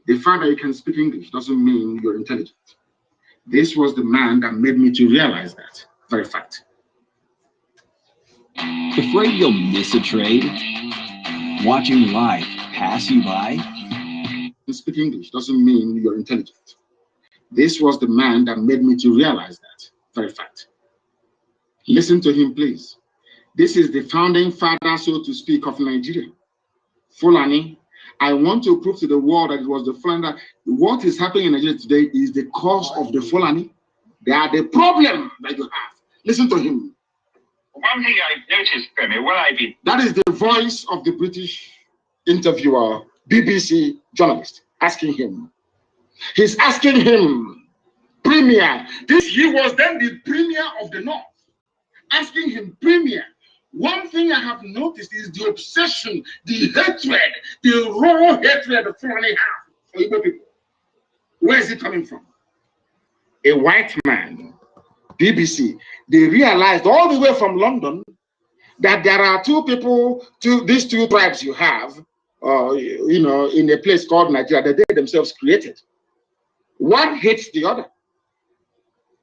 The fact that you can speak English doesn't mean you're intelligent. This was the man that made me to realize that very fact. Afraid you'll miss a trade? Watching life pass you by? Speak English doesn't mean you're intelligent. This was the man that made me to realize that very fact. Listen to him, please. This is the founding father, so to speak, of Nigeria. Fulani. I want to prove to the world that it was the Fulani. That what is happening in Nigeria today is the cause of the Fulani. They are the problem that you have. Listen to him. One thing I've noticed, Premier, that is the voice of the British interviewer, BBC journalist, asking him. He's asking him, Premier, he was then the Premier of the North, asking him, Premier, one thing I have noticed is the obsession, the hatred, the raw hatred the Fulani have for Igbo people. Where is it coming from? A white man, BBC, they realized all the way from London that there are two people, these two tribes you have, in a place called Nigeria that they themselves created. One hates the other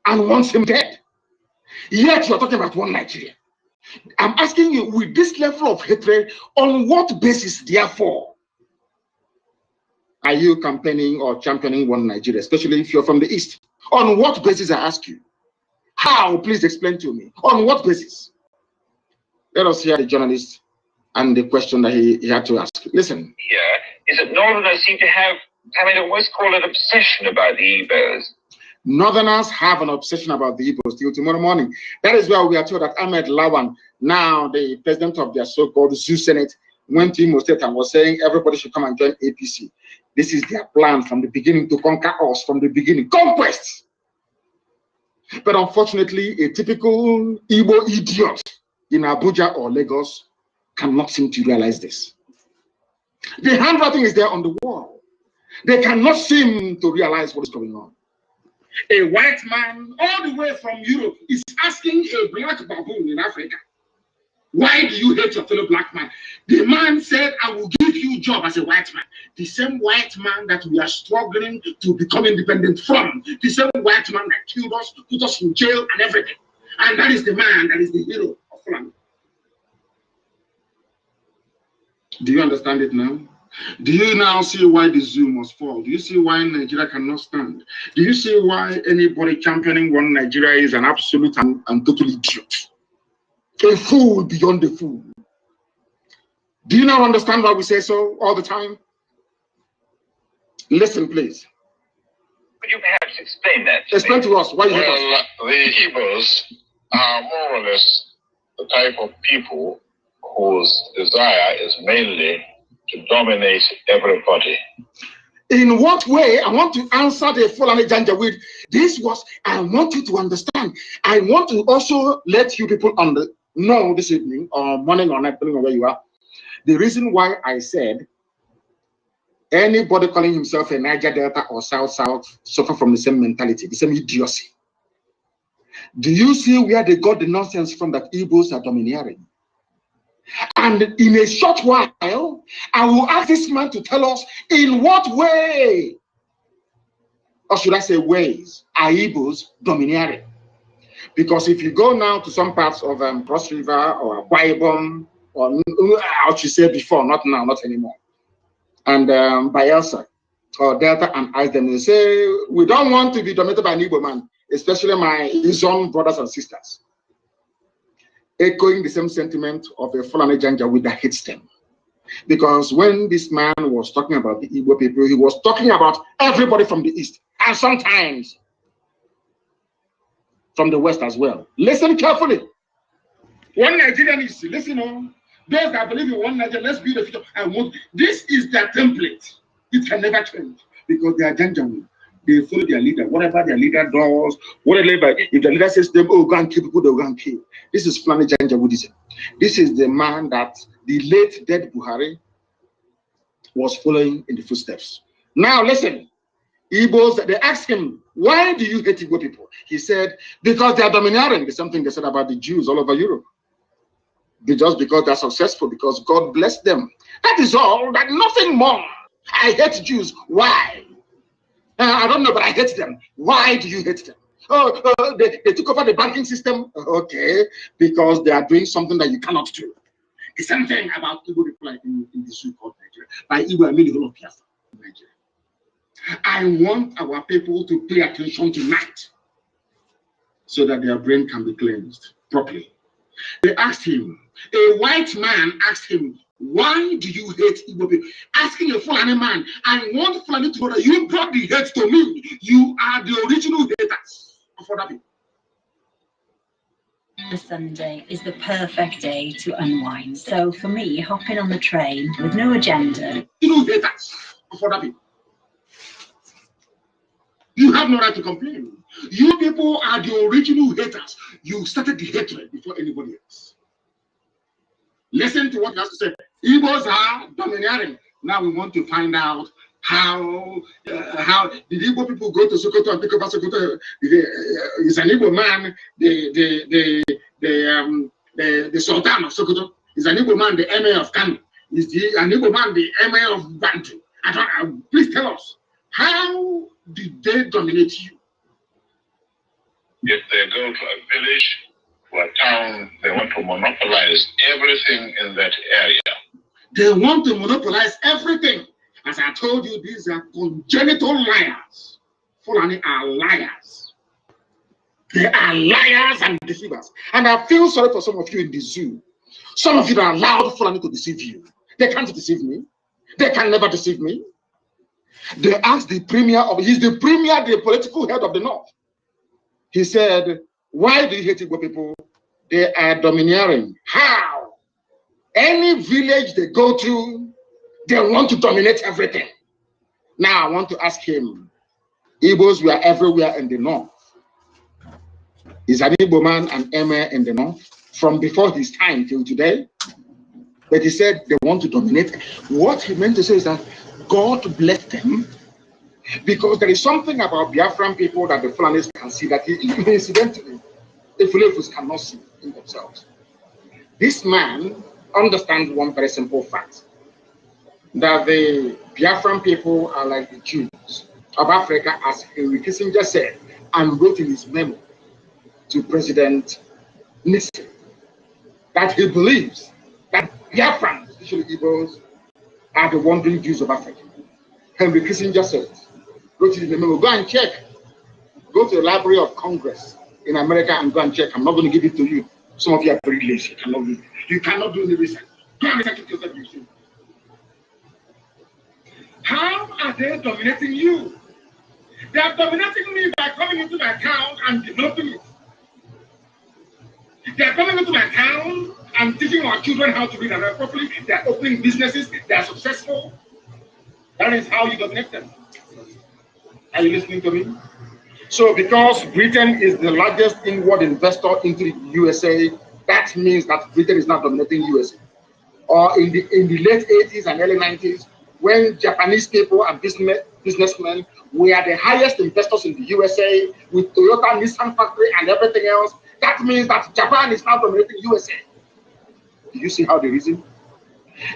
and wants him dead. Yet you're talking about one Nigeria. I'm asking you, with this level of hatred, on what basis, therefore, are you campaigning or championing one Nigeria, especially if you're from the East? On what basis, I ask you? How? Please explain to me. On what basis? Let us hear the journalist and the question that he had to ask. Listen. Here is that Northerners seem to have, I almost call it obsession about the Igbos. Northerners have an obsession about the Igbos till tomorrow morning. That is why we are told that Ahmed Lawan, now the president of their so-called Zoo Senate, went to Imo State and was saying everybody should come and join APC. This is their plan from the beginning to conquer us from the beginning. Conquest! But unfortunately, a typical Igbo idiot in Abuja or Lagos cannot seem to realize this. The handwriting is there on the wall. They cannot seem to realize what is going on. A white man all the way from Europe is asking a black baboon in Africa, why do you hate your fellow black man? The man said, I will give you a job as a white man. The same white man that we are struggling to become independent from. The same white man that killed us, put us in jail and everything. And that is the man that is the hero of Fulani. Do you understand it now? Do you now see why the zoo must fall? Do you see why Nigeria cannot stand? Do you see why anybody championing one Nigeria is an absolute and total idiot? A fool beyond the fool. Do you now understand why we say so all the time? Listen, please. Could you perhaps explain that? Explain to us why you hate us. The Igbos are more or less the type of people whose desire is mainly to dominate everybody. In what way? I want to answer the Fulani Janjaweed. This was, I want you to understand. I want to also let you people know this evening or morning or night, depending on where you are. The reason why I said anybody calling himself a Niger Delta or South suffer from the same mentality, the same idiocy. Do you see where they got the nonsense from that Igbos are domineering? And in a short while, I will ask this man to tell us in what way, or should I say ways, are Igbos domineering? Because if you go now to some parts of Cross River or Akwa Ibom, or I should say before, not now, not anymore, and Bayelsa or Delta, and ask them, they say, we don't want to be dominated by an Igbo man, especially his own brothers and sisters. Echoing the same sentiment of a Fulani Janjaweed that hates them. Because when this man was talking about the Igbo people, he was talking about everybody from the East, and sometimes from the West as well. Listen carefully. One Nigerian is, listen on, those that believe in one Nigeria, let's build a future. This is their template. It can never change because they are Janjaweed. They follow their leader, whatever their leader does, whatever. If the leader says to them, oh, go and kill people, they'll go and kill. This is Fulani Janjaweedism. This is the man that the late dead Buhari was following in the footsteps. Now listen, Igbos, they asked him, why do you hate Igbo people? He said, because they are domineering. There's something they said about the Jews all over Europe. Just because they're successful, because God blessed them. That is all, that nothing more. I hate Jews. Why? I don't know, but I hate them. Why do you hate them? Oh, they took over the banking system. Okay, because they are doing something that you cannot do. The same thing about Igbo people in the zoo called Nigeria. By Igbo, I mean the whole of Biafra, Nigeria. I want our people to pay attention tonight so that their brain can be cleansed properly. They asked him, a white man asked him, why do you hate Igbo people? Asking a Fulani man, I want Fulani to know that you brought the hate to me. You are the original haters of other people. The Sunday is the perfect day to unwind. So for me, hopping on the train with no agenda. You haters of other people. You have no right to complain. You people are the original haters. You started the hatred before anybody else. Listen to what he has to say. Igbos are domineering. Now we want to find out how did Igbo people go to Sokoto and take over Sokoto? Is an Igbo man the Sultan of Sokoto? Is an Igbo man the Emir of Kano? Is an Igbo man the Emir of Bantu? Please tell us, how did they dominate you? If they go to a village or a town, they want to monopolize everything in that area. They want to monopolize everything. As I told you, these are congenital liars. Fulani are liars. They are liars and deceivers. And I feel sorry for some of you in the zoo. Some of you that allowed Fulani to deceive you. They can't deceive me. They can never deceive me. They asked the premier he's the premier, the political head of the North. He said, why do you hate Igbo people? They are domineering. How? Any village they go to, they want to dominate everything. Now I want to ask him, Igbos were everywhere in the North. Is an Igbo man an emir in the North from before his time till today? But he said they want to dominate. What he meant to say is that God bless them, because there is something about Biafran people that the Fulanis can see that incidentally the Fulafus cannot see in themselves. This man understands one very simple fact, that the Biafran people are like the Jews of Africa, as Henry Kissinger said and wrote in his memo to President Nixon, that he believes that Biafrans, especially Igbos, are the wandering Jews of Africa. Henry Kissinger said, wrote it in the memo. Go and check. Go to the Library of Congress in America and go and check. I'm not going to give it to you. Some of you are very lazy. You cannot do the research. Go and research it yourself. You see. How are they dominating you? They are dominating me by coming into my town and developing it. They are coming into my town and teaching our children how to read and write properly. They are opening businesses. They are successful. That is how you dominate them. Are you listening to me? So because Britain is the largest inward investor into the USA, that means that Britain is not dominating USA. Or in the late 80s and early 90s, when Japanese people and businessmen were the highest investors in the USA with Toyota, Nissan factory and everything else, that means that Japan is now dominating USA. Do you see how they reason?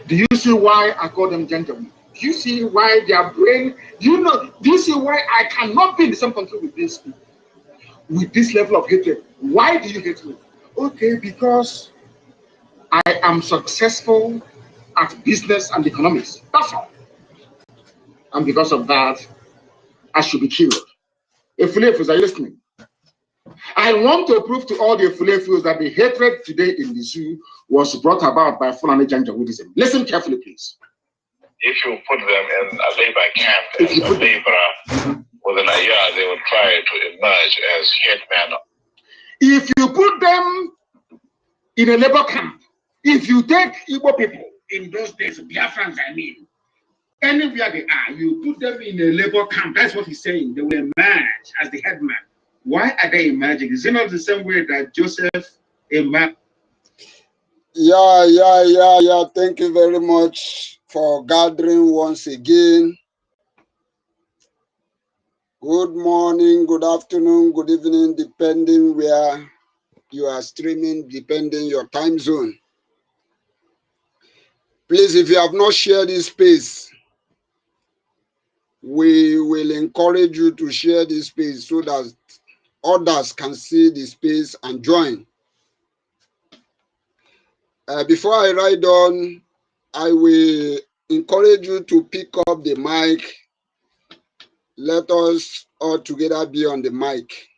Do you see why I call them gentlemen? Do you see why their brain, do you see why I cannot be in the same country with these people? With this level of hatred. Why do you hate me? Okay, because I am successful at business and economics. That's all. And because of that, I should be killed. Efulefus, are you listening? I want to prove to all the Efulefus that the hatred today in the zoo was brought about by Fulani Janjaweedism. Listen carefully, please. If you put them in a labor camp as a laborer, within a year they will try to emerge as headmen. If you put them in a labor camp, if you take Igbo people in those days, Biafrans, I mean, anywhere they are, you put them in a labor camp, that's what he's saying, they will emerge as the headman. Why are they emerging? Is it not the same way that Joseph emerged? Yeah. Thank you very much for gathering once again. Good morning, good afternoon, good evening, depending where you are streaming, depending your time zone. Please, if you have not shared this space, we will encourage you to share this space so that others can see the space and join. Before I ride on, I will encourage you to pick up the mic. Let us all together be on the mic.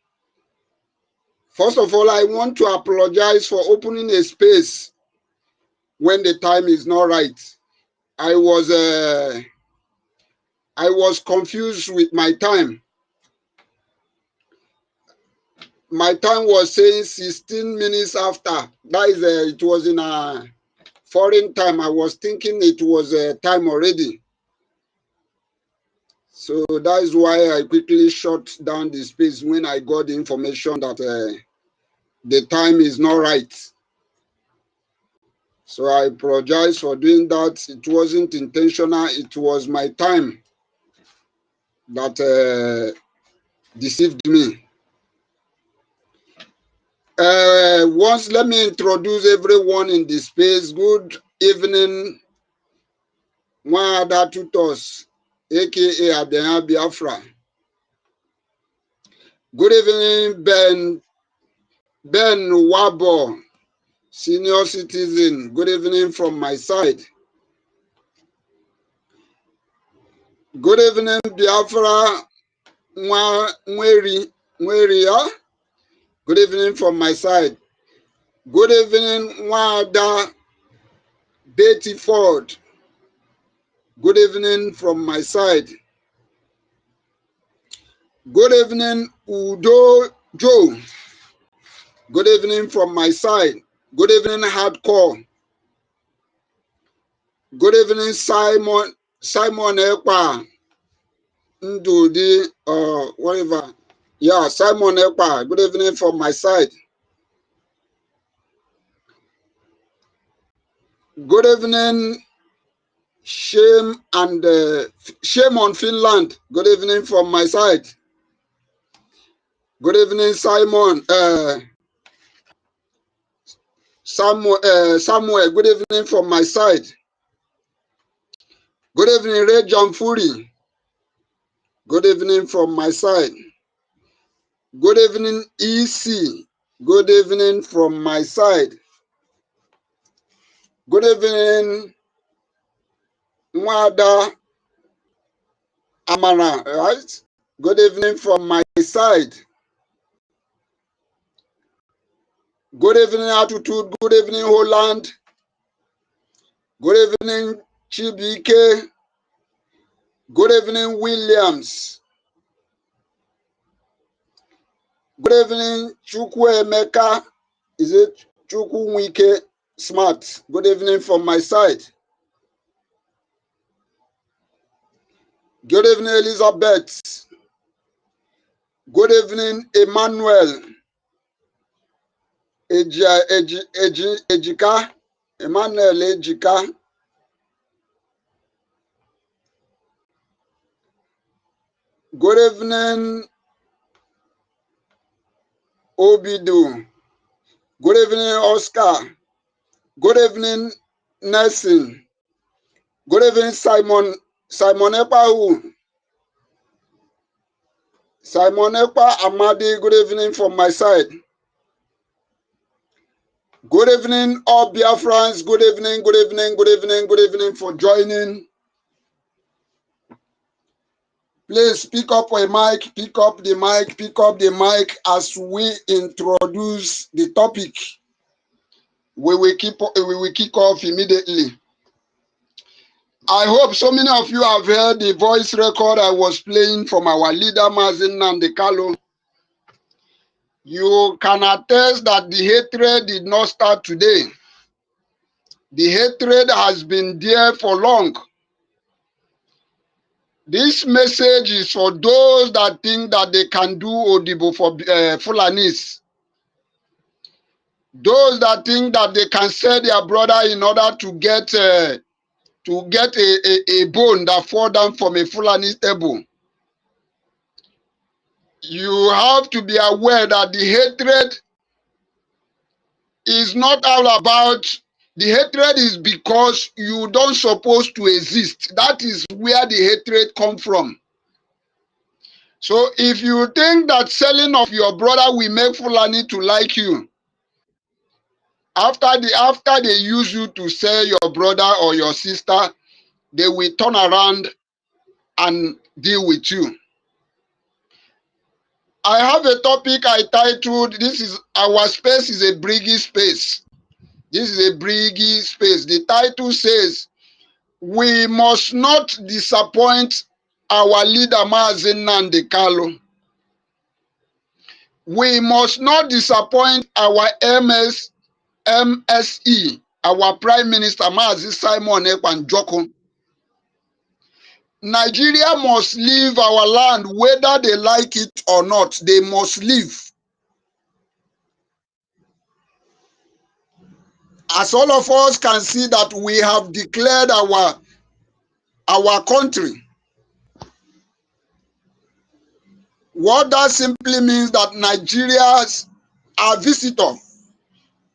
First of all, I want to apologize for opening a space when the time is not right. I was confused with my time. My time was saying 16 minutes after. That is, it was in a foreign time. I was thinking it was time already. So that is why I quickly shut down the space when I got the information that the time is not right. So I apologize for doing that. It wasn't intentional. It was my time that deceived me. Once, let me introduce everyone in the space. Good evening, Mwada Tutos, aka Adeha Biafra. Good evening, Ben Wabo, senior citizen. Good evening from my side. Good evening, Biafra Mweri. Good evening from my side. Good evening, Mwada Betty Ford. Good evening from my side. Good evening, Udo Joe. Good evening from my side. Good evening, Hardcore. Good evening, Simon Ekpa. Ndudi, whatever. Yeah, Simon Ekpa. Good evening from my side. Good evening, Shame on Finland. Good evening from my side. Good evening, Simon. Samuel. Good evening from my side. Good evening, Ray Jamfuri. Good evening from my side. Good evening, EC. Good evening from my side. Good evening, Mwada Amara, right? Good evening from my side. Good evening, Attitude. Good evening, Holland. Good evening, Chibike. Good evening, Williams. Good evening, Chukwuemeka. Is it Chukwuemeka Smart? Good evening from my side. Good evening, Elizabeth. Good evening, Emmanuel. Ejika. Emmanuel Ejika. Good evening, Obidu. Good evening, Oscar. Good evening, Nelson. Good evening, Simon Ekpa who? Simon Ekpa Amadi, good evening from my side. Good evening, all Biafrans. Good evening, good evening, good evening, good evening for joining. Please pick up a mic, pick up the mic, pick up the mic as we introduce the topic. We will kick off immediately. I hope so many of you have heard the voice record I was playing from our leader, Mazin Nandekalo. You can attest that the hatred did not start today. The hatred has been there for long. This message is for those that think that they can do Odibo for Fulanis. Those that think that they can sell their brother in order to get a bone that fall down from a Fulani table. You have to be aware that the hatred is not all about, the hatred is because you don't supposed to exist. That is where the hatred come from. So if you think that selling of your brother will make Fulani to like you, after they use you to sell your brother or your sister, they will turn around and deal with you. I have a topic I titled, this is our space is a BRGIE space. This is a BRGIE space. The title says, we must not disappoint our leader Mazi Nnamdi Kanu. We must not disappoint our MSE, our Prime Minister Mazi Simon Ekpan Joko. Nigeria must leave our land whether they like it or not. They must leave. As all of us can see that we have declared our country. What that simply means that Nigerians are visitors.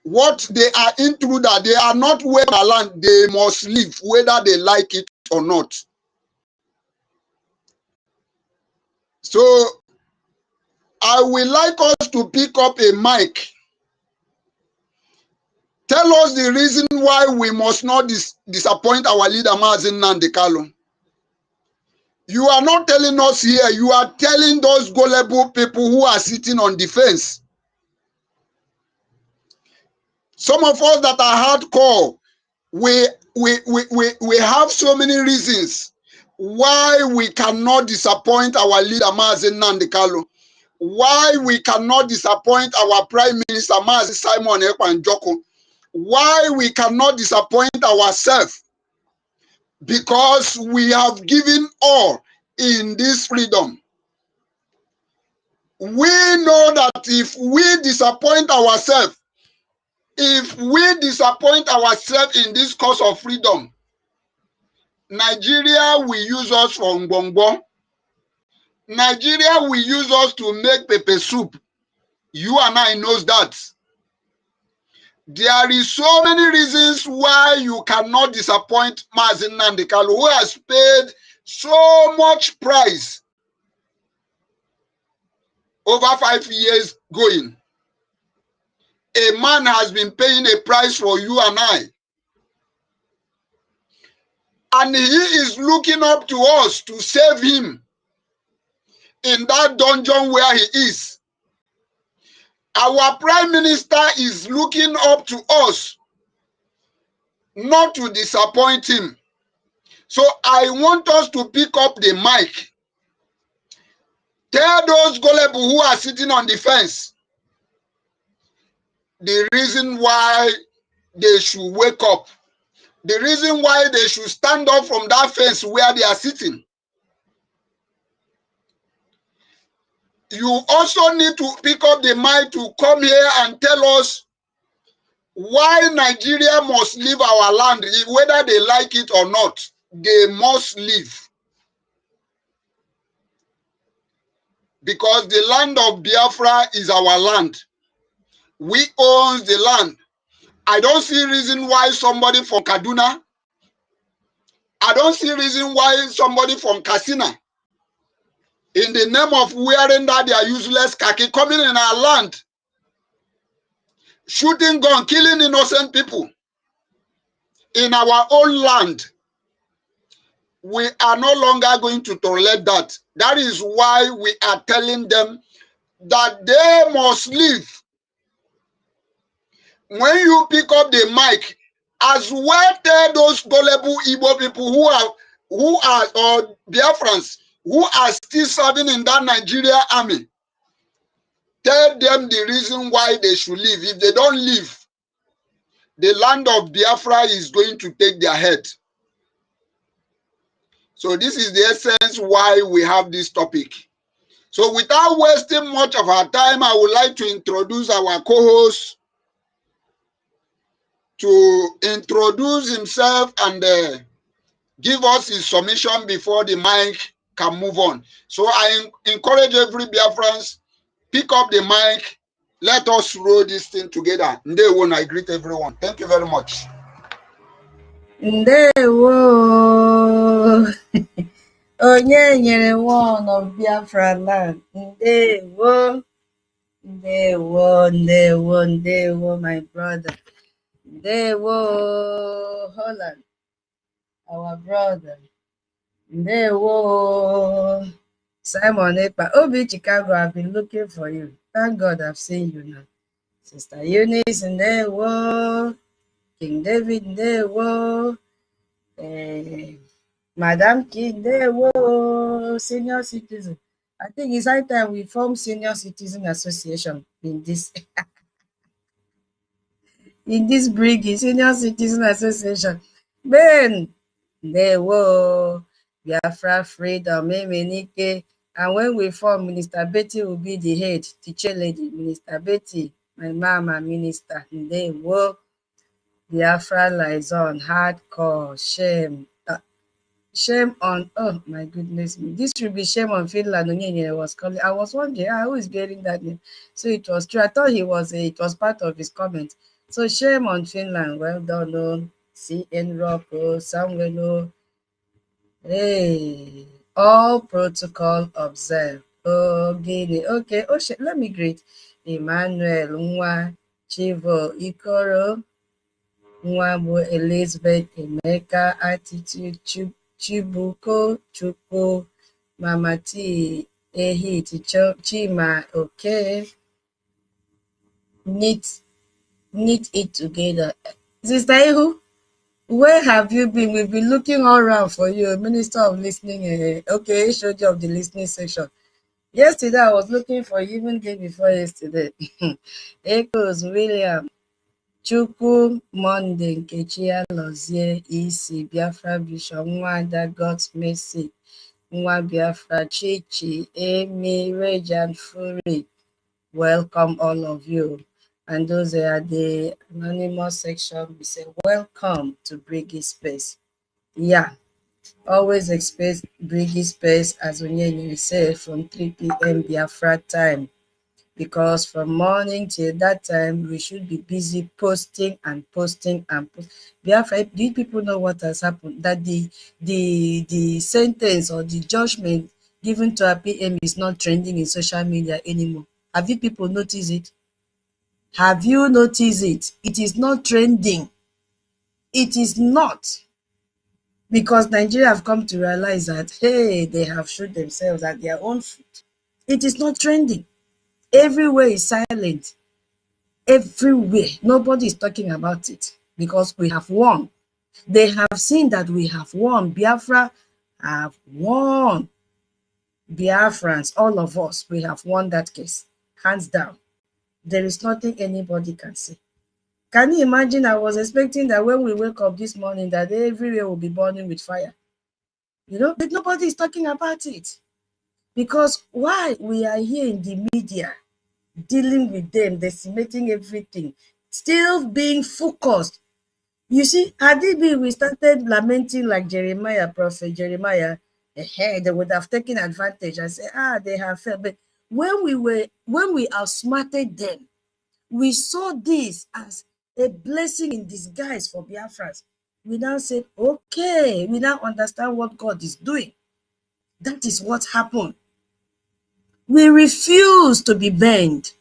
What they are intruder, they are not where our land, they must leave whether they like it or not. So I would like us to pick up a mic. Tell us the reason why we must not disappoint our leader Mazi Nnamdi Kanu. You are not telling us here, you are telling those gullible people who are sitting on the fence. Some of us that are hardcore, we have so many reasons why we cannot disappoint our leader Mazi Nnamdi Kanu. Why we cannot disappoint our Prime Minister Mazi Simon Ekpan Joko. Why we cannot disappoint ourselves. Because we have given all in this freedom. We know that if we disappoint ourselves, in this cause of freedom, Nigeria will use us for ngbongbo. Nigeria will use us to make pepper soup. You and I knows that. There is so many reasons why you cannot disappoint Mazi Nnamdi Kanu, who has paid so much price over 5 years going. A man has been paying a price for you and I. And he is looking up to us to save him in that dungeon where he is. Our Prime Minister is looking up to us not to disappoint him. So I want us to pick up the mic. Tell those gullible who are sitting on the fence the reason why they should wake up. The reason why they should stand up from that fence where they are sitting. You also need to pick up the mic to come here and tell us why Nigeria must leave our land, whether they like it or not. They must leave. Because the land of Biafra is our land. We own the land. I don't see reason why somebody from Kaduna, I don't see reason why somebody from Katsina, in the name of wearing that their useless khaki, coming in our land, shooting gun, killing innocent people in our own land. We are no longer going to tolerate that. That is why we are telling them that they must leave. When you pick up the mic, as well tell those gullible Igbo people who are or Biafrans who are still serving in that Nigeria army, tell them the reason why they should leave. If they don't leave, the land of Biafra is going to take their head. So this is the essence why we have this topic. So without wasting much of our time, I would like to introduce our co-host to introduce himself and give us his submission before the mic can move on. So I encourage every Biafrans, pick up the mic, let us roll this thing together. Ndewo, I greet everyone. Thank you very much. Ndewo. Onye nyere one of Biafra land. Ndewo, ndewo, my brother. Ndewo, Holland, our brother. Ndewo, Simon Ekpa. Obi Chicago, I've been looking for you. Thank God I've seen you now. Sister Eunice, ndewo. King David, ndewo. Madam King, ndewo. Senior citizen. I think it's high time we form Senior Citizen Association in this BRGIE, Senior Citizen Association. Ben, ndewo. Biafra freedom, MNK. And when we form, Minister Betty will be the head, teacher lady. Minister Betty, my mama, minister. Ndewo. Biafra lies on hardcore. Shame. Shame on, oh my goodness me. This should be shame on Finland. Onyenye was calling. I was wondering, who is bearing that name? So it was true. I thought it was part of his comment. So shame on Finland. Well done, oh. CN Rock, oh, Samuel, oh. Hey, all protocol observed. Oh, Guinea. Okay, oh shit. Let me greet Emmanuel, Nwa, Chivo, Ikoro, Nwabo, Elizabeth, Emeka, Attitude, Chibuko, Chuko, Mama T, Ehit, Chima, okay. Knit it together. Sister Ihu, where have you been? We've been looking all around for you, Minister of Listening. Okay, showed you of the listening section. Yesterday, I was looking for you, even day before yesterday. Echoes, William, Chukwu, Monday, Nkechi Alozie, Isi, Biafra Bishop, Nwada, God's Mercy, Nwa Biafra, Chichi, Amy, Rejan, Fury. Welcome all of you. And those are the anonymous section. We say welcome to BRGIE Space. Yeah, always expect BRGIE Space, as Onyenye said, from 3 p.m. Biafra time. Because from morning till that time, we should be busy posting and posting and posting. Biafra, do you people know what has happened? That the sentence or the judgment given to our PM is not trending in social media anymore. Have you people noticed it? Have you noticed it? It is not trending. It is not. Because Nigeria have come to realize that, hey, they have shot themselves at their own foot. It is not trending. Everywhere is silent. Everywhere. Nobody is talking about it because we have won. They have seen that we have won. Biafra have won. Biafrans, all of us, we have won that case. Hands down. There is nothing anybody can say. Can you imagine? I was expecting that when we wake up this morning, that everywhere will be burning with fire. You know, but nobody is talking about it. Because why? We are here in the media, dealing with them, decimating everything, still being focused. You see, had it been we started lamenting like Jeremiah, Prophet Jeremiah, they would have taken advantage and say, they have failed. But when we outsmarted them, we saw this as a blessing in disguise for Biafrans. We now said, okay, we now understand what God is doing. That is what happened. We refuse to be burned.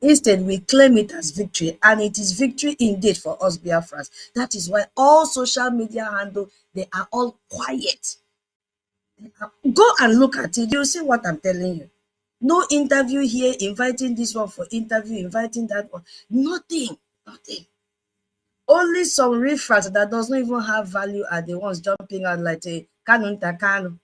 Instead, we claim it as victory, and it is victory indeed for us Biafrans. That is why all social media handles, they are all quiet. Go and look at it. You'll see what I'm telling you. No interview here, inviting this one for interview, inviting that one. Nothing. Only some riffraff that does not even have value are the ones jumping out like a Kanu.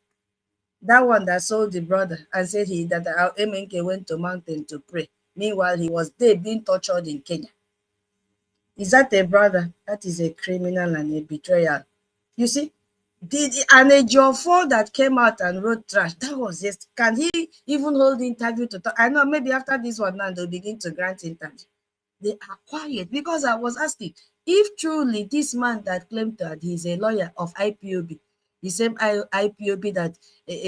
That one that sold the brother and said that our MNK went to mountain to pray. Meanwhile, he was there being tortured in Kenya. Is that a brother? That is a criminal and a betrayal. You see, and a Jofo that came out and wrote trash. That was just, can he even hold the interview to talk? I know maybe after this one now they'll begin to grant interview. They are quiet because I was asking if truly this man that claimed that he's a lawyer of IPOB, the same IPOB that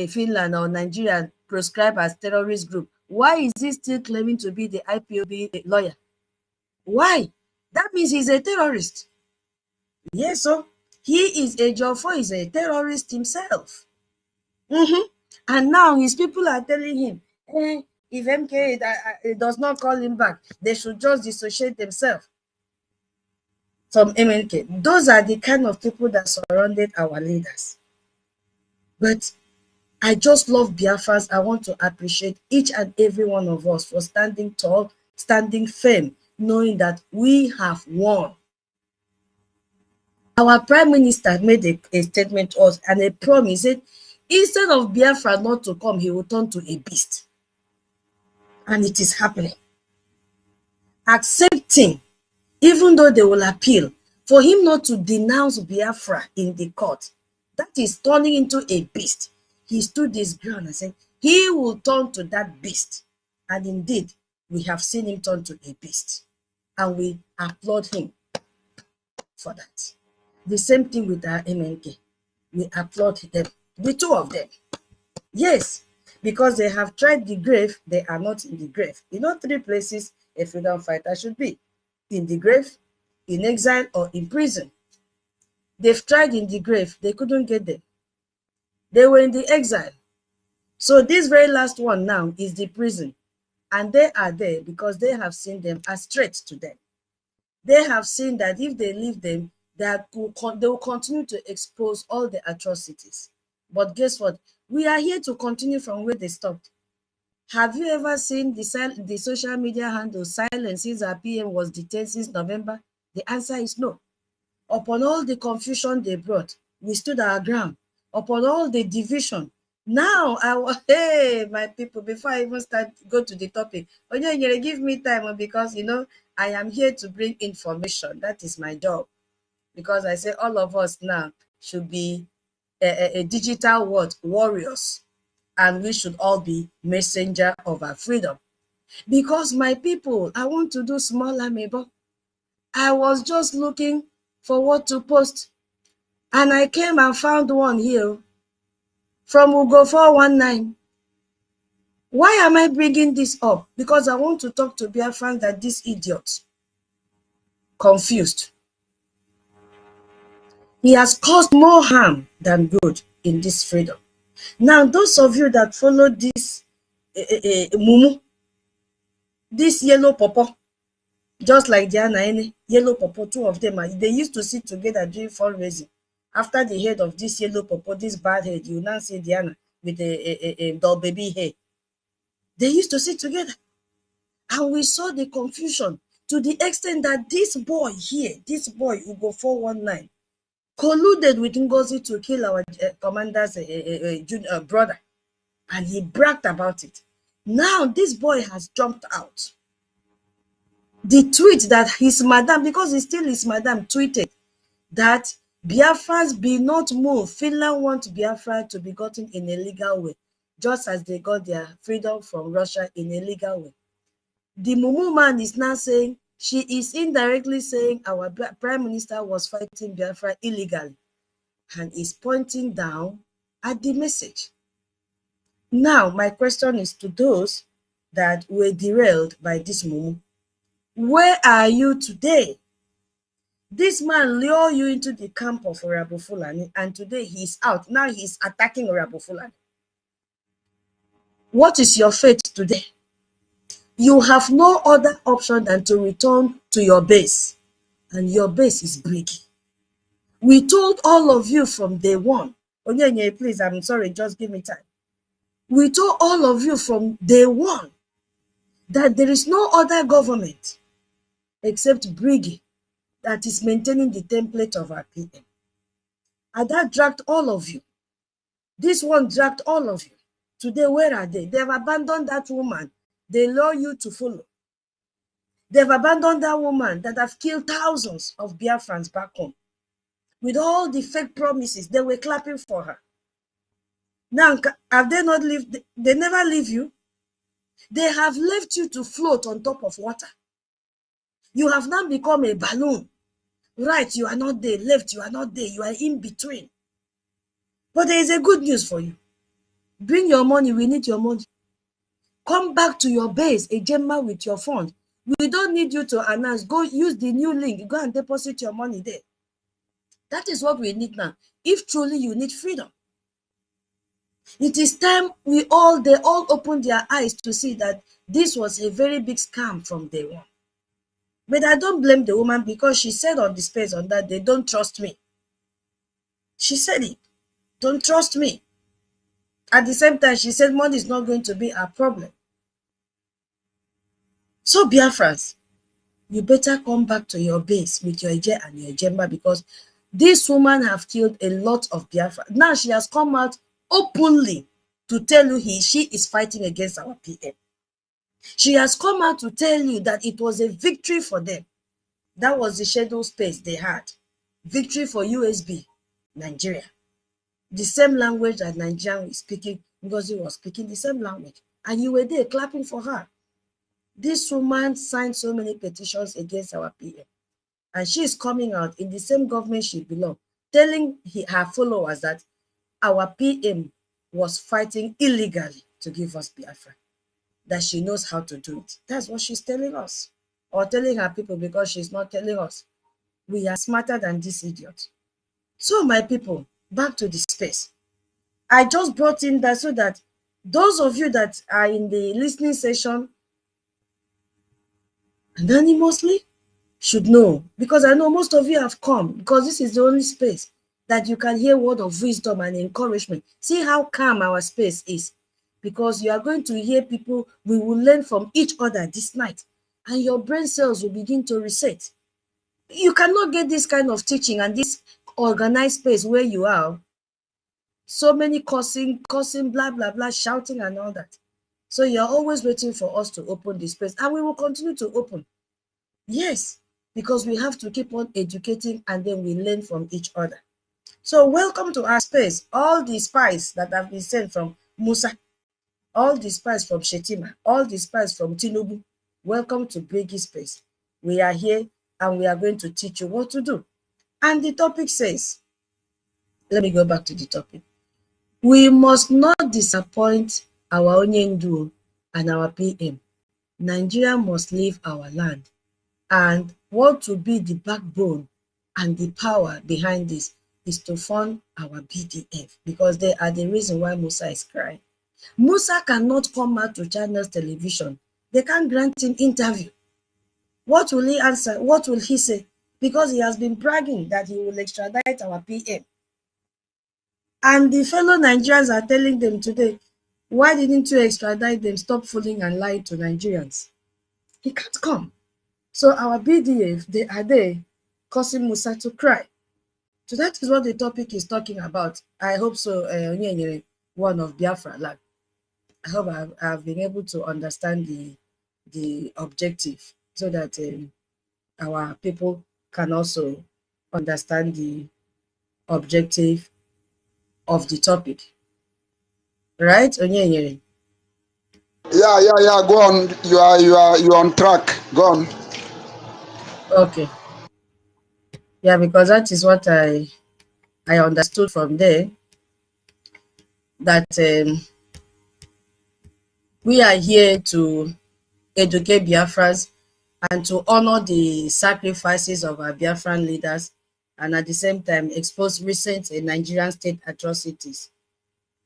Finland or Nigeria proscribed as terrorist group, why is he still claiming to be the IPOB lawyer? Why? That means he's a terrorist. Yes, so he is a Jofo, is a terrorist himself. And now his people are telling him, hey, if MK does not call him back, they should just dissociate themselves from MNK. Those are the kind of people that surrounded our leaders. But I just love Biafrans. I want to appreciate each and every one of us for standing tall, standing firm, knowing that we have won. Our Prime Minister made a statement to us and a promise. He said, instead of Biafra not to come, he will turn to a beast. And it is happening. Accepting, even though they will appeal, for him not to denounce Biafra in the court, that is turning into a beast. He stood his ground and said, he will turn to that beast. And indeed, we have seen him turn to a beast. And we applaud him for that. The same thing with our MNK. We applaud them, the two of them. Yes, because they have tried the grave, they are not in the grave. You know, 3 places a freedom fighter should be: in the grave, in exile, or in prison. They've tried in the grave, they couldn't get them. They were in the exile. So this very last one now is the prison. And they are there because they have seen them as threats to them. They have seen that if they leave them, they will continue to expose all the atrocities. But guess what? We are here to continue from where they stopped. Have you ever seen the social media handle silence since our PM was detained since November? The answer is no. Upon all the confusion they brought, we stood our ground. Upon all the division, now hey, my people, before I even go to the topic, give me time, because you know I am here to bring information. That is my job. Because I say all of us now should be a digital warriors, and we should all be messenger of our freedom. Because my people, I want to do small amebo. I was just looking for what to post, and I came and found one here from Ugo 419. Why am I bringing this up? Because I want to talk to Biafran that these idiots confused. He has caused more harm than good in this freedom. Now, those of you that follow this mumu, this yellow pawpaw, just like Diana Ene, yellow pawpaw, 2 of them, they used to sit together doing fundraising. After the head of this yellow pawpaw, this bad head, you now see Diana with a doll baby hair. They used to sit together. And we saw the confusion to the extent that this boy here, this boy Ugo 419, colluded with Ngozi to kill our commander's brother. And he bragged about it. Now this boy has jumped out. The tweet that his madam, because he still his madam, tweeted that Biafrans be not moved. Finland wants Biafra to be gotten in a legal way, just as they got their freedom from Russia in a legal way. The Mumu man is now saying, she is indirectly saying our Prime Minister was fighting Biafra illegally, and is pointing down at the message. Now, my question is to those that were derailed by this Mumu. Where are you today? This man lured you into the camp of Orabu Fulani, and today he's out. Now he's attacking Orabu Fulani. What is your fate today? You have no other option than to return to your base, and your base is BRGIE. We told all of you from day one. Onyenye, please, I'm sorry, just give me time. We told all of you from day one that there is no other government except BRGIE that is maintaining the template of our PM. And that dragged all of you. This one dragged all of you. Today, where are they? They have abandoned that woman. They lure you to follow. They've abandoned that woman that have killed thousands of Biafrans back home. With all the fake promises, they were clapping for her. Now, have they not lived? They never leave you. They have left you to float on top of water. You have now become a balloon. Right, you are not there. Left, you are not there. You are in between. But there is a good news for you. Bring your money. We need your money. Come back to your base, a Gemma, with your fund. We don't need you to announce. Go use the new link. Go and deposit your money there. That is what we need now. If truly you need freedom. It is time they all opened their eyes to see that this was a very big scam from day one. But I don't blame the woman, because she said on the space on that they don't trust me. She said it. Don't trust me. At the same time, she said money is not going to be a problem. So Biafrans, you better come back to your base with your Eje and your Ejemba, because this woman have killed a lot of Biafra. Now she has come out openly to tell you she is fighting against our PM. She has come out to tell you that it was a victory for them. That was the shadow space they had. Victory for USB, Nigeria. The same language that Nigerian was speaking, because he was speaking the same language. And you were there clapping for her. This woman signed so many petitions against our PM. And she is coming out in the same government she belongs, telling her followers that our PM was fighting illegally to give us Biafra, that she knows how to do it. That's what she's telling us, or telling her people, because she's not telling us. We are smarter than this idiot. So my people, back to the space. I just brought in that so that those of you that are in the listening session anonymously should know, because I know most of you have come, because this is the only space that you can hear word of wisdom and encouragement. See how calm our space is, because you are going to hear people. We will learn from each other this night, and your brain cells will begin to reset. You cannot get this kind of teaching and this organized space where you are. So many cursing, blah, blah, blah, shouting and all that. So you're always waiting for us to open this space, and we will continue to open. Yes, because we have to keep on educating, and then we learn from each other. So welcome to our space. All the spies that have been sent from Musa, all the spies from Shetima, all the spies from Tinubu, welcome to BRGIE space. We are here, and we are going to teach you what to do. And the topic says, let me go back to the topic. We must not disappoint our Onyendu and our PM. Nigeria must leave our land. And what will be the backbone and the power behind this is to fund our BDF, because they are the reason why Musa is crying. Musa cannot come out to China's television. They can't grant him interview. What will he answer? What will he say? Because he has been bragging that he will extradite our PM. And the fellow Nigerians are telling them today, why didn't you extradite them? Stop fooling and lying to Nigerians. He can't come. So our BDF, they are there causing Musa to cry. So that is what the topic is talking about. I hope so, one of Biafra land. I hope I've been able to understand the objective, so that our people can also understand the objective of the topic. Right? Yeah. Go on. You're on track. Go on. Okay. Yeah, because that is what I understood from there, that we are here to educate Biafrans and to honor the sacrifices of our Biafran leaders, and at the same time expose recent Nigerian state atrocities,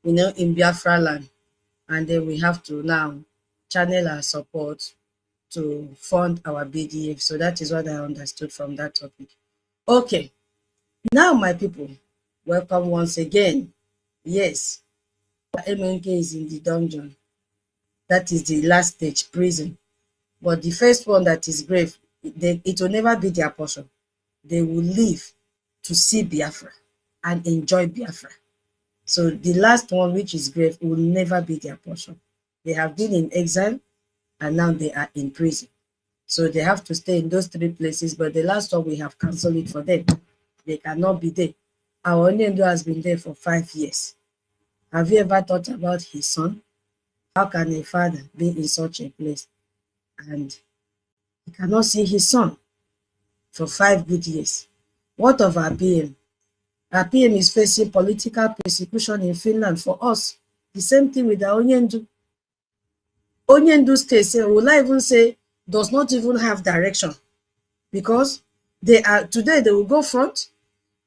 in Biafra land. And then we have to now channel our support to fund our BDF. So that is what I understood from that topic. Okay, now my people, welcome once again. Yes, MNK is in the dungeon. That is the last stage, prison. But the first one, that is grave, it will never be their portion. They will live to see Biafra and enjoy Biafra. So the last one, which is grave, will never be their portion. They have been in exile, and now they are in prison. So they have to stay in those three places, but the last one, we have cancelled it for them. They cannot be there. Our Onyendo has been there for 5 years. Have you ever thought about his son? How can a father be in such a place and he cannot see his son for 5 good years? What of our PM? Our PM is facing political persecution in Finland for us. The same thing with our Onyendu. Onyendu state, will I even say, does not even have direction, because they are, today they will go front,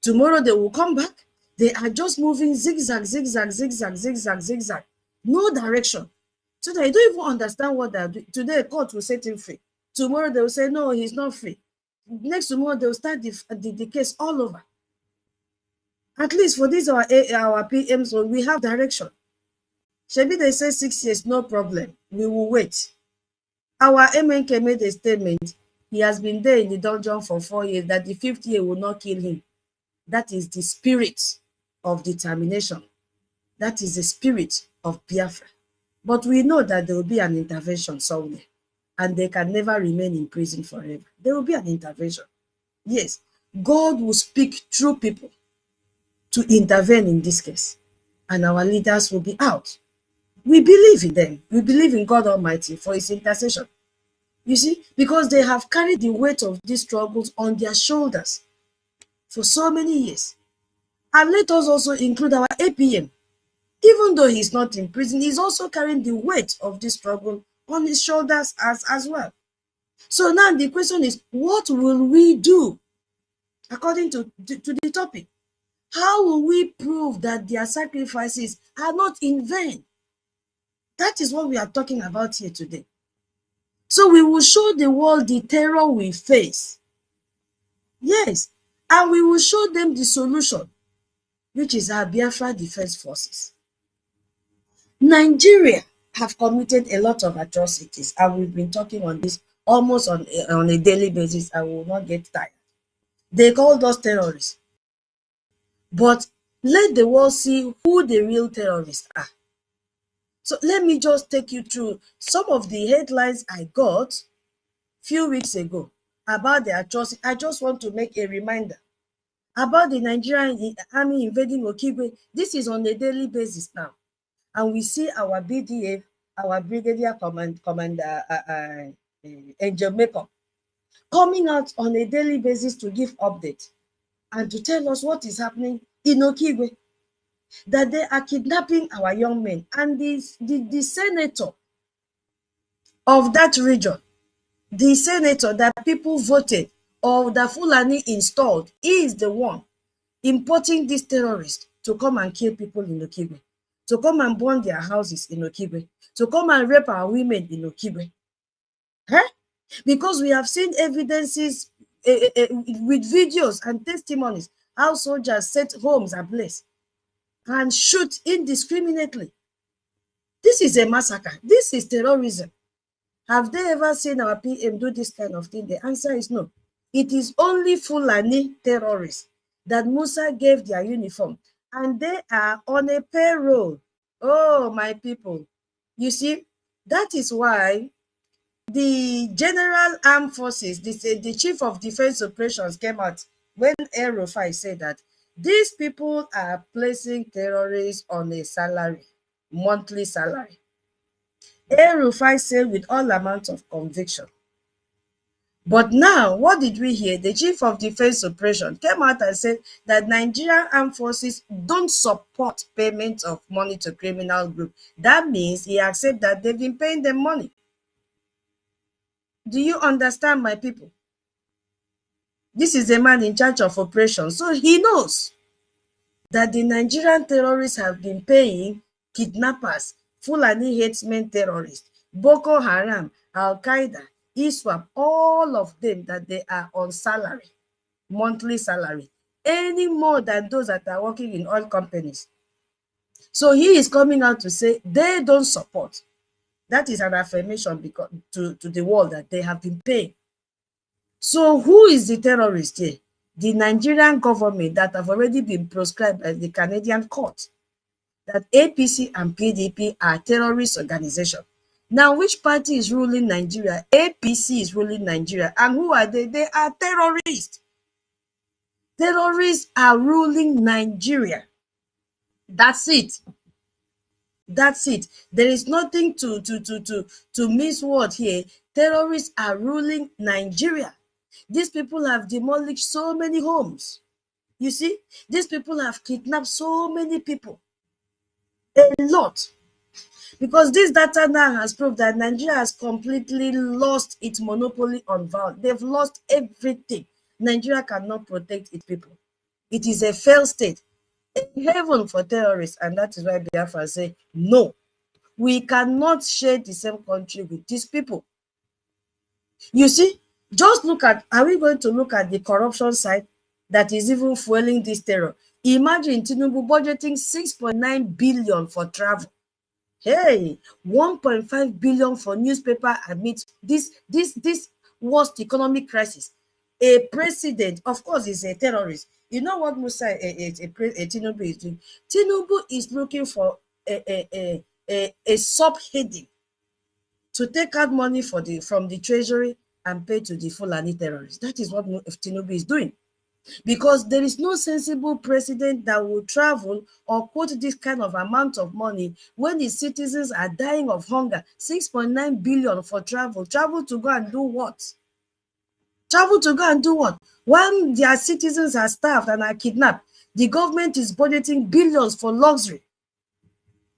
tomorrow they will come back, They are just moving zigzag, zigzag, zigzag, zigzag, zigzag. No direction. So they don't even understand what they're doing. Today, court will set him free. Tomorrow, they will say, no, he's not free. Next tomorrow, they will start the case all over. At least for this, our PMs, so we have direction. Maybe they say 6 years, no problem. We will wait. Our MNK made a statement. He has been there in the dungeon for 4 years, that the 5th year will not kill him. That is the spirit of determination. That is the spirit of Biafra. But we know that there will be an intervention somewhere, and they can never remain in prison forever. There will be an intervention. Yes, God will speak through people to intervene in this case, and our leaders will be out. We believe in them. We believe in God Almighty for his intercession. You see, because they have carried the weight of these struggles on their shoulders for so many years. And let us also include our APM. Even though he's not in prison, he's also carrying the weight of this struggle on his shoulders as well. So now the question is, what will we do according to the topic? How will we prove that their sacrifices are not in vain? That is what we are talking about here today. So we will show the world the terror we face. Yes, and we will show them the solution, which is our Biafra Defense Forces. Nigeria have committed a lot of atrocities, and we've been talking on this almost on a daily basis. I will not get tired. They called us terrorists. But let the world see who the real terrorists are. So let me just take you through some of the headlines I got a few weeks ago about the atrocity. I just want to make a reminder about the Nigerian army invading Okigwe. This is on a daily basis now. And we see our BDF, our Brigadier Commander Angel Makeup, coming out on a daily basis to give updates and to tell us what is happening in Okigwe, that they are kidnapping our young men. And the senator of that region, the senator that people voted or that Fulani installed, is the one importing these terrorists to come and kill people in Okigwe, to come and burn their houses in Okigwe, to come and rape our women in Okigwe. Huh? Because we have seen evidences with videos and testimonies how soldiers set homes ablaze and shoot indiscriminately. This is a massacre. This is terrorism. Have they ever seen our PM do this kind of thing? The answer is no. It is only Fulani terrorists that Musa gave their uniform, and they are on a payroll. Oh, my people. You see, that is why the General Armed Forces, the Chief of Defense Operations, came out when El Rufai said that these people are placing terrorists on a salary, monthly salary. El Rufai said with all amounts of conviction. But now, what did we hear? The Chief of Defense Operations came out and said that Nigerian Armed Forces don't support payment of money to criminal group. That means he accepts that they've been paying them money. Do you understand, my people? This is a man in charge of operations, so he knows that the Nigerian terrorists have been paying kidnappers, Fulani herdsmen terrorists, Boko Haram, Al-Qaeda, ISWAP, all of them, that they are on salary, monthly salary, any more than those that are working in oil companies. So he is coming out to say they don't support. That is an affirmation because to the world that they have been paying. So who is the terrorist here? The Nigerian government that have already been proscribed by the Canadian court, that APC and PDP are terrorist organizations. Now, which party is ruling Nigeria? APC is ruling Nigeria. And who are they? They are terrorists. Terrorists are ruling Nigeria. That's it. That's it. There is nothing to miss word here. Terrorists are ruling Nigeria. These people have demolished so many homes. You see, these people have kidnapped so many people. A lot. Because this data now has proved that Nigeria has completely lost its monopoly on violence. They've lost everything. Nigeria cannot protect its people. It is a failed state. a heaven for terrorists, and that is why Biafra say, no, we cannot share the same country with these people. You see, just look at, are we going to look at the corruption side that is even fueling this terror? Imagine Tinubu budgeting 6.9 billion for travel. Hey, 1.5 billion for newspaper amid this worst economic crisis. A president, of course, is a terrorist. You know what Musa Tinubu is doing? Tinubu is looking for a subheading to take out money from the treasury and pay to the Fulani terrorists. That is what Tinubu is doing. Because there is no sensible president that will travel or quote this kind of amount of money when the citizens are dying of hunger. 6.9 billion for travel. Travel to go and do what? Travel to go and do what? When their citizens are starved and are kidnapped, the government is budgeting billions for luxury.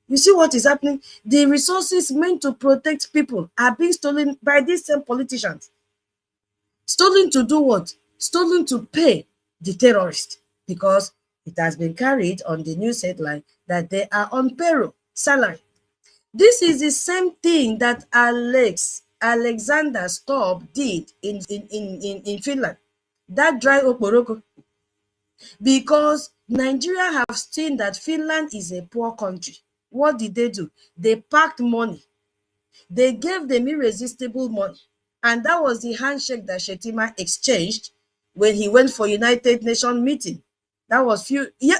You see what is happening? The resources meant to protect people are being stolen by these same politicians. Stolen to do what? Stolen to pay the terrorists, because it has been carried on the news headline that they are on payroll, salary. This is the same thing that Alexander Stubb did in Finland. That dry okporoko. Because Nigeria have seen that Finland is a poor country. What did they do? They packed money. They gave them irresistible money. And that was the handshake that Shetima exchanged when he went for United Nations meeting. That was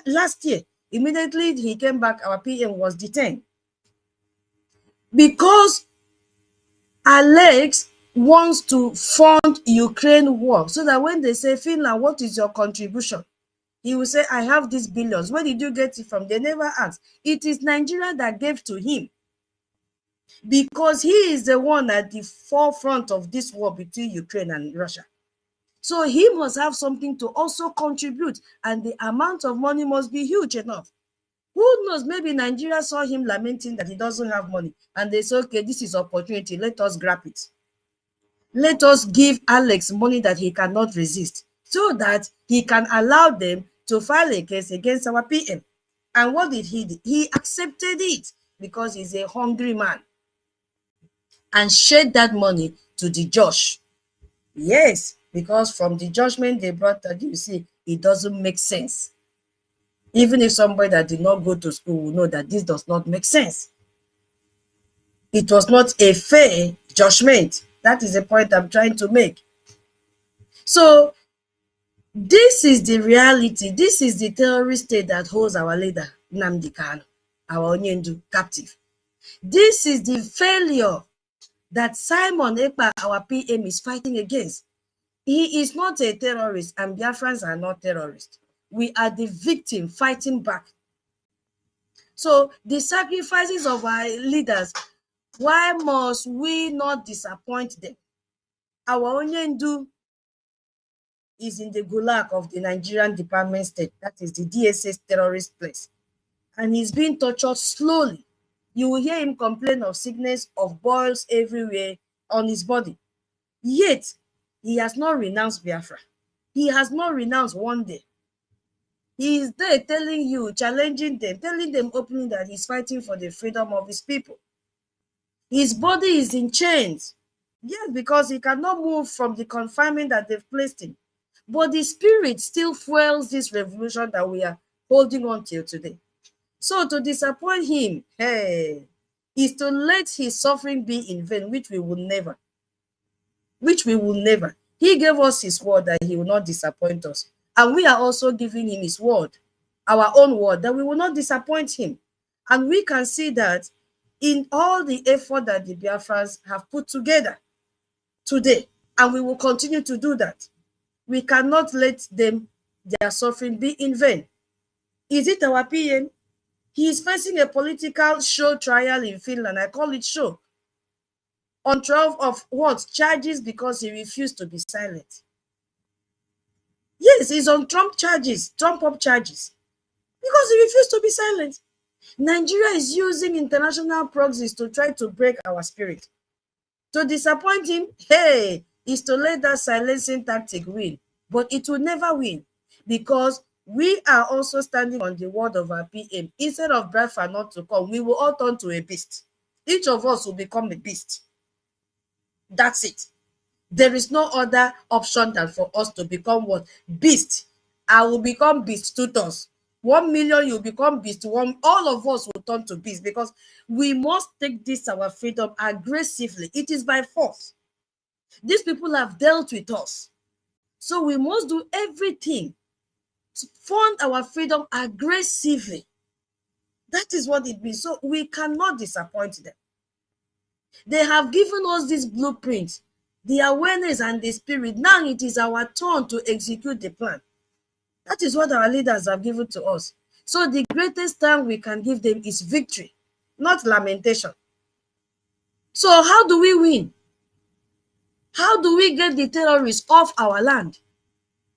last year. Immediately he came back, our PM was detained. Because Alex wants to fund Ukraine war, so that when they say, Finland, what is your contribution? He will say, I have these billions. Where did you get it from? They never asked. It is Nigeria that gave to him, because he is the one at the forefront of this war between Ukraine and Russia. So he must have something to also contribute, and the amount of money must be huge enough. Who knows, maybe Nigeria saw him lamenting that he doesn't have money, and they say, okay, this is opportunity, let us grab it. Let us give Alex money that he cannot resist, so that he can allow them to file a case against our PM. And what did he do? He accepted it, because he's a hungry man, and shared that money to the judge. Yes, because from the judgment they brought that, you see, it doesn't make sense. Even if somebody that did not go to school will know that this does not make sense. It was not a fair judgment. That is the point I'm trying to make. So this is the reality. This is the terrorist state that holds our leader, Nnamdi Kanu, our Onyendu, captive. This is the failure that Simon Ekpa, our PM, is fighting against. He is not a terrorist, and Biafrans are not terrorists. We are the victim fighting back. So the sacrifices of our leaders, why must we not disappoint them? Our Onyendu is in the gulag of the Nigerian Department State, that is the DSS terrorist place. And he's being tortured slowly. You will hear him complain of sickness, of boils everywhere on his body. Yet, he has not renounced Biafra. He has not renounced one day. He is there telling you, challenging them, telling them openly that he's fighting for the freedom of his people. His body is in chains. Yes, because he cannot move from the confinement that they've placed him. But the spirit still fuels this revolution that we are holding on till today. So to disappoint him, hey, is to let his suffering be in vain, which we will never. He gave us his word that he will not disappoint us. And we are also giving him his word, our own word, that we will not disappoint him. And we can see that in all the effort that the Biafrans have put together today, and we will continue to do that. We cannot let their suffering be in vain. Is it our PM? He is facing a political show trial in Finland. I call it show. On 12 of what? Charges because he refused to be silent. Yes, he's on Trump charges, Trump-up charges, because he refused to be silent. Nigeria is using international proxies to try to break our spirit. To disappoint him, hey, is to let that silencing tactic win. But it will never win, because we are also standing on the word of our PM. Instead of Biafra not to come, we will all turn to a beast. Each of us will become a beast. That's it. There is no other option than for us to become what? Beast. I will become beast tutors. 1 million, you become beast. All of us will turn to beast, because we must take this, our freedom, aggressively. It is by force. These people have dealt with us. So we must do everything to fund our freedom aggressively. That is what it means. So we cannot disappoint them. They have given us this blueprint, the awareness and the spirit. Now it is our turn to execute the plan. That is what our leaders have given to us. So the greatest time we can give them is victory, not lamentation. So how do we win? How do we get the terrorists off our land?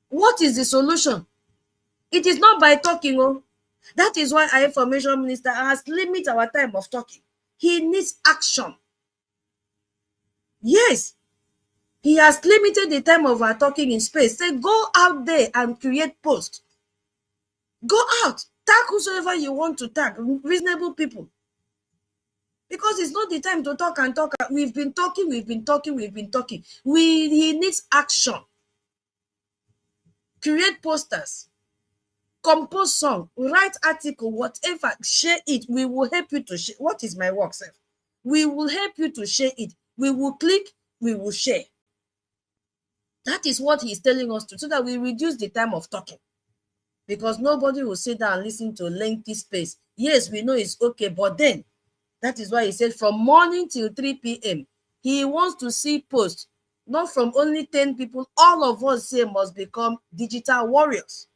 What is the solution? It is not by talking. Oh, that is why our information minister has limited our time of talking. He needs action. Yes, he has limited the time of our talking in space. Say, go out there and create posts. Go out, tag whosoever you want to tag, reasonable people. Because it's not the time to talk and talk. We've been talking. He needs action. Create posters, compose song, write article, whatever, share it. We will help you to share. What is my work, sir? We will help you to share it. We will click, we will share. That is what he's telling us to, so that we reduce the time of talking. Because nobody will sit down and listen to a lengthy space. Yes, we know it's okay, but then, that is why he said from morning till 3 p.m., he wants to see posts, not from only 10 people. All of us here must become digital warriors.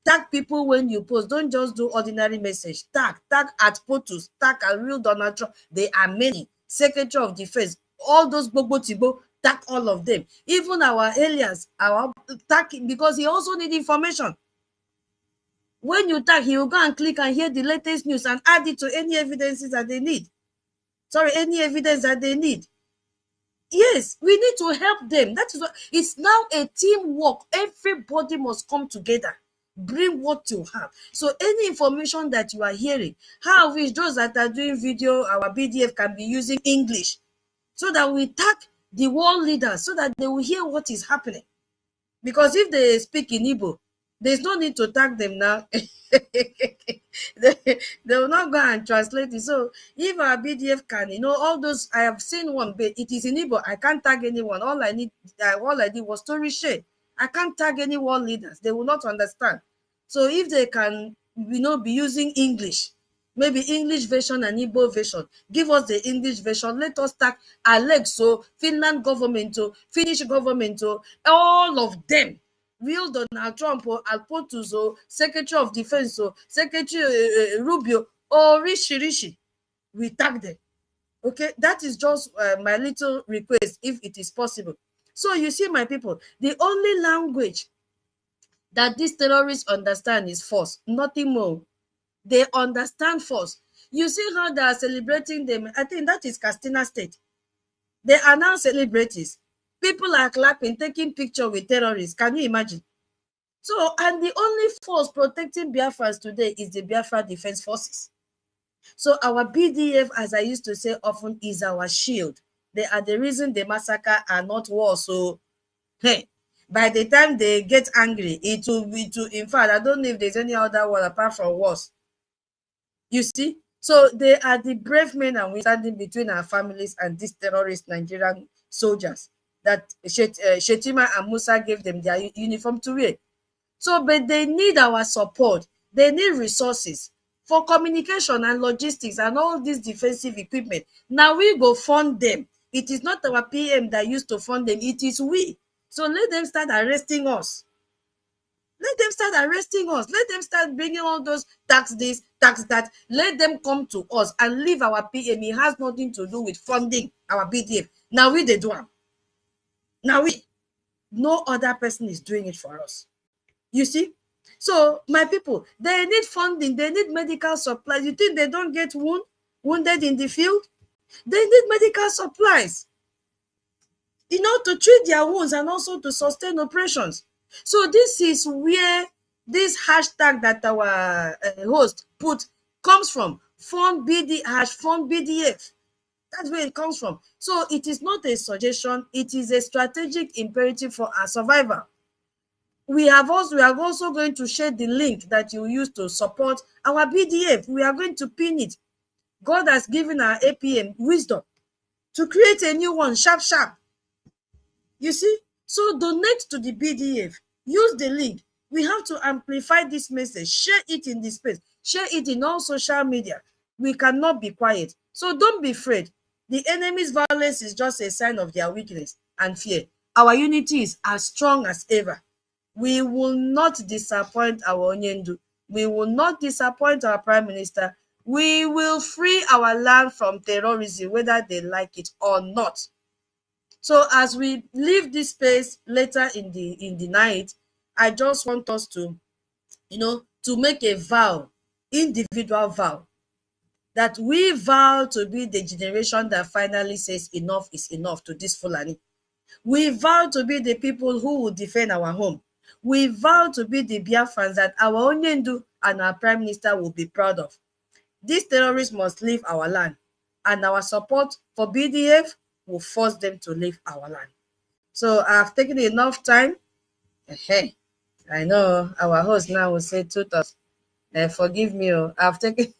Tag people when you post. Don't just do ordinary message. Tag at POTUS, tag at real Donald Trump. There are many. Secretary of Defense, all those Bobo Tibo, tag all of them. Even our aliens, our tag, because he also need information. When you tag, he will go and click and hear the latest news and add it to any evidences that they need. Sorry, any evidence that they need. Yes, we need to help them. That is what it's now a teamwork. Everybody must come together. Bring what you have. So any information that you are hearing, how we those that are doing video, our BDF can be using English, so that we tag the world leaders so that they will hear what is happening. Because if they speak in Igbo, there's no need to tag them now. they will not go and translate it. So if our BDF can, all those, I have seen one, but it is in Igbo. I can't tag anyone. All I did was story share. I can't tag any world leaders. They will not understand. So if they can, be using English, maybe English version and Igbo version, give us the English version. Let us tag Alexo, Finland government, Finnish government, all of them. Real Donald Trump, Alpotus, Secretary of Defense, Secretary Rubio, or Rishi. We tag them. Okay, that is just my little request, if it is possible. So you see, my people, the only language that these terrorists understand is force, nothing more. They understand force. You see how they are celebrating them. I think that is Castina State. They are now celebrities. People are clapping, taking pictures with terrorists. Can you imagine? So, and the only force protecting Biafrans today is the Biafra Defense Forces. So our BDF, as I used to say often, is our shield. They are the reason the massacre are not war. So, hey, by the time they get angry, it will be in fact, I don't know if there's any other word apart from wars. You see? So they are the brave men and women standing between our families and these terrorist Nigerian soldiers that Shetima and Musa gave them their uniform to wear. So, but they need our support. They need resources for communication and logistics and all this defensive equipment. Now we go fund them. It is not our PM that used to fund them. It is we. So let them start arresting us. Let them start arresting us. Let them start bringing all those tax this, tax that. Let them come to us and leave our PM. It has nothing to do with funding our BDF. Now we they do it. Now we. No other person is doing it for us. You see? So, my people, they need funding. They need medical supplies. You think they don't get wounded in the field? They need medical supplies, to treat their wounds and also to sustain operations. So, this is where This hashtag that our host put comes from fund BD #fund BDF. That's where it comes from. So it is not a suggestion, it is a strategic imperative for our survival. We are also going to share the link that you use to support our BDF. We are going to pin it. God has given our APM wisdom to create a new one, sharp. You see? So donate to the BDF. Use the link. We have to amplify this message. Share it in the space. Share it in all social media. We cannot be quiet. So don't be afraid. The enemy's violence is just a sign of their weakness and fear. Our unity is as strong as ever. We will not disappoint our Onyendu. We will not disappoint our Prime Minister. We will free our land from terrorism, whether they like it or not. So as we leave this space later in the night, I just want us to, to make a vow, individual vow, that we vow to be the generation that finally says enough is enough to this Fulani. We vow to be the people who will defend our home. We vow to be the Biafrans that our Onyendu and our Prime Minister will be proud of. These terrorists must leave our land, and our support for BDF will force them to leave our land. So I've taken enough time. Hey, I know our host now will say tutus. Forgive me, I've taken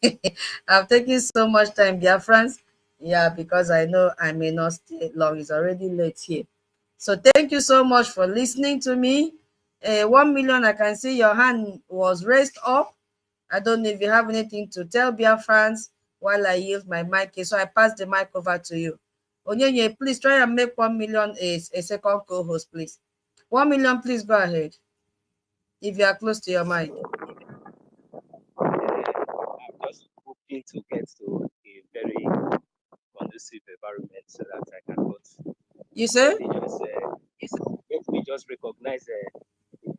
I've taken so much time, dear friends. Yeah, because I know I may not stay long. It's already late here. So thank you so much for listening to me. 1 million, I can see your hand was raised up. I don't know if you have anything to tell Biafrans while I yield my mic. So I pass the mic over to you. Onyenye, please try and make 1 million a second co-host, please. 1 million, please go ahead. If you are close to your mic. I'm just hoping to get to a very conducive environment so that I can vote. You say? Let me just recognize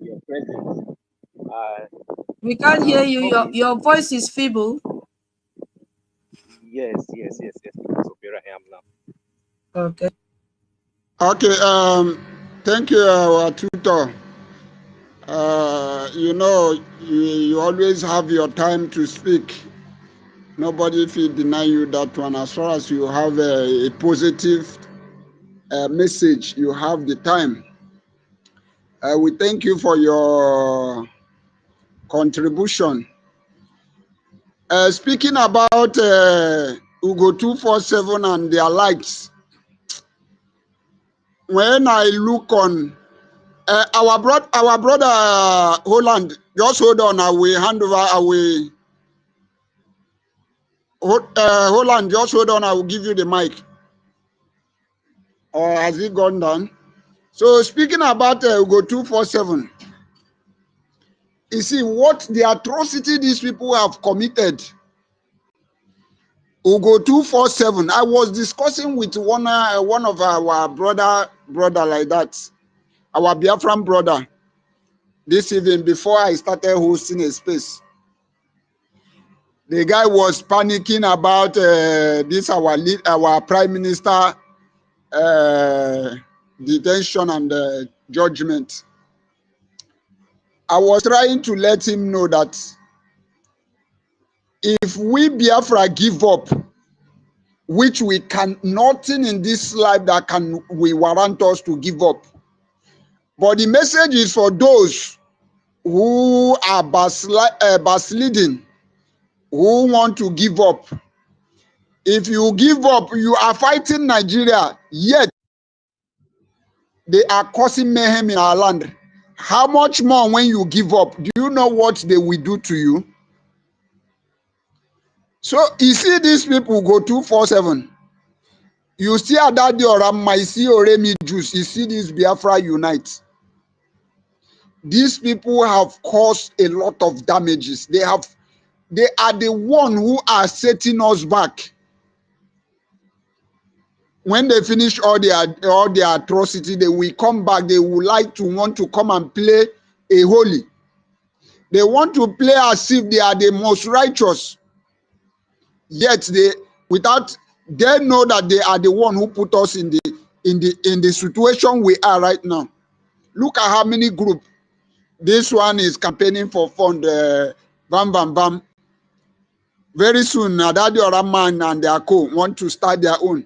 your presence. We can't hear you. Your voice is feeble. Yes. Because of where I am now. Okay. Okay. Thank you, our tutor. You always have your time to speak. Nobody will deny you that one. As far as you have a positive message, you have the time. We thank you for your contribution. Speaking about Ugo 247 and their likes, when I look on our brother Holland, just hold on, I will hand over, Holland, just hold on, I will give you the mic. Or has it gone down? So speaking about Ugo 247, you see what the atrocity these people have committed. Ugo 247. I was discussing with one of our brother like that, our Biafran brother, this evening before I started hosting a space. The guy was panicking about this our Prime Minister detention and judgment. I was trying to let him know that if we Biafra give up, which we can, nothing in this life that we warrant us to give up. But the message is for those who are backsliding, who want to give up. If you give up, you are fighting Nigeria, yet they are causing mayhem in our land. How much more when you give up? Do you know what they will do to you? So you see these people go 247. You see Adadi or Ramaisi or Remi Juice. You see this Biafra unite. These people have caused a lot of damages. They are the one who are setting us back. When they finish all their atrocity, they will come back. They would like to want to come and play a holy. They want to play as if they are the most righteous. Yet they know that they are the one who put us in the situation we are right now. Look at how many groups. This one is campaigning for fund. Bam, bam, bam. Very soon, Adadi Oraman and their co want to start their own.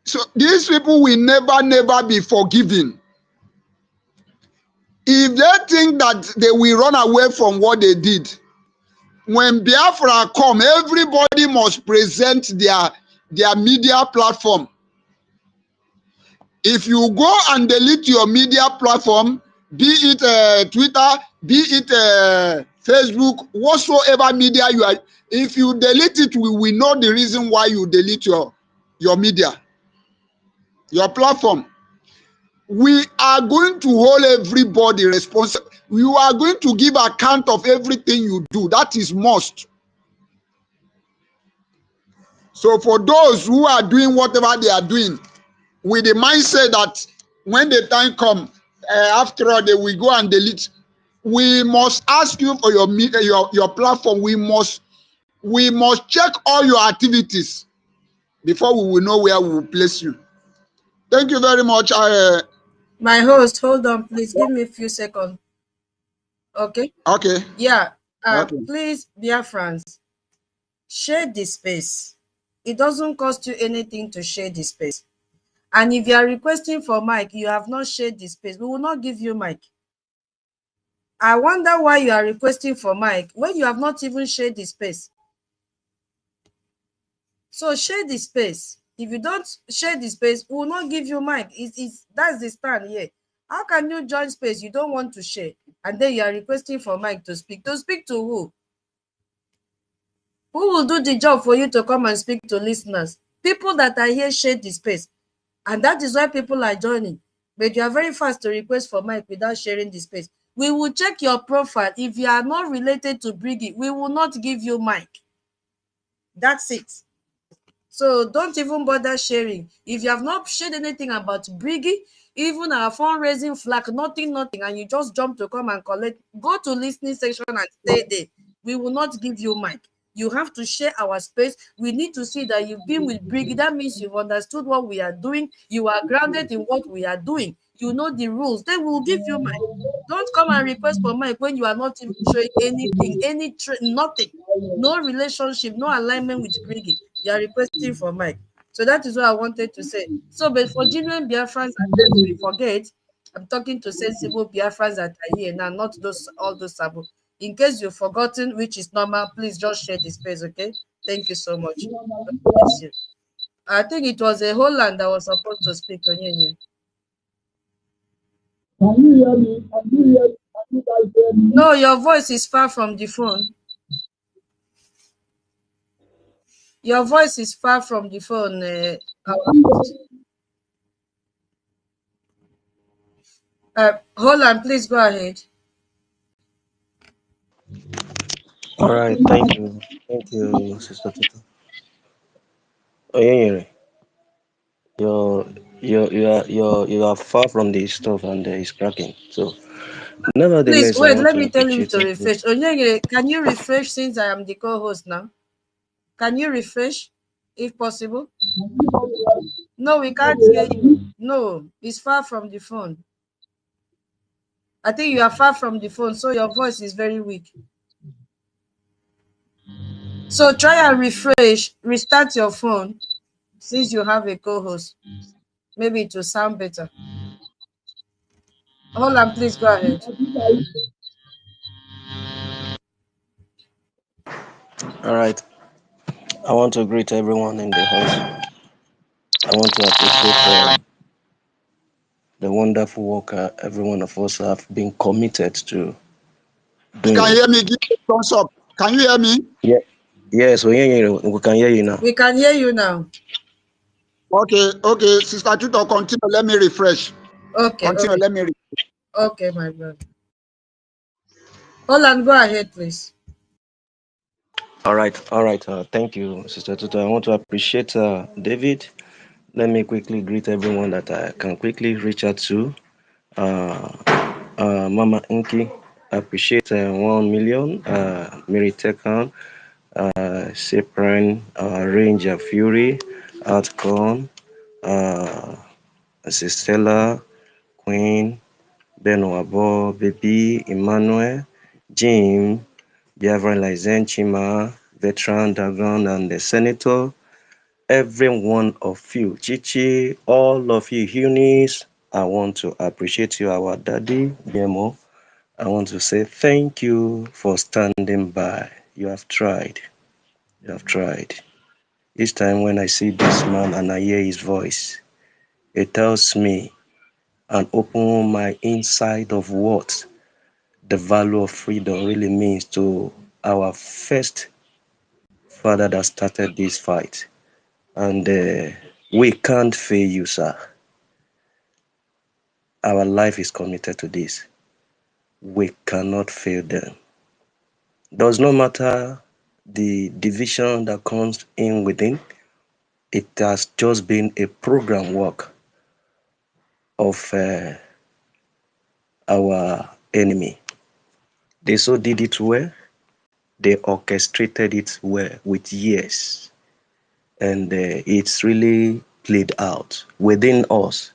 So these people will never be forgiven. If they think that they will run away from what they did, when Biafra come, everybody must present their media platform. If you go and delete your media platform, be it Twitter, be it Facebook, whatsoever media you are, if you delete it, we will know the reason why you delete your media, your platform. We are going to hold everybody responsible. You are going to give account of everything you do. That is must. So for those who are doing whatever they are doing, with the mindset that when the time comes, after all, they will go and delete. We must ask you for your platform. We must check all your activities before we will know where we will place you. Thank you very much. My host, hold on, please. Give me a few seconds. Okay. Okay. Yeah. Okay. Please, dear friends, share the space. It doesn't cost you anything to share the space. And if you are requesting for mic, you have not shared the space, we will not give you mic. I wonder why you are requesting for mic when you have not even shared the space. So share the space. If you don't share the space, we will not give you mic. That's the stand here. How can you join space you don't want to share, and then you are requesting for mic to speak? To speak to who? Who will do the job for you to come and speak to listeners? People that are here share the space. And that is why people are joining. But you are very fast to request for mic without sharing the space. We will check your profile. If you are not related to BRGIE, we will not give you mic. That's it. So don't even bother sharing. If you have not shared anything about BRGIE, even our fundraising flag, nothing, and you just jump to come and collect, go to listening section and stay there. We will not give you mic. You have to share our space. We need to see that you've been with BRGIE. That means you've understood what we are doing. You are grounded in what we are doing. You know the rules. They will give you mic. Don't come and request for mic when you are not even showing anything, nothing. No relationship, no alignment with BRGIE. You are requesting for mic. So that is what I wanted to say. So, but for genuine Biafrans, we forget, I'm talking to sensible Biafrans that are here now, not all those sabo. In case you've forgotten, which is normal, please just share the space, okay? Thank you so much. God bless you. I think it was a Holland that was supposed to speak. Can you hear me? Can you guys hear me? No, your voice is far from the phone. Your voice is far from the phone. Holland, please go ahead. All right, thank you, Sister Tito. Oh yeah, you are far from the stuff and it's cracking. So, nevertheless, Please wait. Let me tell him appreciate to refresh. Onyege, can you refresh since I am the co-host now? Can you refresh, if possible? No, we can't hear you. No, it's far from the phone. I think you are far from the phone, so your voice is very weak. So try and refresh, restart your phone, since you have a co-host. Maybe it will sound better. Hold on, please go ahead. All right. I want to greet everyone in the house. I want to appreciate the wonderful work every one of us have been committed to doing. You can hear me? Give a thumbs up. Can you hear me? Yeah. Yes, we can hear you now. We can hear you now. Okay. Sister Tito, continue. Let me refresh. Okay. Continue. Okay. Let me refresh. Okay, my brother. Hold on, go ahead, please. All right. Thank you, Sister Tutu. I want to appreciate David. Let me quickly greet everyone that I can quickly reach out to. Mama Inky, I appreciate 1 million. Mary Tekan, Cyprian, Ranger Fury, Outcon, Sistella, Queen, then our boy, Baby, Emmanuel, Jim, Biavran Lizen, Chima, Veteran, Dagon, and the Senator, every one of you, Chichi, all of you, Eunice, I want to appreciate you, our daddy, BMO. I want to say thank you for standing by. You have tried. You have tried. Each time when I see this man and I hear his voice, it tells me and opens my inside of what the value of freedom really means to our first father that started this fight. And we can't fail you, sir. Our life is committed to this. We cannot fail them. Does not matter the division that comes in within. It has just been a program work of our enemy. They so did it well. They orchestrated it well with years. And it's really played out within us.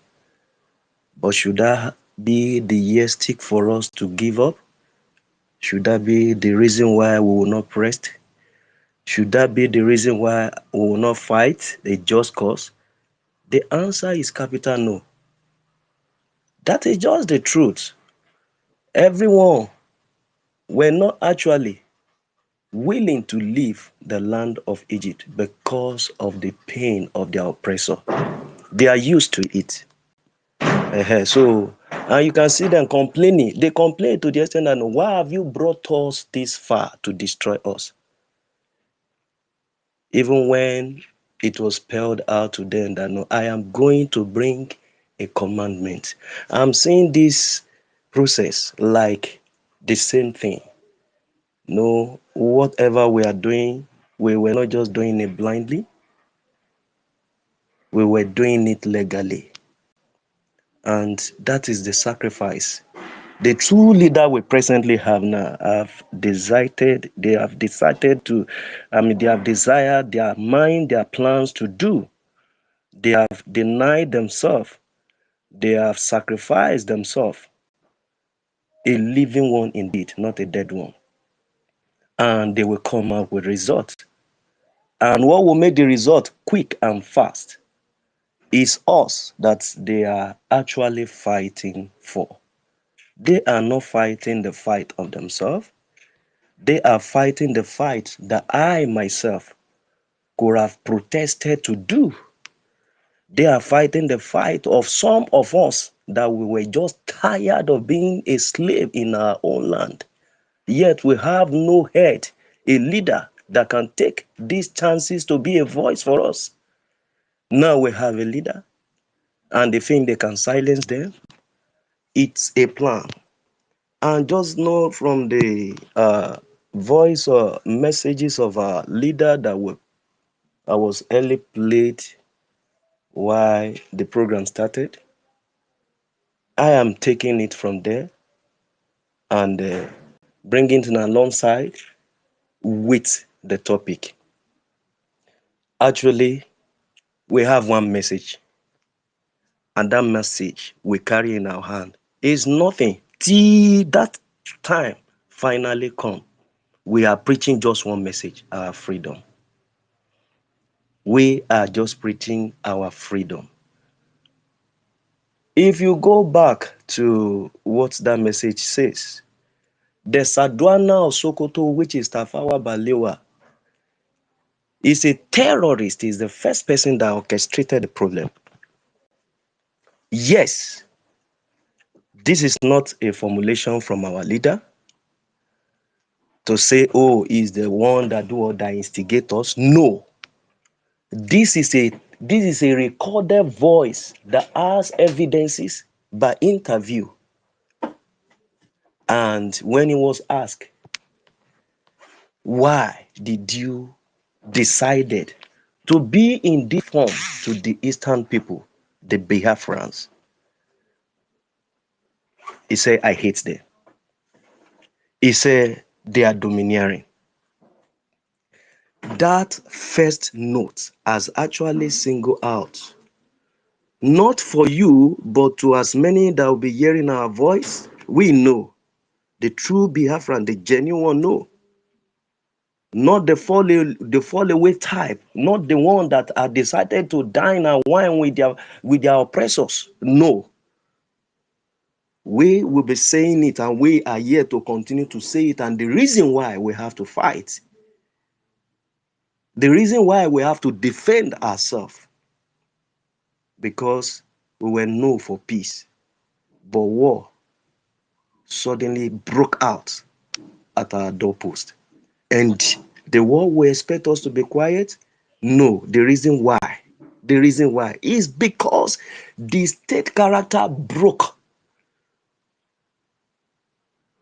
But should that be the yardstick for us to give up? Should that be the reason why we will not rest? Should that be the reason why we will not fight a just cause? The answer is capital no. That is just the truth. Everyone were not actually willing to leave the land of Egypt because of the pain of their oppressor. They are used to it. So, and you can see them complaining. They complain to the extent that, why have you brought us this far to destroy us? Even when it was spelled out to them that, no, I am going to bring a commandment. I'm seeing this process like the same thing. No, whatever we are doing, we were not just doing it blindly. We were doing it legally. And that is the sacrifice. The true leader we presently have now have decided, they have desired their mind, their plans to do. They have denied themselves. They have sacrificed themselves. A living one indeed, not a dead one. And they will come out with results. And what will make the result quick and fast is us that they are actually fighting for. They are not fighting the fight of themselves. They are fighting the fight that I myself could have protested to do. They are fighting the fight of some of us that we were just tired of being a slave in our own land. Yet we have no head, a leader that can take these chances to be a voice for us. Now we have a leader, and they think they can silence them. It's a plan. And just know from the voice or messages of our leader that I was early played while the program started, I am taking it from there and bringing it alongside with the topic. Actually, we have one message, and that message we carry in our hand is nothing till that time finally come. We are preaching just one message, our freedom. We are just preaching our freedom. If you go back to what that message says, the Sadwana of Sokoto, which is Tafawa Balewa, is a terrorist, is the first person that orchestrated the problem. Yes, this is not a formulation from our leader to say, oh, he's the one that do or that instigate us. No. This is a recorded voice that has evidences by interview. And when he was asked, why did you decided to be in this form to the Eastern people, the Biafrans? He said, I hate them. He said, they are domineering. That first note has actually singled out Not for you, but to as many that will be hearing our voice, we know. The true Biafran, the genuine one, no. Not the fall away type, not the one that are decided to dine and wine with their oppressors. No. We will be saying it, and we are here to continue to say it. And the reason why we have to fight, the reason why we have to defend ourselves, because we were known for peace, but war suddenly broke out at our doorpost. And the war will expect us to be quiet? No. The reason why is because the state character broke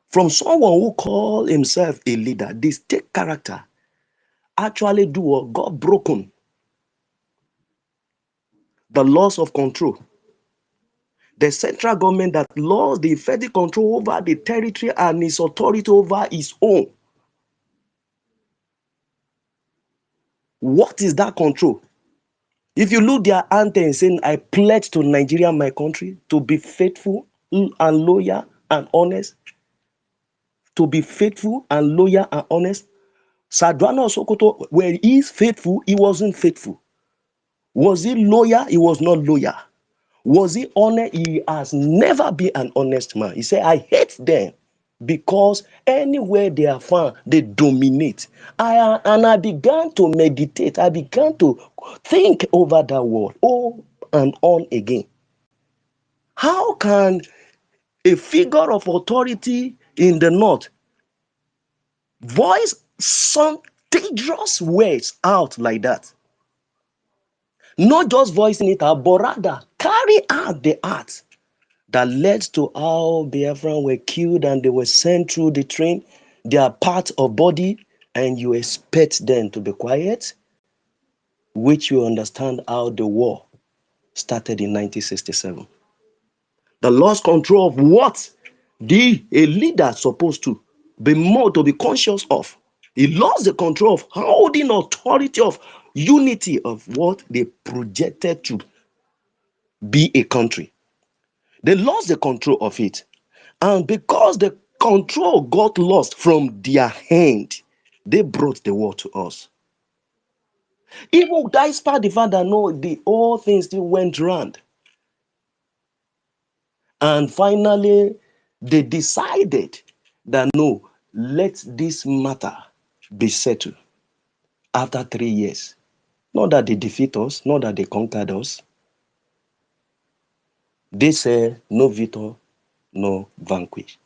from someone who called himself a leader. The state character actually got broken. The loss of control. The central government that lost the effective control over the territory and its authority over its own. What is that control? If you look their anthem saying, I pledge to Nigeria, my country, to be faithful and loyal and honest. To be faithful and loyal and honest. Sadrano Sokoto, where he is faithful, he wasn't faithful. Was he loyal? He was not loyal. Was he honest? He has never been an honest man. He said, I hate them because anywhere they are found, they dominate. I began to meditate. I began to think over that word, and on again. How can a figure of authority in the north voice some dangerous words out like that? Not just voicing it out, but rather carry out the act that led to how Biafran were killed and they were sent through the train. They are part of body, and you expect them to be quiet, which you understand how the war started in 1967. The lost control of what a leader supposed to be more to be conscious of. He lost the control of holding authority of unity of what they projected to be a country. They lost the control of it. And because the control got lost from their hand, they brought the war to us. Even despite the fact that no, the whole thing still went round. And finally, they decided that no, let this matter be settled after 3 years. Not that they defeat us, not that they conquered us. They said no victor, no vanquish.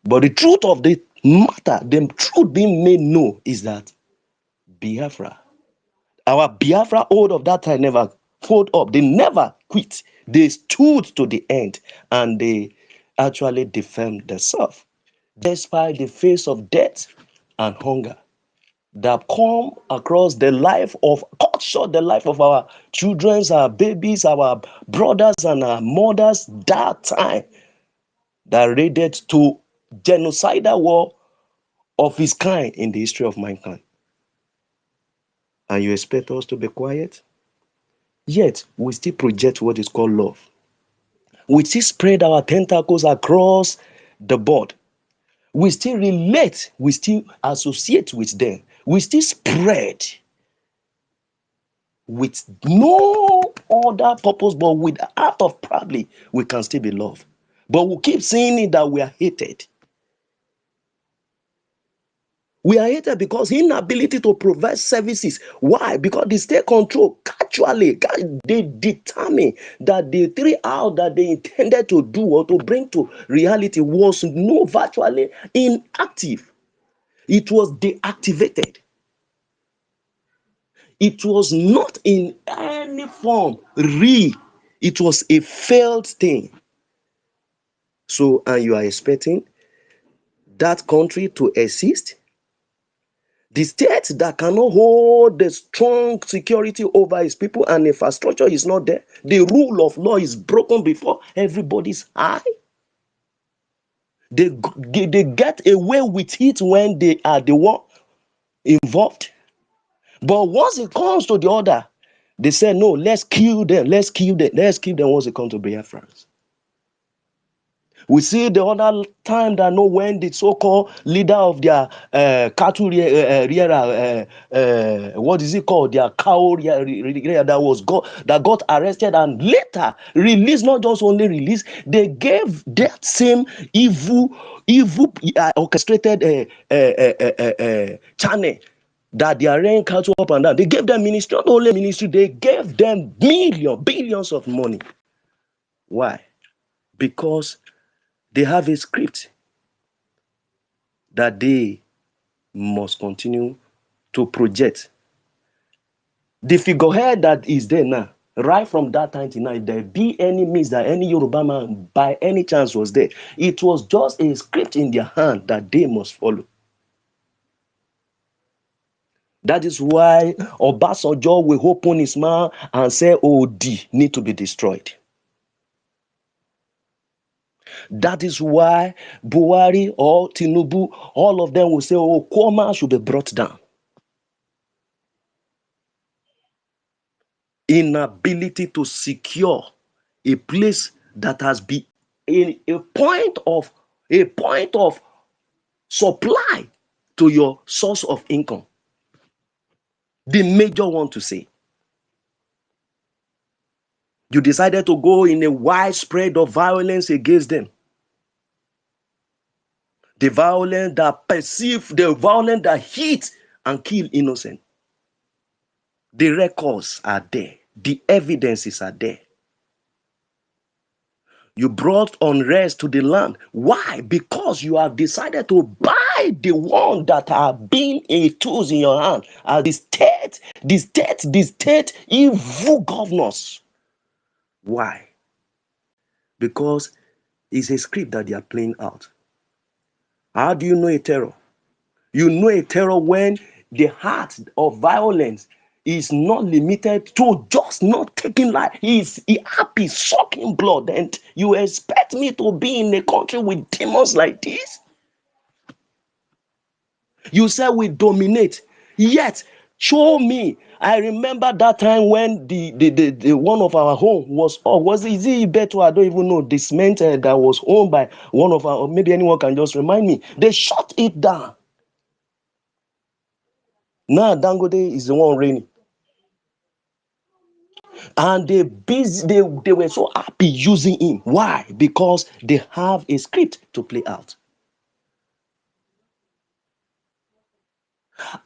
But the truth of the matter, the truth being made known is that Biafra, our Biafra old of that time never fold up. They never quit. They stood to the end and they actually defend themselves. Despite the face of death and hunger that come across the life of, cut short the life of our children, our babies, our brothers and our mothers, that time that raided to genocidal war of its kind in the history of mankind. And you expect us to be quiet? Yet, we still project what is called love. We still spread our tentacles across the board. We still relate. We still associate with them. We still spread with no other purpose, but with the heart of probably we can still be loved. But we keep saying it that we are hated. We are hated because inability to provide services. Why? Because the state control actually they determine that the 3 hours that they intended to do or to bring to reality was no virtually inactive. It was deactivated. It was not in any form real. It was a failed thing. So, and you are expecting that country to exist? The state that cannot hold the strong security over its people and infrastructure is not there. The rule of law is broken before everybody's eye. They get away with it when they are the one involved. But once it comes to the other, They said, no, let's kill them. Let's kill them. Let's kill them once they come to Biafra. We see the other time that no, when the so-called leader of their cattle what is it called? Their cow that got arrested and later released, not just only released, they gave that same evil orchestrated channel that they are running cattle up and down. They gave them ministry, not only ministry, they gave them billions of money. Why? Because they have a script that they must continue to project. The figurehead that is there now, right from that time to now, if there be any means that any Yoruba man by any chance was there, it was just a script in their hand that they must follow. That is why Obasanjo will open his mouth and say, OD need to be destroyed. That is why Buhari or Tinubu, all of them will say, oh, Kwama should be brought down. Inability to secure a place that has been a point of supply to your source of income. The major one to say. You decided to go in a widespread of violence against them. The violence that perceive, the violence that hit and kill innocent. The records are there. The evidences are there. You brought unrest to the land. Why? Because you have decided to buy the one that have been a tools in your hand as the state evil governors. Why? Because it's a script that they are playing out. How do you know a terror? You know a terror when the heart of violence is not limited to just not taking life. He's happy, sucking blood. And you expect me to be in a country with demons like this? You say we dominate. Yet, show me. I remember that time when the one of our home was it Ibeto? I don't even know. The cement that was owned by one of our, maybe anyone can just remind me. They shut it down. Now Dangote is the one reigning. And they were so happy using him. Why? Because they have a script to play out.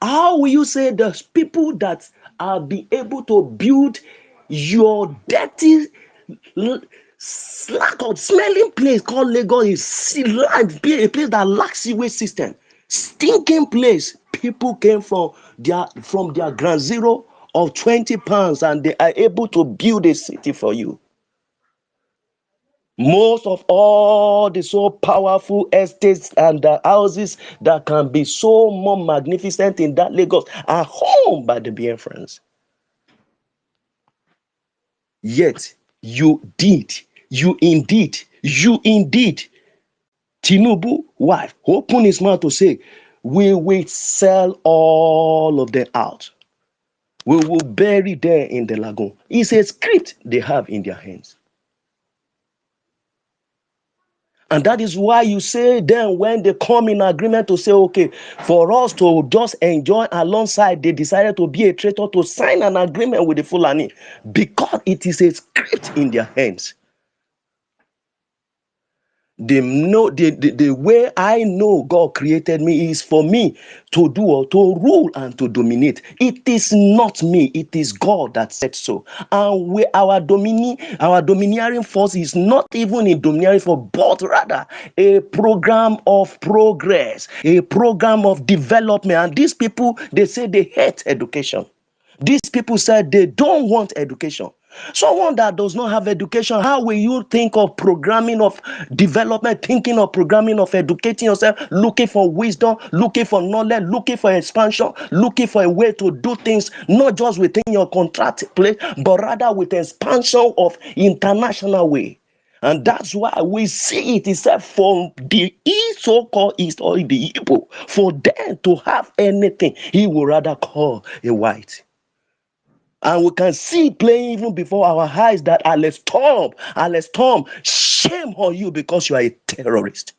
How will you say the people that are be able to build your dirty, slack of smelling place called Lagos is a place that lacks sewage system, stinking place? People came from their ground zero of 20 pounds and they are able to build a city for you. Most of all the so powerful estates and the houses that can be so more magnificent in that Lagos are owned by the Biafrans. Yet, you indeed, Tinubu wife, open his mouth to say, we will sell all of them out. We will bury them in the lagoon. It's a script they have in their hands. And that is why you say then when they come in agreement to say, okay, for us to just enjoy alongside, they decided to be a traitor to sign an agreement with the Fulani because it is a script in their hands. They know the way I know God created me is for me to do or to rule and to dominate. It is not me, it is God that said so. And our domineering force is not even a domineering force, but rather a program of progress, a program of development. And these people, they say they hate education. These people said they don't want education. Someone that does not have education, how will you think of programming of development, thinking of programming of educating yourself, looking for wisdom, looking for knowledge, looking for expansion, looking for a way to do things, not just within your contract place, but rather with expansion of international way. And that's why we see it is from the East, so-called East or the Igbo, for them to have anything, he would rather call a white. And we can see playing even before our eyes that Alex Tom, shame on you because you are a terrorist.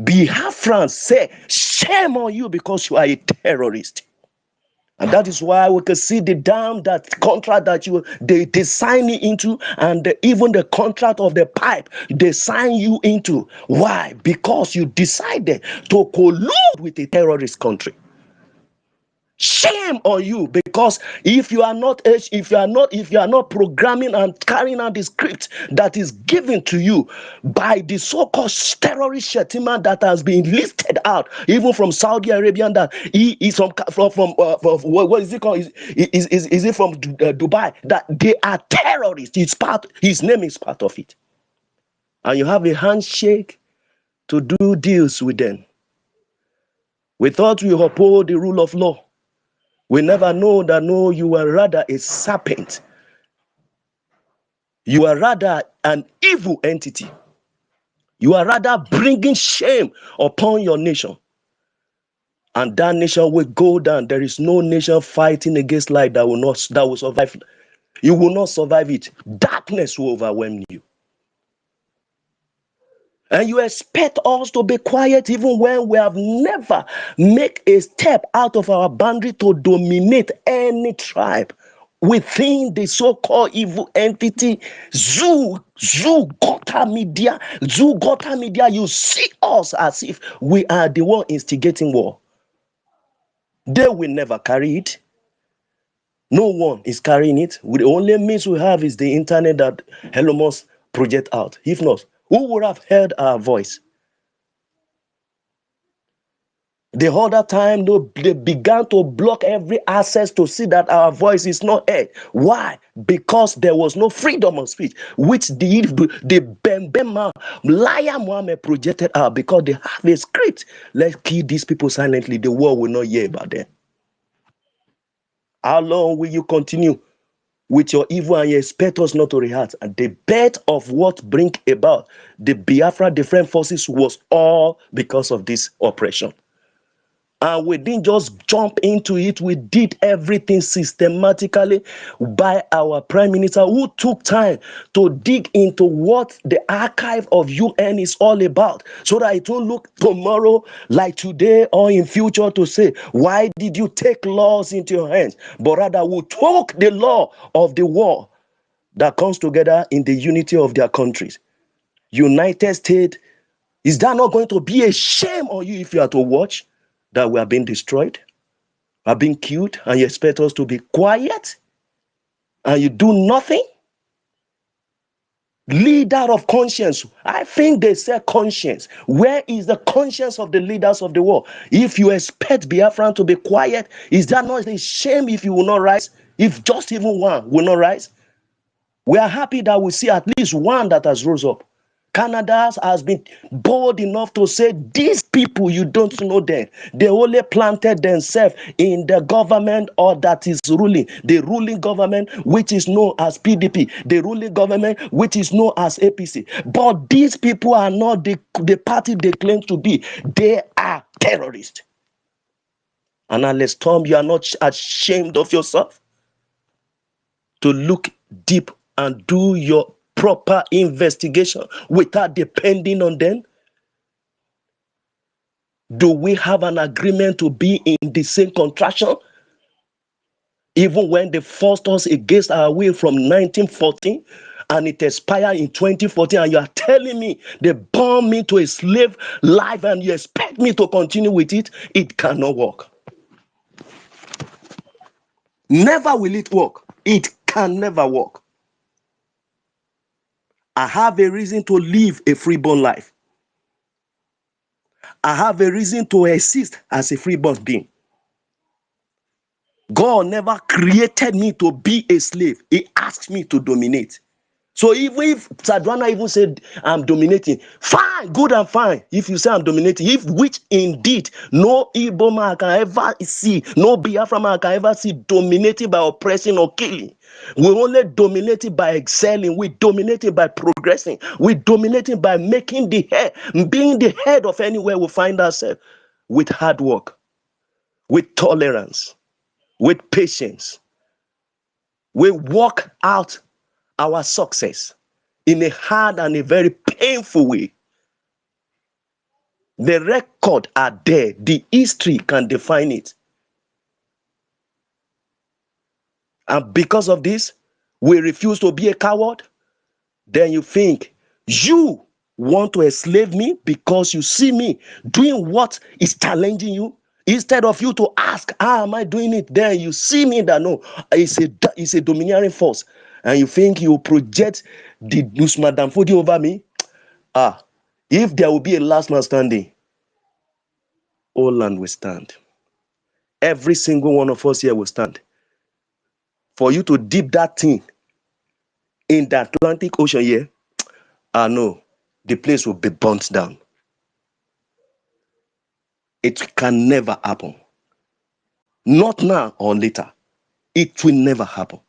Biafrans say, shame on you because you are a terrorist. And that is why we can see the damn that contract that they sign you into, and even the contract of the pipe they sign you into. Why? Because you decided to collude with a terrorist country. Shame on you, because if you are not programming and carrying out the script that is given to you by the so-called terrorist Shetima that has been listed out, even from Saudi Arabia, that he is from what is it called? Is it from Dubai? That they are terrorists. His name is part of it, and you have a handshake to do deals with them. We thought we uphold the rule of law. We never know that, no, you are rather a serpent. You are rather an evil entity. You are rather bringing shame upon your nation. And that nation will go down. There is no nation fighting against light that will survive. You will not survive it. Darkness will overwhelm you. And you expect us to be quiet even when we have never make a step out of our boundary to dominate any tribe within the so-called evil entity Zoo Gota Media. Zoo Gota Media, you see us as if we are the one instigating war. They will never carry it. No one is carrying it. The only means we have is the internet that Elon Musk project out. If not, who would have heard our voice? The other time, they began to block every access to see that our voice is not heard. Why? Because there was no freedom of speech, which the Bembema liar Mohammed projected out, because they have a script. Let's kill these people silently. The world will not hear about them. How long will you continue with your evil and you expect us not to react? And the bet of what bring about the Biafra different forces was all because of this oppression. And we didn't just jump into it. We did everything systematically by our prime minister, who took time to dig into what the archive of UN is all about, so that it won't look tomorrow like today or in future to say, why did you take laws into your hands? But rather, we took the law of the world that comes together in the unity of their countries. United States, is that not going to be a shame on you if you are to watch that we are being destroyed, are being killed, and you expect us to be quiet and you do nothing? Leader of conscience. I think they say conscience. Where is the conscience of the leaders of the world? If you expect Biafran to be quiet, is that not a shame if you will not rise? If just even one will not rise? We are happy that we see at least one that has rose up. Canada has been bold enough to say, these people, you don't know them. They only planted themselves in the government or that is ruling. The ruling government, which is known as PDP. The ruling government, which is known as APC. But these people are not the party they claim to be. They are terrorists. And Alex Tom, you are not ashamed of yourself to look deep and do your proper investigation without depending on them? Do we have an agreement to be in the same contraction? Even when they forced us against our will from 1914 and it expired in 2014, and you are telling me they bound me to a slave life and you expect me to continue with it? It cannot work. Never will it work. It can never work. I have a reason to live a freeborn life. I have a reason to exist as a freeborn being. God never created me to be a slave. He asked me to dominate. So even if Sadwana even said I'm dominating, fine, good and fine. If you say I'm dominating, if which indeed no Igbo man can ever see, no Biafra man can ever see dominating by oppressing or killing. We only dominated by excelling. We dominated by progressing. We dominated by making the head, being the head of anywhere we find ourselves, with hard work, with tolerance, with patience, we work out our success in a hard and a very painful way. The record are there. The history can define it. And because of this, we refuse to be a coward. Then you think you want to enslave me because you see me doing what is challenging you. Instead of you to ask, how am I doing it? Then you see me that no, it's a domineering force. And you think you project the Usman Danfodi over me. If there will be a last man standing, all land will stand. Every single one of us here will stand. For you to dip that thing in the Atlantic Ocean here, no, the place will be burnt down. It can never happen. Not now or later. It will never happen.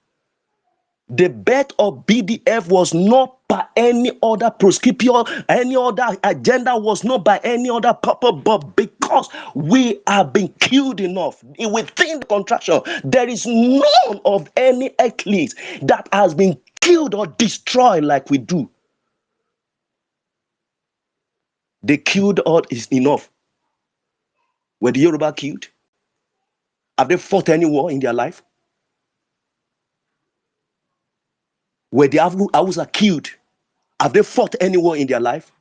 The birth of BDF was not by any other proscription, any other agenda, was not by any other purpose, but because we have been killed enough within the contraction. There is none of any eclipse that has been killed or destroyed like we do. They killed all is enough. Were the Yoruba killed? Have they fought any war in their life? Were the Hausa killed? Have they fought any war in their life?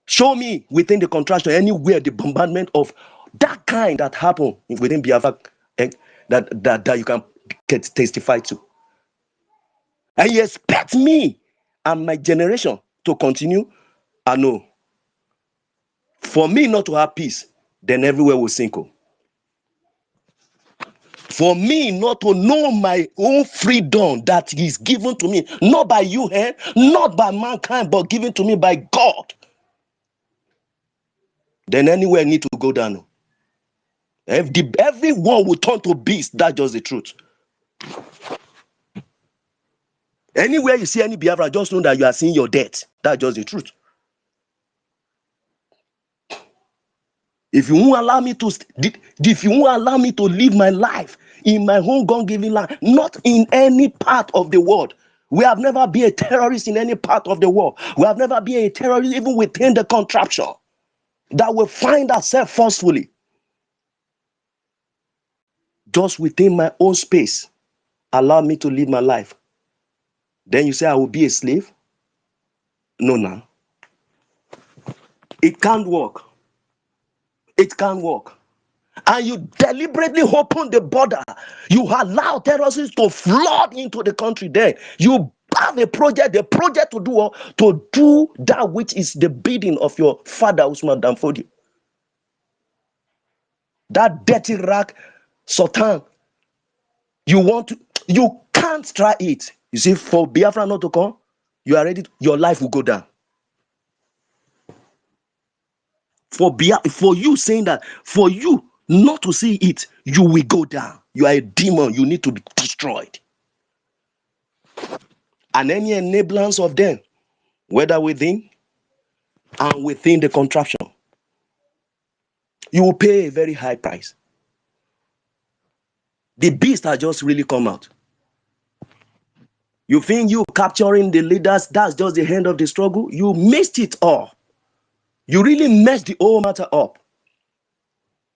Show me within the contraction anywhere the bombardment of that kind that happened within Biafra that you can testify to. And you expect me and my generation to continue? I know. For me not to have peace, then everywhere will sink. For me not to know my own freedom that is given to me, not by you, not by mankind, but given to me by God, then anywhere need to go down. Everyone will turn to beast. That's just the truth. Anywhere you see any Biafra, just know that you are seeing your death. That's just the truth. If you won't allow me to live my life in my own God-given land, not in any part of the world. We have never been a terrorist in any part of the world. We have never been a terrorist even within the contraption that will find ourselves forcefully. Just within my own space, allow me to live my life. Then you say I will be a slave? No, now. It can't work. It can't work. And you deliberately open the border. You allow terrorists to flood into the country. Then you have a project to do that which is the bidding of your father, Usman Danfodi. That dirty rag, Sultan. You can't try it. You see, for Biafra not to come, you are ready. Your life will go down. For you saying that, for you not to see it, you will go down. You are a demon. You need to be destroyed. And any enablers of them, whether within and within the contraption, you will pay a very high price. The beast has just really come out. You think you capturing the leaders, that's just the end of the struggle? You messed it up. You really messed the whole matter up.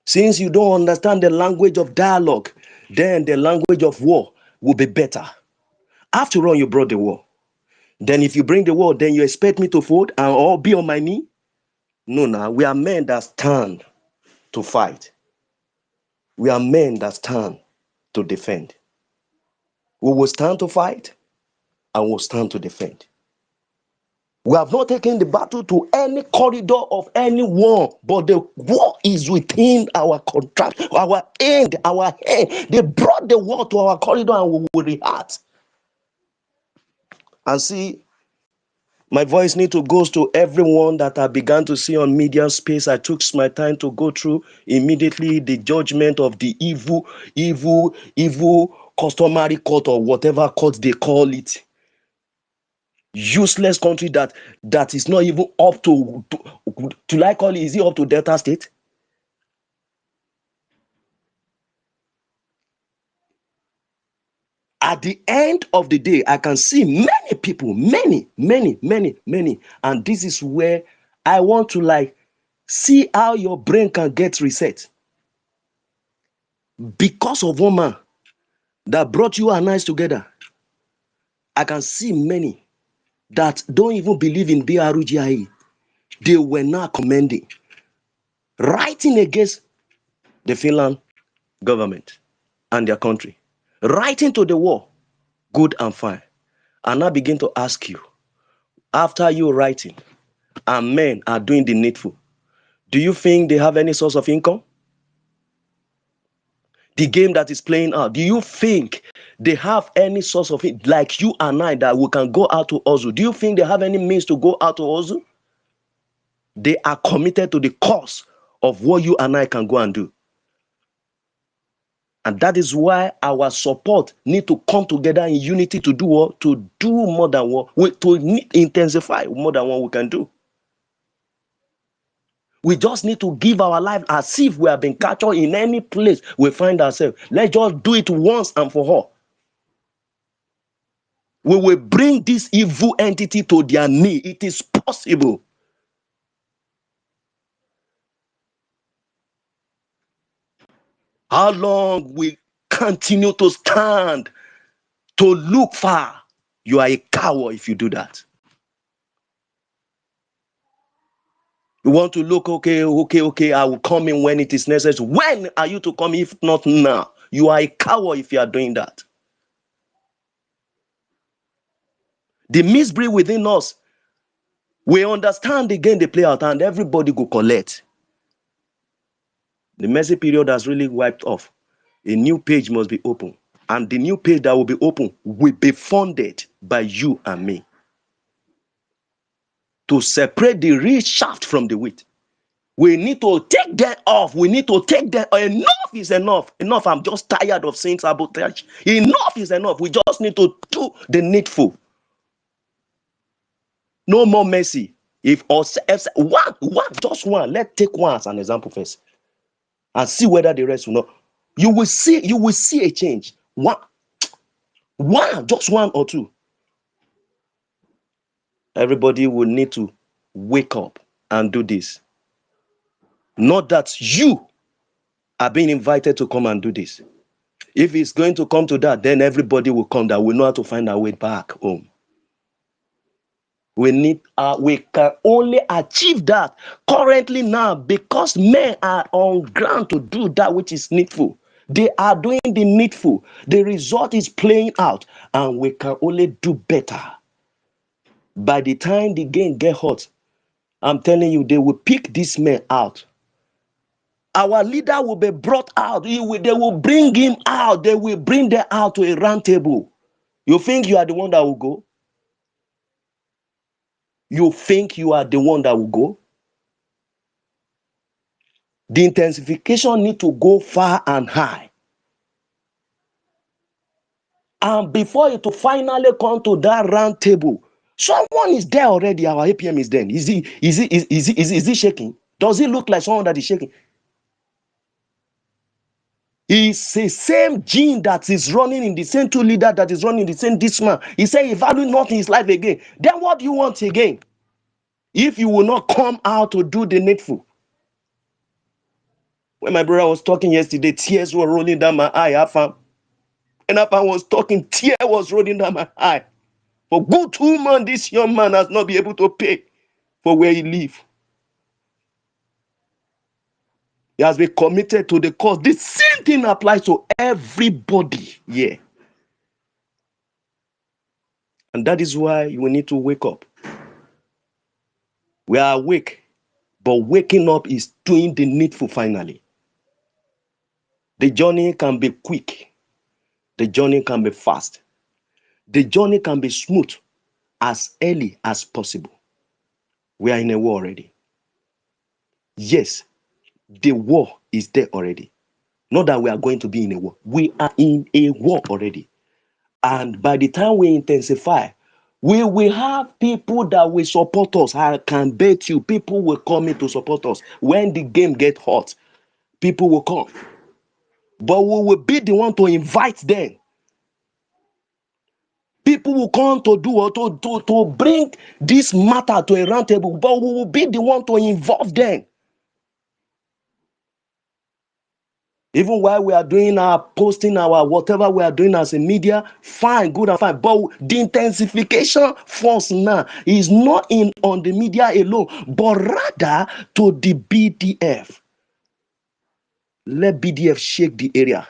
Since you don't understand the language of dialogue, then the language of war will be better. After all, you brought the war. Then if you bring the war, then you expect me to fold and all be on my knee? No, we are men that stand to fight. We are men that stand to defend. We will stand to fight and we'll stand to defend. We have not taken the battle to any corridor of any war, but the war is within our contract, our end, our hand. They brought the war to our corridor and we will react. And see, my voice need to go to everyone that I began to see on media space. I took my time to go through immediately the judgment of the evil customary court or whatever court they call it. Useless country that is not even up to like call it, is it up to Delta State? At the end of the day, I can see many people, many, and this is where I want to like see how your brain can get reset. Because of one man that brought you and I together, I can see many that don't even believe in BRGIE. They were now commending, writing against the Finland government and their country, writing to the war, good and fine. And I begin to ask you, after you writing, and men are doing the needful, do you think they have any source of income? The game that is playing out, do you think they have any source of it, like you and I, that we can go out to hustle? Do you think they have any means to go out to hustle? They are committed to the cause of what you and I can go and do. And that is why our support need to come together in unity to do what? To do more than what? To intensify more than what we can do. We just need to give our life as if we have been captured in any place we find ourselves. Let's just do it once and for all. We will bring this evil entity to their knee. It is possible. How long we continue to stand to look far? You are a coward if you do that. You want to look, okay, I will come in when it is necessary. When are you to come if not now? You are a coward if you are doing that. The misbreed within us, we understand the game they play out and everybody go collect. The messy period has really wiped off. A new page must be open. And the new page that will be open will be funded by you and me. To separate the real shaft from the wheat. We need to take them off. We need to take them. Enough is enough. Enough. I'm just tired of saying sabotage. Enough is enough. We just need to do the needful. No more mercy. If just one, let's take one as an example first. And see whether the rest will not. You will see a change. Just one or two. Everybody will need to wake up and do this. Not that you are being invited to come and do this. If it's going to come to that, then everybody will come that we know how to find our way back home. We can only achieve that currently now because men are on ground to do that which is needful. They are doing the needful. The result is playing out, and we can only do better. By the time the game get hot, I'm telling you, they will pick this man out. Our leader will be brought out. They will bring him out. They will bring them out to a round table. You think you are the one that will go? You think you are the one that will go? The intensification need to go far and high. And before it to finally come to that round table, someone is there already. Our APM is there. Is he shaking? Does it look like someone that is shaking? It's the same gene that is running in the same two leader that is running in the same this man. He said he valued not his life again. Then what do you want again? If you will not come out to do the needful. When my brother was talking yesterday, tears were rolling down my eye. And after I was talking, tears was rolling down my eye. For good 2 months, this young man has not been able to pay for where he lives. He has been committed to the cause. The same thing applies to everybody here. And that is why we need to wake up. We are awake, but waking up is doing the needful finally. The journey can be quick. The journey can be fast. The journey can be smooth as early as possible. We are in a war already. Yes, the war is there already. Not that we are going to be in a war. We are in a war already. And by the time we intensify, we will have people that will support us. I can bet you people will come in to support us. When the game gets hot, people will come. But we will be the one to invite them. People will come to do or to bring this matter to a round table, but we will be the one to involve them. Even while we are doing our posting, our whatever we are doing as a media, fine, good and fine. But the intensification force now is not in on the media alone, but rather to the BDF. Let BDF shake the area.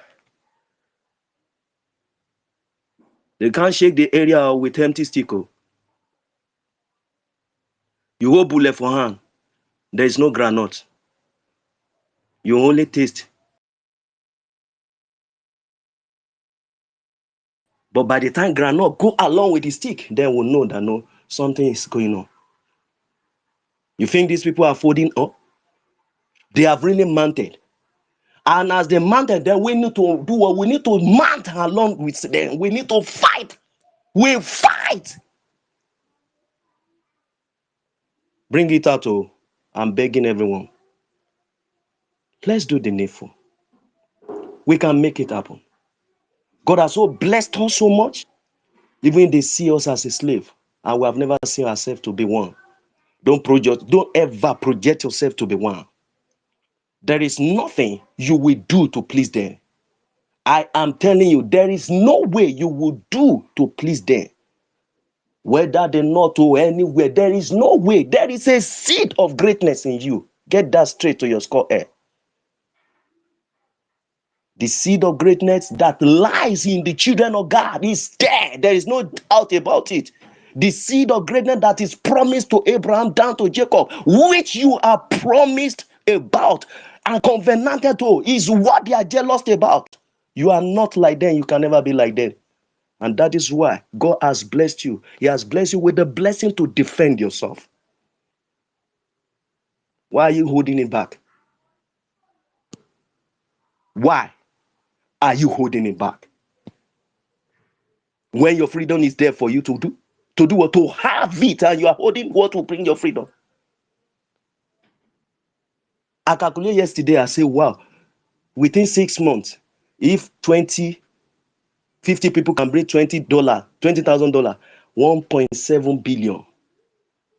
They can't shake the area with empty stick. You hold bullet for hand. There is no granite. You only taste. But by the time granite go along with the stick, then we'll know that no, something is going on. You think these people are folding up? They have really mounted. And as they mounted, then we need to do what we need to mount along with them. We need to fight. We fight. Bring it out. Oh, I'm begging everyone. Let's do the needful. We can make it happen. God has so blessed us so much. Even they see us as a slave, and we have never seen ourselves to be one. Don't ever project yourself to be one. There is nothing you will do to please them. I am telling you, there is no way you will do to please them. Whether they not or anywhere, there is no way. There is a seed of greatness in you. Get that straight to your skull head. The seed of greatness that lies in the children of God is there. There is no doubt about it. The seed of greatness that is promised to Abraham down to Jacob, which you are promised about and covenanted to, is what they are jealous about. You are not like them. You can never be like them. And that is why God has blessed you. He has blessed you with the blessing to defend yourself. Why are you holding it back? Why are you holding it back? When your freedom is there for you to do what? To have it, and you are holding what will bring your freedom. I calculated yesterday, I said, wow, within 6 months, if 50 people can bring $20,000, $1.7 billion.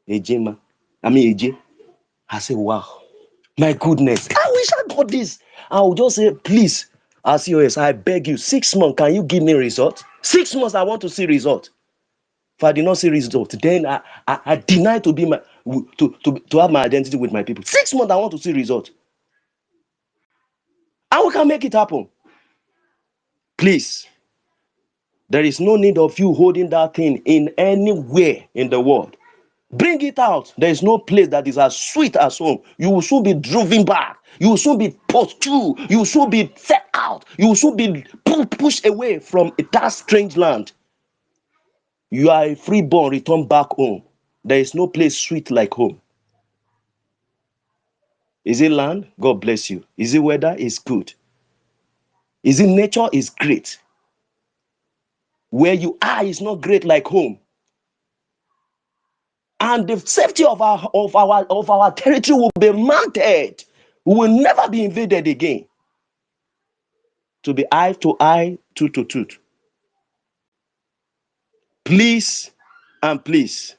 AJ. I said, wow, my goodness, I wish I got this. I would just say, please, RCOS, I beg you, 6 months, can you give me result? 6 months, I want to see result. If I did not see result, then I deny to be to have my identity with my people. 6 months, I want to see result. And we can make it happen. Please, there is no need of you holding that thing in anywhere in the world. Bring it out. There is no place that is as sweet as home. You will soon be driven back. You will soon be pursued. You will soon be set out. You will soon be pushed away from that strange land. You are a freeborn, return back home. There is no place sweet like home. Is it land? God bless you. Is it weather? It's good. Is it nature? It's great. Where you are is not great like home. And the safety of our territory will be mounted. We will never be invaded again. To be eye to eye, tooth to tooth. Please and please,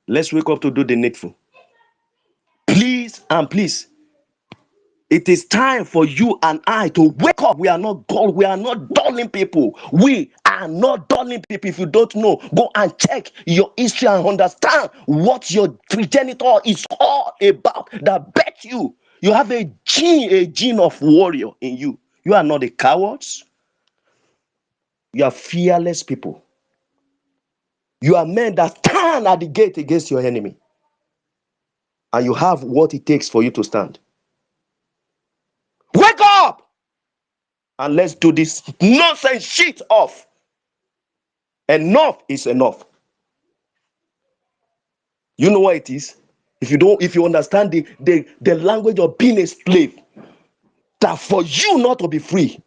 let's wake up to do the needful. Please and please. It is time for you and I to wake up. We are not gold. We are not dulling people. We are not dulling people. If you don't know, go and check your history and understand what your progenitor is all about. That bet you have a gene of warrior in you. You are not the cowards. You are fearless people. You are men that stand at the gate against your enemy. And you have what it takes for you to stand. Wake up! And let's do this nonsense shit off. Enough is enough. You know what it is? If you understand the language of being a slave, that for you not to be free,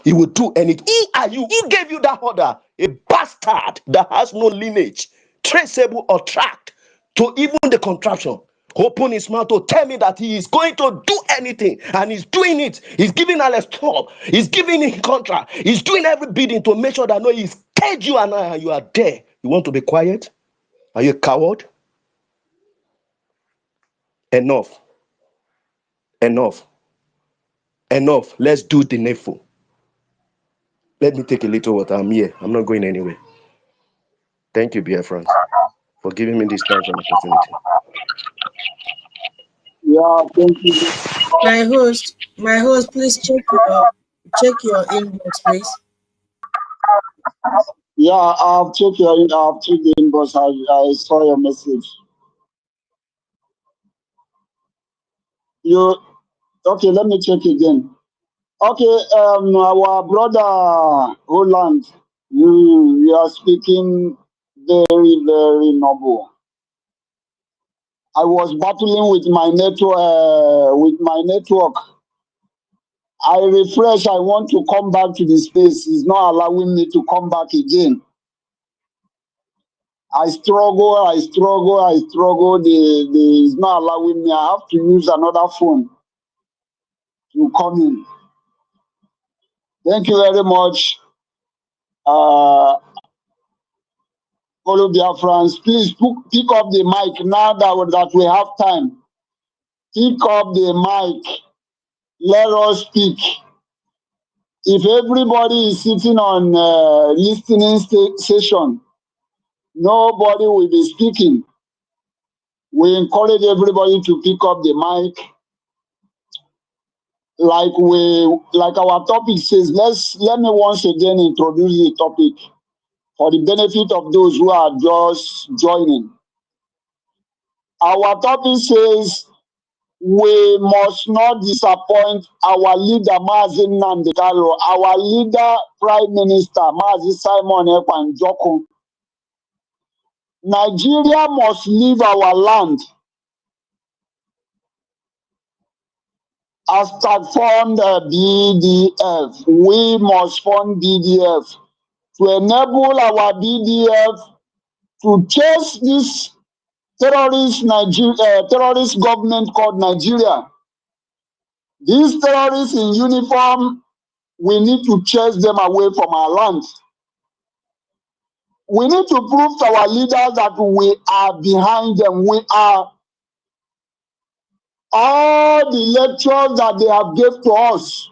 he will do anything. Who are you? Who gave you that order? A bastard that has no lineage, traceable or tracked to even the contraption. open his mouth to tell me that he is going to do anything, and he's doing it. He's giving Alex top. He's giving him contract. He's doing every bidding to make sure that no, he's caged you and I, and you are there. You want to be quiet? Are you a coward? Enough. Enough. Enough. Let's do the needful. Let me take a little water. I'm here. I'm not going anywhere. Thank you, BF for giving me this time and opportunity. Yeah, thank you. My host, please check your inbox, please. Yeah, I've checked the inbox. I saw your message. Okay, let me check again. Okay, our brother Holland, you are speaking very, very noble. I was battling with my network. I refresh. I want to come back to the space. It's not allowing me to come back again. I struggle. It's not allowing me. I have to use another phone to come in. Thank you very much. Follow Biafrans. Please pick up the mic now that we have time. Pick up the mic. Let us speak. If everybody is sitting on listening session, nobody will be speaking. We encourage everybody to pick up the mic. Like our topic says, let me once again introduce the topic for the benefit of those who are just joining. Our topic says we must not disappoint our leader, Mazi Nnamdi Kanu, our leader, Prime Minister, Mazi Simon Ekpa Njoku. Nigeria must leave our land. Hashtag fund BDF. We must fund BDF to enable our BDF to chase this terrorist government called Nigeria. These terrorists in uniform, we need to chase them away from our land. We need to prove to our leaders that we are behind them. We are all the lectures that they have given to us.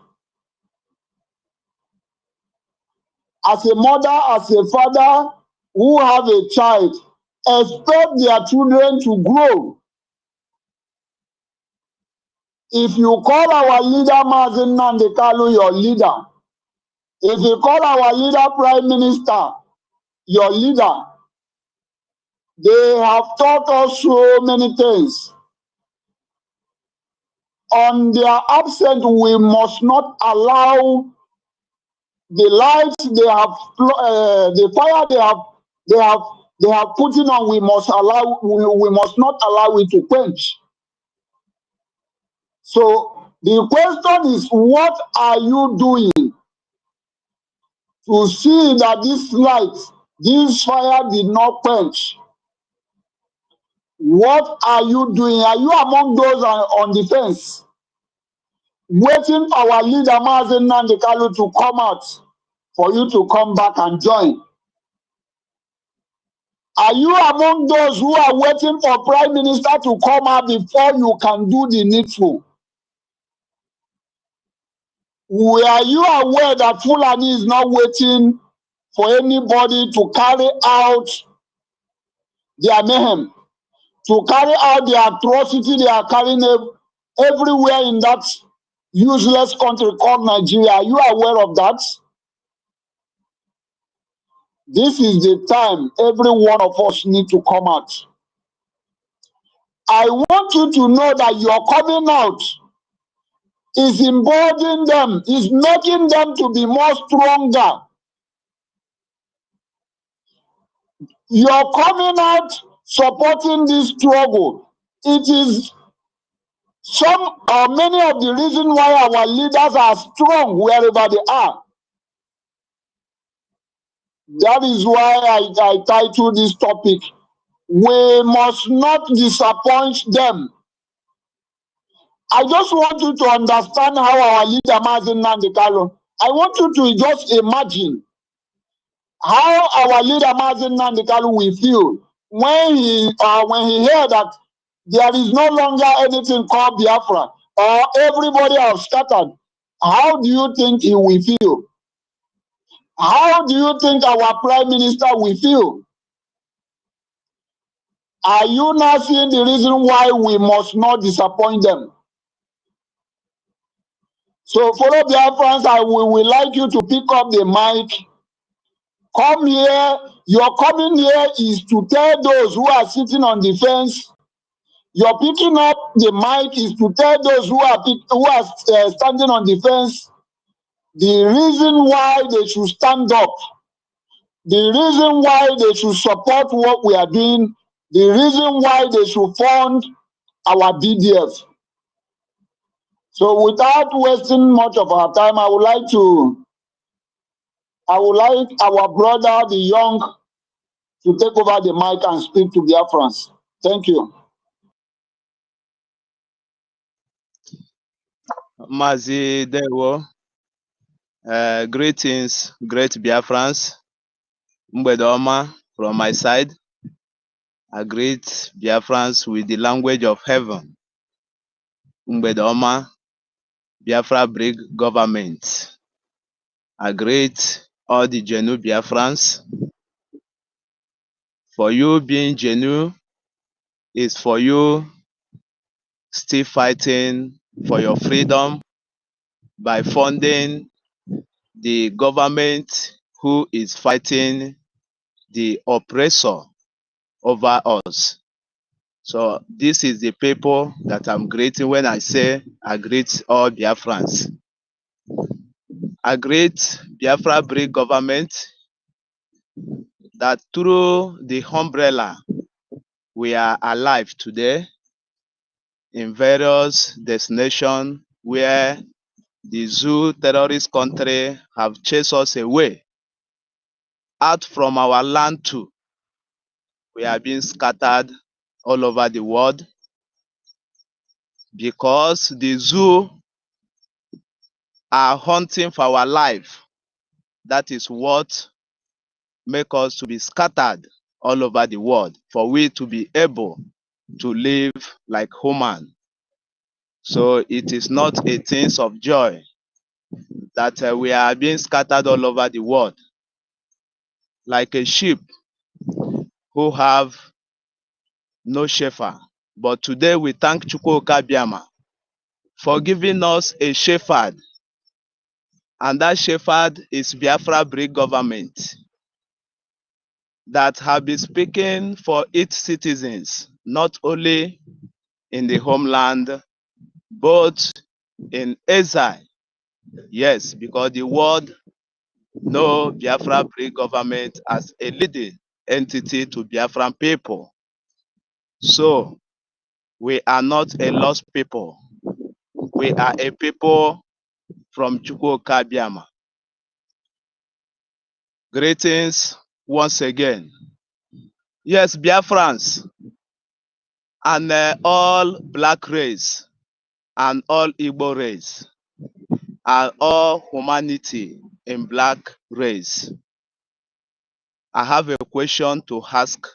As a mother, as a father who have a child, expect their children to grow. If you call our leader Mazi Nnamdi Kanu your leader, if you call our leader Prime Minister your leader, they have taught us so many things. On their absence, we must not allow the lights they have, the fire they have put in on. We must not allow it to quench. So the question is, what are you doing to see that this light, this fire did not quench? What are you doing? Are you among those on the fence, waiting for our leader Mazi Nnamdi Kanu to come out for you to come back and join? Are you among those who are waiting for Prime Minister to come out before you can do the needful? Were you aware that Fulani is not waiting for anybody to carry out their mayhem, to carry out the atrocity they are carrying everywhere in that useless country called Nigeria? Are you aware of that? This is the time every one of us need to come out. I want you to know that your coming out is emboldening them, is making them to be more stronger. Your coming out supporting this struggle, it is some or many of the reasons why our leaders are strong wherever they are. That is why I titled this topic, We must not disappoint them. I just want you to understand how our leader Mazi Nnamdi Kanu. I want you to just imagine how our leader Mazi Nnamdi Kanu will feel when he heard that there is no longer anything called Biafra, or everybody have scattered. How do you think he will feel? How do you think our prime minister will feel? Are you now seeing the reason why we must not disappoint them? So follow Biafrans, I will like you to pick up the mic. Come here. Your coming here is to tell those who are sitting on the fence. Your picking up the mic is to tell those who are standing on the fence the reason why they should stand up, the reason why they should support what we are doing, the reason why they should fund our BDF. So without wasting much of our time, I would like our brother, the young, to take over the mic and speak to Biafrans. Thank you. Mazi Dewo, greetings, great Biafrans. Mgbede ọma from my side. I greet Biafrans with the language of heaven. Mgbede ọma, Biafra Brig government. I greet all the Genu Biafrans. For you being Genu is for you still fighting for your freedom by funding the government who is fighting the oppressor over us. So this is the people that I'm greeting when I say I greet all Biafrans. I greet Biafra Brig government that through the umbrella we are alive today in various destinations where the zoo terrorist country have chased us away out from our land too. We are being scattered all over the world because the zoo are hunting for our life. That is what makes us to be scattered all over the world, for we to be able to live like human. So it is not a thing of joy that we are being scattered all over the world like a sheep who have no shepherd. But today we thank Chukwuka Biama for giving us a shepherd, and that shepherd is Biafra Brig government that have been speaking for its citizens, not only in the homeland, but in exile. Yes, because the world know Biafra Brig government as a leading entity to Biafran people. So we are not a lost people. We are a people from Chukwuka Biama. Greetings once again. Yes, Biafrans and all black race and all Igbo race and all humanity in black race. I have a question to ask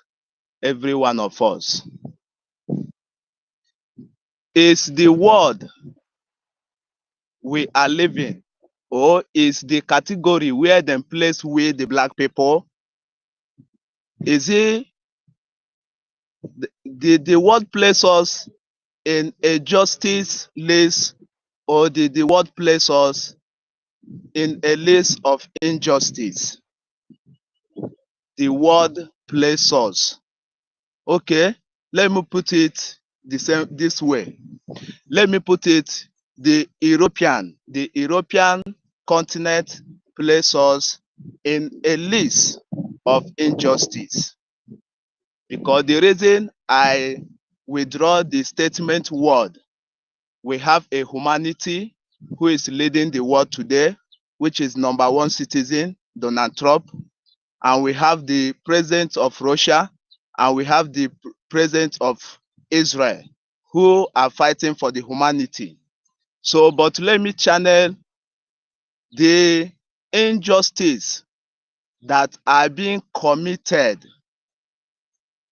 every one of us. Is the world we are living, or is the category where they place with the black people, is it the world place us in a justice list, or did the world place us in a list of injustice? The world place us. Okay, let me put it this way. Let me put it the European continent place us in a list of injustice. Because the reason I withdraw the statement word, we have a humanity who is leading the world today, which is #1 citizen, Donald Trump. And we have the president of Russia, and we have the president of Israel who are fighting for the humanity. So, but let me channel the injustice that are being committed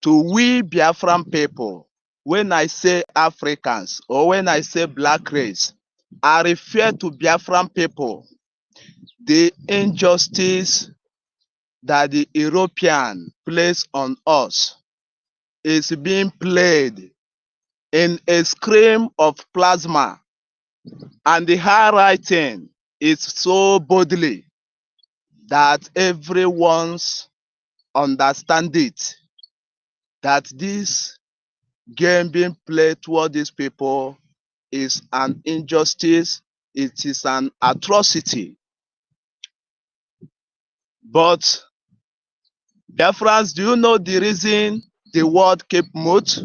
to we Biafran people. When I say Africans or when I say black race, I refer to Biafran people. The injustice that the European place on us is being played in a scream of plasma, and the high writing is so boldly that everyone's understand it, that this game being played toward these people is an injustice, it is an atrocity. But Biafrans, do you know the reason the world keep mute?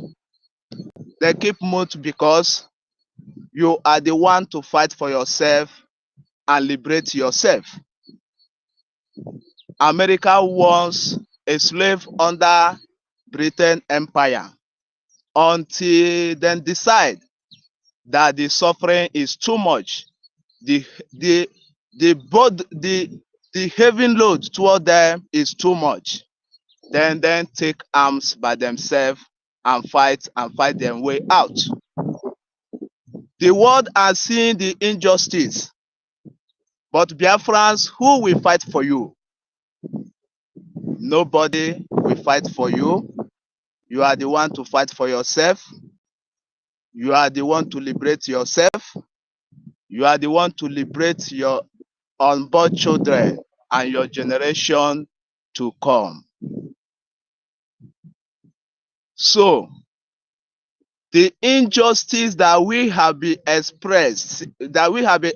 They keep mute because you are the one to fight for yourself and liberate yourself. America was a slave under Britain Empire until then decide that the suffering is too much. The the the heavy load toward them is too much. Then take arms by themselves and fight their way out. The world has seen the injustice, but Biafrans, who will fight for you? Nobody will fight for you. You are the one to fight for yourself. You are the one to liberate yourself. You are the one to liberate your unborn children and your generation to come. So, the injustice that we have been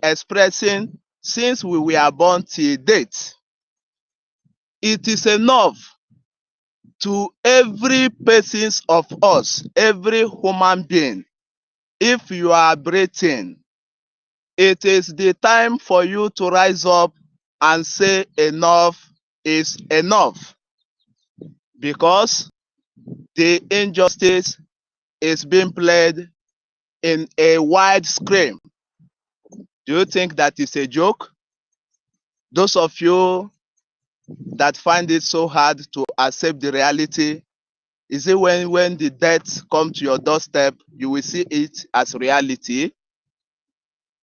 expressing since we were born till date, it is enough to every person of us, every human being. If you are breathing, it is the time for you to rise up and say enough is enough, because the injustice is being played in a wide screen. Do you think that is a joke? Those of you that find it so hard to accept the reality, is it when the death comes to your doorstep, you will see it as reality?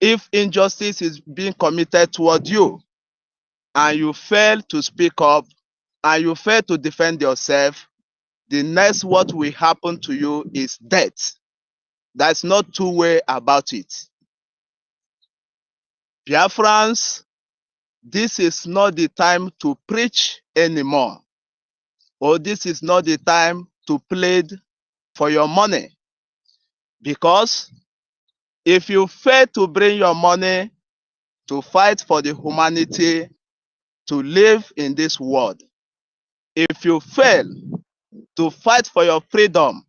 If injustice is being committed toward you and you fail to speak up and you fail to defend yourself, the next what will happen to you is death. There's no two way about it. Biafrans, this is not the time to preach anymore, or this is not the time to plead for your money, because if you fail to bring your money to fight for the humanity to live in this world, if you fail to fight for your freedom,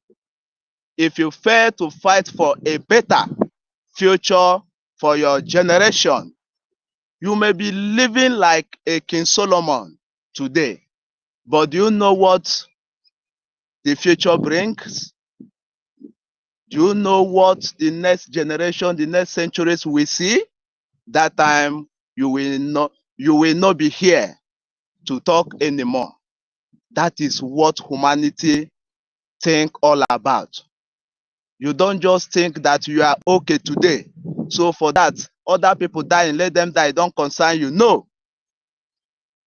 if you fail to fight for a better future for your generation, you may be living like a King Solomon today, but do you know what the future brings? Do you know what the next generation, the next centuries will see? That time you will not be here to talk anymore. That is what humanity think all about. You don't just think that you are okay today, so for that other people dying, let them die, don't concern you. No.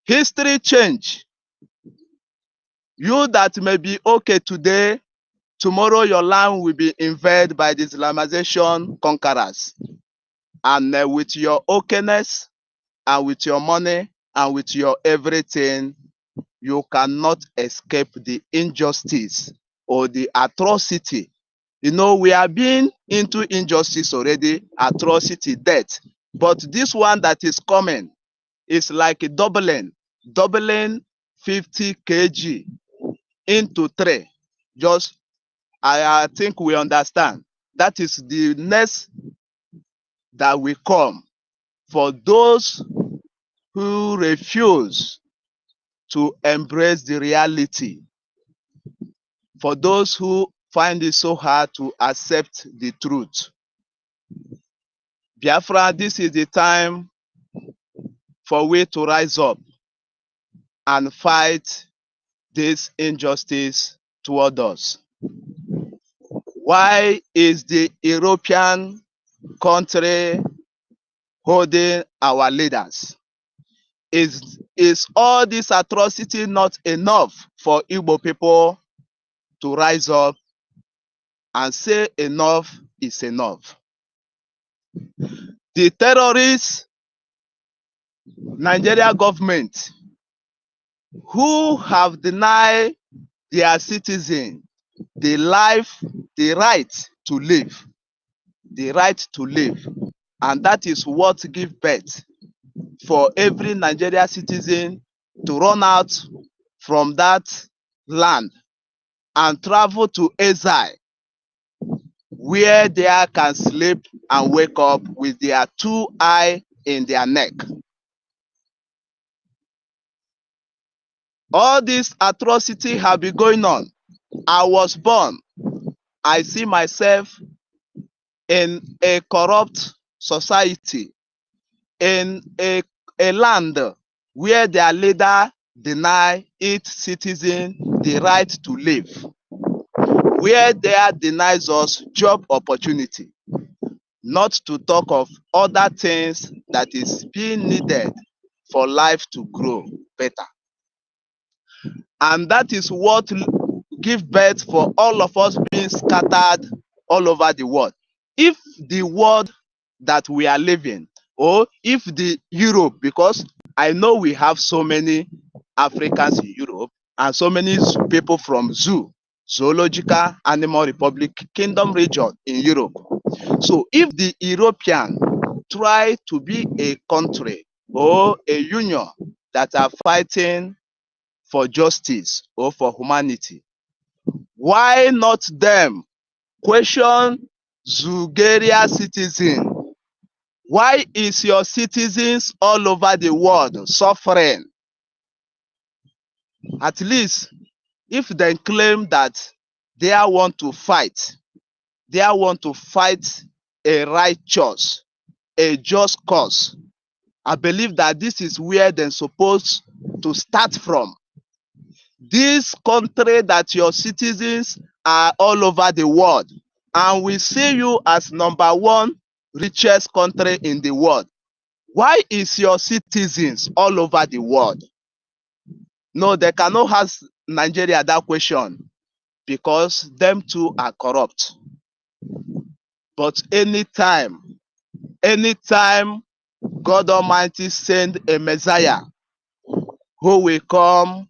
History change. You that may be okay today, tomorrow your land will be invaded by the Islamization conquerors. And with your okayness and with your money and with your everything, you cannot escape the injustice or the atrocity. You know, we are being into injustice already, atrocity, death. But this one that is coming is like a doubling 50 kg into 3. Just, I think we understand. That is the next that will come for those who refuse to embrace the reality. for those who find it so hard to accept the truth. Biafra, this is the time for we to rise up and fight this injustice toward us. Why is the European country holding our leaders? Is all this atrocity not enough for Igbo people to rise up and say enough is enough? The terrorists, Nigeria government, who have denied their citizens the life, the right to live, the right to live. And that is what gives birth for every Nigeria citizen to run out from that land and travel to exile, where they can sleep and wake up with their two eyes in their neck. All this atrocity have been going on. I was born. I see myself in a corrupt society, in a land where their leader deny its citizen the right to live, where they denies us job opportunity, not to talk of other things that is being needed for life to grow better. And that is what gives birth for all of us being scattered all over the world. If the world that we are living, or if the Europe, because I know we have so many Africans in Europe and so many people from Zoological Animal Republic Kingdom region in Europe. So if the European try to be a country or a union that are fighting for justice or for humanity, why not them question Bulgaria citizen? Why is your citizens all over the world suffering? At least if they claim that they want to fight a righteous, a just cause, I believe that this is where they're supposed to start from. This country that your citizens are all over the world, and we see you as #1 richest country in the world. Why is your citizens all over the world? No, they cannot ask Nigeria that question because them too are corrupt. But anytime God Almighty send a Messiah who will come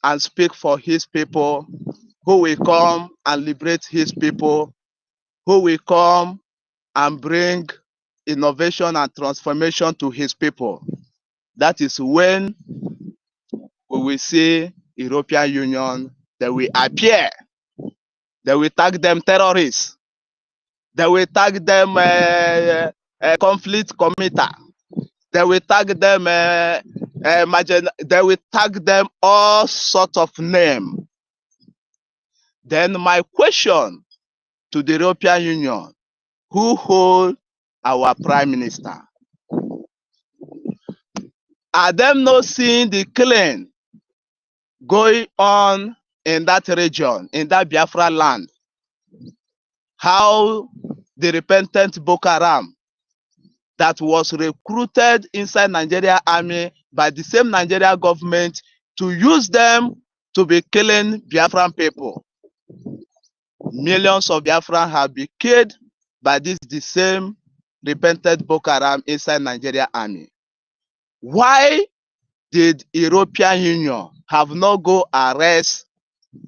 and speak for his people, who will come and liberate his people, who will come and bring innovation and transformation to his people, that is when we will see European Union, they will appear. They will tag them terrorists. They will tag them conflict committer. They will tag them they will tag them all sorts of names. Then my question to the European Union, who hold our prime minister? Are them not seeing the killing going on in that region, in that Biafra land? How the repentant Boko Haram that was recruited inside Nigeria army by the same Nigeria government to use them to be killing Biafran people. Millions of Biafran have been killed by the same repentant Boko Haram inside Nigeria army. Why did European Union have not go arrest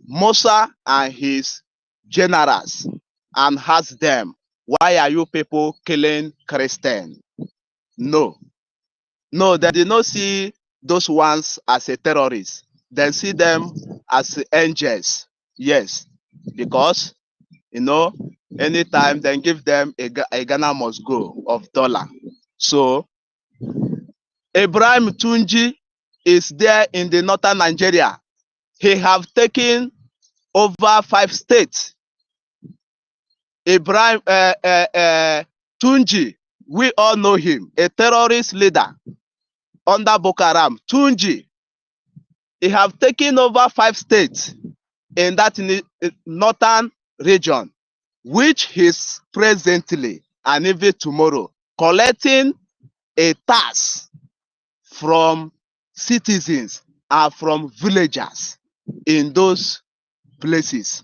Musa and his generals and ask them, why are you people killing Christians? No, they did not see those ones as a terrorist. They see them as angels. Yes, because, anytime they give them a Ghana must go of dollar. So Ibrahim Tunji is there in the northern Nigeria. He have taken over 5 states. Ibrahim Tunji, we all know him, a terrorist leader under Boko Haram. Tunji, he have taken over 5 states in that northern region, which is presently and even tomorrow collecting a tax from citizens and from villagers in those places.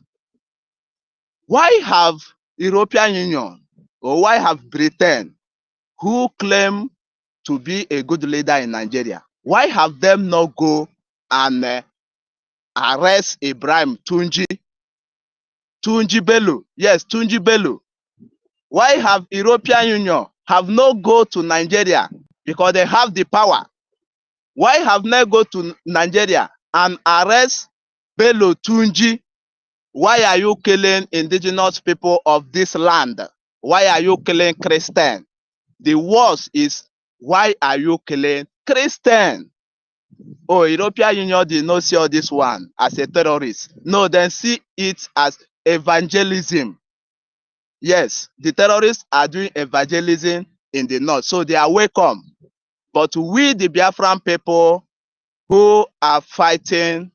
Why have European Union or why have Britain, who claim to be a good leader in Nigeria, why have them not go and arrest Ibrahim Tunji Bello? Yes, Tunji Bello. Why have European Union have not go to Nigeria because they have the power? Why have not go to Nigeria and arrest Bello Tunji? Why are you killing indigenous people of this land? Why are you killing Christians? The worst is, why are you killing Christians? Oh, European Union did not see all this one as a terrorist. No, then see it as evangelism. Yes, the terrorists are doing evangelism in the north, so they are welcome. But we, the Biafran people who are fighting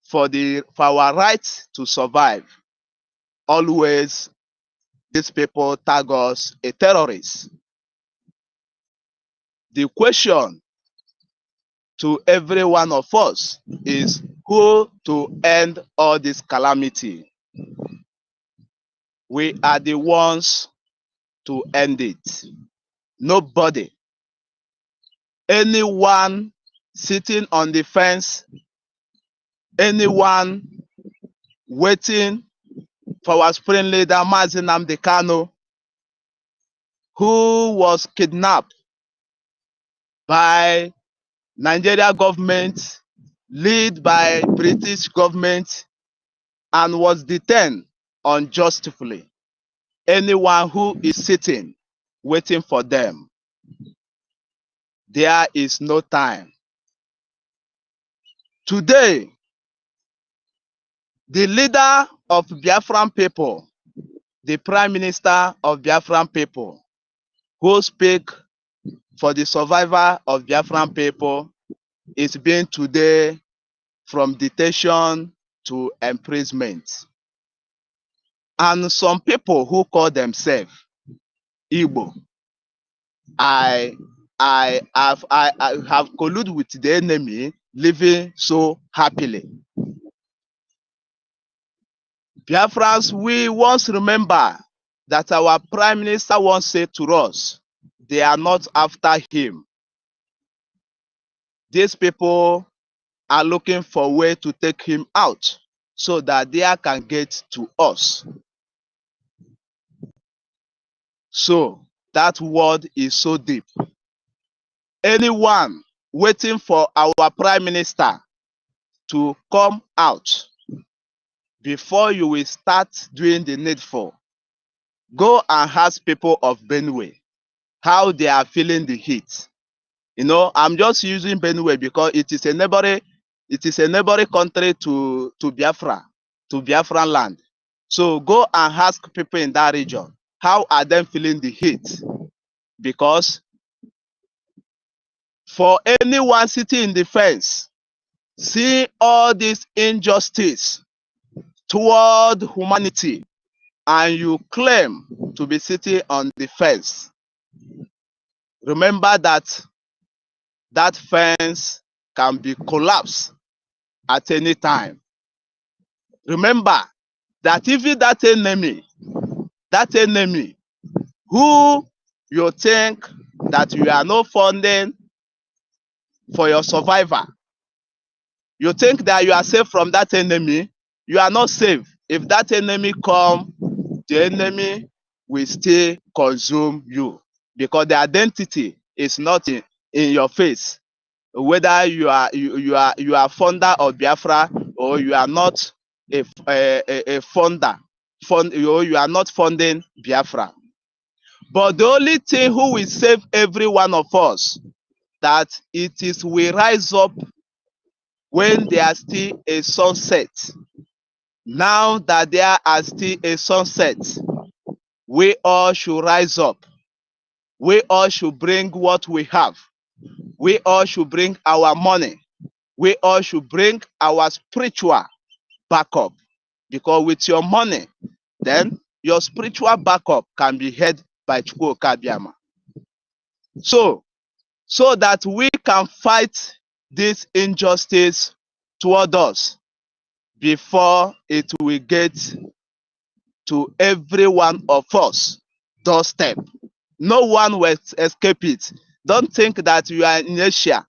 for our right to survive, always these people tag us a terrorist. The question to every one of us is who to end all this calamity. We are the ones to end it. Nobody. Anyone sitting on the fence, anyone waiting for our spring leader, Mazi Nnamdi Kanu, who was kidnapped by Nigeria government, led by British government, and was detained unjustly. Anyone who is sitting, waiting for them, there is no time. Today, the leader of Biafran people, the Prime Minister of Biafran people, who speak for the survival of Biafran people, is being today from detention to imprisonment. And some people who call themselves Igbo, I have colluded with the enemy, living so happily. Biafrans, we once remember that our Prime Minister once said to us, they are not after him. These people are looking for a way to take him out so that they can get to us. So that word is so deep. Anyone waiting for our Prime Minister to come out before you will start doing the needful, go and ask people of Benue how they are feeling the heat. You know, I'm just using Benue because it is a neighboring country to Biafra, to Biafran land. So go and ask people in that region how are they feeling the heat. Because for anyone sitting in the fence, see all this injustice toward humanity, and you claim to be sitting on the fence, remember that that fence can be collapsed at any time. Remember that even that enemy who you think that you are not funding for your survivor, you think that you are safe from that enemy, you are not safe. If that enemy come, the enemy will still consume you because the identity is not in your face. Whether you are founder of Biafra or you are not a founder, or you are not funding Biafra. But the only thing who will save every one of us, that it is we rise up when there is still a sunset. Now that there are still a sunset, we all should rise up. We all should bring what we have. We all should bring our money. We all should bring our spiritual backup. Because with your money, then your spiritual backup can be held by Chukwu Okabiama. So that we can fight this injustice toward us before it will get to every one of us doorstep. No one will escape it. Don't think that you are in Asia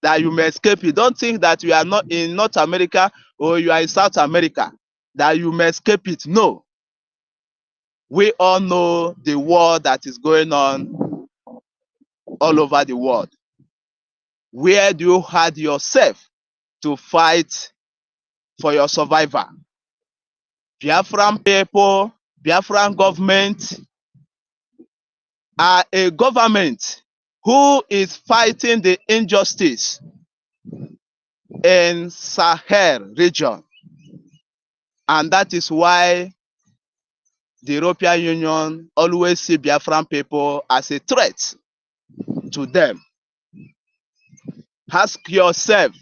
that you may escape it. Don't think that you are not in North America or you are in South America that you may escape it. No. We all know the war that is going on all over the world. Where do you hide yourself to fight for your survival? Biafran people, Biafran government are a government who is fighting the injustice in Sahel region. And that is why the European Union always see Biafran people as a threat to them. Ask yourself,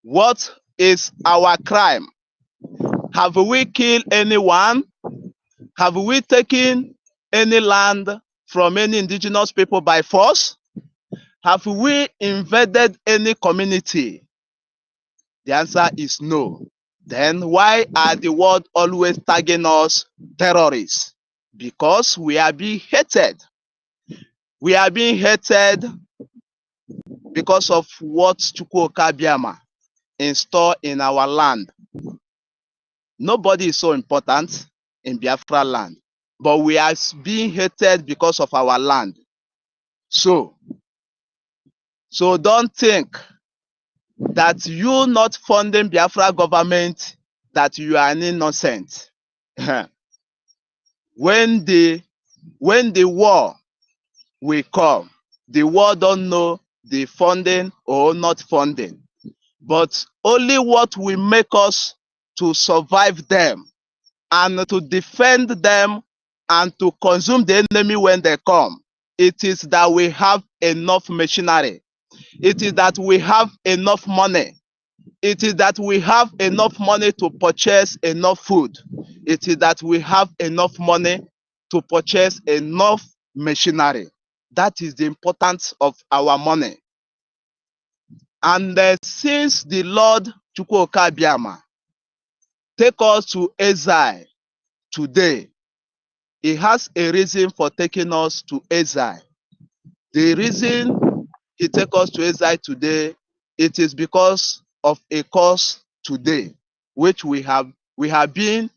what is our crime? Have we killed anyone? Have we taken any land from any indigenous people by force? Have we invaded any community? The answer is no. Then why are the world always tagging us terrorists? Because we are being hated. We are being hated because of what Chukwu Okabiama installed in our land. Nobody is so important in Biafra land, but we are being hated because of our land. So don't think that you not funding Biafra government that you are an innocent. When the war will come, the war don't know the funding or not funding, but only what will make us to survive them and to defend them and to consume the enemy when they come. It is that we have enough machinery. It is that we have enough money. It is that we have enough money to purchase enough food. It is that we have enough money to purchase enough machinery. That is the importance of our money. And since the Lord Chukwu Okabiama take us to exile today, he has a reason for taking us to exile. The reason he take us to exile today, it is because of a cause today, which we have been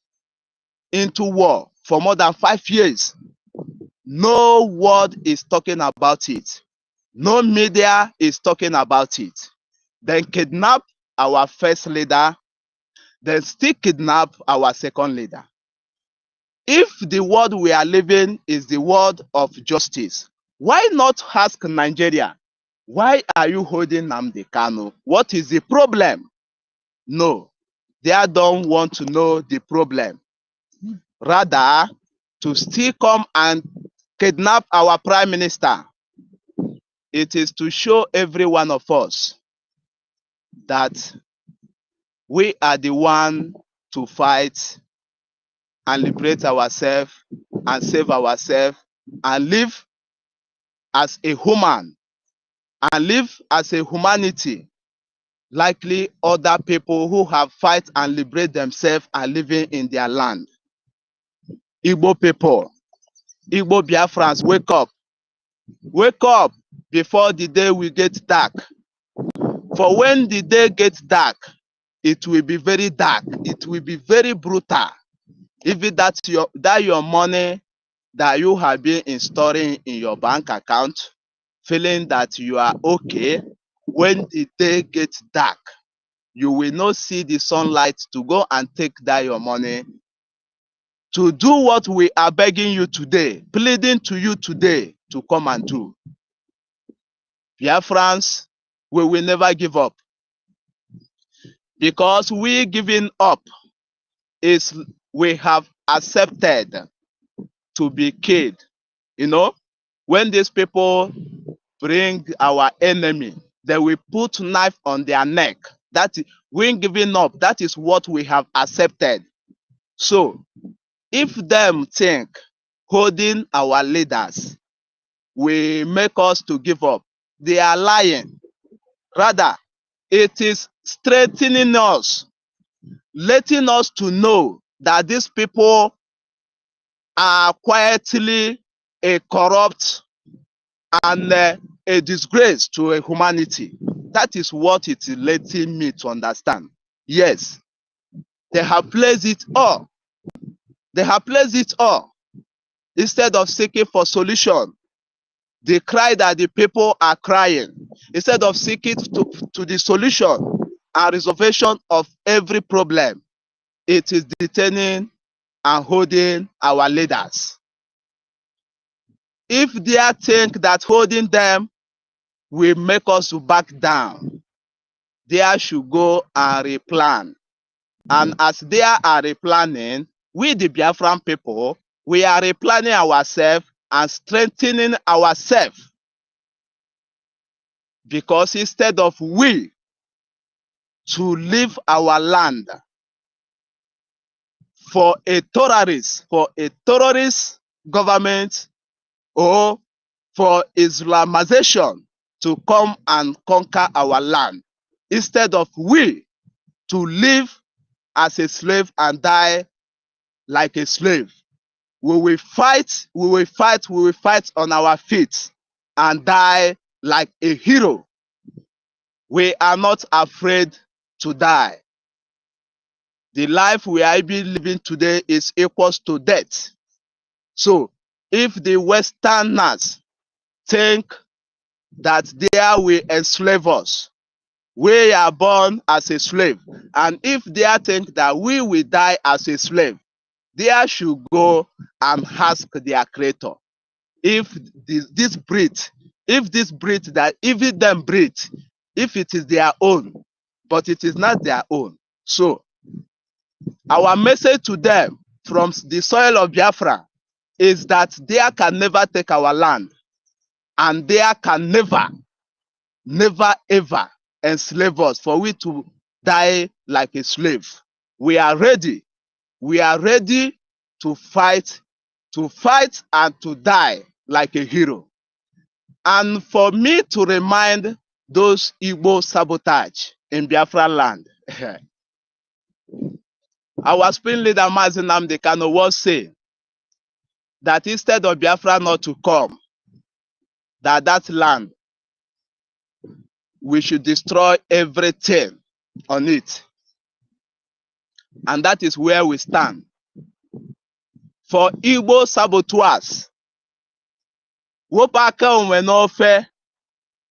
into war for more than 5 years. No word is talking about it. No media is talking about it. They kidnap our first leader, then still kidnap our second leader. If the world we are living is the world of justice, why not ask Nigeria, why are you holding Nnamdi Kanu? What is the problem? No, they don't want to know the problem. Rather, to still come and kidnap our prime minister. It is to show every one of us that we are the one to fight and liberate ourselves and save ourselves and live as a human and live as a humanity, likely other people who have fight and liberate themselves and living in their land. Igbo people, Igbo Biafrans, wake up. Wake up before the day will get dark. For when the day gets dark, it will be very dark. It will be very brutal. Even that your money that you have been storing in your bank account, feeling that you are okay, when the day gets dark, you will not see the sunlight to go and take that your money to do what we are begging you today, pleading to you today to come and do. Biafrans, we will never give up. Because we giving up is we have accepted to be killed. You know, when these people bring our enemy, they will put knife on their neck. That is, we ain't giving up. That is what we have accepted. So if them think holding our leaders will make us to give up, they are lying. Rather, it is strengthening us, letting us to know that these people are quietly a corrupt and a disgrace to humanity. That is what it is letting me to understand. Yes, they have placed it all. They have placed it all. Instead of seeking for solution, they cry that the people are crying. Instead of seeking to the solution and resolution of every problem, it is detaining and holding our leaders. If they think that holding them will make us to back down, they should go and replan. And as they are replanning, we the Biafran people, we are replanning ourselves and strengthening ourselves. Because instead of we to leave our land for a terrorist government or for Islamization to come and conquer our land, instead of we to live as a slave and die like a slave, we will fight on our feet and die like a hero. We are not afraid to die. The life we are living today is equals to death. So if the Westerners think that they will enslave us, we are born as a slave. And if they think that we will die as a slave, they should go and ask their creator. If this breed that even them breed, if it is their own, but it is not their own. So our message to them from the soil of Biafra is that they can never take our land, and they can never ever enslave us for we to die like a slave. We are ready. We are ready to fight and to die like a hero. And for me to remind those Igbo sabotage in Biafra land, our spring leader Mazi Nnamdi Kanu was saying that instead of Biafra not to come, that land, we should destroy everything on it. And that is where we stand. For Igbo saboteurs, wepụ aka onwe n'ofe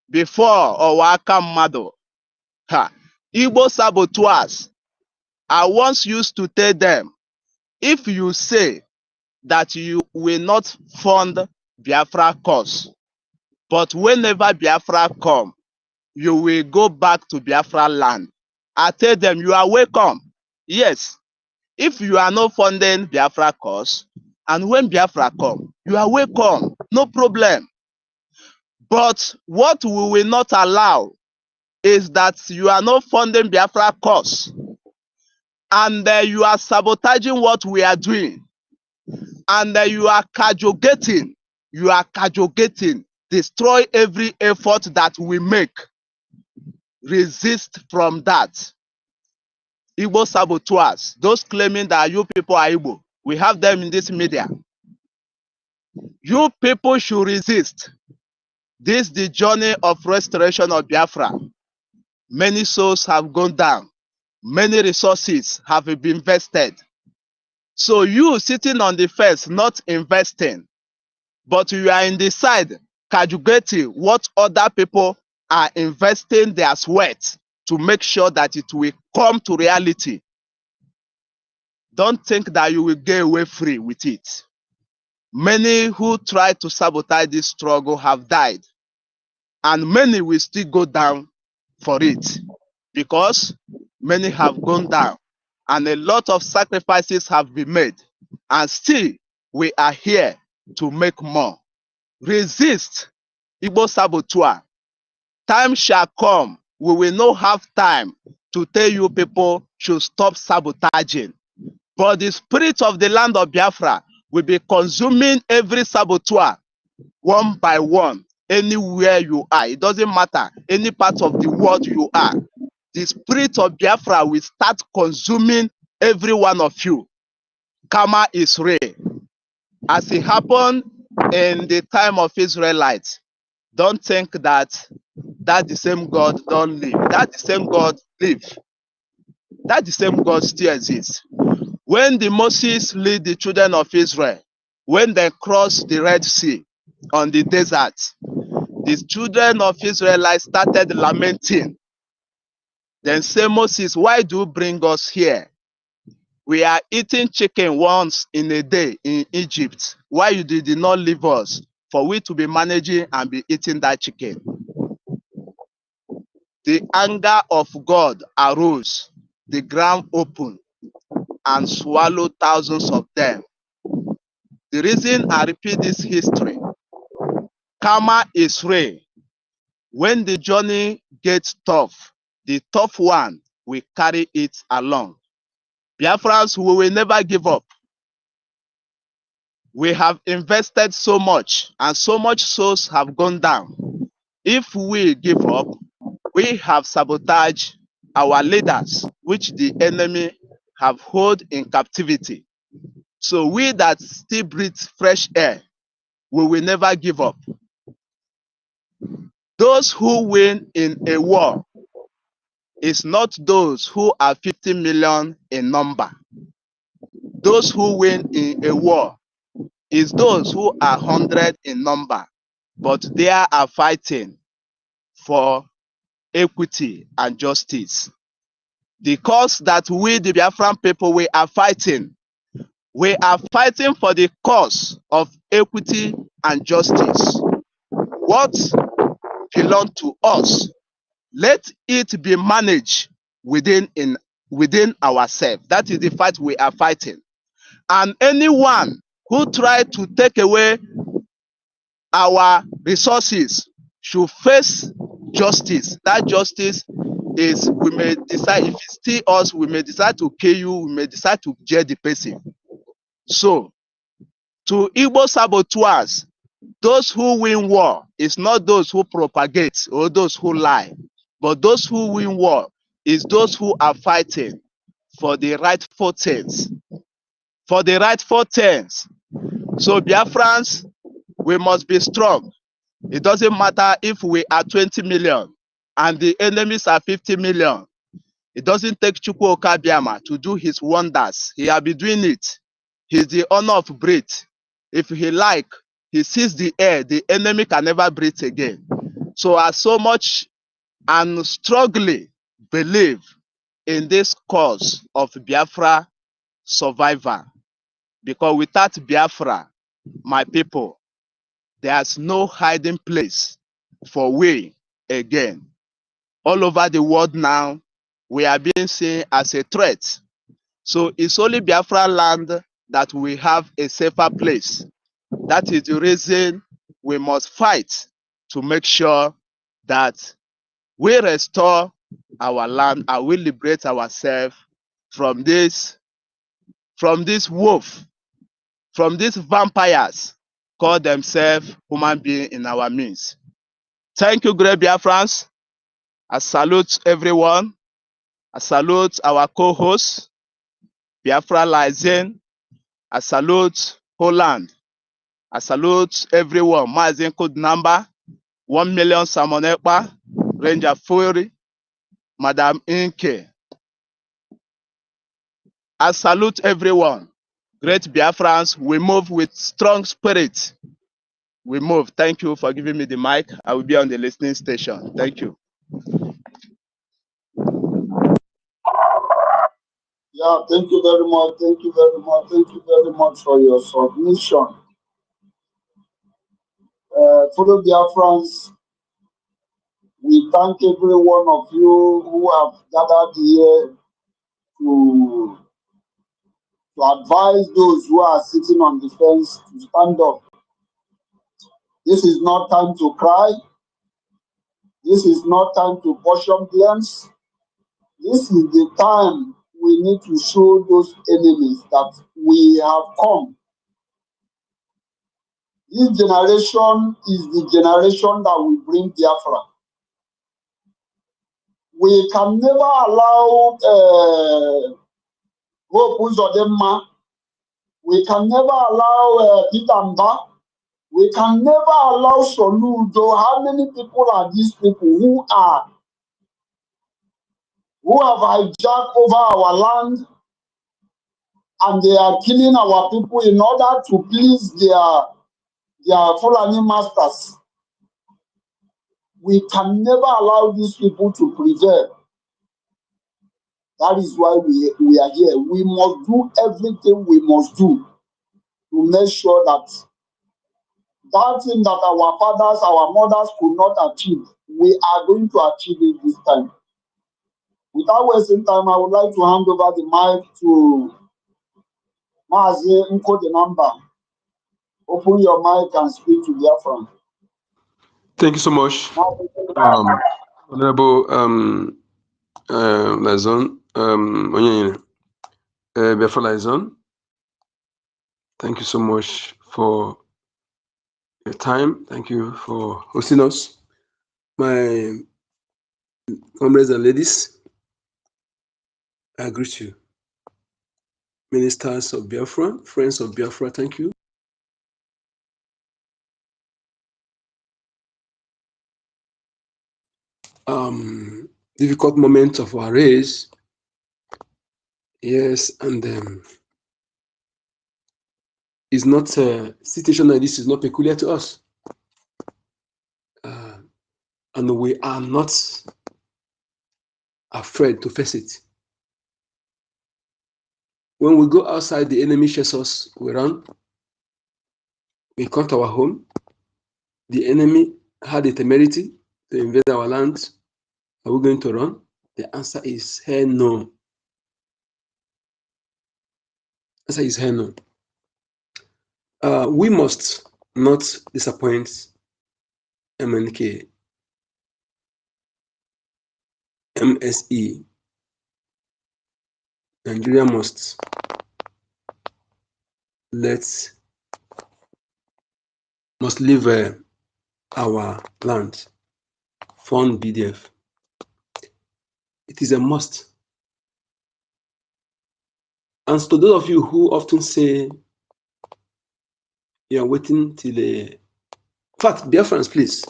before ọwa aka mmadụ. Igbo saboteurs, I once used to tell them, if you say that you will not fund Biafra cause, but whenever Biafra come, you will go back to Biafra land, I tell them you are welcome. Yes, if you are not funding Biafra cause, and when Biafra come, you are welcome, no problem. But what we will not allow is that you are not funding Biafra cause, and you are sabotaging what we are doing, and you are cajogating, destroy every effort that we make. Resist from that. Igbo saboteurs, those claiming that you people are Igbo, we have them in this media. You people should resist. This is the journey of restoration of Biafra. Many souls have gone down. Many resources have been invested. So you sitting on the fence, not investing, but you are in the side, cajogating what other people are investing their sweat to make sure that it will come to reality. Don't think that you will get away free with it. Many who try to sabotage this struggle have died, and many will still go down for it, because many have gone down. and a lot of sacrifices have been made, and still we are here to make more. Resist Igbo saboteur. Time shall come, we will not have time to tell you people should stop sabotaging. But the spirit of the land of Biafra will be consuming every saboteur one by one, anywhere you are. It doesn't matter, any part of the world you are. The spirit of Biafra will start consuming every one of you. Karma is real. As it happened in the time of Israelites, don't think that the same God don't live. That the same God live. That the same God still exists. When the Moses lead the children of Israel, when they crossed the Red Sea on the desert, the children of Israel started lamenting. Then say, Moses, why do you bring us here? We are eating chicken once in a day in Egypt. Why you did not leave us for we to be managing and be eating that chicken? The anger of God arose, the ground opened and swallowed thousands of them. The reason I repeat this history, karma is real. When the journey gets tough, the tough one will carry it along. Biafrans, we will never give up. We have invested so much and so much souls have gone down. If we give up, we have sabotaged our leaders, which the enemy have held in captivity. So we that still breathe fresh air, we will never give up. Those who win in a war is not those who are 50 million in number. Those who win in a war is those who are 100 in number, but they are fighting for equity and justice. The cause that we, the Biafran people, we are fighting for the cause of equity and justice. What belongs to us, let it be managed within ourselves. That is the fight we are fighting. And anyone who tries to take away our resources should face justice. That justice is, we may decide, if it's still us, we may decide to kill you, we may decide to jail the person. So, to Igbo saboteurs, those who win war is not those who propagate or those who lie, but those who win war is those who are fighting for the rightful things. For the rightful things. So Biafrans, we must be strong. It doesn't matter if we are 20 million and the enemies are 50 million. It doesn't take Chukwu Okabiama to do his wonders. He has been doing it. He's the honor of breath. If he like, he sees the air, the enemy can never breathe again. So I so much and strongly believe in this cause of Biafra survivor. Because without Biafra, my people, there's no hiding place for we again. All over the world now, we are being seen as a threat. So it's only Biafra land that we have a safer place. That is the reason we must fight to make sure that we restore our land and we liberate ourselves from this wolf, from these vampires call themselves human beings in our midst. Thank you, great Biafrans. I salute everyone. I salute our co-hosts, Biafra Lizen. I salute Holland. I salute everyone. Mazin code number 1 million Samonekpa, Ranger Fury, Madam Inke. I salute everyone. Great Biafrans, we move with strong spirit. We move. Thank you for giving me the mic. I will be on the listening station. Thank you. Yeah, thank you very much. Thank you very much. Thank you very much for your submission. Fellow Biafrans, we thank every one of you who have gathered here to to advise those who are sitting on the fence to stand up. This is not time to cry. This is not time to portion blames. This is the time we need to show those enemies that we have come. This generation is the generation that will bring Biafra. We can never allow Hope Uzodinma. We can never allow Peter Mba. We can never allow Soludo. How many people are these people who have hijacked over our land and they are killing our people in order to please their Fulani masters? We can never allow these people to prevail. That is why we are here. We must do everything we must do to make sure that that thing that our fathers, our mothers could not achieve, we are going to achieve it this time. Without wasting time, I would like to hand over the mic to Mazi Nko the number. Open your mic and speak to Biafran. Thank you so much, Honorable Lazon, Biafra Lazon. Thank you so much for your time. Thank you for hosting us. My comrades and ladies, I greet you. Ministers of Biafra, friends of Biafra, thank you. Difficult moment of our race. Yes, and it's not a situation like this is not peculiar to us. And we are not afraid to face it. When we go outside, the enemy chases us, we run. We come to our home. The enemy had the temerity to invade our land. Are we going to run? The answer is hell no. The answer is hell no. We must not disappoint MNK MSE. Nigeria must leave our land. Fund BDF. It is a must. And to those of you who often say you are waiting till in fact, Biafrans, please,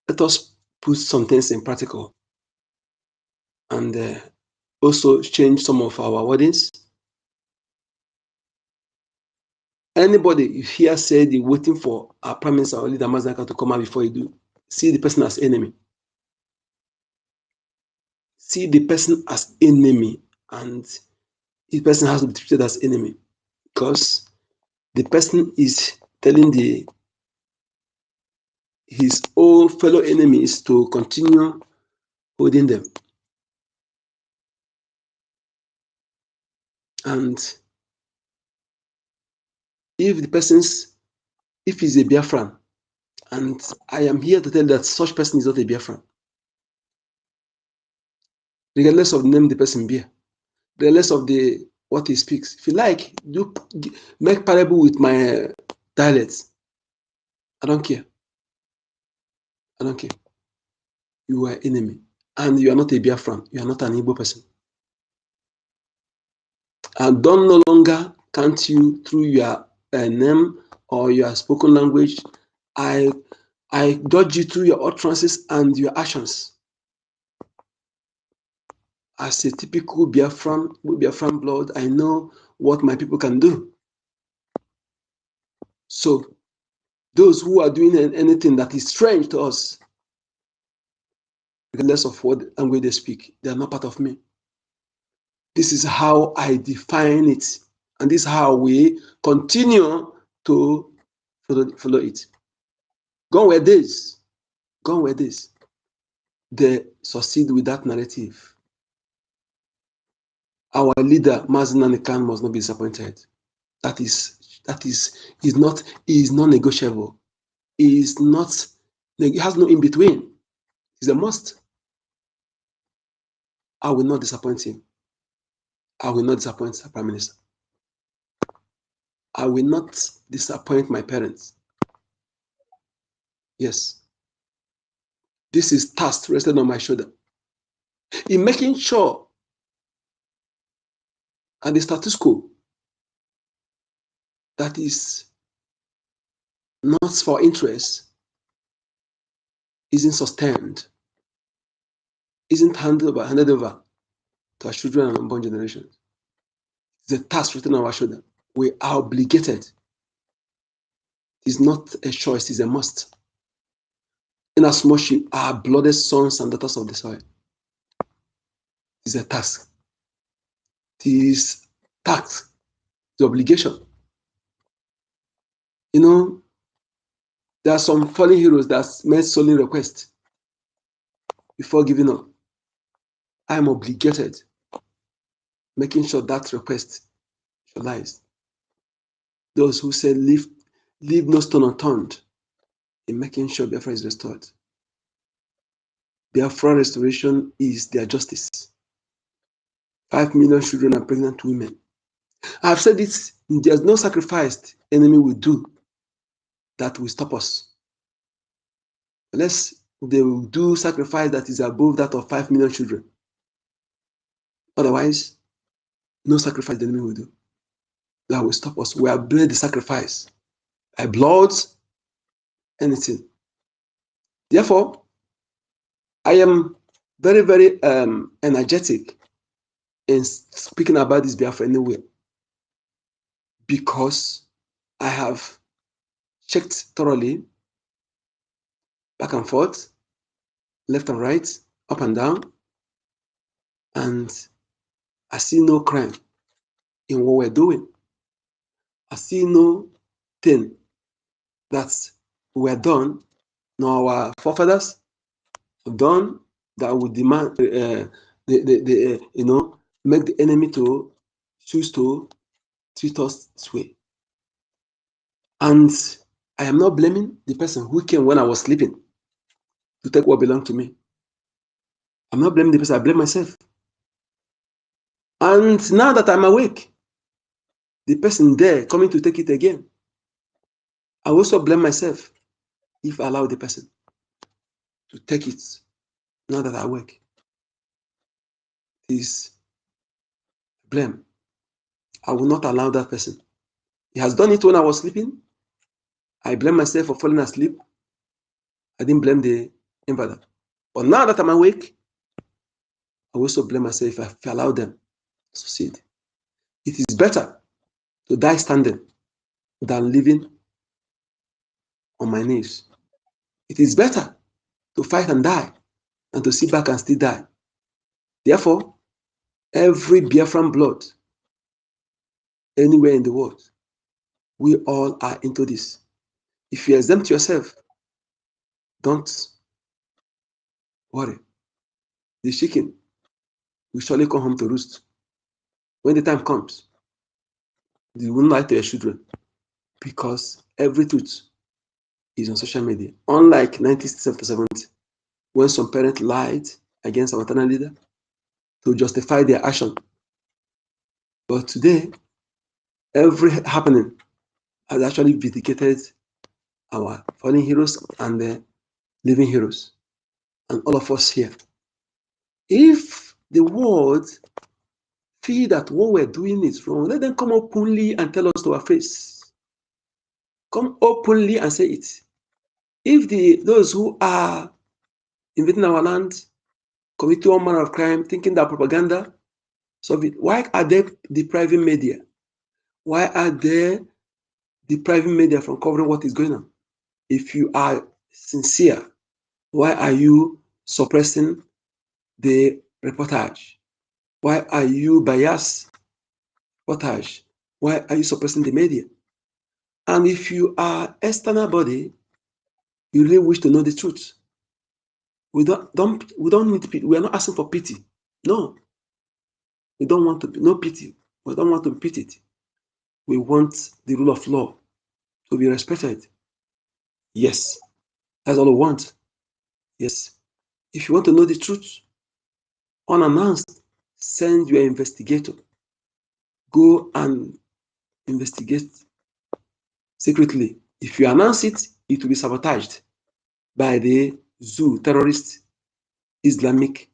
let us put some things in practical and also change some of our wordings. Anybody you hear say they're waiting for our Prime Minister or leader Mazaka to come out before you do, see the person as enemy. See the person as enemy, and the person has to be treated as enemy because the person is telling his own fellow enemies to continue holding them. And if he's a Biafran, and I am here to tell that such person is not a Biafran, regardless of the name the person bear, regardless of what he speaks. If you like, make parable with my dialects. I don't care. I don't care. You are enemy, and you are not a Biafran. You are not an Igbo person. I don't no longer count you through your name or your spoken language. I judge you through your utterances and your actions. As a typical Biafran blood, I know what my people can do. So, those who are doing anything that is strange to us, regardless of what language they speak, they are not part of me. This is how I define it, and this is how we continue to follow it. Gone were days. They succeed with that narrative. Our leader, Mazen Khan, must not be disappointed. That is non-negotiable. It has no in between. It's a must. I will not disappoint him. I will not disappoint the Prime Minister. I will not disappoint my parents. Yes. This is task rested on my shoulder. In making sure that the status quo that is not for interest isn't sustained, isn't handed over to our children and unborn generations. It's a task written on our shoulder. We are obligated. It's not a choice, it's a must. Inasmuch you are blooded sons and daughters of the soil. It's a task. It is task, the obligation. You know, there are some fallen heroes that made solemn requests before giving up. I am obligated, making sure that request realized. Those who said, leave no stone unturned in making sure Biafra is restored. Biafra restoration is their justice. 5 million children and pregnant women. I've said it, there's no sacrifice the enemy will do that will stop us. Unless they will do sacrifice that is above that of 5 million children. Otherwise, no sacrifice the enemy will do that will stop us. We have made the sacrifice by blood, anything. Therefore, I am very, very energetic in speaking about this Biafra anyway, because I have checked thoroughly, back and forth, left and right, up and down, and I see no crime in what we're doing. I see no thing that were done, nor our forefathers have done, that would demand, make the enemy to choose to treat us this way. And I am not blaming the person who came when I was sleeping to take what belonged to me. I'm not blaming the person, I blame myself. And now that I'm awake, the person there coming to take it again, I also blame myself if I allow the person to take it now that I awake. Is blame. I will not allow that person. He has done it when I was sleeping. I blame myself for falling asleep. I didn't blame the invader. But now that I'm awake, I also blame myself if I allow them to succeed. It is better to die standing than living on my knees. It is better to fight and die than to sit back and still die. Therefore, every Biafran blood, anywhere in the world, we all are into this. If you exempt yourself, don't worry. The chicken will surely come home to roost. When the time comes, you will not lie to your children, because every truth is on social media. Unlike 1977, when some parents lied against our maternal leader to justify their action. But today, every happening has actually vindicated our fallen heroes and the living heroes, and all of us here. If the world feel that what we're doing is wrong, let them come openly and tell us to our face. Come openly and say it. If those who are invading our land, committing all manner of crime, thinking that propaganda, why are they depriving media? Why are they depriving media from covering what is going on? If you are sincere, why are you suppressing the reportage? Why are you biased reportage? Why are you suppressing the media? And if you are external body, you really wish to know the truth. We don't need pity. We are not asking for pity. No. We don't want to be, no pity. We don't want to be pitied. We want the rule of law to be respected. Yes, that's all we want. Yes. If you want to know the truth, unannounced, send your investigator. Go and investigate secretly. If you announce it, it will be sabotaged by the zoo terrorist Islamic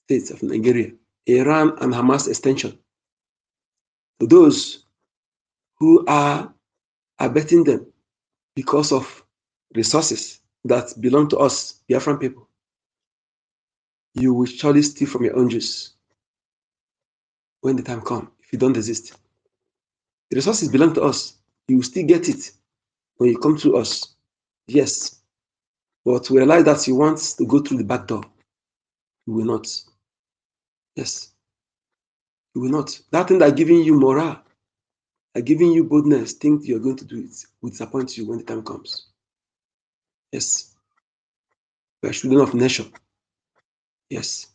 States of Nigeria, Iran, and Hamas extension. To those who are abetting them because of resources that belong to us, Biafran people, you will surely steal from your own juice when the time comes, if you don't desist. The resources belong to us. You will still get it when you come to us. Yes. But we realize that you want to go through the back door. You will not. Yes. You will not. That thing that giving you morale, that giving you boldness, think you're going to do it, will disappoint you when the time comes. Yes. We are children of nation. Yes.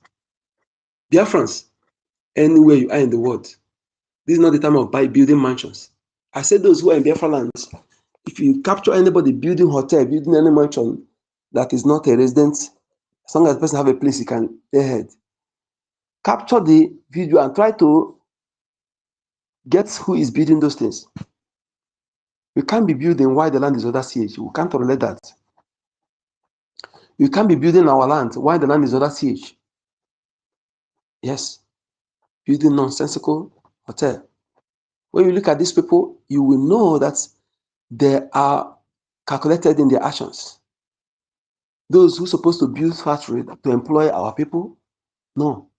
Biafrans, anywhere you are in the world, this is not the time of building mansions. I said those who are in Biafra lands, if you capture anybody building hotel, building any mansion that is not a resident, as long as the person have a place he can lay ahead, capture the video and try to get who is building those things. You can't be building while the land is under siege. We can't tolerate that. You can't be building our land while the land is under siege. Yes. Building nonsensical hotel. When you look at these people, you will know that they are calculated in their actions. Those who are supposed to build factory to employ our people, no.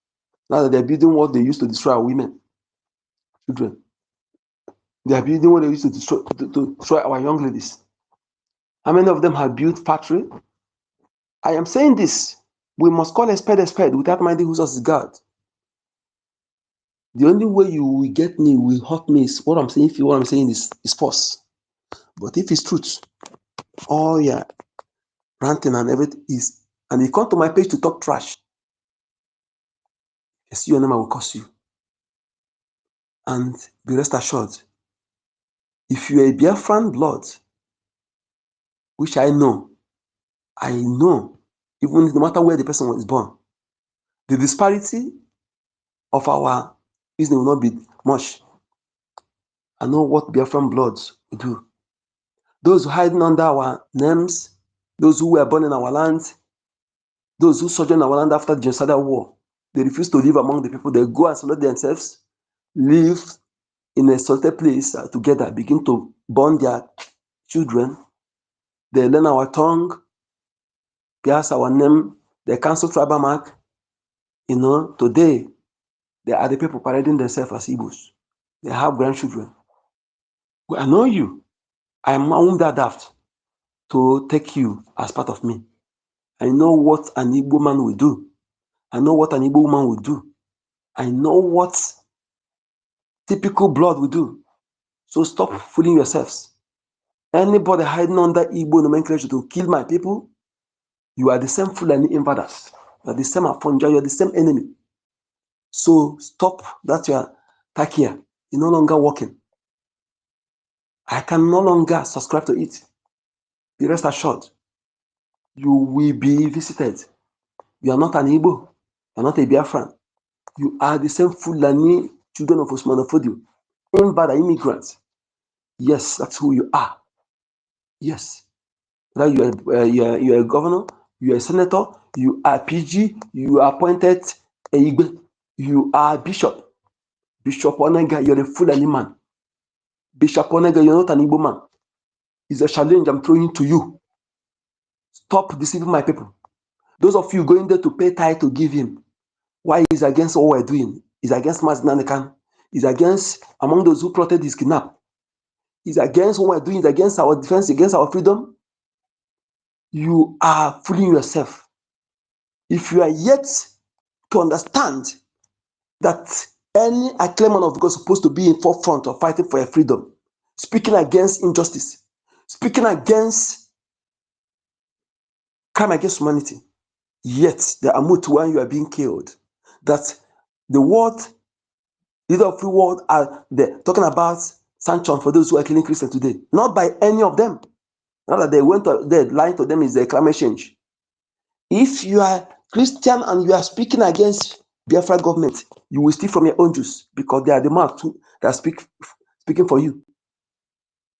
Now that they're building what they used to destroy our women, children. They are building what they used to destroy our young ladies. How many of them have built factory? I am saying this. We must call a spade without minding whose us is God. The only way you will get me, will hurt me, is what I'm saying. If what I'm saying is false. But if it's truth, oh yeah, ranting and everything is, and you come to my page to talk trash, yes, your name I will curse you. And be rest assured, if you are a Biafran blood, which I know, even no matter where the person was born, the disparity of our reason will not be much. I know what Biafran bloods will do. Those hiding under our names, those who were born in our land, those who sojourn in our land after the genocidal war, they refuse to live among the people. They go and isolate themselves, live in a solitary place together, begin to born their children. They learn our tongue, they ask our name, they cancel tribal mark. Today, they are the people parading themselves as Igbos. They have grandchildren. Well, I know you. I won't be daft to take you as part of me. I know what an Igbo man will do. I know what an Igbo woman will do. I know what typical blood will do. So stop fooling yourselves. Anybody hiding under Igbo nomenclature to kill my people, you are the same Fulani invaders. You are the same Afonja. You are the same enemy. So stop that your takia is no longer working. I can no longer subscribe to it. Be rest assured, you will be visited. You are not an Igbo. You are not a Biafran. You are the same Fulani children of Osman Fodio. Invader immigrants. Yes, that's who you are. Yes. Now you are a governor, you are a senator, you are PG, you are appointed a Igbo, you are bishop. Bishop Onega, you're a Fulani man. Bishop Onega, you're not an Igbo man. It's a challenge I'm throwing to you. Stop deceiving my people. Those of you going there to pay tithe to give him, why is against what we're doing? Is against Mazinanikan. Is against among those who plotted his kidnap. Is against what we're doing. Is against our defense, against our freedom. You are fooling yourself. If you are yet to understand that any acclaimant of God is supposed to be in forefront of fighting for your freedom, speaking against injustice, speaking against crime against humanity, yet the Amut when you are being killed, that The world, leader of free world, are talking about sanction for those who are killing Christians today. Not by any of them. Not that they went to, they're lying to them is the climate change. If you are Christian and you are speaking against Biafra government, you will steal from your own Jews because they are the mouth that speaking for you.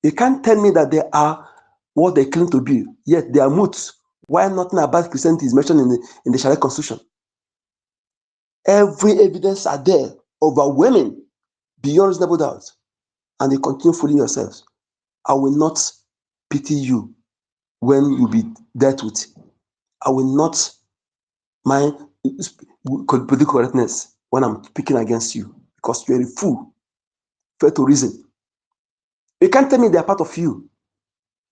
You can't tell me that they are what they claim to be, yet they are mutes. Why nothing about Christianity is mentioned in the Sharia constitution? Every evidence are there, overwhelming, beyond reasonable doubt, and you continue fooling yourselves. I will not pity you when you be dealt with. I will not mind political correctness when I'm speaking against you because you're a fool. Fair to reason. You can't tell me they're part of you.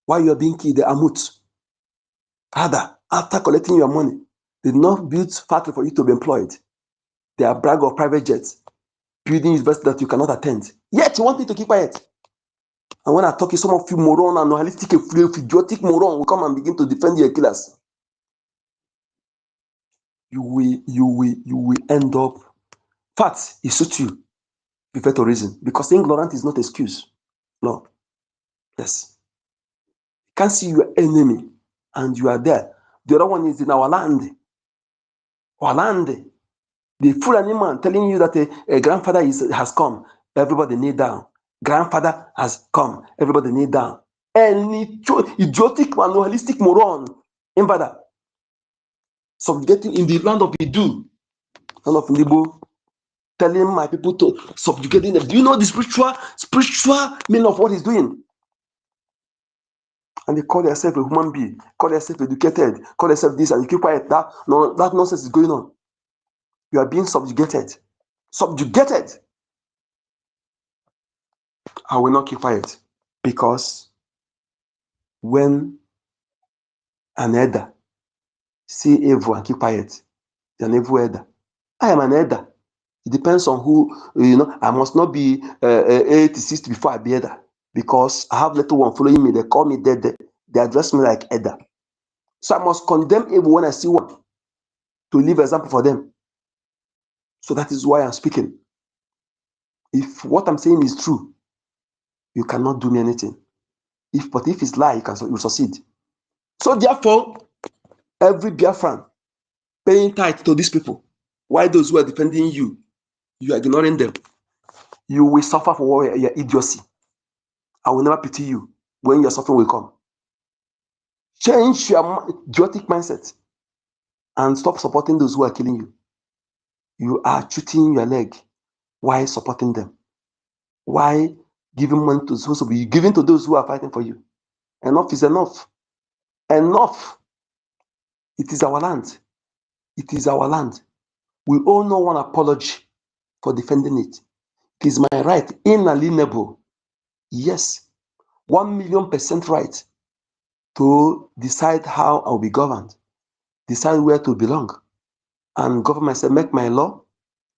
Why you're being killed, they are mutes. Rather, after collecting your money, they did not build factory for you to be employed. They are brag of private jets, building university that you cannot attend. Yet you want me to keep quiet. And when I talk, some of you moron and holistic, idiotic moron will come and begin to defend your killers. You will end up. Facts, it suits you. Prefer to reason. Because ignorance is not excuse. No. Yes. You can't see your enemy and you are there. The other one is in our land. Our land. The Fulani man telling you that a grandfather has come. Everybody kneel down. Grandfather has come. Everybody kneel down. Any idiotic, manualistic moron. Invada. Subjugating in the land of Idu. Land of Ndibo. Telling my people to subjugating them. Do you know the spiritual meaning of what he's doing? And they call themselves a human being, call themselves educated, call themselves this, and you keep quiet. That nonsense is going on. You are being subjugated. Subjugated. I will not keep quiet because when an elder see evil and keep quiet, you're an evil elder. I am an elder. It depends on who, I must not be 86 before I be elder because I have little one following me. They call me dead. They address me like elder. So I must condemn evil when I see one to leave example for them. So that is why I'm speaking. If what I'm saying is true, you cannot do me anything. But if it's lie, you succeed. So therefore, every Biafran paying tithe to these people, why those who are defending you, you are ignoring them. You will suffer for your idiocy. I will never pity you when your suffering will come. Change your idiotic mindset and stop supporting those who are killing you. You are shooting your leg. Why supporting them? Why giving money to those who be giving to those who are fighting for you? Enough is enough. Enough. It is our land. It is our land. We owe no one apology for defending it. It is my right, inalienable. Yes, 1,000,000% right to decide how I'll be governed, decide where to belong, and govern myself, make my law,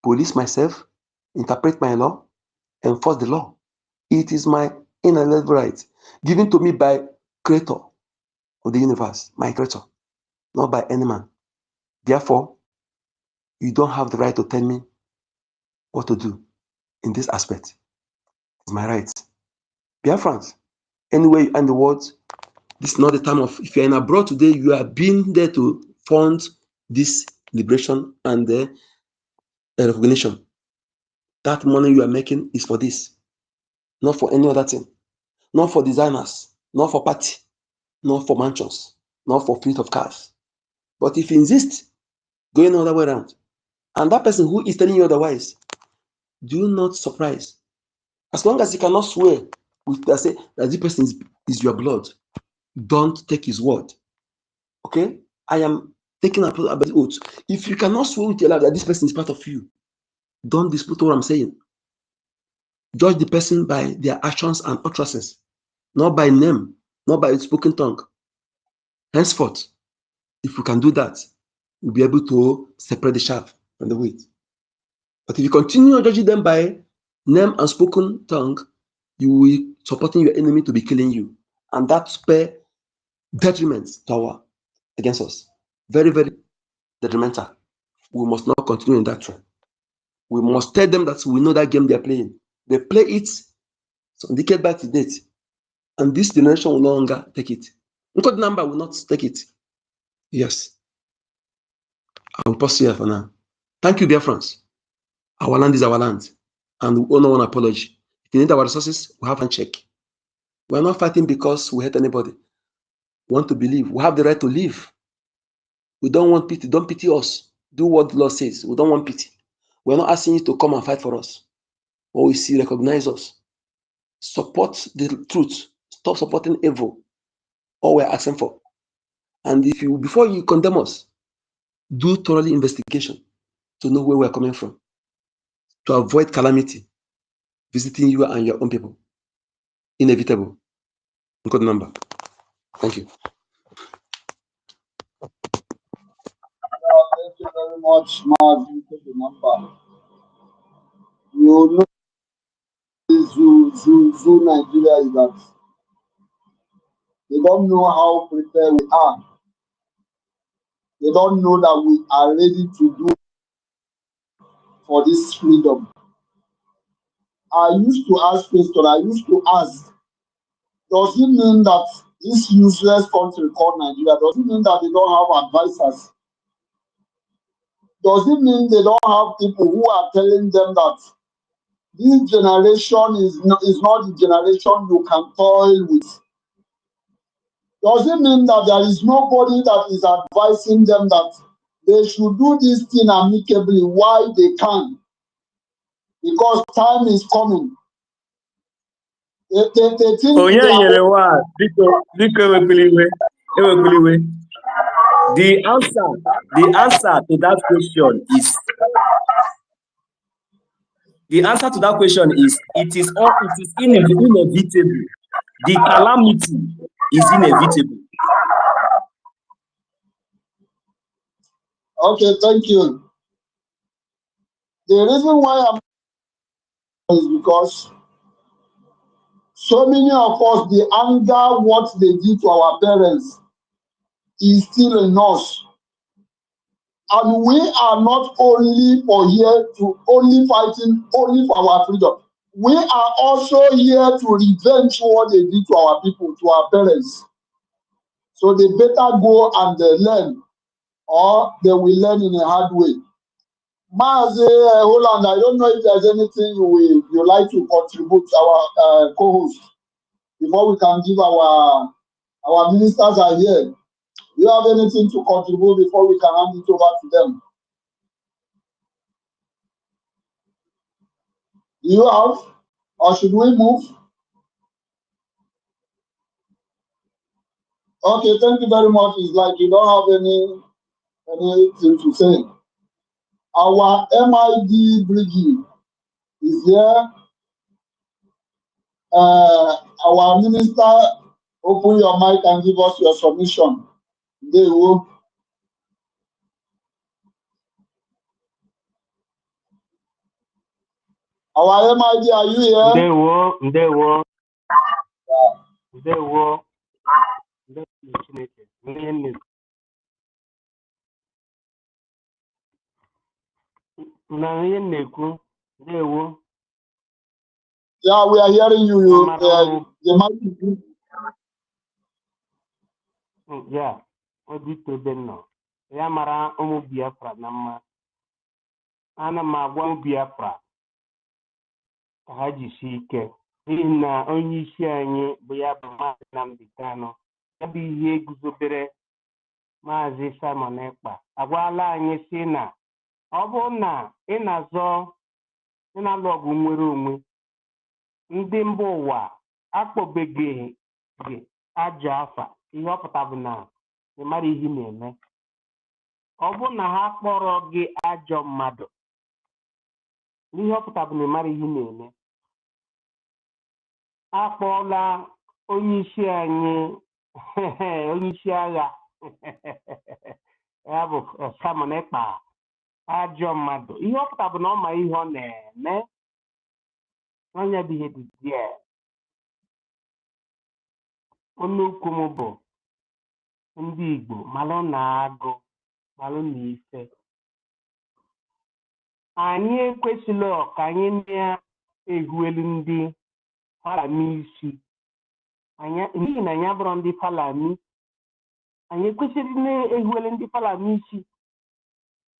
police myself, interpret my law, enforce the law. It is my inalienable right, given to me by Creator of the universe, my Creator, not by any man. Therefore, you don't have the right to tell me what to do in this aspect. It's my right. Biafrans, anywhere you end the world, this is not the time of, if you're in abroad today, you are being there to fund this liberation and the recognition. That money you are making is for this, not for any other thing, not for designers, not for party, not for mansions, not for fleet of cars. But if you insist, going the other way around, and that person who is telling you otherwise, do not surprise. As long as you cannot swear with that, say that this person is your blood, don't take his word. Okay? I am taking about the oath. If you cannot swear with your life that this person is part of you, don't dispute what I'm saying. Judge the person by their actions and utterances, not by name, not by spoken tongue. Henceforth, if we can do that, we'll be able to separate the chaff from the wheat. But if you continue judging them by name and spoken tongue, you will be supporting your enemy to be killing you. And that's bear detriment against us. Very, very detrimental. We must not continue in that trend. We must tell them that we know that game they're playing. They play it some decade back to date, and this generation will no longer take it. Code number will not take it. Yes. I will pause here for now. Thank you, dear friends. Our land is our land, and we owe no one apology. If you need our resources, we have one check. We are not fighting because we hate anybody. We want to believe. We have the right to live. We don't want pity. Don't pity us. Do what the law says. We don't want pity. We're not asking you to come and fight for us. What we see, recognize us. Support the truth. Stop supporting evil. All we're asking for. And if you, before you condemn us, do thoroughly investigation to know where we're coming from, to avoid calamity visiting you and your own people. Inevitable. Good number. Thank you. Thank you very much, Mark. The number. You know, Zoo Nigeria is that they don't know how prepared we are. They don't know that we are ready to do for this freedom. I used to ask does it mean that this useless country called Nigeria, does it mean that they don't have advisors? Does it mean they don't have people who are telling them that this generation is not the generation you can toil with? Does it mean that there is nobody that is advising them that they should do this thing amicably while they can? Because time is coming. They think The answer to that question is it is inevitable. The calamity is inevitable. Okay, thank you. The reason why I'm is because so many of us, the anger, what they did to our parents is still in us. And we are not only for here to only fighting only for our freedom. We are also here to revenge what they did to our people, to our parents. So they better go and learn, or they will learn in a hard way. Mazi Holland, I don't know if there's anything you like to contribute to our co-host before we can give our ministers are here. Do you have anything to contribute before we can hand it over to them? Do you have, or should we move? Okay, thank you very much. It's like you don't have anything to say. Our MID BRGIE is here. Our minister, open your mic and give us your submission. They will. Our MID, are you here? They will. Yeah, we are hearing you. The mic is yeah, ya mara ụmụ Biafra na mma. Ana m agwa ụmụ Biafra ka ha jisie ike n'ihi na onye isi anyị bụ ya bụ Maazị Nnamdi Kanu, ya bụ ihe guzobere Maazị Simon Ekpa agwala anyị si na ọ bụrụ na ị na-alụ ọgụ nwere onwe, ndị mba ụwa akpọbeghị gị ajọ afa. Ihe ọ pụtara bụ na ị mara ihe na-eme. Ọ bụrụ na ha kpọrọ gị ajọ mmadụ, ihe ọ pụtara bụ na ị mara ihe na-eme. Akpọọla onye isi anyị onye isi agha ya bụ Simon Ekpa ajọ mmadụ. Ihe ọ pụtara bụ na ọ ma ihe ọ na-eme. Onye bụ ihe dị die. Onye ukwu m bụ ndị Igbo malụ na agụ malụ na ife. anyị ekwesịla ka anyị na-ehuelu ndị Falami isi n'ihi na anyị abụrụ ndị Falami. Anyị ekwesịrị na-ehuelu ndị Falami isi.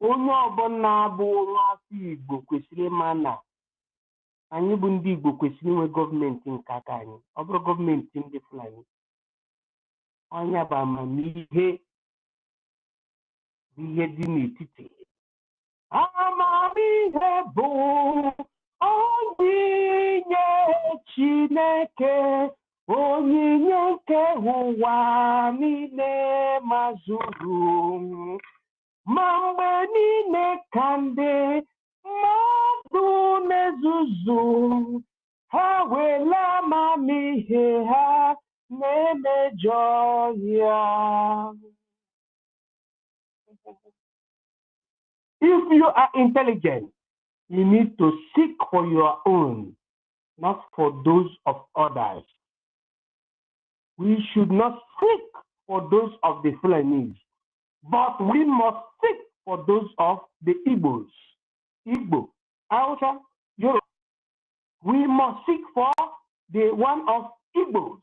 Onye ọbụla bụ nwaafọ Igbo kwesịrị ịma na anyị bụ ndị Igbo kwesịrị inwe gọọmenti nke aka anyị, ọ bụrụ gọọmenti ndị Fulani. Onye bụ amamihe bụ ihe dị n'etiti. Amamihe bụ onyinye Chineke, onyinye nke ụwa niile mazuru. Ma mgbe niile ka ndị mmadụ na-ezuzu, ha were amamihe ha na-emejọ ya. If you are intelligent, you need to seek for your own, not for those of others. We should not seek for those of the Fulanese, but we must seek for those of the Igbos. Igbo, Hausa, Yoruba. We must seek for the one of Igbos.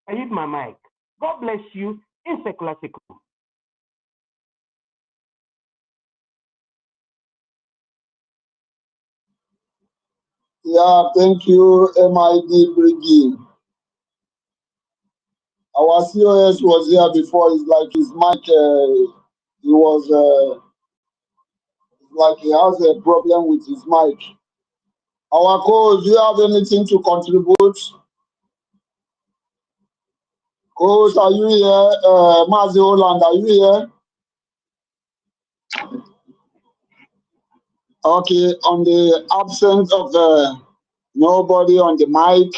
I hit my mic. God bless you. In secular. Yeah, thank you, MID BRGIE. Our COS was here before. It's like his mic, he was like he has a problem with his mic. Our co-host, do you have anything to contribute? Co-host, are you here? Mazi Holland, are you here? Okay, on the absence of nobody on the mic,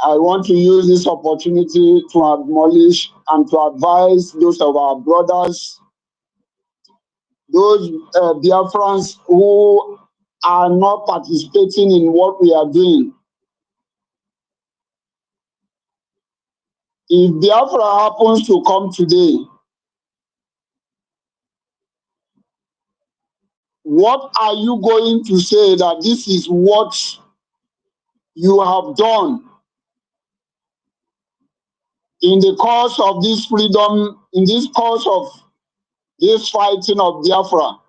I want to use this opportunity to acknowledge and to advise those of our brothers, those Biafrans who are not participating in what we are doing. If Biafra happens to come today, what are you going to say that this is what you have done in the course of this freedom, in this course of this fighting of Biafra?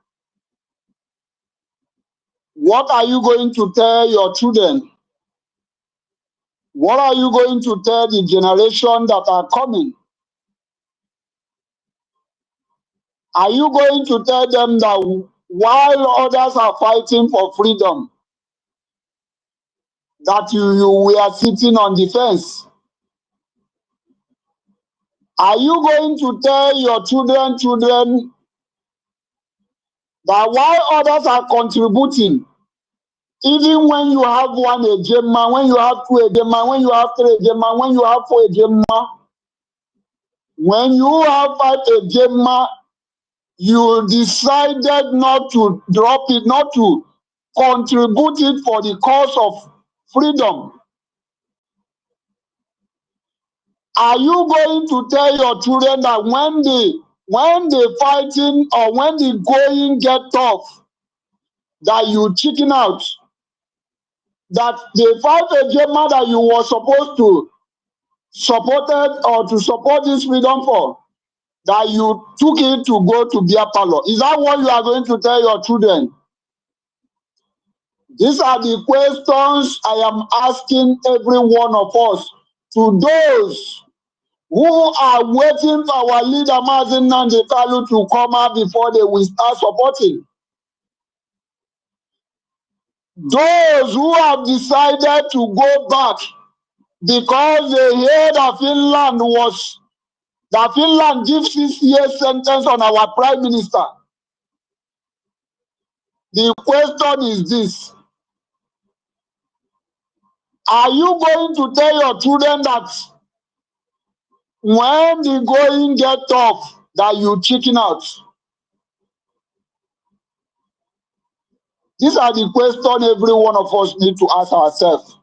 What are you going to tell your children? What are you going to tell the generation that are coming? Are you going to tell them that while others are fighting for freedom, that you were sitting on the fence? Are you going to tell your children that while others are contributing, even when you have one Ejema, when you have two Ejema, when you have three Ejema, when you have four Ejema, when you have five Ejema, you decided not to drop it, not to contribute it for the cause of freedom. Are you going to tell your children that when the fighting or when the going get tough, that you chicken out? That the five Ejema that you were supposed to support or to support this freedom for, that you took it to go to Bia Palo? Is that what you are going to tell your children? These are the questions I am asking every one of us. To those who are waiting for our leader Mazin Nnamdi Kanu to come out before they will start supporting. Those who have decided to go back because they hear that Finland gives 6 years sentence on our prime minister. The question is this: are you going to tell your children that when the going get tough, that you chicken out? These are the questions every one of us need to ask ourselves.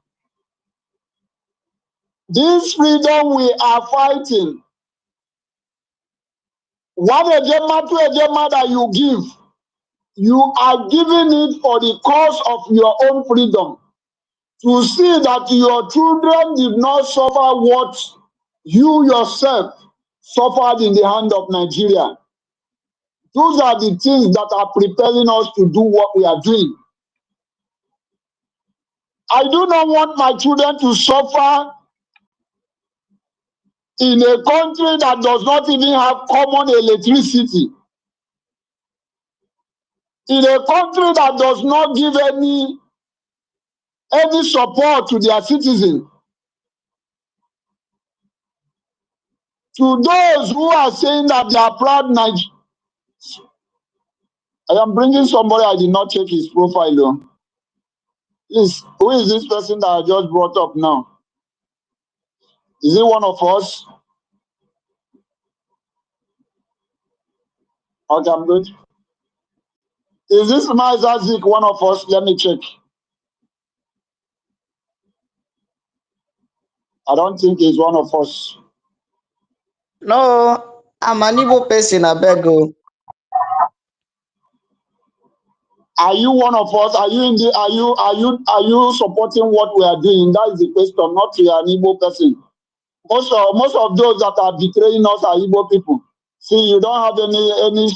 This freedom we are fighting, one Ejema, two Ejema that you give, you are giving it for the cause of your own freedom, to see that your children did not suffer what you yourself suffered in the hand of Nigeria. Those are the things that are preparing us to do what we are doing. I do not want my children to suffer in a country that does not even have common electricity, in a country that does not give any support to their citizens. To those who are saying that they are proud Nigerians, I am bringing somebody. I did not check his profile though. Please, who is this person that I just brought up now? Is it one of us? Okay, I'm good. Is this Mazazik one of us? Let me check. I don't think he's one of us. No, I'm an Igbo person, I beg you. Are you one of us? Are you in the? Are you supporting what we are doing? That is the question. Not you are an Igbo person. Most of those that are betraying us are Igbo people. See, you don't have any.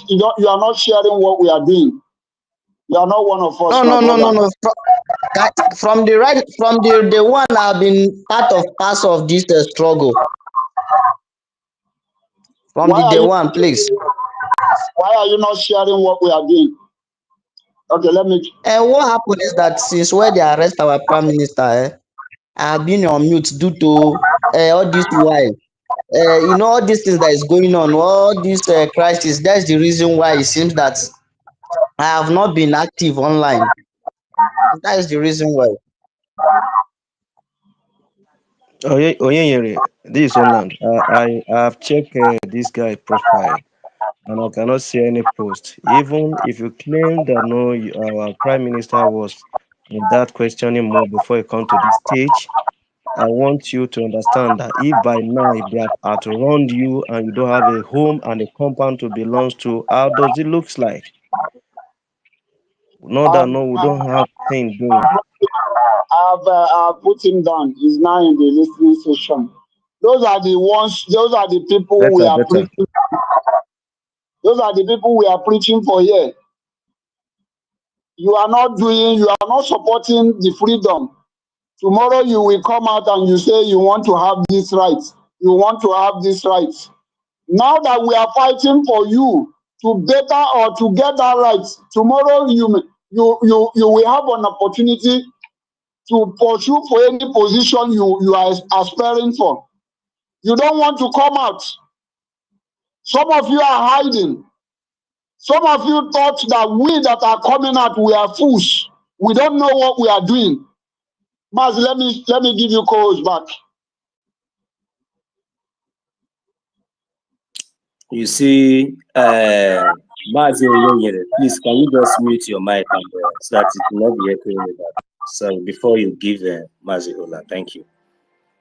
You are not sharing what we are doing. You are not one of us. No. From the one I've been part of this struggle. From the day one, please. Why are you not sharing what we are doing? Okay, let me. And what happened is that since when they arrest our prime minister, I have been on mute due to all this while. You know, all these things that is going on, all this crisis. That's the reason why it seems that I have not been active online. That is the reason why. Oyenyere, this is Holland. I have checked this guy profile and I cannot see any post. Even if you claim that no, our prime minister was in that questioning mode before he come to this stage, I want you to understand that if by now they have outrun you and you don't have a home and a compound to belong to, how does it look like? No, that no, we don't have thing doing. I've put him down. He's now in the listening session. Those are the ones. Those are the people we are preaching. Those are the people we are preaching for here. You are not supporting the freedom. Tomorrow you will come out and you say you want to have this right. You want to have this right. Now that we are fighting for you to better or to get that right, tomorrow you will have an opportunity to pursue for any position you are aspiring for. You don't want to come out. Some of you are hiding. Some of you thought that we that are coming out, we are fools. We don't know what we are doing. Maz, let me give you calls back. You see, Mazi Oyenyere, please, can you just mute your mic and so that it will not be echoing with that. So before you give Mazi Ola, thank you.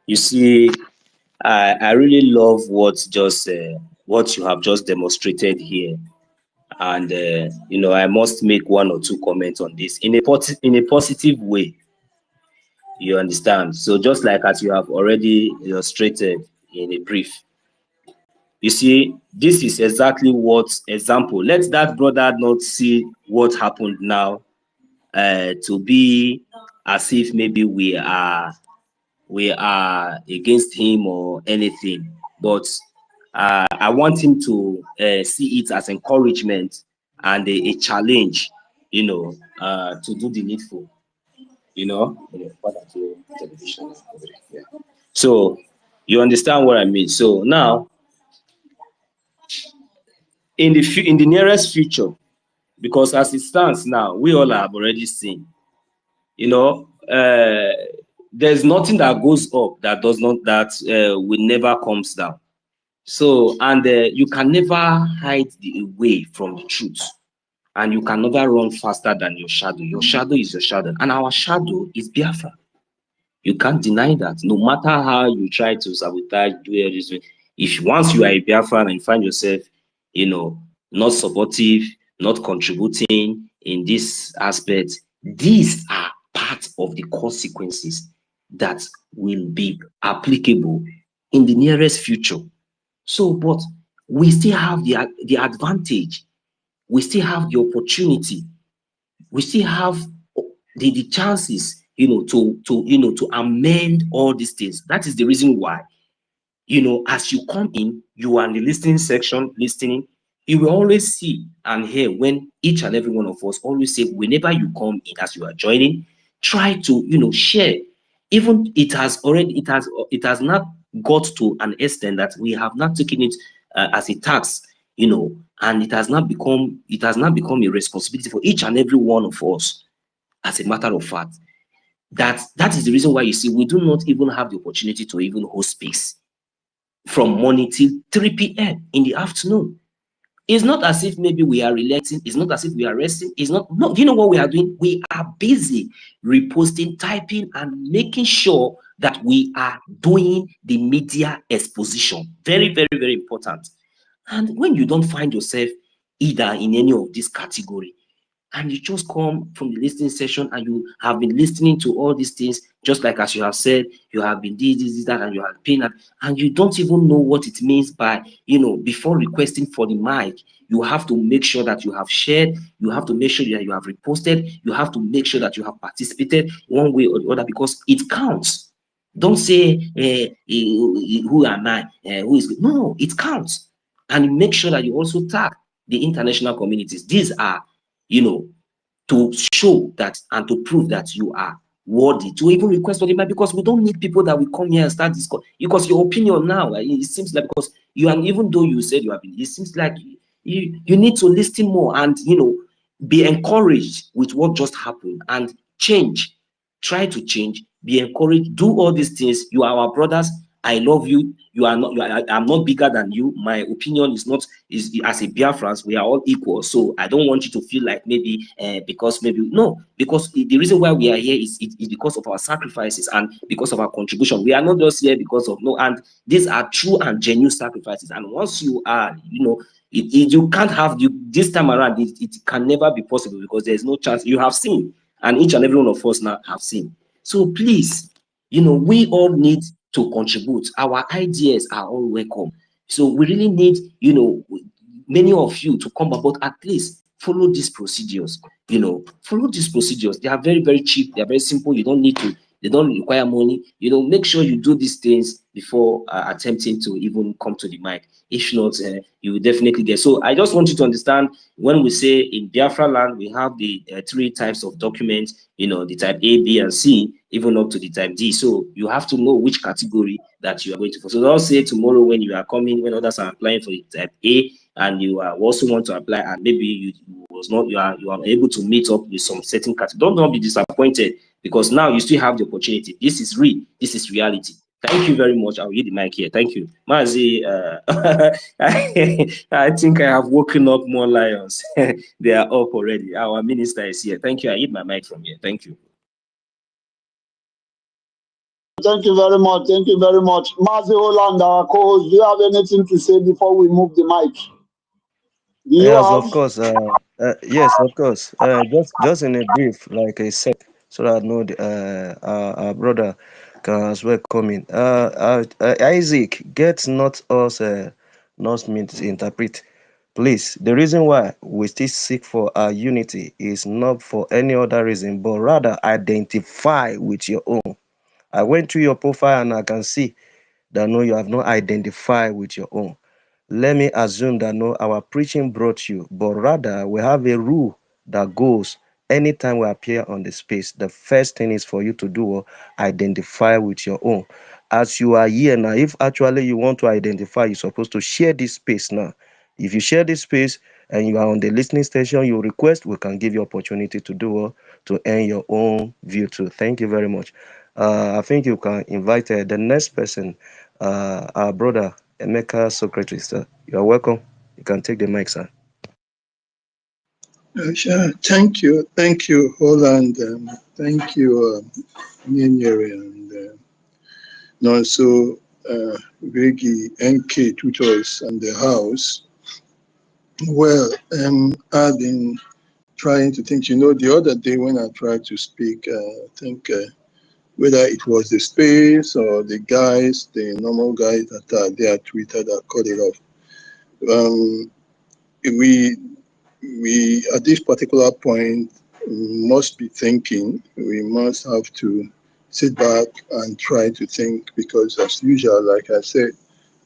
You see, I really love what you have just demonstrated here, and you know, I must make one or two comments on this in a positive way. You understand? So just like as you have already illustrated in a brief. You see, this is exactly what example. Let that brother not see what happened now to be as if maybe we are against him or anything. But I want him to see it as encouragement and a challenge, you know, to do the needful, you know. So you understand what I mean? So now, in the nearest future, because as it stands now, we all have already seen, you know, there's nothing that goes up that will never comes down. So, and you can never hide away from the truth, and you can never run faster than your shadow. Your shadow is your shadow, and our shadow is Biafra. You can't deny that. No matter how you try to sabotage, do everything, if once you are a Biafran and you find yourself, you know, not supportive, not contributing, in this aspect, these are part of the consequences that will be applicable in the nearest future. So, but we still have the advantage, we still have the opportunity, we still have the chances, to amend all these things. That is the reason why, as you come in, you are in the listening section listening, you will always see and hear when each and every one of us always say, whenever you come in, as you are joining, try to share. Even it has not got to an extent that we have not taken it as a tax, and it has not become a responsibility for each and every one of us. As a matter of fact, that is the reason why you see we do not even have the opportunity to even host space from morning till 3 p.m. in the afternoon. It's not as if maybe we are relaxing. It's not as if we are resting. It's not. No, you know what we are doing? We are busy reposting, typing, and making sure that we are doing the media exposition. Very, very, very important. And when you don't find yourself either in any of this category, and you just come from the listening session and you have been listening to all these things, just like as you have said, you have been this, that, and you have been, and you don't even know what it means by, before requesting for the mic, you have to make sure that you have shared, you have to make sure that you have reposted, you have to make sure that you have participated one way or the other, because it counts. Don't say, who am I? Who is good? No, it counts. And make sure that you also tag the international communities. These are, to show that and to prove that you are worthy to even request for the mic, because we don't need people that will come here and start discussing. Because your opinion now, it seems like, because you, and even though you said you have been, it seems like you need to listen more and be encouraged with what just happened and change. Try to change, be encouraged, do all these things. You are our brothers. I love you. You are not. I'm not bigger than you. My opinion is not. Is as a Biafrans, we are all equal. So I don't want you to feel like maybe because the reason why we are here is because of our sacrifices and because of our contribution. We are not just here because of and these are true and genuine sacrifices. And once you are, you can't have this time around. It can never be possible, because there is no chance. You have seen, and each and every one of us now have seen. So please, we all need to contribute. Our ideas are all welcome. So we really need, many of you to come about, at least follow these procedures. Follow these procedures. They are very, very cheap. They are very simple. You don't need to. They don't require money. Make sure you do these things before attempting to even come to the mic. If not, you will definitely get. So I just want you to understand, when we say in Biafra land, we have the 3 types of documents, the type A, B, and C, even up to the type D. So you have to know which category that you are going to. So don't say tomorrow when you are coming, when others are applying for the type A, and you also want to apply, and maybe you are able to meet up with some certain category. Don't be disappointed, because now you still have the opportunity. This is real. This is reality. Thank you very much. I'll hit the mic here. Thank you. Mazi, I think I have woken up more lions. They are up already. Our minister is here. Thank you. I hit my mic from here. Thank you. Thank you very much. Thank you very much. Mazi Holland, our co-host, do you have anything to say before we move the mic? Yes, of course. Yes, of course. Just in a brief, like I said, so that I know our brother can as well come in. Isaac, get not us not misinterpret. Please, the reason why we still seek for our unity is not for any other reason, but rather identify with your own. I went through your profile and I can see that no, you have not identified with your own. Let me assume that no, our preaching brought you, but rather we have a rule that goes anytime we appear on the space. The first thing is for you to do identify with your own. As you are here now, if actually you want to identify, you're supposed to share this space now. If you share this space and you are on the listening station, you request, we can give you opportunity to do to earn your own view too. Thank you very much. I think you can invite the next person, our brother MNK Socrates, sir. You are welcome. You can take the mic, sir. Sure. Thank you, Holland. Thank you, Nyenyere, and also BRGIE and Kate, which was in the house. Well, I've been trying to think, the other day when I tried to speak, I think whether it was the space or the guys, the normal guys that are there at Twitter that cut it off. We at this particular point must be thinking. We must have to sit back and try to think, because as usual, like I said,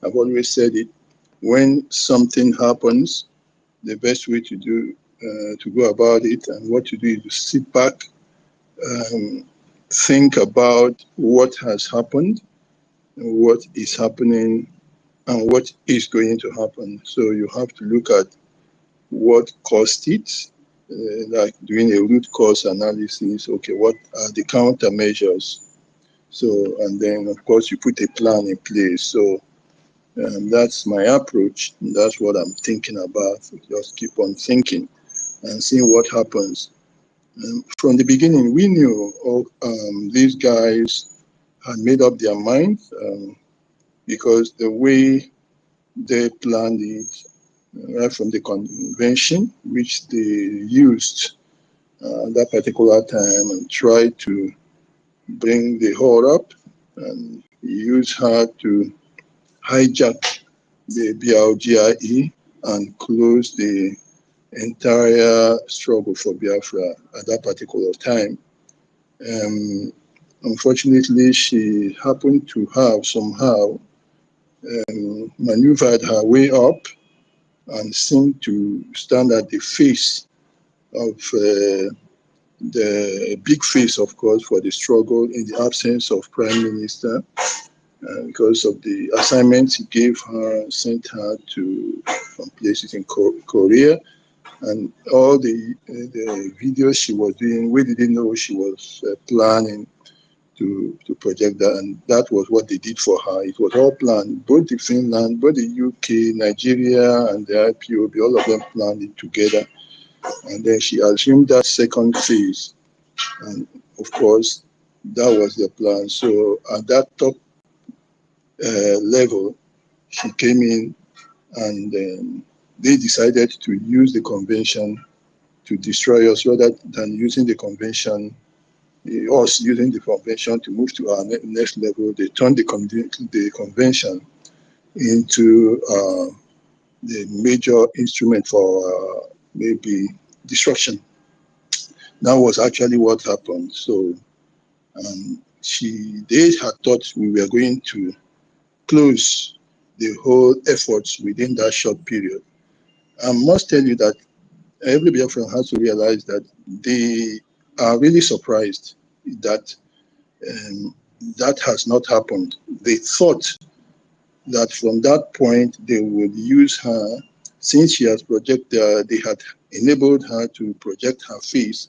I've always said it, when something happens, the best way to go about it and what to do is to sit back, think about what has happened, what is happening, and what is going to happen. So you have to look at what caused it, like doing a root cause analysis. Okay, what are the countermeasures? So, and then of course you put a plan in place. So that's my approach. That's what I'm thinking about. Just keep on thinking and seeing what happens. From the beginning, we knew these guys had made up their minds, because the way they planned it, right from the convention, which they used that particular time and tried to bring the whore up and use her to hijack the BRGIE and close the entire struggle for Biafra at that particular time. Unfortunately, she happened to have somehow maneuvered her way up and seemed to stand at the face of the big face, of course, for the struggle in the absence of Prime Minister, because of the assignments he gave her, sent her to some places in Korea, and all the videos she was doing, we didn't know she was planning to project that, and that was what they did for her. It was all planned. Both the Finland, both the UK, Nigeria, and the IPOB, all of them planned it together. And then she assumed that second phase, and of course, that was the plan. So at that top level, she came in, and they decided to use the convention to destroy us rather than using the convention. Us using the convention to move to our next level. They turned the convention into the major instrument for maybe destruction. That was actually what happened. So they had thought we were going to close the whole efforts within that short period. I must tell you that every Biafran has to realize that they are really surprised that that has not happened. They thought that from that point they would use her, since she has projected, they had enabled her to project her face,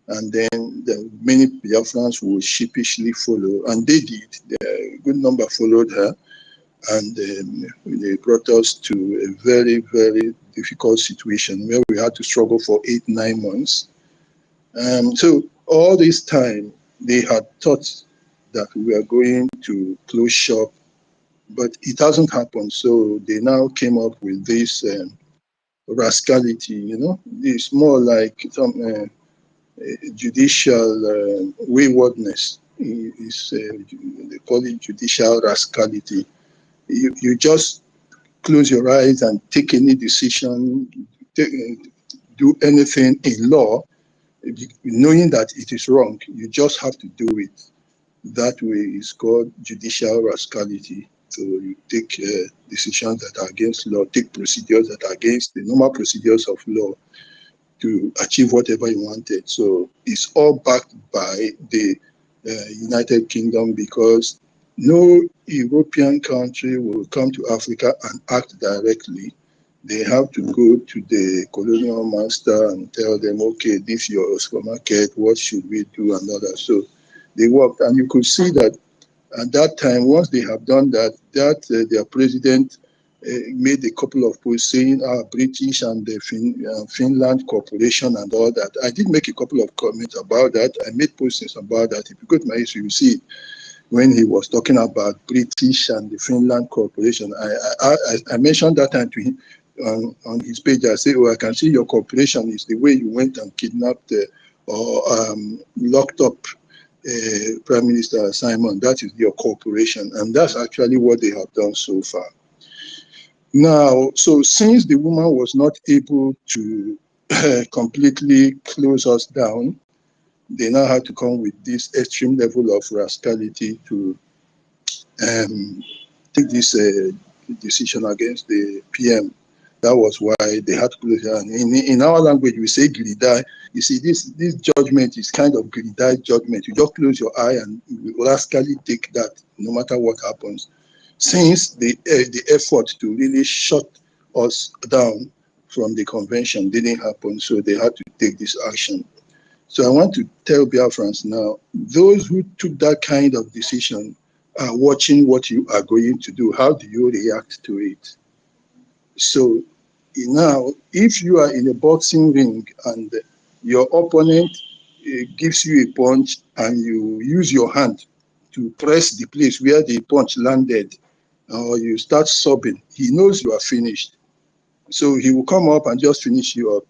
and then many Biafrans would sheepishly follow, and they did. A good number followed her, and they brought us to a very, very difficult situation where we had to struggle for 8-9 months. So all this time, they had thought that we were going to close shop, but it hasn't happened. So they now came up with this rascality, It's more like some judicial waywardness. They call it judicial rascality. You just close your eyes and take any decision, do anything in law, knowing that it is wrong. You just have to do it. That way is called judicial rascality. So you take decisions that are against law, take procedures that are against the normal procedures of law to achieve whatever you wanted. So it's all backed by the United Kingdom, because no European country will come to Africa and act directly. They have to go to the colonial master and tell them, okay, this is your supermarket, what should we do, and all that. So they worked, and you could see that at that time, once they have done that, their president made a couple of posts saying British and the Finland Corporation and all that. I did make a couple of comments about that. I made posts about that. If you go to my history, you see it. When he was talking about British and the Finland Corporation, I mentioned that time to him, on his page. I say, oh, I can see your cooperation is the way you went and kidnapped or locked up Prime Minister Simon. That is your cooperation, and that's actually what they have done so far. Now, so since the woman was not able to completely close us down, they now had to come with this extreme level of rascality to take this decision against the PM. That was why they had to close it. And in our language, we say gridai. You see, this judgment is kind of gridai judgment. You just close your eye and you will rascally take that no matter what happens. Since the effort to really shut us down from the convention didn't happen, so they had to take this action. So I want to tell Biafrans now, those who took that kind of decision are watching what you are going to do. How do you react to it? So now, if you are in a boxing ring and your opponent gives you a punch and you use your hand to press the place where the punch landed, or you start sobbing, he knows you are finished. So he will come up and just finish you up.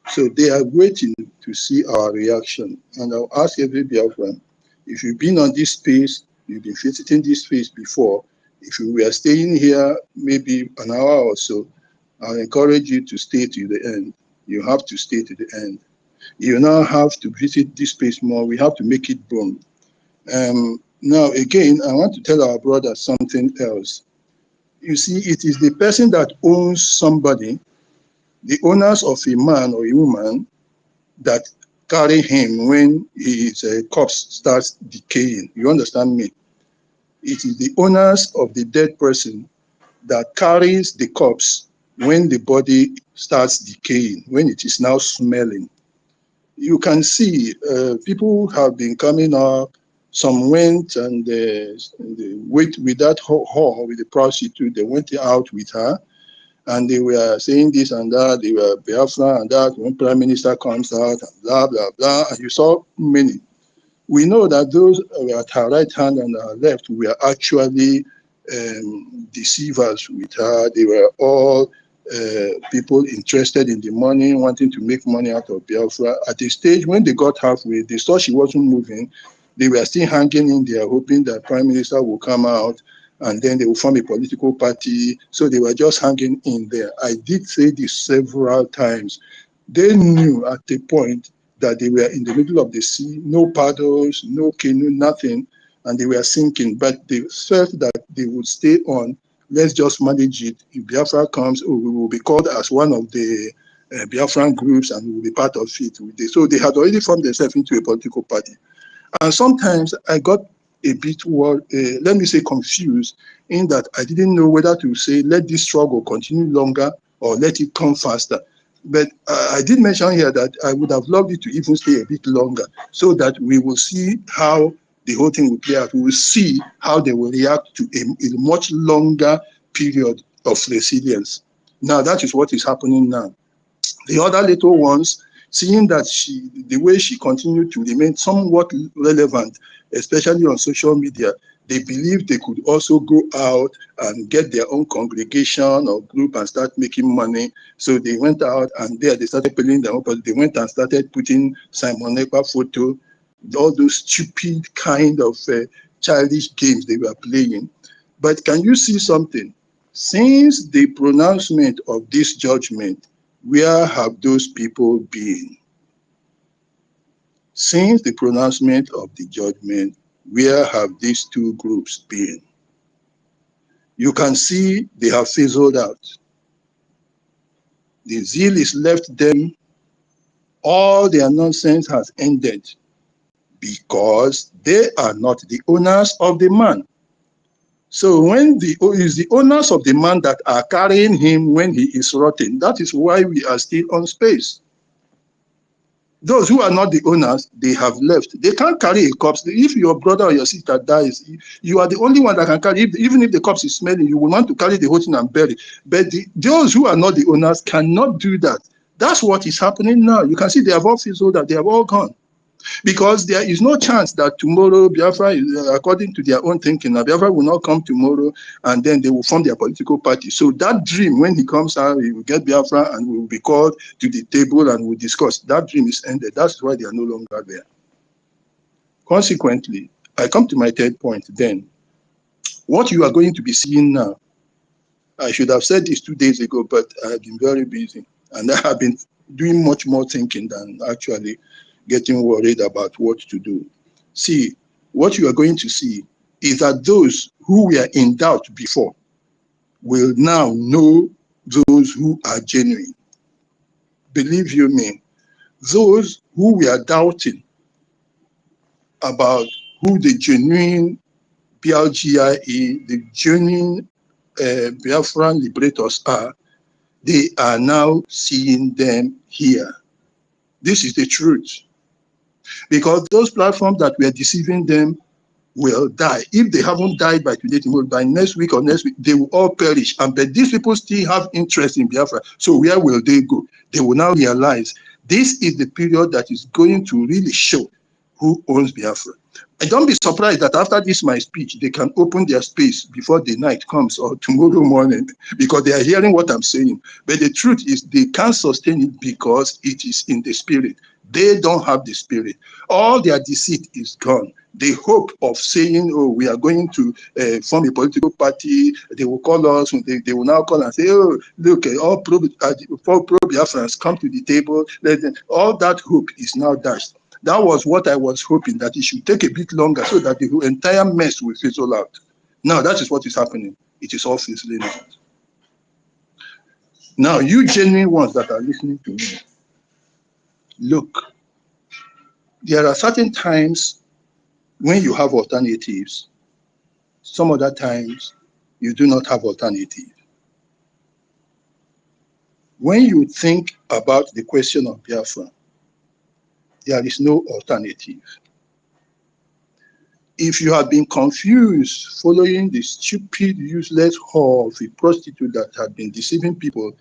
So they are waiting to see our reaction. And I'll ask every Biafran, if you've been on this space, you've been visiting this space before, if you were staying here maybe an hour or so, I'll encourage you to stay to the end. You have to stay to the end. You now have to visit this space more. We have to make it boom. Now, again, I want to tell our brothers something else. You see, it is the person that owns somebody, the owners of a man or a woman, that carry him when his corpse starts decaying. You understand me? It is the owners of the dead person that carries the corpse when the body starts decaying, when it is now smelling. You can see people have been coming up. Some went and they went with that whore, with the prostitute. They went out with her, and they were saying this and that. They were Biafra and that. When Prime Minister comes out, and blah blah blah. And you saw many. We know that those at her right hand and her left were actually deceivers with her. They were all people interested in the money, wanting to make money out of Biafra. At the stage when they got halfway, they saw she wasn't moving. They were still hanging in there, hoping that Prime Minister will come out and then they will form a political party. So they were just hanging in there. I did say this several times. They knew at the point that they were in the middle of the sea, no paddles, no canoe, nothing, and they were sinking. But they felt that they would stay on. Let's just manage it. If Biafra comes, we will be called as one of the Biafran groups and we will be part of it. So they had already formed themselves into a political party. And sometimes I got a bit, let me say, confused in that I didn't know whether to say, let this struggle continue longer or let it come faster. But I did mention here that I would have loved it to even stay a bit longer so that we will see how the whole thing will play out. We will see how they will react to a much longer period of resilience. Now, that is what is happening now. The other little ones, seeing that the way she continued to remain somewhat relevant, especially on social media, they believed they could also go out and get their own congregation or group and start making money. So they went out and there they started paying their own, but they went and started putting Simon Ekpa photo, all those stupid kind of childish games they were playing. But can you see something? Since the pronouncement of this judgment, where have those people been? Since the pronouncement of the judgment, where have these two groups been? You can see they have fizzled out. The zeal is left them. All their nonsense has ended because they are not the owners of the man. So when it's the owners of the man that are carrying him when he is rotting, that is why we are still on space. Those who are not the owners, they have left. They can't carry a corpse. If your brother or your sister dies, you are the only one that can carry. Even if the corpse is smelling, you will want to carry the whole thing and bury. But those who are not the owners cannot do that. That's what is happening now. You can see they have all fizzled out. They have all gone. Because there is no chance that tomorrow Biafra, according to their own thinking, Biafra will not come tomorrow and then they will form their political party. So that dream, when he comes out, he will get Biafra and will be called to the table and will discuss. That dream is ended. That's why they are no longer there. Consequently, I come to my third point then. What you are going to be seeing now, I should have said this 2 days ago, but I have been very busy and I have been doing much more thinking than actually getting worried about what to do. See, what you are going to see is that those who were in doubt before will now know those who are genuine. Believe you me, those who were doubting about who the genuine BRGIE, the genuine Biafran liberators are, they are now seeing them here. This is the truth. Because those platforms that were deceiving them will die. If they haven't died by today, tomorrow, by next week or next week, they will all perish. And but these people still have interest in Biafra. So where will they go? They will now realize this is the period that is going to really show who owns Biafra. And don't be surprised that after this my speech, they can open their space before the night comes or tomorrow morning, because they are hearing what I'm saying. But the truth is they can't sustain it because it is in the spirit. They don't have the spirit. All their deceit is gone. The hope of saying, oh, we are going to form a political party, they will call us, they will now call and say, oh, look, all pro-Biafrans come to the table. All that hope is now dashed. That was what I was hoping, that it should take a bit longer so that the entire mess will fizzle out. Now, that is what is happening. It is all fizzling out. Now, you genuine ones that are listening to me, look, there are certain times when you have alternatives. Some other times, you do not have alternative. When you think about the question of Biafra, there is no alternative. If you have been confused following the stupid, useless whore of a prostitute that had been deceiving people,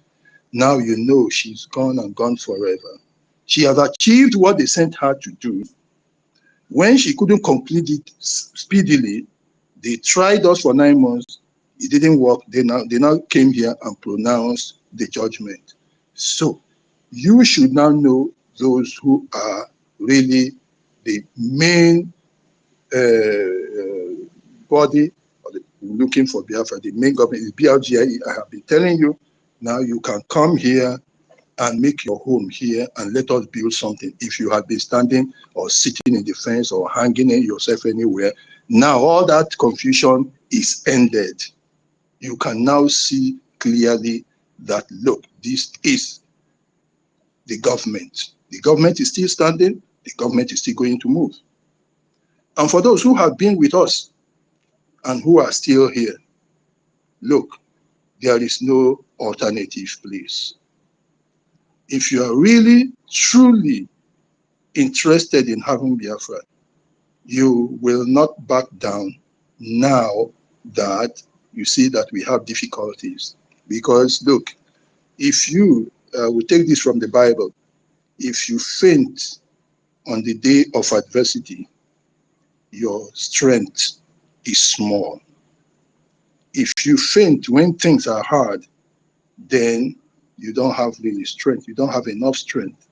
now you know she's gone and gone forever. She has achieved what they sent her to do. When she couldn't complete it speedily, they tried us for 9 months. It didn't work. They now came here and pronounced the judgment. So you should now know those who are really the main body looking for Biafra. The main government is BRGIE. I have been telling you, now you can come here and make your home here and let us build something. If you have been standing or sitting in the fence or hanging in yourself anywhere, now all that confusion is ended. You can now see clearly that, look, this is the government. The government is still standing. The government is still going to move. And for those who have been with us and who are still here, look, there is no alternative, please. If you are really, truly interested in having Biafra, you will not back down now that you see that we have difficulties. Because look, if you, we take this from the Bible, if you faint on the day of adversity, your strength is small. If you faint when things are hard, then you don't have really strength. You don't have enough strength.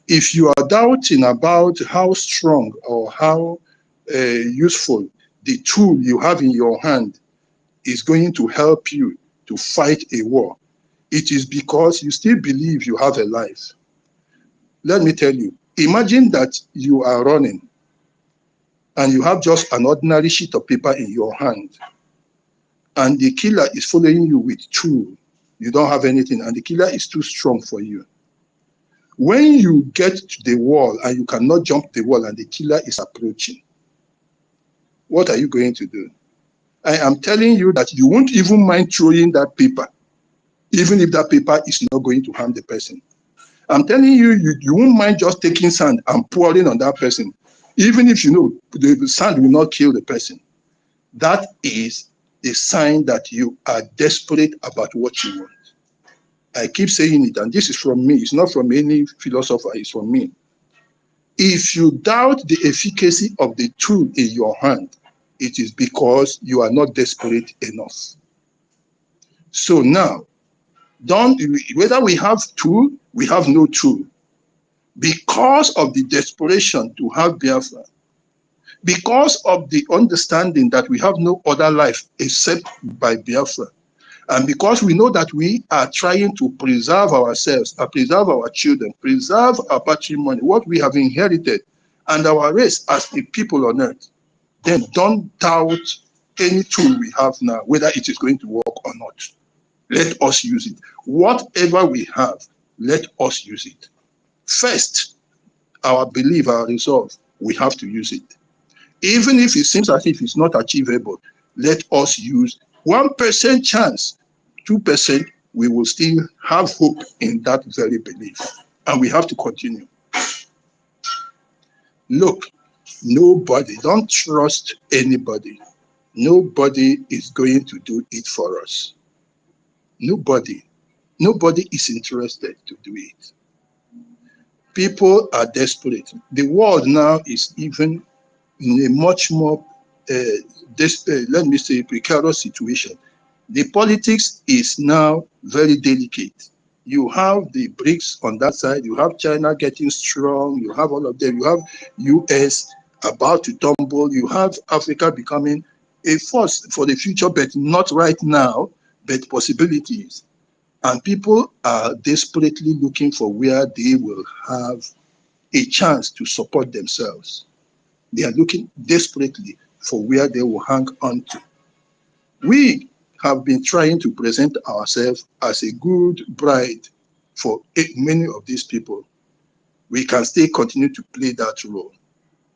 If you are doubting about how strong or how useful the tool you have in your hand is going to help you to fight a war, it is because you still believe you have a life. Let me tell you, imagine that you are running and you have just an ordinary sheet of paper in your hand and the killer is following you with tool. You don't have anything and the killer is too strong for you. When you get to the wall and you cannot jump the wall and the killer is approaching, what are you going to do? I am telling you that you won't even mind throwing that paper, even if that paper is not going to harm the person. I'm telling you, you won't mind just taking sand and pouring on that person, even if you know the sand will not kill the person. That is a sign that you are desperate about what you want. I keep saying it, and this is from me. It's not from any philosopher, it's from me. If you doubt the efficacy of the tool in your hand, it is because you are not desperate enough. So now, whether we have tool, we have no tool. Because of the desperation to have Biafra, because of the understanding that we have no other life except by Biafra, and because we know that we are trying to preserve ourselves, preserve our children, preserve our patrimony, what we have inherited, and our race as a people on earth, then don't doubt any tool we have now, whether it is going to work or not. Let us use it. Whatever we have, let us use it. First, our belief, our resolve, we have to use it. Even if it seems as if it's not achievable, let us use 1% chance, 2%, we will still have hope in that very belief. And we have to continue. Look, nobody, don't trust anybody. Nobody is going to do it for us. Nobody is interested to do it. People are desperate. The world now is even in a much more, let me say, precarious situation. The politics is now very delicate. You have the BRICS on that side, you have China getting strong, you have all of them, you have US about to tumble, you have Africa becoming a force for the future, but not right now, but possibilities. And people are desperately looking for where they will have a chance to support themselves. They are looking desperately for where they will hang on to. We have been trying to present ourselves as a good bride for many of these people. We can still continue to play that role,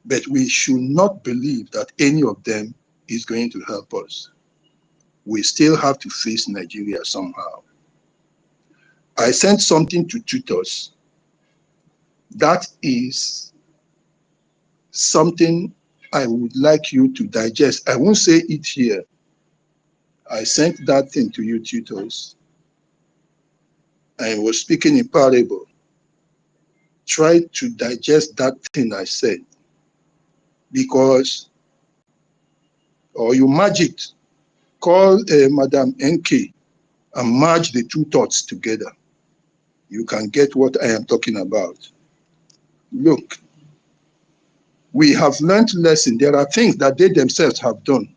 but we should not believe that any of them is going to help us. We still have to face Nigeria somehow. I sent something to tutors. That is something I would like you to digest. I won't say it here. I sent that thing to you tutors. I was speaking in parable. Try to digest that thing I said. Because, or you merge it. Call Madam NK and merge the two thoughts together. You can get what I am talking about. Look, we have learned lesson. There are things that they themselves have done,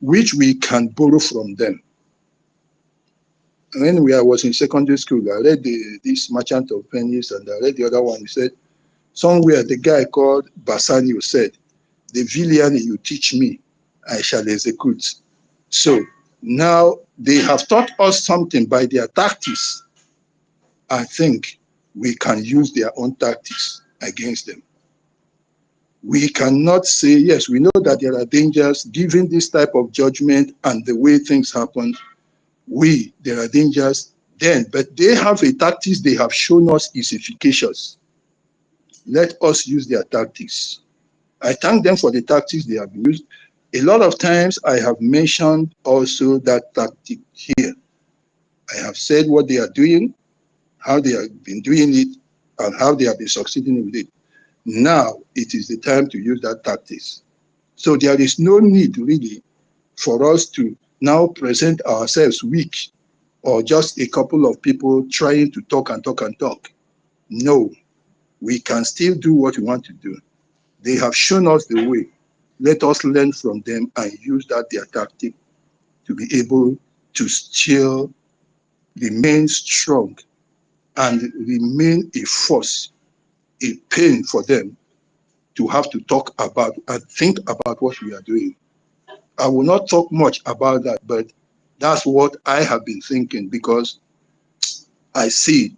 which we can borrow from them. When I was in secondary school, I read this Merchant of Venice, and I read the other one. He said, somewhere the guy called Bassanio said, the villainy you teach me, I shall execute. So now they have taught us something by their tactics. I think we can use their own tactics against them. We cannot say, yes, we know that there are dangers given this type of judgment and the way things happen. There are dangers then, but they have a tactics they have shown us is efficacious. Let us use their tactics. I thank them for the tactics they have used. A lot of times I have mentioned also that tactic here. I have said what they are doing, how they have been doing it, and how they have been succeeding with it. Now it is the time to use that tactics. So there is no need really for us to now present ourselves weak or just a couple of people trying to talk and talk and talk. No, we can still do what we want to do. They have shown us the way. Let us learn from them and use that their tactic to be able to still remain strong and remain a force, a pain for them to have to talk about and think about what we are doing. I will not talk much about that, but that's what I have been thinking, because I see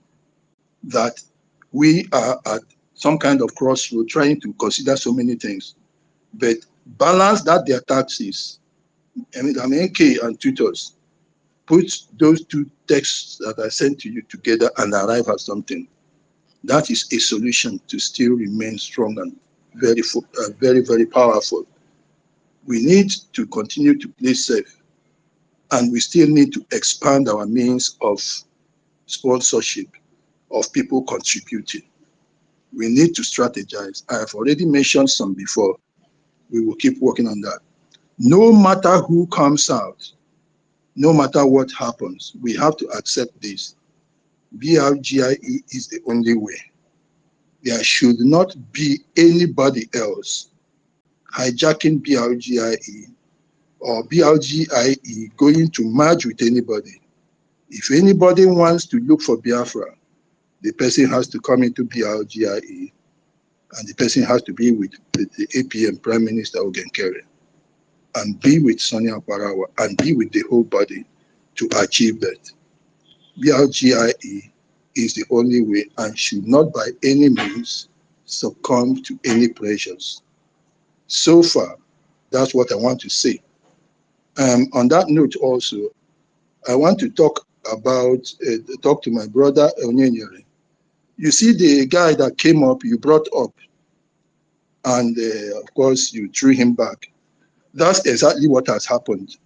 that we are at some kind of crossroad trying to consider so many things, but balance that their taxes. I mean, MNK and tutors, put those two texts that I sent to you together and arrive at something. That is a solution to still remain strong and very, very powerful. We need to continue to play safe, and we still need to expand our means of sponsorship, of people contributing. We need to strategize. I have already mentioned some before. We will keep working on that. No matter who comes out, no matter what happens, we have to accept this. BRGIE is the only way. There should not be anybody else hijacking BRGIE or BRGIE going to merge with anybody. If anybody wants to look for Biafra, the person has to come into BRGIE, and the person has to be with the APM Prime Minister Ogenkere, and be with Sonia Parawa, and be with the whole body to achieve that. BRGIE is the only way and should not by any means succumb to any pressures. So far, that's what I want to say. On that note also, I want to talk to my brother Onyenyere. You see the guy that came up, you brought up, and of course you threw him back. That's exactly what has happened.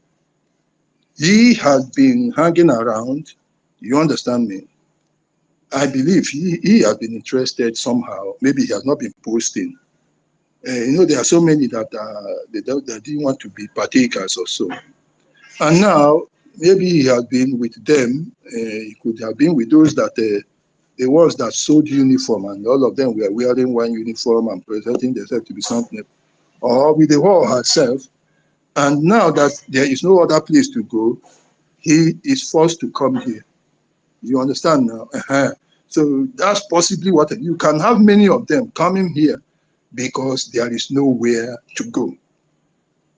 He has been hanging around, you understand me? I believe he has been interested somehow. Maybe he has not been posting. There are so many that that didn't want to be partakers or so. And now, maybe he has been with them. He could have been with those that, the ones that sold uniform, and all of them were wearing one uniform and presenting themselves to be something, or with the war herself. And now that there is no other place to go, he is forced to come here. You understand now? So that's possibly what you can have many of them coming here because there is nowhere to go.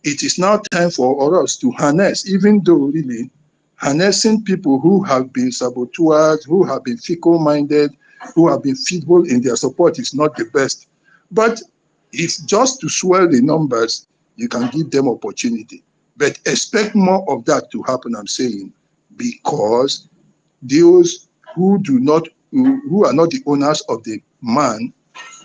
It is now time for us to harness, even though really harnessing people who have been saboteurs, who have been fickle-minded, who have been feeble in their support is not the best. But it's just to swell the numbers, you can give them opportunity. But expect more of that to happen, I'm saying, because those who are not the owners of the man,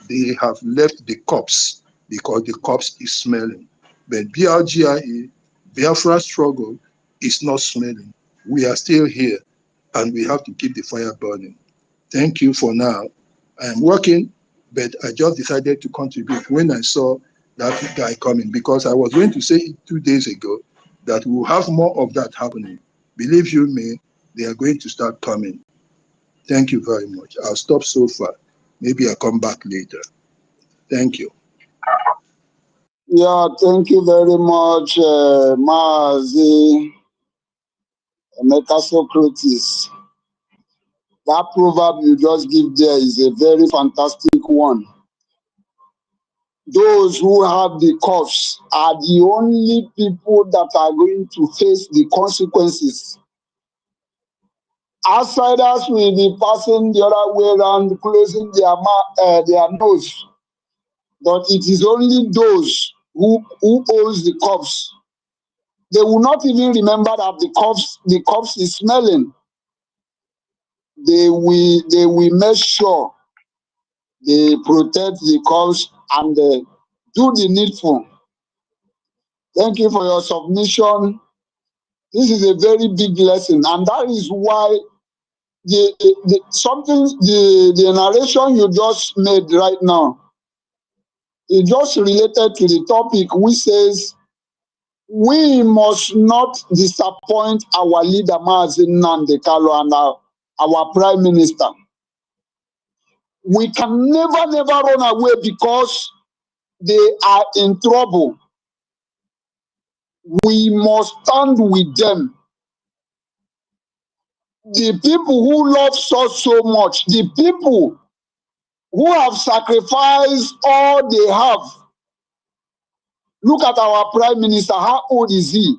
they have left the corpse because the corpse is smelling. But BRGIE, Biafra struggle, is not smelling. We are still here, and we have to keep the fire burning. Thank you for now. I am working, but I just decided to contribute when I saw that guy coming, because I was going to say 2 days ago that we will have more of that happening. Believe you me, they are going to start coming. Thank you very much. I'll stop so far. Maybe I'll come back later. Thank you. Yeah, thank you very much, Mazi Atrocities. That proverb you just give there is a very fantastic one. Those who have the cuffs are the only people that are going to face the consequences. Outsiders will be passing the other way around, closing their nose. But it is only those who owns the cuffs. They will not even remember that the cuffs is smelling. They will make sure they protect the cuffs and do the needful. Thank you for your submission. This is a very big lesson, and that is why the narration you just made right now is just related to the topic, which says we must not disappoint our leader, Mazi Nnamdi Kanu, and our Prime Minister. We can never run away because they are in trouble. We must stand with them. The people who love us so much, the people who have sacrificed all they have. Look at our Prime Minister. How old is he?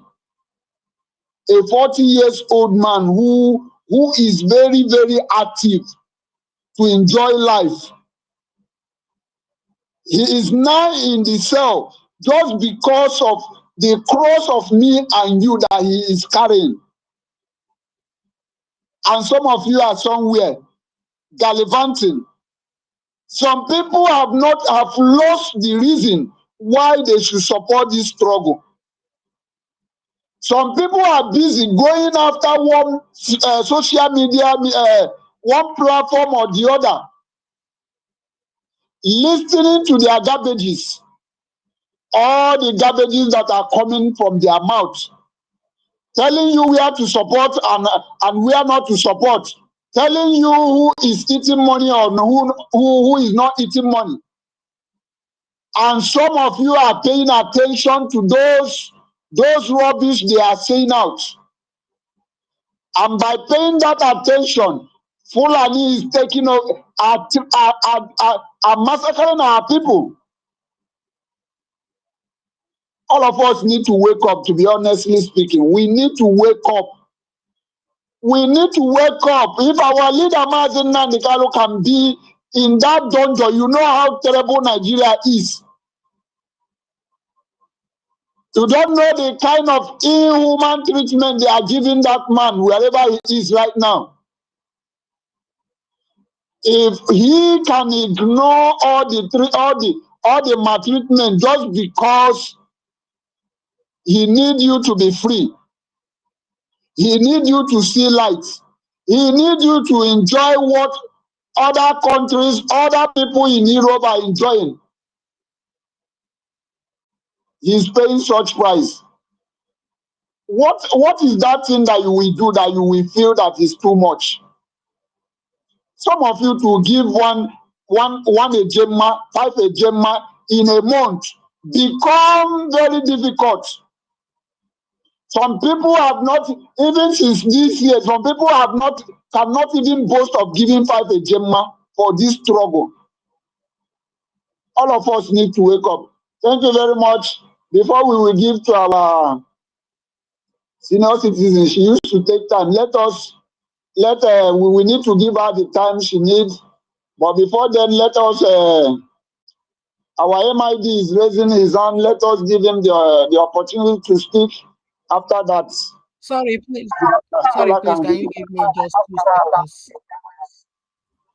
A 40-year-old man who is very, very active to enjoy life. He is now in the cell just because of the cross of me and you that he is carrying. And some of you are somewhere gallivanting. Some people have lost the reason why they should support this struggle. Some people are busy going after one social media, one platform or the other. listening to their garbages, all the garbages that are coming from their mouth, telling you where to support and where not to support, telling you who is eating money or who is not eating money. And some of you are paying attention to those rubbish they are saying out. And by paying that attention, Fulani is taking over, are massacring our people. All of us need to wake up, to be honestly speaking. We need to wake up. We need to wake up. If our leader, Mazen Nandikalo, can be in that dungeon, you know how terrible Nigeria is. You don't know the kind of inhuman treatment they are giving that man, wherever he is right now. If he can ignore all the maltreatment just because he needs you to be free, he needs you to see light, he needs you to enjoy what other countries, other people in Europe are enjoying, he's paying such price. What is that thing that you will do that you will feel that is too much? Some of you to give one ejema, 5 ejema in a month become very difficult. Some people have not, even since this year, some people cannot even boast of giving 5 ejema for this struggle. All of us need to wake up. Thank you very much. Before we will give to our senior citizens, she used to take time. We need to give her the time she needs. But before then, let us, our MID is raising his hand. Let us give him the opportunity to speak. After that, sorry, please. Sorry, please. Can you give me just 2 seconds?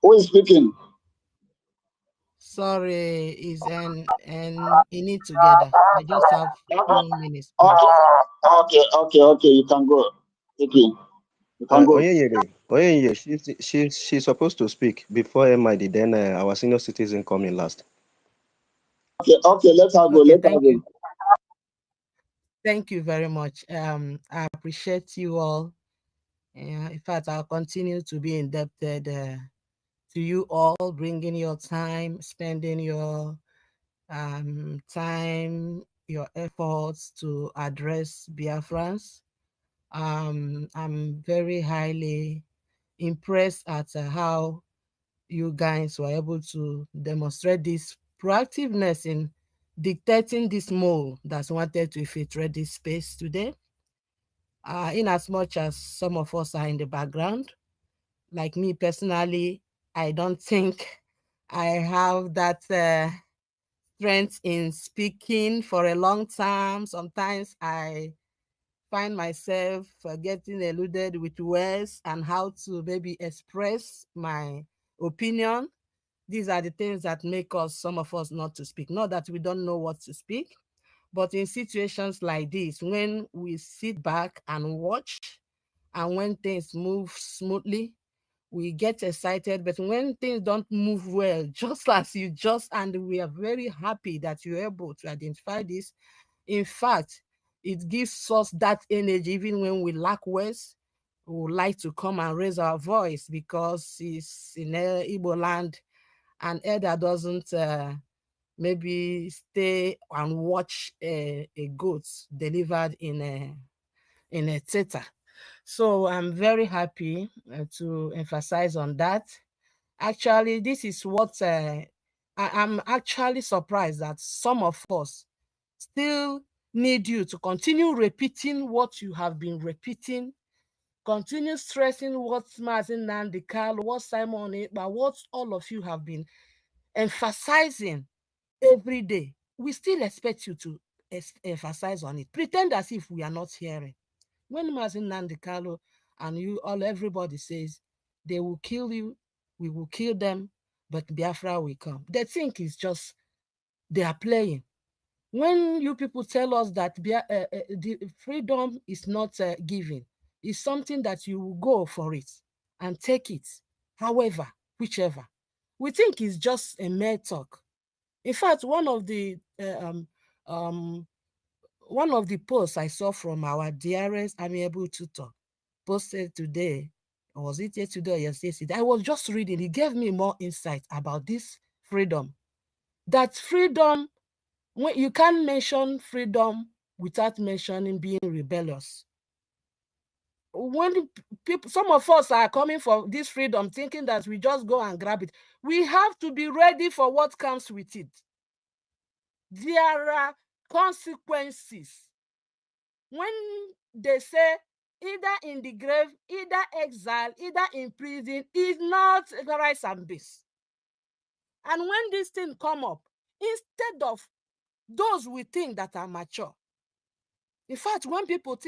Who is speaking? Sorry, is and you need together. I just have 1 minute. Okay. You can go. Okay. You can go. She's supposed to speak before MID, then our senior citizen coming last. Okay, let her go. Okay, let her go. Thank you very much. I appreciate you all. In fact, I'll continue to be indebted to you all, bringing your time, spending your time, your efforts to address Biafrans. I'm very highly impressed at how you guys were able to demonstrate this proactiveness in dictating this mole that's wanted to infiltrate this space today. In as much as some of us are in the background, like me personally, I don't think I have that strength in speaking for a long time. Sometimes I find myself getting eluded with words and how to maybe express my opinion. These are the things that make us, some of us, not to speak. Not that we don't know what to speak, but in situations like this, when we sit back and watch, and when things move smoothly, we get excited. But when things don't move well, just as you and we are very happy that you're able to identify this. In fact, it gives us that energy, even when we lack words. We would like to come and raise our voice, because it's in Igbo land, and elder doesn't maybe stay and watch a goat delivered in a theater. So I'm very happy to emphasize on that. Actually, this is what I'm actually surprised that some of us still need you to continue repeating what you have been repeating, continue stressing what Mazen Nandikal, what Simon Ekpa, what all of you have been emphasizing every day. We still expect you to emphasize on it. Pretend as if we are not hearing. When Mazen Nandikalo and everybody says they will kill you, we will kill them, but Biafra will come. They think it's just they are playing. When you people tell us that the freedom is not given, it's something that you will go for it and take it, however, whichever. we think it's just a mere talk. In fact, one of the posts I saw from our dearest amiable tutor posted today, or was it yesterday or yesterday? I was just reading. It gave me more insight about this freedom. That freedom, when you can't mention freedom without mentioning being rebellious. When people, some of us are coming for this freedom thinking that we just go and grab it, we have to be ready for what comes with it. There are consequences. When they say either in the grave, either exile, either in prison, is not rice and beans. And when this thing come up, instead of those we think that are mature, in fact, when people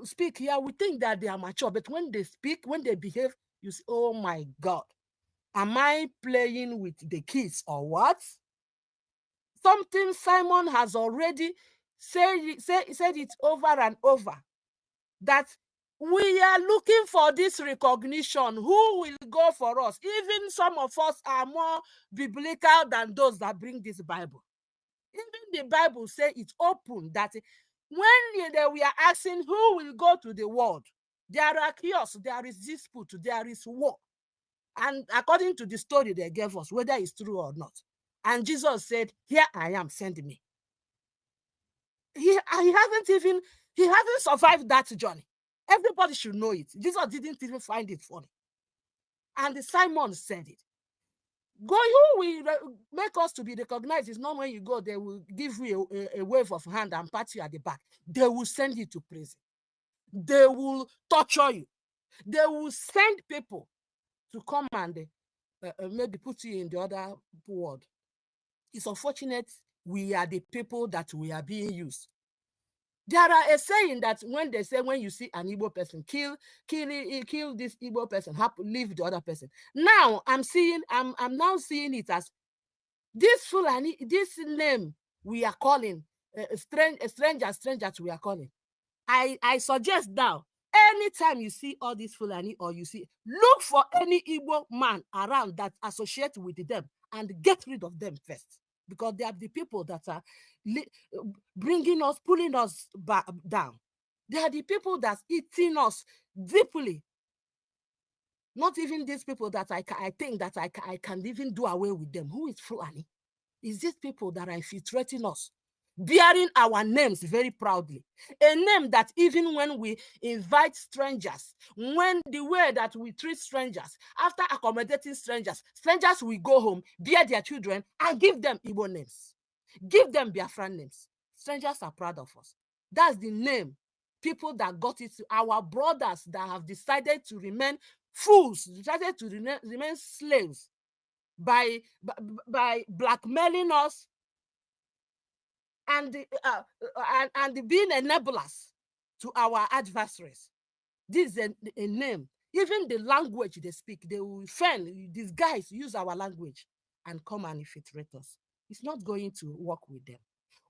speak here, we think that they are mature, but when they speak, when they behave, you say, oh my God, am I playing with the kids or what? Something Simon has already said it over and over, that we are looking for this recognition. Who will go for us? Even some of us are more biblical than those that bring this Bible. Even the Bible says it's open that when we are asking who will go to the world, there are chaos, there is dispute, there is war. And according to the story they gave us, whether it's true or not. And Jesus said, here I am, send me. He hasn't survived that journey. Everybody should know it. Jesus didn't even find it funny. And Simon said it. Who will make us to be recognized is not when you go, they will give you a wave of hand and pat you at the back. They will send you to prison. They will torture you. They will send people to come and maybe put you in the other world. It's unfortunate we are the people that we are being used. There are a saying that when they say, when you see an Igbo person, kill this Igbo person, leave the other person. Now I'm now seeing it as this Fulani, this name we are calling a stranger we are calling. I suggest now, anytime you see all these Fulani, or you see, look for any Igbo man around that associate with them and get rid of them first. Because they are the people that are bringing us, pulling us down. They are the people that's eating us deeply. Not even these people that I think that I can even do away with them. Who is Fulani? Is these people that are infiltrating us, bearing our names very proudly. A name that even when we invite strangers, when the way that we treat strangers, after accommodating strangers will go home, bear their children, and give them Igbo names. Give them Biafran names. Strangers are proud of us. That's the name. People that got it, our brothers that have decided to remain fools, decided to remain slaves by blackmailing us and being enablers to our adversaries. This is a name. Even the language they speak, they will find these guys use our language and come and infiltrate us. It's not going to work with them.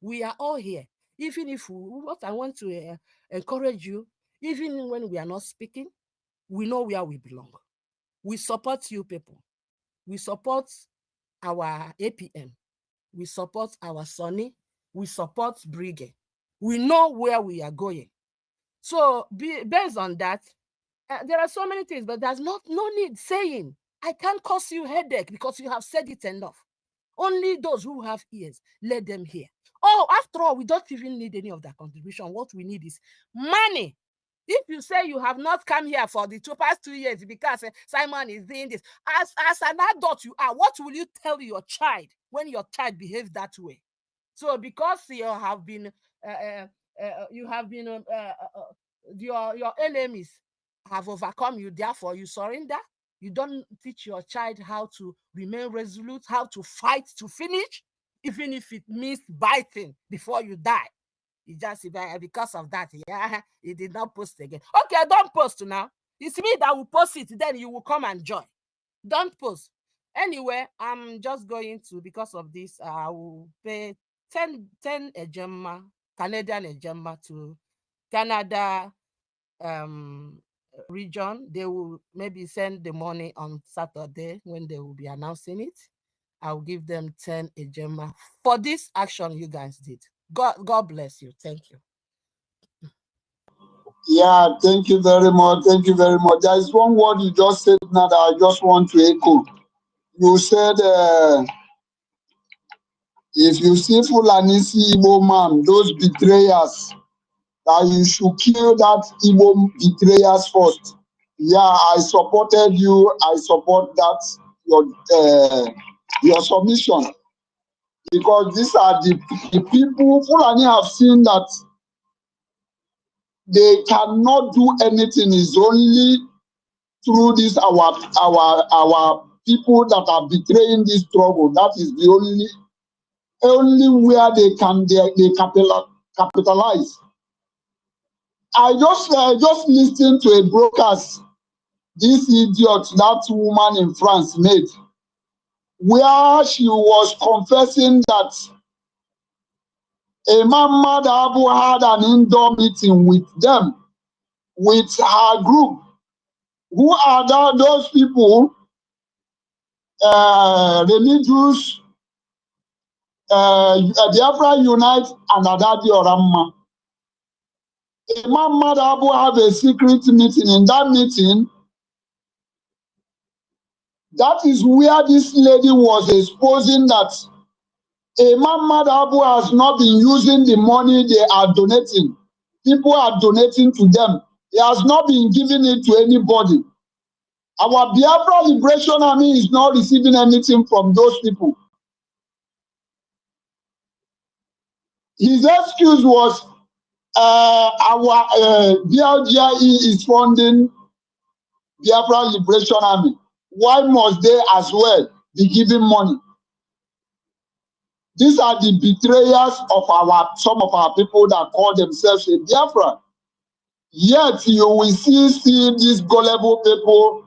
We are all here. Even if what I want to encourage you, even when we are not speaking, we know where we belong. We support you people. We support our APM. We support our Sonny. We support BRGIE. We know where we are going. So based on that, there are so many things, but there's no need saying, I can't cause you headache because you have said it enough. Only those who have ears, let them hear. Oh, after all, we don't even need any of that contribution. What we need is money. If you say you have not come here for the past 2 years because Simon is doing this, as an adult you are, what will you tell your child when your child behaves that way? So because your enemies have overcome you, therefore you surrender. You don't teach your child how to remain resolute, how to fight to finish, even if it means biting before you die. It's just because of that, yeah, he did not post again. Okay, don't post now. It's me that will post it, then you will come and join. Don't post. Anyway, I'm just going to, because of this, I will pay 10 ejema, Canadian ejema to Canada region, they will maybe send the money on Saturday when they will be announcing it. I'll give them 10 ejema for this action you guys did. God bless you. Thank you. Yeah, thank you very much. Thank you very much. There is one word you just said now that I just want to echo. You said, if you see Fulani Igbo man, those betrayers, that you should kill that Igbo betrayers first. Yeah, I supported you. I support that your submission, because these are the people. Fulani have seen that they cannot do anything. It's only through this our people that are betraying this struggle. That is the only where they capitalize. I just listened to a broadcast this idiot, that woman in France made, where she was confessing that Imam Abu had an indoor meeting with them, with her group. Who are those people? Religious, Biafra Unite and Adadi Oramma. Imam Abu have a secret meeting. In that meeting, that is where this lady was exposing that Imam Abu has not been using the money they are donating. People are donating to them. He has not been giving it to anybody. Our Biafra Liberation Army is not receiving anything from those people. His excuse was our BRGIE is funding Biafra Liberation Army. Why must they as well be giving money? These are the betrayers of some of our people that call themselves a Biafra. Yet you will see these gullible people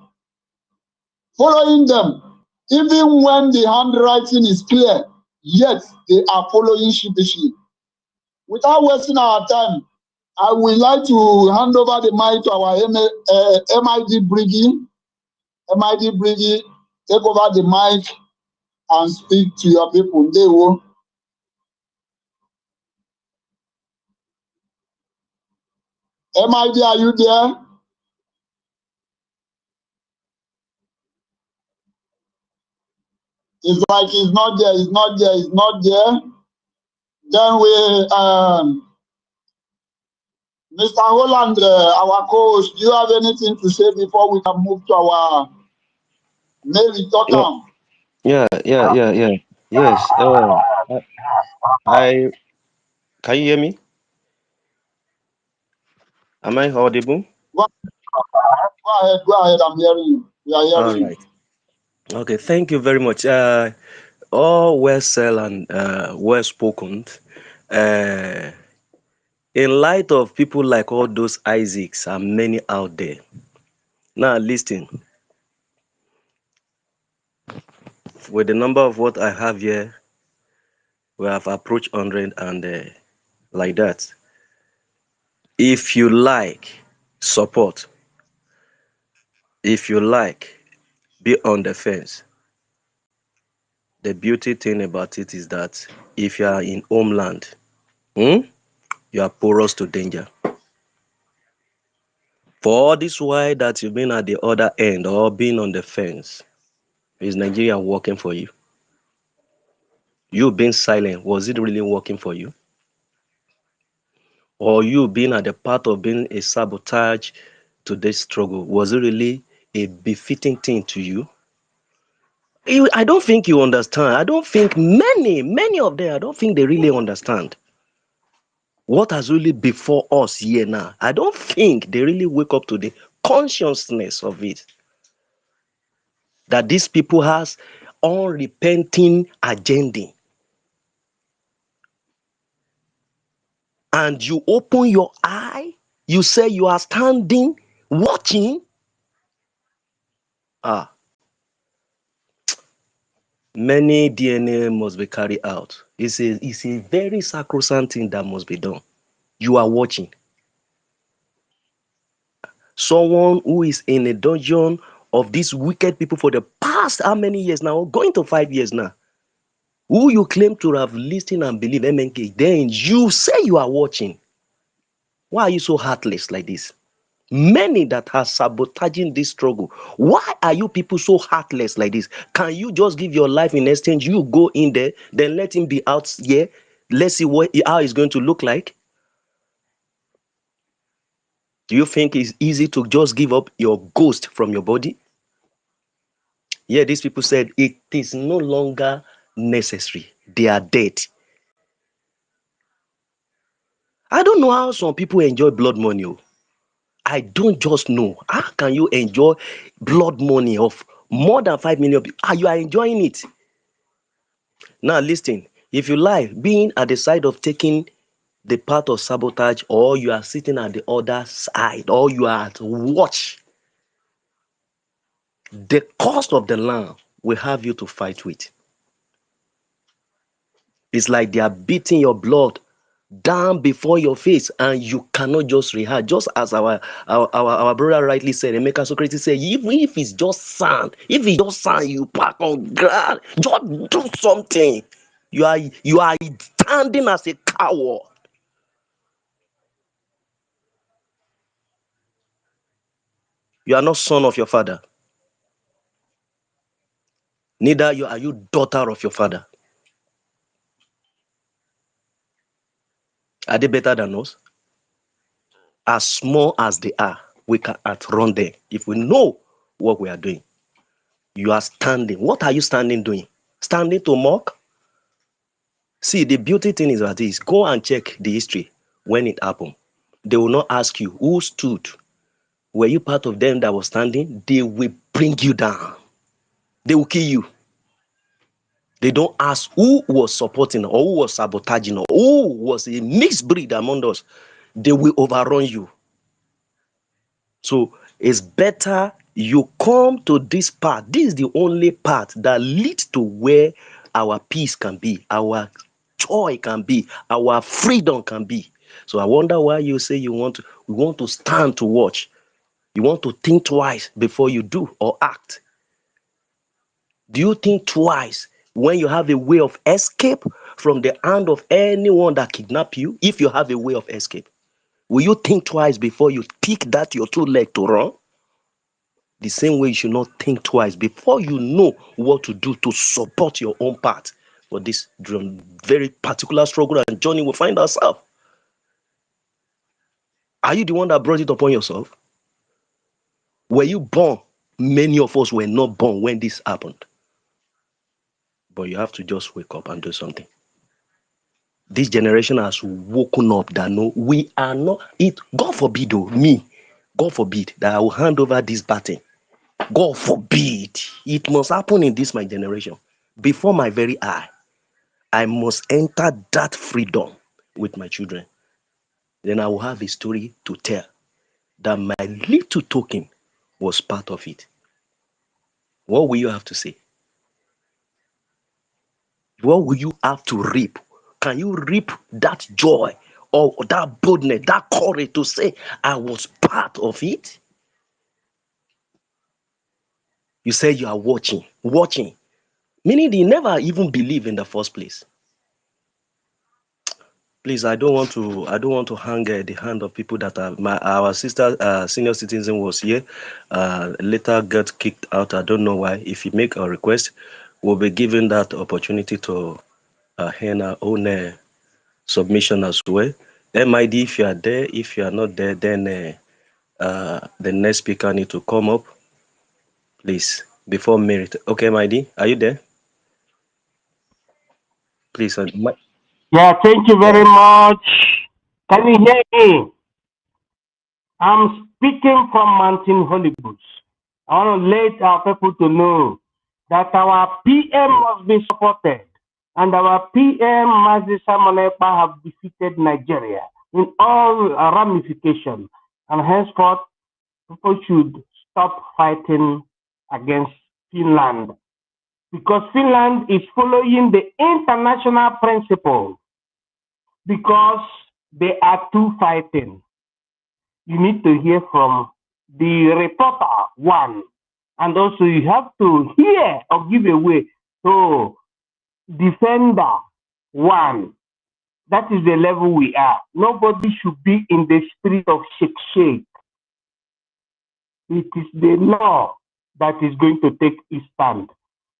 following them. Even when the handwriting is clear, yet they are following sheepishly. Without wasting our time, I would like to hand over the mic to our MID BRGIE. MID BRGIE, take over the mic and speak to your people. They will. MID, are you there? It's like he's not there, he's not there, he's not there. Then we, Mr. Holland, our co-host, do you have anything to say before we can move to our Mary Totham? Yeah. Yes. I can you hear me? Am I audible? Go ahead, I'm hearing you. We are hearing All you. right. Okay, thank you very much. All well said and well spoken. In light of people like all those Isaacs and many out there. Now listen. With the number of what I have here, we have approached 100 and like that. If you like support, if you like be on the fence, the beauty thing about it is that if you are in homeland, you are porous to danger. For all this while that you've been at the other end or being on the fence, is Nigeria working for you? You being silent, was it really working for you? Or you being at the part of being a sabotage to this struggle, was it really a befitting thing to you? I don't think you understand. I don't think many of them, I don't think they really understand what has really before us here now. I don't think they really wake up to the consciousness of it. That these people has unrepenting agenda. And you open your eye, you say you are standing, watching. Many DNA must be carried out. It's a very sacrosanct thing that must be done. You are watching. Someone who is in a dungeon of these wicked people for the past how many years now? Going to 5 years now. Who you claim to have listened and believe MNK, then you say you are watching. Why are you so heartless like this? Many that are sabotaging this struggle. Why are you people so heartless like this? Can you just give your life in exchange? You go in there, then let him be out here. Let's see how it's going to look like. Do you think it's easy to just give up your ghost from your body? Yeah, these people said it is no longer necessary. They are dead. I don't know how some people enjoy blood money. I don't just know. How can you enjoy blood money of more than 5 million people? You are enjoying it. Now listen, if you like being at the side of taking the part of sabotage, or you are sitting at the other side, or you are at watch, the cost of the land will have you to fight with. It's like they are beating your blood down before your face, and you cannot just react. Just as our brother rightly said, Emeka Socrates said, even if it's just sand, you pack on ground, just do something. You are standing as a coward. You are not son of your father. Neither are you daughter of your father. Are they better than us? As small as they are, we can outrun them if we know what we are doing. You are standing. What are you standing doing? Standing to mock? See, the beauty thing is that this. Go and check the history when it happened. They will not ask you who stood. Were you part of them that was standing? They will bring you down. They will kill you. They don't ask who was supporting or who was sabotaging or who was a mixed breed among us. They will overrun you. So it's better you come to this path. This is the only path that leads to where our peace can be, our joy can be, our freedom can be. So I wonder why you say we want to stand to watch. You want to think twice before you do or act. Do you think twice when you have a way of escape from the hand of anyone that kidnap you? If you have a way of escape, will you think twice before you pick that your two leg to run? The same way you should not think twice before you know what to do to support your own part for this very particular struggle and journey we find ourselves. Are you the one that brought it upon yourself? Were you born? Many of us were not born when this happened. But you have to just wake up and do something. This generation has woken up that no, we are not it. God forbid, me, God forbid that I will hand over this baton. God forbid. It must happen in this my generation. Before my very eye, I must enter that freedom with my children. Then I will have a story to tell that my little token was part of it. What will you have to say? What will you have to reap? Can you reap that joy or that boldness, that courage to say, I was part of it? You say you are watching, meaning they never even believe in the first place. Please, I don't want to hang the hand of people that are our sister senior citizen was here. Later got kicked out. I don't know why. If you make a request, we'll be given that opportunity to hand our own submission as well. MID, if you are there, if you are not there, then the next speaker need to come up, please, before merit. Okay, MID, are you there? Please. Yeah, thank you very much. Can you hear me? I'm speaking from Mountain Hollywood. I want to let our people to know that our PM must be supported, and our PM, Mazi Samonepa, have defeated Nigeria in all ramifications, and henceforth, people should stop fighting against Finland, because Finland is following the international principle, because they are two fighting. You need to hear from the reporter, one. And also you have to hear or give away to defender, one. That is the level we are. Nobody should be in the spirit of shake. It is the law that is going to take its stand.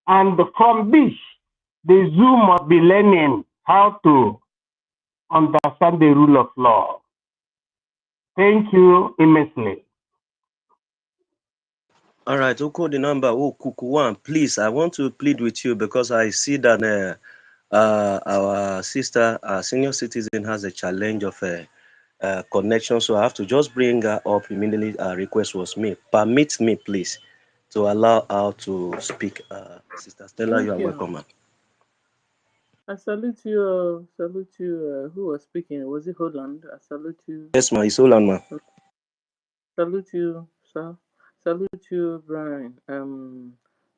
And from this, the zoo must be learning how to understand the rule of law. Thank you immensely. All right, who called the number? Oh, Kuku one, please. I want to plead with you because I see that our sister, senior citizen, has a challenge of connection. So I have to just bring her up immediately. Her request was made. Permit me, please, to allow her to speak. Sister Stella, Thank you are you. welcome, ma'am. I salute you. Salute you. Who was speaking? Was it Holland? I salute you. Yes, ma'am. It's Olan, ma'am. Salute you, sir. Salute you, Brian.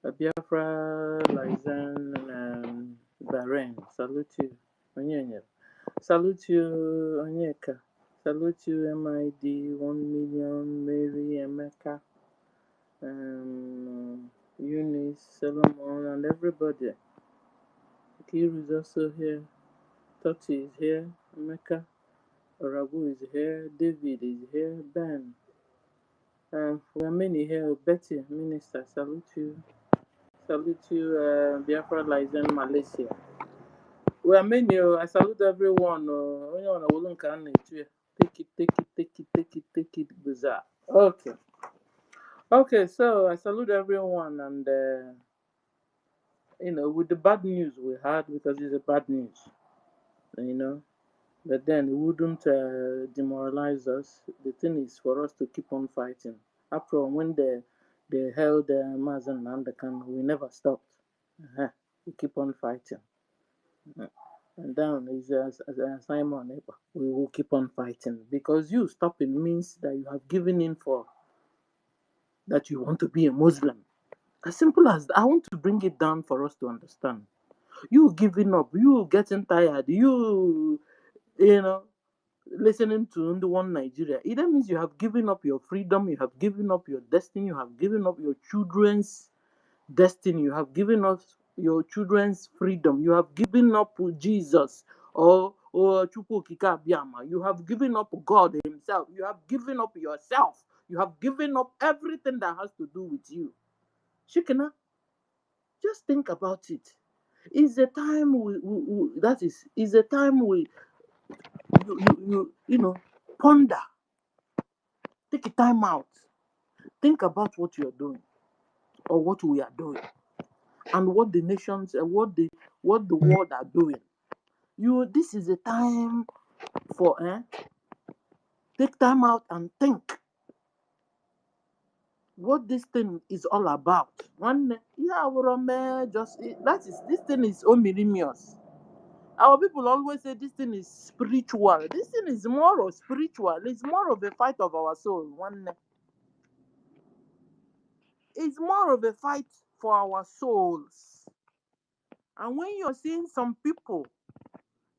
Biafra, Lizan, Bahrain. Salute you. Onyenya. Salute you, Onyeka. Salute you, MID, 1 million, Mary, Emeka, Eunice, Solomon, and everybody. Kiru is also here. Toti is here. Emeka. Orabu is here. David is here. Ben. We are many here. Betty, Minister, salute you. Salute you, Biafra Lizen, Malaysia. We are many. I salute everyone. Take it, bizarre. Okay. Okay, so I salute everyone, and with the bad news we had, because it's a bad news, but then it wouldn't demoralize us. The thing is for us to keep on fighting. After all, when they held Mazen and Andakan, we never stopped. We keep on fighting. And then is as an assignment, we will keep on fighting, because you stopping means that you have given in for that you want to be a Muslim. As simple as that. I want to bring it down for us to understand. You giving up, you getting tired, you listening to the one Nigeria. It means you have given up your freedom, you have given up your destiny, you have given up your children's destiny, you have given up your children's freedom, you have given up Jesus or Chukwu Okike Abiyama. You have given up God Himself, you have given up yourself, you have given up everything that has to do with you. Shikina, just think about it. Is the time is the time you ponder, take a time out, think about what you're doing or what we are doing, and what the nations and what the world are doing. This is a time for take time out and think what this thing is all about. This thing is omilimious. Our people always say this thing is spiritual. This thing is more of spiritual. It's more of a fight of our soul. It's more of a fight for our souls. And when you're seeing some people,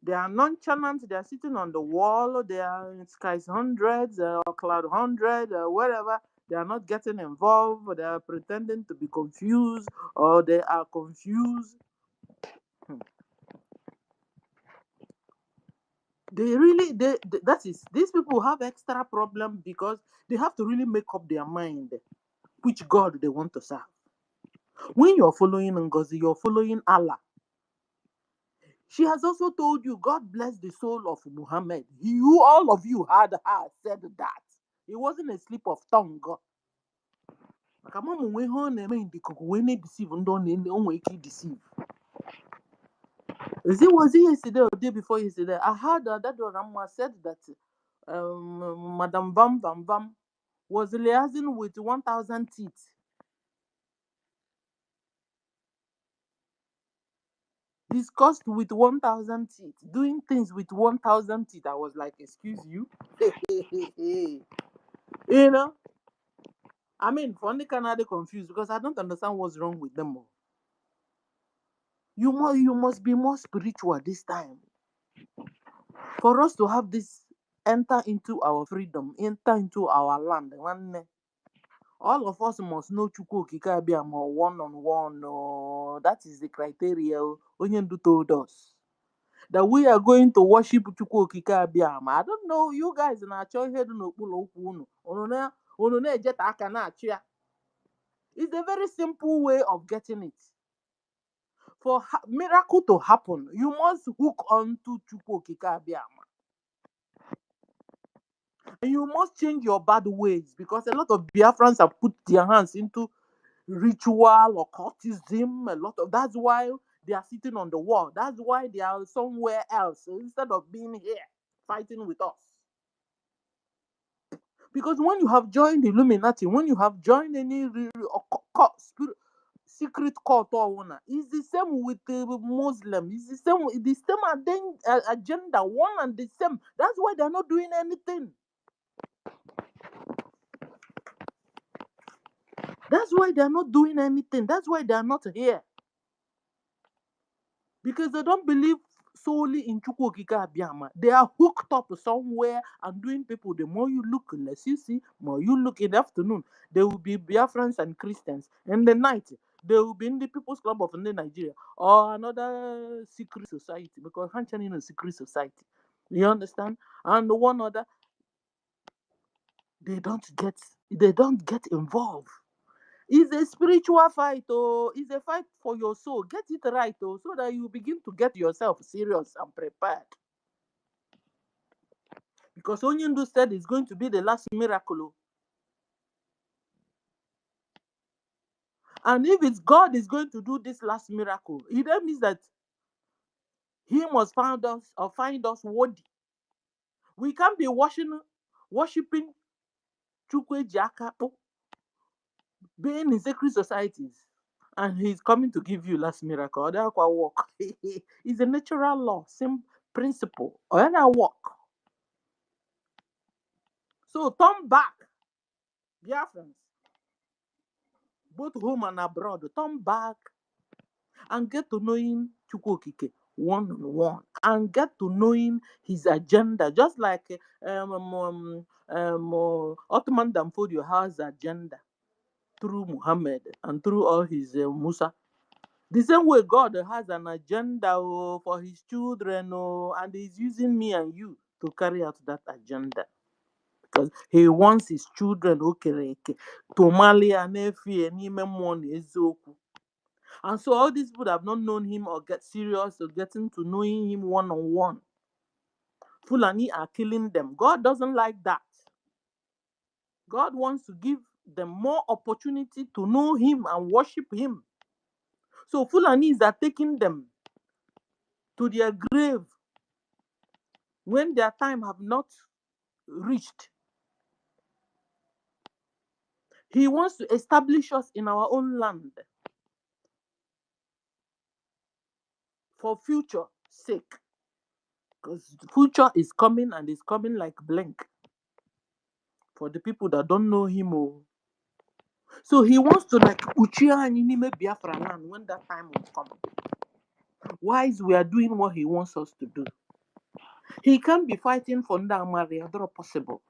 they are nonchalant, they are sitting on the wall, they are in skies hundreds or cloud 100 or wherever, they are not getting involved, they are pretending to be confused, or they are confused. These people have extra problem, because they have to really make up their mind which God they want to serve. When you're following Ngozi, you're following Allah. She has also told you, God bless the soul of Muhammad. All of you had her said that. It wasn't a slip of tongue. Deceive. Was it yesterday or day before yesterday? I heard that Rama said that Madam Bam Bam Bam was liaising with 1,000 teeth. Discussed with 1,000 teeth, doing things with 1,000 teeth. I was like, excuse you? I mean, for only Canada confused, because I don't understand what's wrong with them all. You must be more spiritual this time. For us to have this enter into our freedom, enter into our land. All of us must know Chukwu Okike Abiama one-on-one. No, that is the criteria Onyendu told us. That we are going to worship Chukwu Okike Abiama. I don't know, you guys na-achọ ihe dị n'okpuru okwu unu. Unu na-ejeta aka na-achị ya. It's a very simple way of getting it. For miracle to happen, you must hook onto Chukwu Okike Abiama. And you must change your bad ways, because a lot of Biafrans have put their hands into ritual or cultism. That's why they are sitting on the wall. That's why they are somewhere else instead of being here fighting with us. Because when you have joined Illuminati, when you have joined any secret cult or one, it's the same with the Muslim. It's the same agenda, one and the same. That's why they're not doing anything. That's why they're not doing anything. That's why they're not here. Because they don't believe solely in Chukwu Okike Abiama. They are hooked up somewhere and doing people. The more you look, less you see. More you look in the afternoon, there will be Biafrans and Christians. In the night, they will be in the People's Club of Nigeria or another secret society, because Hanchan in a secret society. You understand? And one other, they don't get involved. It's a spiritual fight, it's a fight for your soul. Get it right, so that you begin to get yourself serious and prepared. Because Onyendu said it's going to be the last miracle. And if it's God is going to do this last miracle, it then means that He must find us worthy. We can't be worshiping Chukwu Ejaka, being in sacred societies, and He's coming to give you last miracle. That will work. It's a natural law, same principle. Or that work. So turn back, Biafrans, both home and abroad. Turn back and get to knowing Chukwu Okike one-on-one, and get to knowing his agenda, just like Ottoman Danfodio has agenda through Muhammad and through all his Musa. The same way God has an agenda for his children, and he's using me and you to carry out that agenda. Because he wants his children to marry and and so all these people that have not known him or get serious or getting to knowing him one-on-one, Fulani are killing them. God doesn't like that. God wants to give them more opportunity to know him and worship him. So Fulanis are taking them to their grave when their time have not reached. He wants to establish us in our own land for future sake. Because the future is coming, and it's coming like blink for the people that don't know him. So he wants to like Uchia and Inime Biafra land when that time will come. Whilst we are doing what he wants us to do. He can't be fighting for Ndamari, other possible.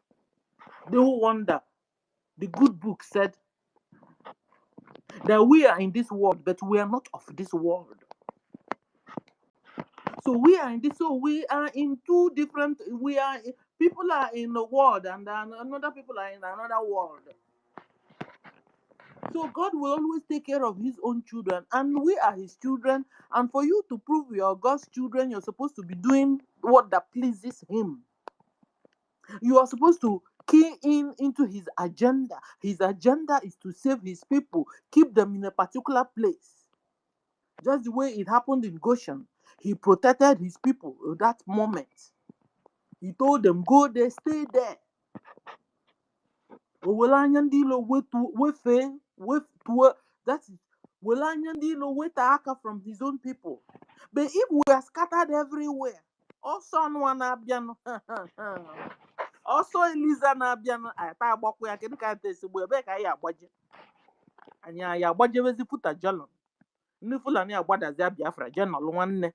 No wonder the good book said that we are in this world, but we are not of this world. So we are in two different, people are in the world, and another people are in another world. So God will always take care of his own children, and we are his children. And for you to prove you're God's children, you're supposed to be doing what that pleases him. You are supposed to key into his agenda. His agenda is to save his people, keep them in a particular place. Just the way it happened in Goshen. He protected his people at that moment. He told them, go there, stay there. That is from his own people. But if we are scattered everywhere, also Eliza na-abịanụ ata agbakwa ya, kedu ka ata esigbo ebe ka anyị agbaje anyị agbajebezi Futa Jalon, ndị Fulani agbadazi Biafra je nọlụ nwanne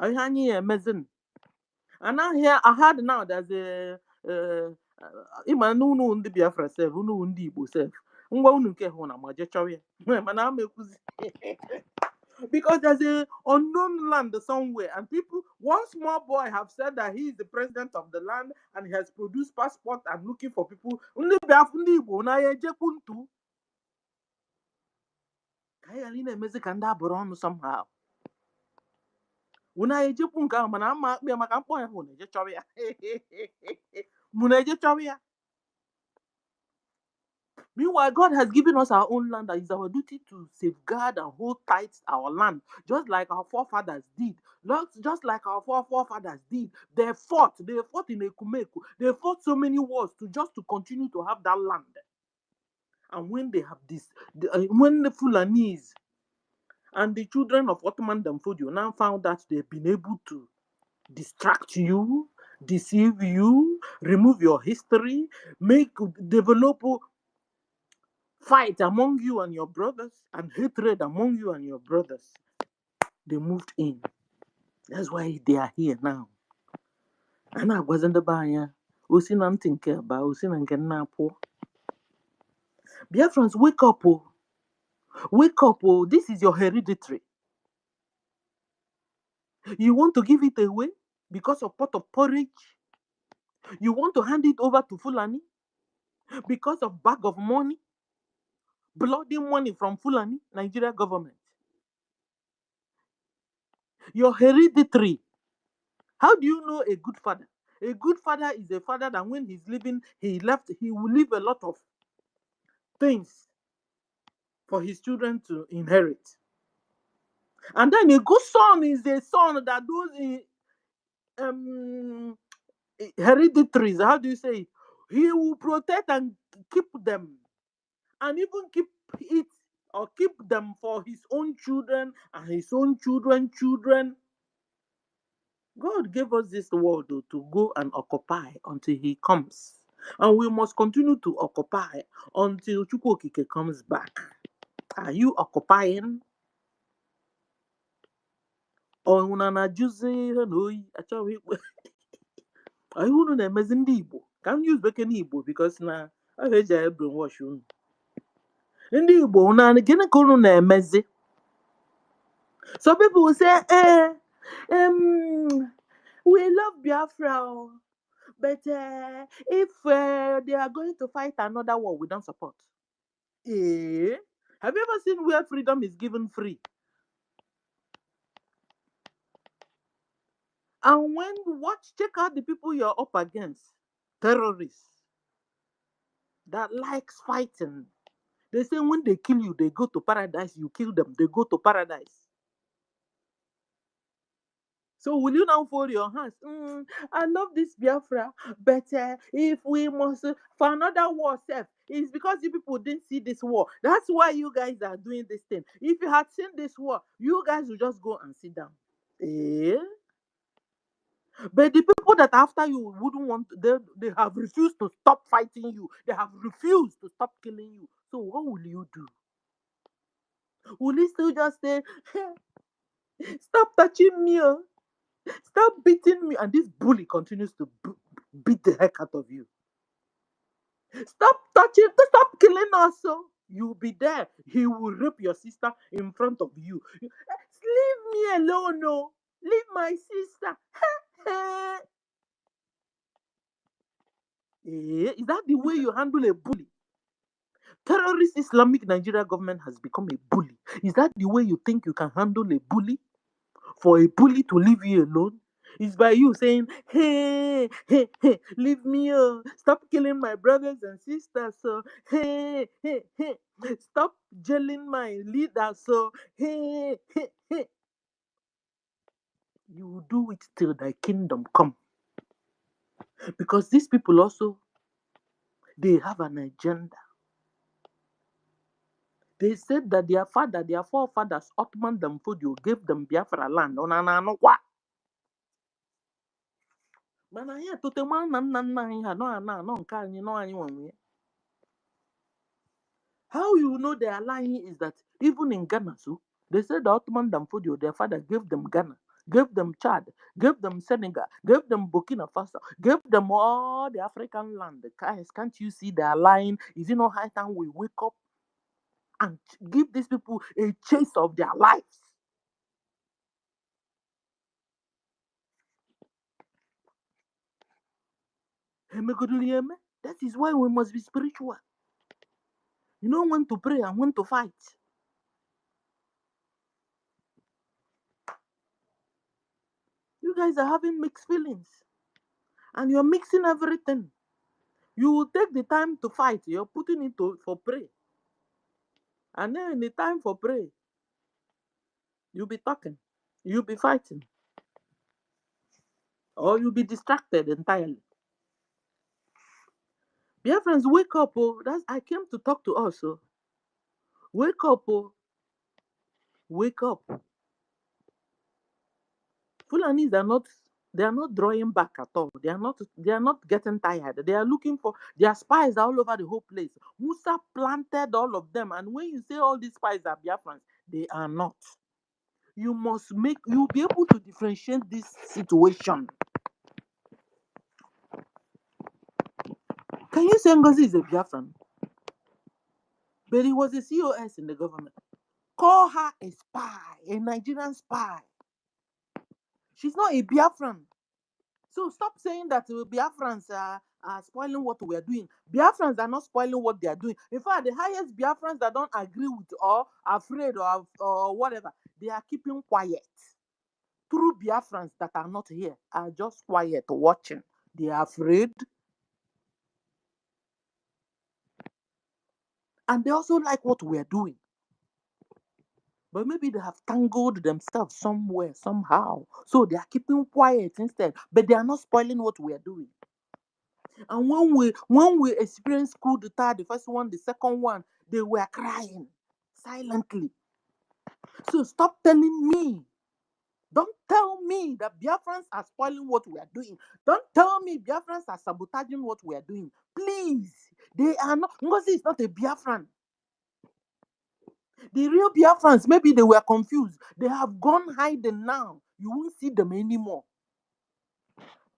ihe anyị ya emezin. And now here I heard now there's a ịma n'unu ndị Biafra self, unu ndị Igbo self, Because there's a unknown land somewhere, and people, one small boy have said that he is the president of the land and he has produced passport and looking for people. Somehow. Meanwhile, God has given us our own land, and it's our duty to safeguard and hold tight our land, just like our forefathers did. Just like our forefathers did. They fought in Ekumeku. They fought so many wars to continue to have that land. And when they have this, when the Fulanese and the children of Ottoman Damfodio now found that they've been able to distract you, deceive you, remove your history, develop fight among you and your brothers, and hatred among you and your brothers, they moved in. That's why they are here now. And I wasn't the buyer. Biafrans, wake up, oh. Wake up, oh. This is your hereditary. You want to give it away because of pot of porridge? You want to hand it over to Fulani because of bag of money? Bloody money from Fulani, Nigeria government. Your hereditary. How do you know a good father? A good father is a father that when he's living, he will leave a lot of things for his children to inherit. And then a good son is a son that those hereditaries, how do you say it? He will protect and keep them, and even keep it or keep them for his own children and his own children. God gave us this world to go and occupy until he comes. And we must continue to occupy until Chukwokike comes back. Are you occupying? Or unana juzi hanoi achọrọ ikpe? Are you unu na-emezi ndị Igbo? Can use bekee n'Igbo because na I heard you brainwash unu. Ndị Igbo unana gịnị ka unu na-emezi? Some people will say, we love Biafra, but if they are going to fight another war, we don't support. Have you ever seen where freedom is given free? And check out the people you're up against. Terrorists that likes fighting. They say when they kill you, they go to paradise. You kill them, they go to paradise. So will you now fold your hands? I love this Biafra, but if we must for another war, it's because you people didn't see this war. That's why you guys are doing this thing. If you had seen this war, you guys would just go and sit down. But the people that after you wouldn't want, they have refused to stop fighting you. They have refused to stop killing you. So what will you do? Will you still just say, stop touching me? Stop beating me, and this bully continues to beat the heck out of you. Stop touching, stop killing us. So you'll be there. He will rape your sister in front of you. Leave me alone, no. Leave my sister. Is that the way you handle a bully? Terrorist Islamic Nigeria government has become a bully. Is that the way you think you can handle a bully? For a bully to leave you alone? It's by you saying, hey, leave me alone. Stop killing my brothers and sisters. So, hey, stop jailing my leaders. So, hey. You will do it till thy kingdom come. Because these people also, they have an agenda. They said that their forefathers, Ottoman Damfodio, gave them Biafra land. Mana here to the man how you know they are lying is that even in Ghana, so they said the Ottoman Damfodio, their father gave them Ghana, gave them Chad, gave them Senegal, gave them Burkina Faso, gave them all the African land. Guys, can't you see they are lying? Is it not high time we wake up and give these people a chase of their lives. That is why we must be spiritual. You know when to pray and when to fight. You guys are having mixed feelings. And you're mixing everything. You will take the time to fight. You're putting it for pray. And then in the time for pray, you'll be talking. You'll be fighting. Or you'll be distracted entirely. Dear friends, wake up. Oh. I came to talk to us. Oh. Wake up. Oh. Wake up. Fulanis are not drawing back at all. They are not getting tired. They are looking for their spies all over the whole place. Musa planted all of them. And when you say all these spies are Biafrans, they are not. You'll be able to differentiate this situation. Can you say Ngozi is a Biafran? But he was a COS in the government. Call her a spy, a Nigerian spy. She's not a Biafran. So stop saying that Biafrans are spoiling what we are doing. Biafrans are not spoiling what they are doing. In fact, the highest Biafrans that don't agree with or afraid or whatever, they are keeping quiet. True Biafrans that are not here are just quiet, watching. They are afraid. And they also like what we are doing. But maybe they have tangled themselves somewhere, somehow. So they are keeping quiet instead. But they are not spoiling what we are doing. And when we experienced coup d'etat, the first one, the second one, they were crying silently. So stop telling me. Don't tell me that Biafrans are spoiling what we are doing. Don't tell me Biafrans are sabotaging what we are doing. Please. They are not. Ngozi is not a Biafran. The real Biafrans, maybe they were confused. They have gone hiding now. You won't see them anymore.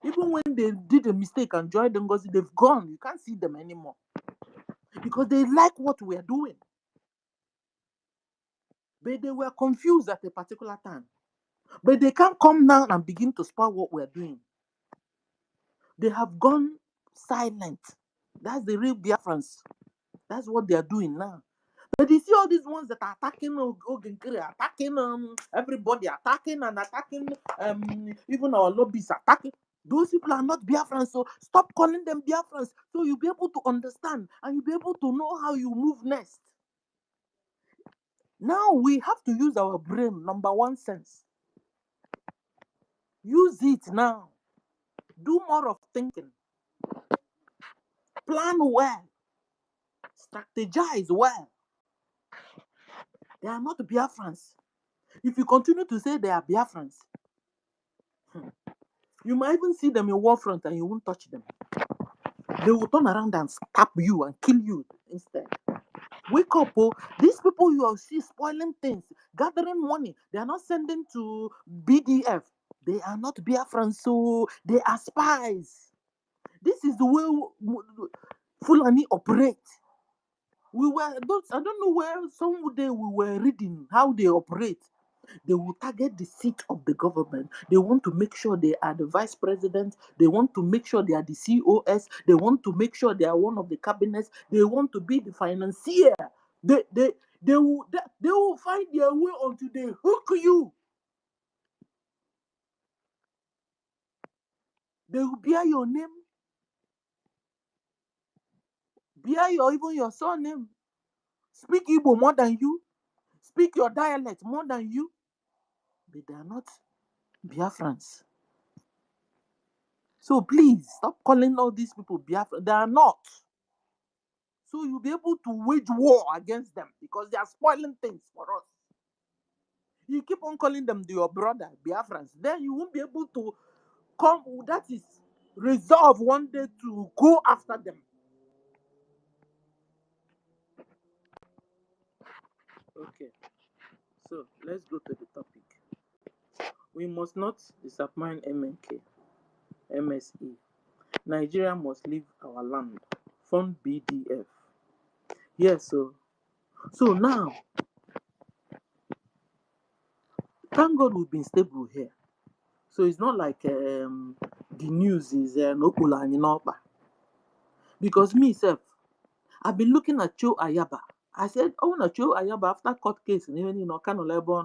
Even when they did a mistake and joined Ngozi, they've gone. You can't see them anymore. Because they like what we are doing. But they were confused at a particular time. But they can't come now and begin to spoil what we're doing. They have gone silent. That's the real Biafrans. That's what they are doing now. But you see all these ones that are attacking Ogenkere, attacking everybody, attacking and attacking even our lobbies, attacking. Those people are not Biafrans, so stop calling them Biafrans so you'll be able to understand and you'll be able to know how you move next. Now we have to use our brain, number one sense. Use it now. Do more of thinking. Plan well. Strategize well. They are not Biafrans. If you continue to say they are Biafrans, you might even see them in war front and you won't touch them. They will turn around and stab you and kill you instead. Wake up, oh. These people you are see spoiling things, gathering money. They are not sending to BDF. They are not Biafrans, so they are spies. This is the way Fulani operate. I don't know where some day we were reading how they operate. They will target the seat of the government. They want to make sure they are the vice president. They want to make sure they are the COS. They want to make sure they are one of the cabinets. They want to be the financier. They will find their way until they hook you. They will bear your name, bear even your surname. Speak Igbo more than you. Speak your dialect more than you. But they are not Biafrans. So please stop calling all these people Biafra. They are not. So you'll be able to wage war against them because they are spoiling things for us. You keep on calling them your brother, Biafrans. Then you won't be able to come. That is resolve one day to go after them. Okay. So let's go to the topic. We must not disappoint MNK MSE. Nigeria must leave our land. Fund BDF. Yes, so So now, thank God we've been stable here. So it's not like the news is no Kulani. Because me, self, I've been looking at Cho Ayaba. I said, oh, no, Cho Ayaba after court case, and even kind of labor.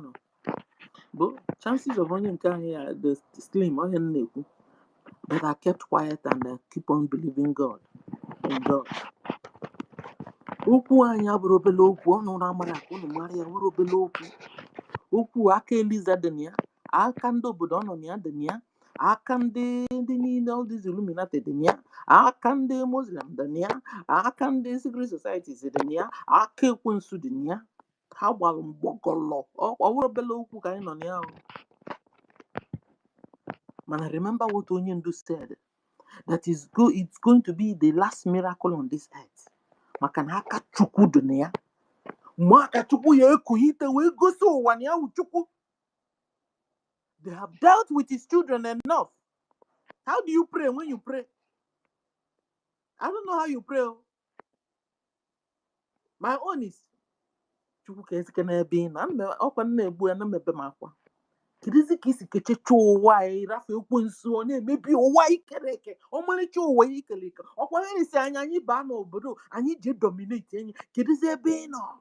But chances of onion can hear the slim, but I kept quiet and keep on believing God. In God. Okwu anyị abụrụ obele okwu ọnụ na-amara akwa unu mara ya were obele okwu okwu aka Eliza dị na ya aka ndị obodo ọ nọ na ya dị na ya aka ndị niile all these Illuminati dị na ya aka ndị Muslim dị na ya aka ndị secret societies dị na ya aka ekwensu dị na ya ha gbara mgbọgọlọ ọ were obele okwu ka anyị nọ na ya mana remember what onye ndu said that it's going to be the last miracle on this earth maka na aka Chukwu dị na ya Maka Chukwu ya ekuhite wee gosi ụwa na ya wụ Chukwu. They have dealt with his children enough. How do you pray when you pray? I don't know how you pray. My own is Chukwu ka esi kana ebe na ọkwa nna egbu ya na mebe m akwa. Kedizi ka isi kechecha ụwa ya irafe ekwensu ọ na-emebi ụwa ikere eke ọmalịcha ụwa ya ikere eke ọkwa ya isi anyị baa n'obodo anyị ji dominate enyi kedizi ebe ị nọ.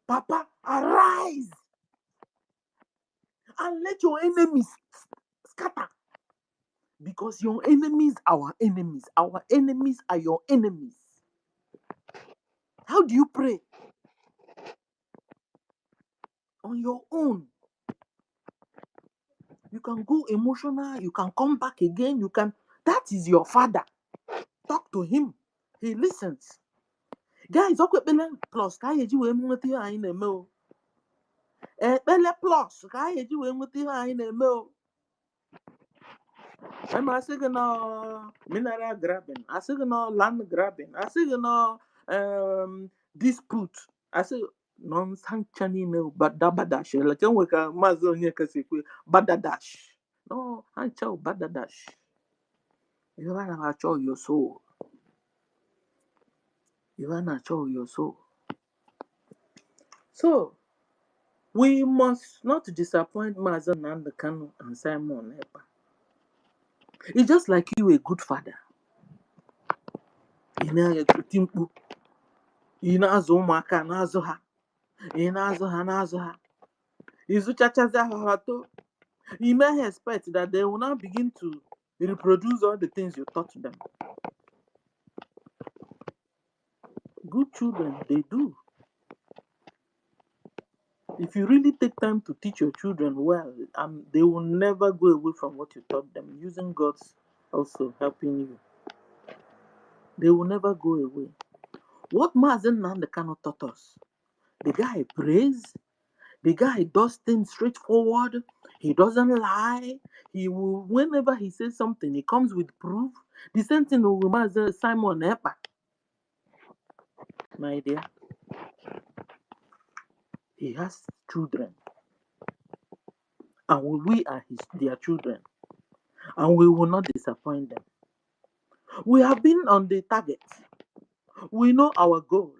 Papa, arise and let your enemies scatter. Because your enemies are our enemies. Our enemies are your enemies. How do you pray? On your own. You can go emotional. You can come back again. You can. That is your father. Talk to him. He listens. Guys, okay, plus. Kaya ji we mwete ha ina eme. Bele plus. Kaya ji we mwete ha ina eme. I'm saying no mineral grabbing. I say no land grabbing. I say no dispute. I say non-sanctioning no badadash. Like we can mazonia kasi badadash. No, hancha badadash. You wanna show your soul. You wanna show your soul. So we must not disappoint Mazan and the Kanu and Simon Epa. It's just like you a good father. You know, ị na-azụ ụmụaka na-azụ ha ị na-azụ ha na-azụ ha ịzụchachazi ha too you may expect that they will now begin to reproduce all the things you taught them. Good children, they do. If you really take time to teach your children well, they will never go away from what you taught them, using God's also helping you. They will never go away. What Mazen Nandekano taught us, the guy prays. The guy does things straightforward. He doesn't lie. He will, whenever he says something, he comes with proof. The same thing with Simon Epa. My dear, he has children, and we are their children, and we will not disappoint them. We have been on the target. We know our goal.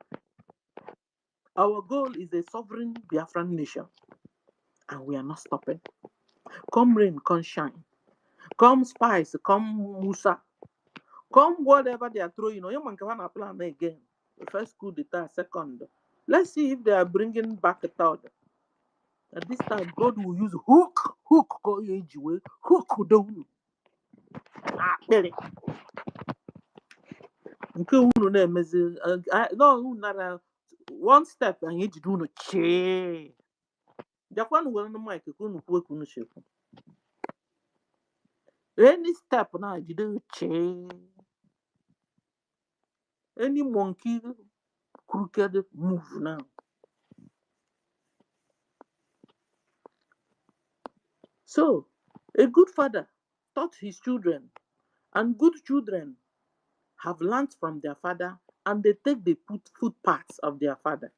Our goal is a sovereign Biafran nation, and we are not stopping. Come rain, come shine. Come spice, come Musa. Come whatever they are throwing, you man can plan again. The first coup d'etat, second. Let's see if they are bringing back a third. At this time, God will use hook go age way, hook down. Really. No, one step and you do no che. Japan will no mic, any step now, you do che. Any monkey crooked move now. So, a good father taught his children, and good children have learned from their father, and they take the footpaths of their father.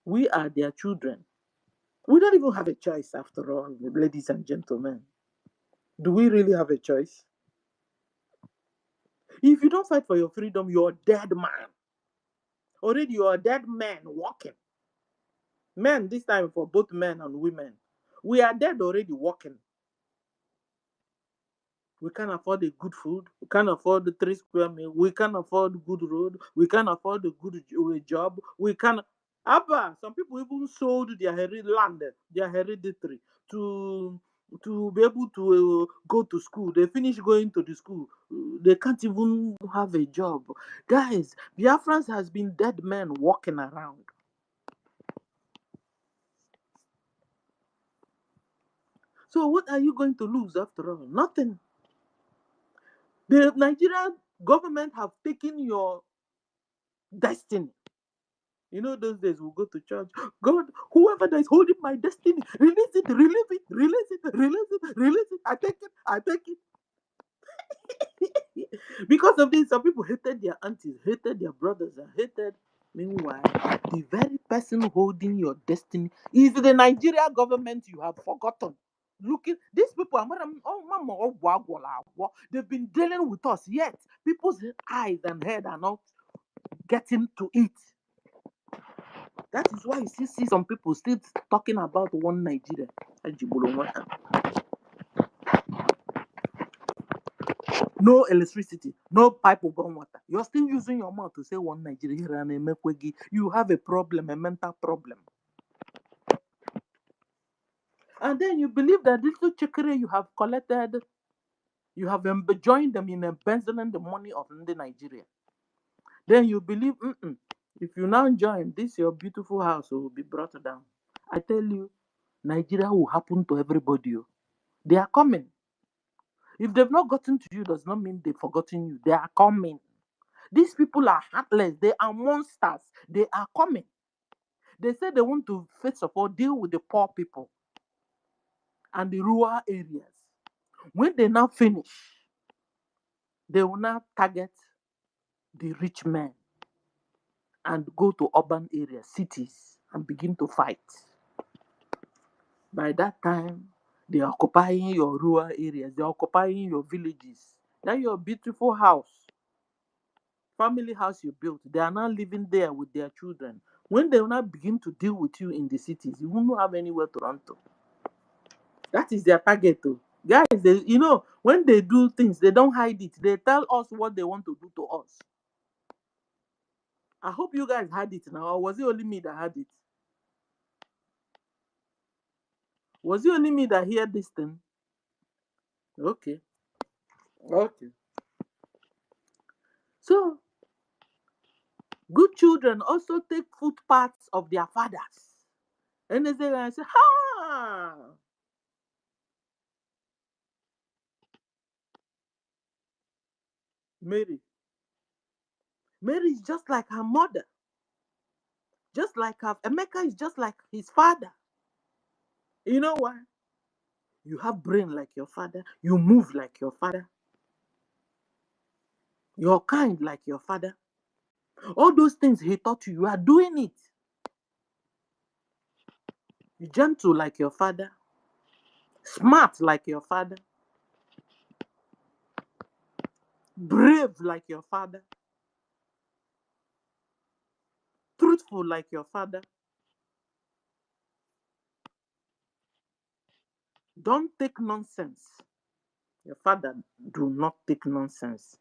We are their children. We don't even have a choice after all, ladies and gentlemen. Do we really have a choice? If you don't fight for your freedom, you're a dead man. Already you're a dead man walking. Men, this time for both men and women. We are dead already walking. We can't afford a good food. We can't afford the 3 square meal. We can't afford good road. We can't afford a good job. We can't. Abba, some people even sold their land, their hereditary, to be able to go to school. They finish going to the school. They can't even have a job. Guys, Biafrans has been dead men walking around. So what are you going to lose after all? Nothing. The Nigerian government have taken your destiny. You know, those days we'll go to church. God, whoever that is holding my destiny, release it, release it, release it, release it, release it. I take it, I take it. Because of this, some people hated their aunties, hated their brothers, and hated. Meanwhile, the very person holding your destiny is the Nigeria government you have forgotten. Looking, these people, they've been dealing with us, yet people's eyes and head are not getting to it. That is why you see some people still talking about one Nigeria. No electricity, no pipe of water. You're still using your mouth to say one Nigeria. You have a problem, a mental problem. And then you believe that little chicory you have collected, you have joined them in embezzling the money of the Nigeria. Then you believe, if you now join, this your beautiful house will be brought down. I tell you, Nigeria will happen to everybody. They are coming. If they've not gotten to you, does not mean they've forgotten you. They are coming. These people are heartless. They are monsters. They are coming. They say they want to, first of all, deal with the poor people and the rural areas. When they now finish, they will now target the rich men and go to urban areas, cities, and begin to fight. By that time, they are occupying your rural areas. They are occupying your villages. That your beautiful house, family house you built, they are now living there with their children. When they will now begin to deal with you in the cities, you won't have anywhere to run to. That is their target too. Guys, when they do things, they don't hide it. They tell us what they want to do to us. I hope you guys had it now, or was it only me that had it? Was it only me that heard this thing? Okay. So, good children also take footpaths of their fathers. And they say, ha! Mary is just like her mother. Just like her. Emeka is just like his father. You know why? You have brain like your father. You move like your father. You're kind like your father. All those things he taught you, you are doing it. You're gentle like your father. Smart like your father. Brave like your father. Truthful like your father. Don't take nonsense. Your father do not take nonsense.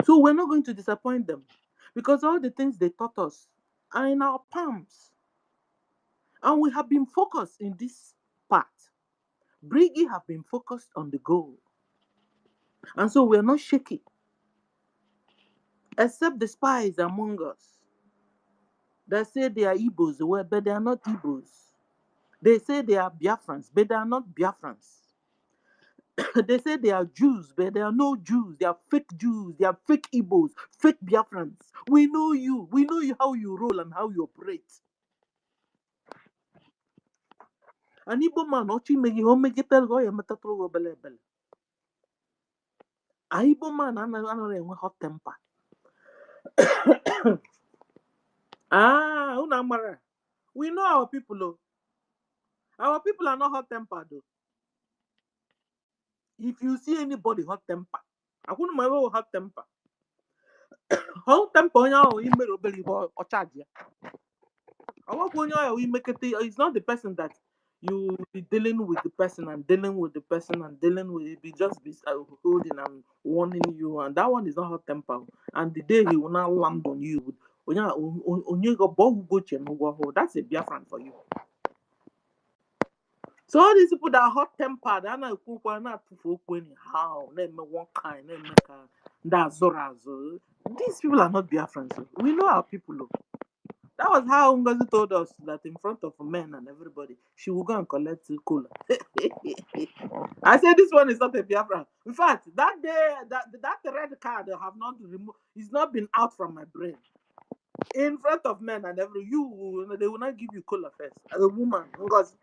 So we're not going to disappoint them, because all the things they taught us are in our palms. And we have been focused in this part. BRGIE have been focused on the goal. And so we're not shaky. Except the spies among us that say they are Igbos, but they are not Igbos. They say they are Biafrans, but they are not Biafrans. They say they are Jews, but they are no Jews. They are fake Jews. They are fake Igbos, fake Biafrans. We know you. We know you, how you roll and how you operate. An Igbo man, ochi megi ho megi tel go ya metatro go bele bele. An Igbo man anore enwe hot temper. Unamara. We know our people, oh. Our people are not hot tempered, though. If you see anybody hot temper, I wouldn't mind hot temper. Hot temper, you may be or charge ya. I want we make it. It's not the person that you be dealing with the person and dealing with the person and dealing with it. Be just be holding and warning you, and that one is not hot temper. And the day he will not land on you, that's a Biafran for you. So all these people that are hot tempered, they're not anyhow. They make one kind, they make that's these people are not Biafrans. We know our people. Look. That was how Ngozi told us that in front of men and everybody, she will go and collect cola. I said this one is not a Biafran. In fact, that day, that red card have not removed, it's not been out from my brain. In front of men and every they will not give you cola first. As a woman, because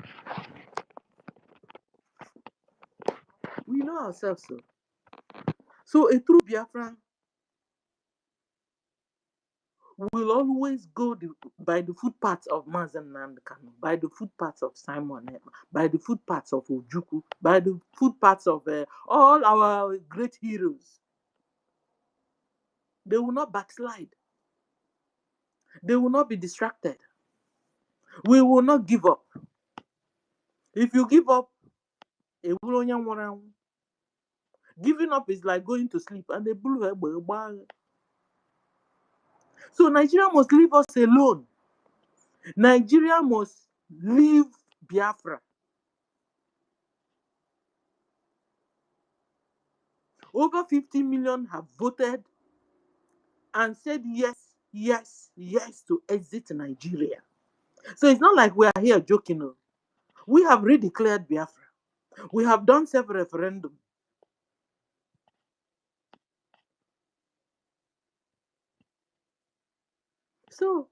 we know ourselves. So a true Biafran will always go by the footpaths of Mazen Nandekano, by the footpaths of Simon Ekpa, by the footpaths of Ojukwu, by the footpaths of all our great heroes. They will not backslide. They will not be distracted. We will not give up. If you give up, giving up is like going to sleep and they blew. So Nigeria must leave us alone. Nigeria must leave Biafra. Over 50 million have voted and said yes to exit Nigeria. So it's not like we are here joking. No. We have redeclared Biafra. We have done several referendums. So,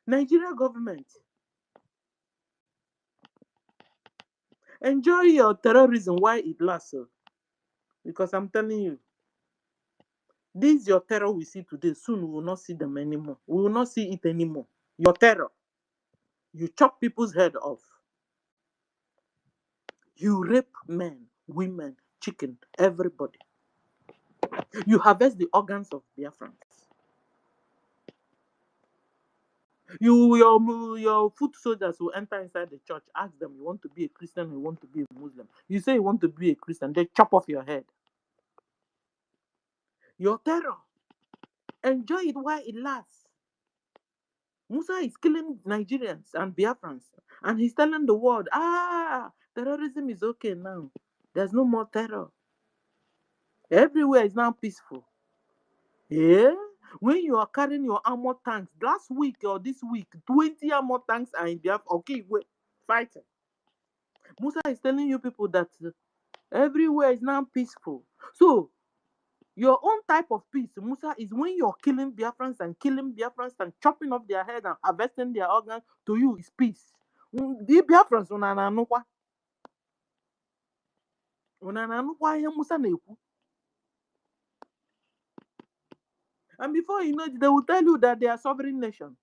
Nigeria government, enjoy your terrorism while it lasts. Because I'm telling you, this your terror we see today, soon we will not see them anymore. We will not see it anymore. Your terror. You chop people's head off. You rape men, women, chicken, everybody. You harvest the organs of Biafrans. Your foot soldiers will enter inside the church, ask them, you want to be a Christian or you want to be a Muslim? You say you want to be a Christian, they chop off your head. Your terror. Enjoy it while it lasts. Musa is killing Nigerians and Biafrans, and he's telling the world, terrorism is okay now. There's no more terror. Everywhere is now peaceful. Yeah? When you are carrying your armor tanks, last week or this week, 20 armor tanks are in Biafra. Okay, wait, fighting. Musa is telling you people that everywhere is now peaceful. So, your own type of peace, Musa, is when you're killing Biafrans and chopping off their head and harvesting their organs. To you is peace. The Biafrans, Musa na-ekwu. And before you know it, they will tell you that they are sovereign nation.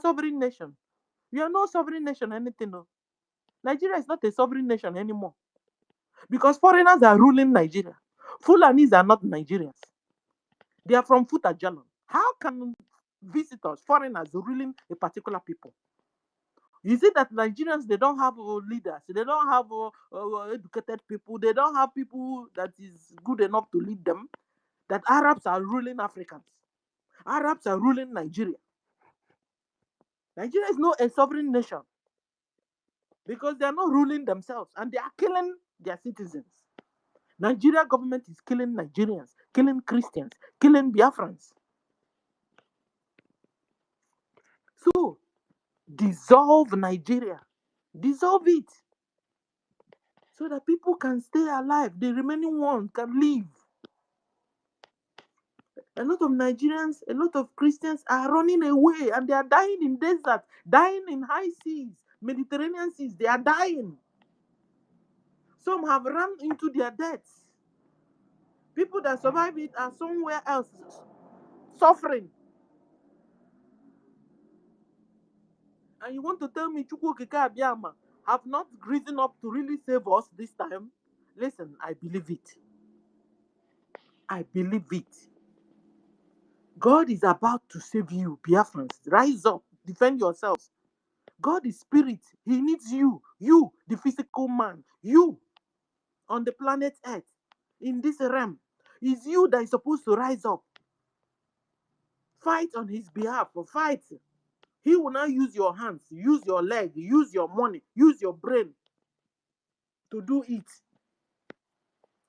Sovereign nation. You are no sovereign nation anything. No. Nigeria is not a sovereign nation anymore. Because foreigners are ruling Nigeria. Fulanis are not Nigerians. They are from Futajalon. How can visitors, foreigners, ruling a particular people? You see that Nigerians, they don't have leaders. They don't have educated people. They don't have people that is good enough to lead them. That Arabs are ruling Africans. Arabs are ruling Nigeria. Nigeria is not a sovereign nation because they are not ruling themselves and they are killing their citizens. Nigeria government is killing Nigerians, killing Christians, killing Biafrans. So, dissolve Nigeria. Dissolve it. So that people can stay alive. The remaining ones can live. A lot of Nigerians, a lot of Christians are running away and they are dying in desert, dying in high seas, Mediterranean seas. They are dying. Some have run into their deaths. People that survive it are somewhere else suffering. And you want to tell me Chukwu Okike Abiyama have not risen up to really save us this time? Listen, I believe it. I believe it. God is about to save you, Biafrans. Rise up, defend yourselves. God is spirit. He needs you, the physical man, you on the planet Earth, in this realm. It's you that is supposed to rise up. Fight on his behalf, or fight. He will not use your hands, use your leg, use your money, use your brain to do it.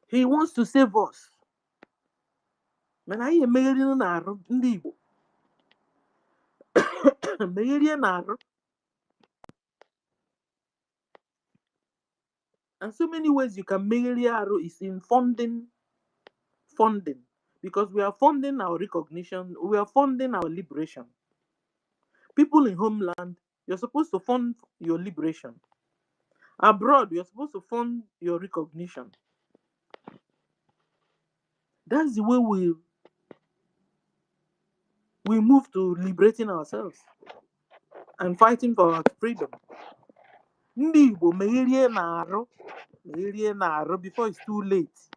He wants to save us. Man, I am and so many ways you can make Aru is in funding, because we are funding our recognition, we are funding our liberation. People in homeland, you're supposed to fund your liberation. Abroad, you're supposed to fund your recognition. That's the way we move to liberating ourselves and fighting for our freedom. Ndị Igbo megherie na-arụ before it's too late.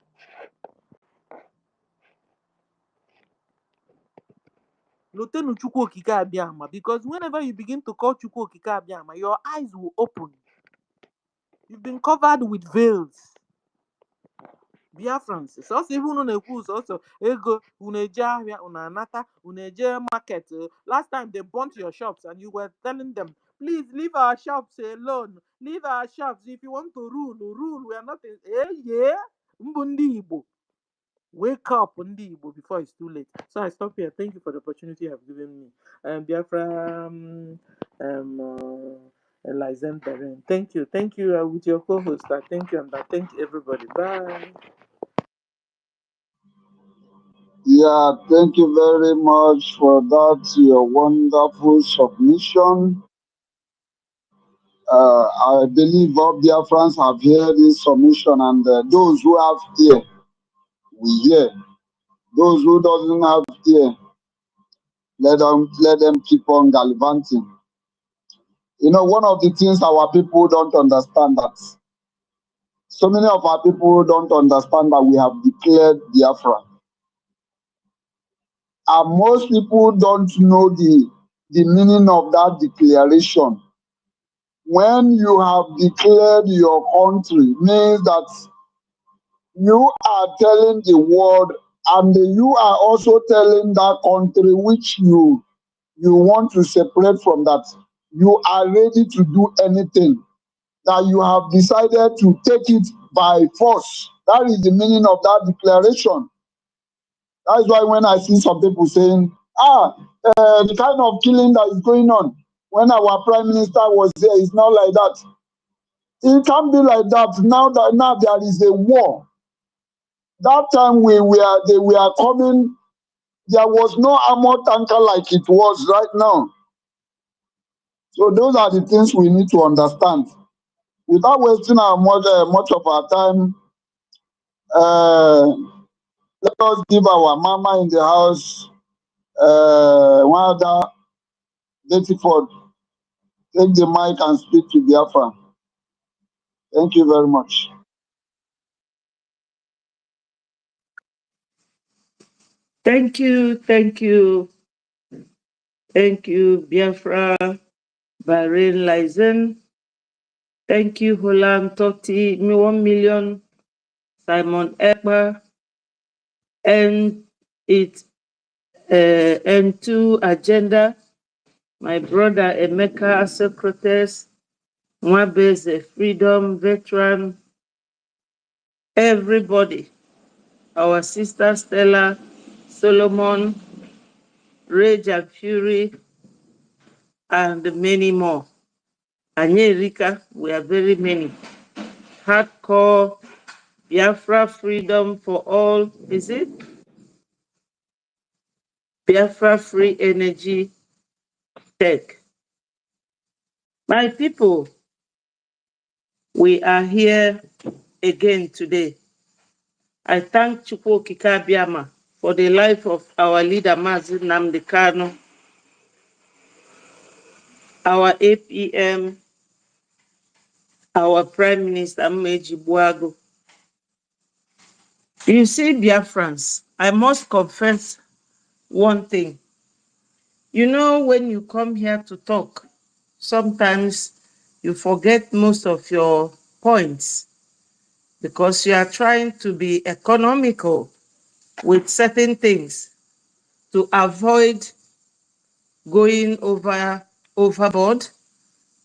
Lotenu Chukwu Okike Abiama, because whenever you begin to call Chukwu Okike Abiama, your eyes will open. You've been covered with veils. Biafrans, so even on a cruise, also ego uneja unanata uneja market. Last time they burnt your shops and you were telling them, please leave our shops alone. Leave our shops. If you want to rule. We are not. Yeah. Mbundi Igbo. Wake up, Ndi Igbo, before it's too late. So I stop here. Thank you for the opportunity you have given me. Biafra, Elizen Beren. Thank you. Thank you with your co-host. Thank you, and thank everybody. Bye. Yeah, thank you very much for that, your wonderful submission. I believe all Biafrans have heard this submission, and those who have ear, we hear. Those who doesn't have ear, let them keep on gallivanting. You know, one of the things our people don't understand, that so many of our people don't understand, that we have declared Biafra. And most people don't know the meaning of that declaration. When you have declared your country, means that you are telling the world, and you are also telling that country which you want to separate from, that you are ready to do anything, that you have decided to take it by force. That is the meaning of that declaration. That's why when I see some people saying, the kind of killing that is going on when our prime minister was there is not like that. It can't be like that now there is a war. That time they were coming, there was no armored tanker like it was right now. So those are the things we need to understand. Without wasting much of our time, let us give our mama in the house, one other Betty Ford, take the mic and speak to Biafra. Thank you very much. Thank you, Biafra, Bahrain Lizen. Thank you, Holam Toti, 1 million, Simon Ekpa, and it M2 agenda. My brother Emeka Socrates, Mwabeze Freedom Veteran, everybody, our sister Stella, Solomon, Rage and Fury, and many more. Anyerika, we are very many. Hardcore, Biafra Freedom for All, is it? Biafra Free Energy Tech. My people, we are here again today. I thank Chukwu Okike Abiama for the life of our leader, Mazi Nnamdi Kanu, our APM, our Prime Minister, Mmeji Buago, You see, Biafrans, I must confess one thing. You know, when you come here to talk, sometimes you forget most of your points because you are trying to be economical with certain things to avoid going overboard,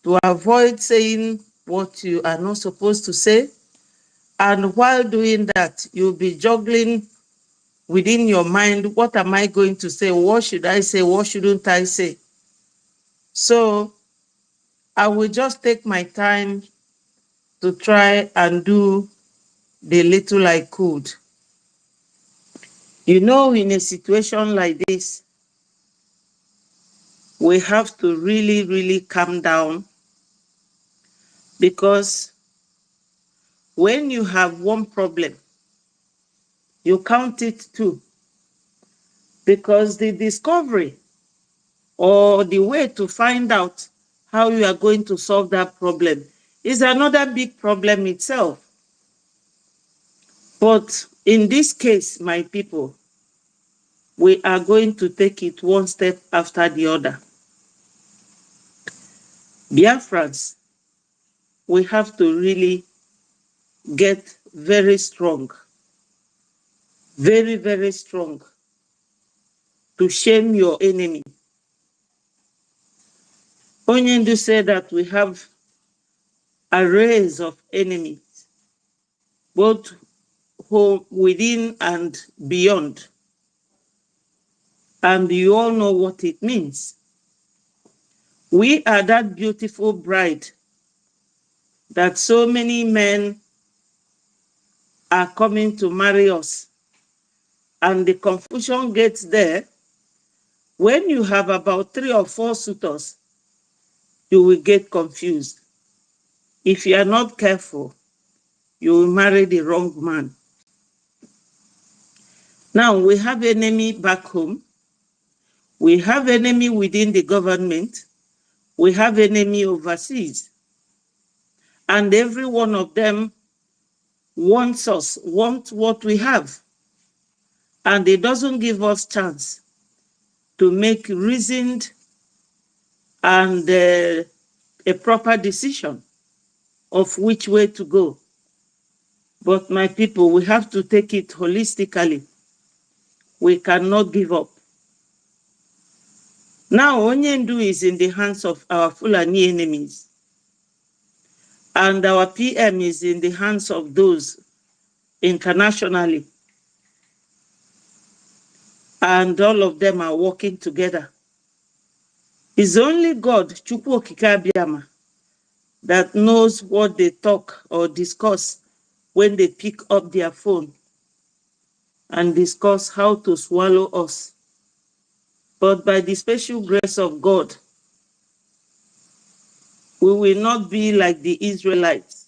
to avoid saying what you are not supposed to say. And while doing that, you'll be juggling within your mind, what am I going to say? What should I say? What shouldn't I say? So I will just take my time to try and do the little I could. You know, in a situation like this, we have to really, really calm down, because when you have one problem, you count it two, because the discovery or the way to find out how you are going to solve that problem is another big problem itself. But in this case, my people, we are going to take it one step after the other. Biafrans, we have to really get very strong, very, very strong, to shame your enemy. Onyendu said that we have arrays of enemies, both home, within and beyond. And you all know what it means. We are that beautiful bride that so many men are coming to marry us. And the confusion gets there when you have about 3 or 4 suitors, you will get confused. If you are not careful, you will marry the wrong man. Now, we have enemy back home. We have enemy within the government. We have enemy overseas. And every one of them wants us, wants what we have. And it doesn't give us chance to make reasoned and a proper decision of which way to go. But my people, we have to take it holistically. We cannot give up. Now, Onyendu is in the hands of our Fulani enemies. And our PM is in the hands of those internationally. And all of them are working together. It's only God, Chukwu Okike Abiama, that knows what they talk or discuss when they pick up their phone and discuss how to swallow us. But by the special grace of God, we will not be like the Israelites,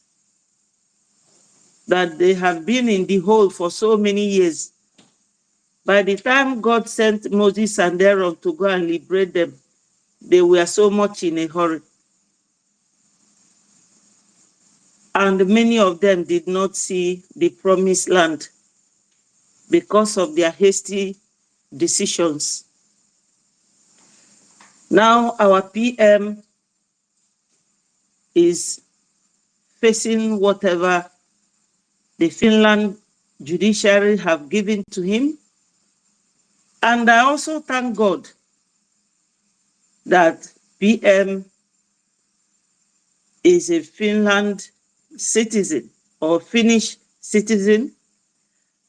that they have been in the hole for so many years. By the time God sent Moses and Aaron to go and liberate them, they were so much in a hurry. And many of them did not see the promised land because of their hasty decisions. Now our PM is facing whatever the Finland judiciary have given to him. And I also thank God that PM is a Finland citizen or Finnish citizen,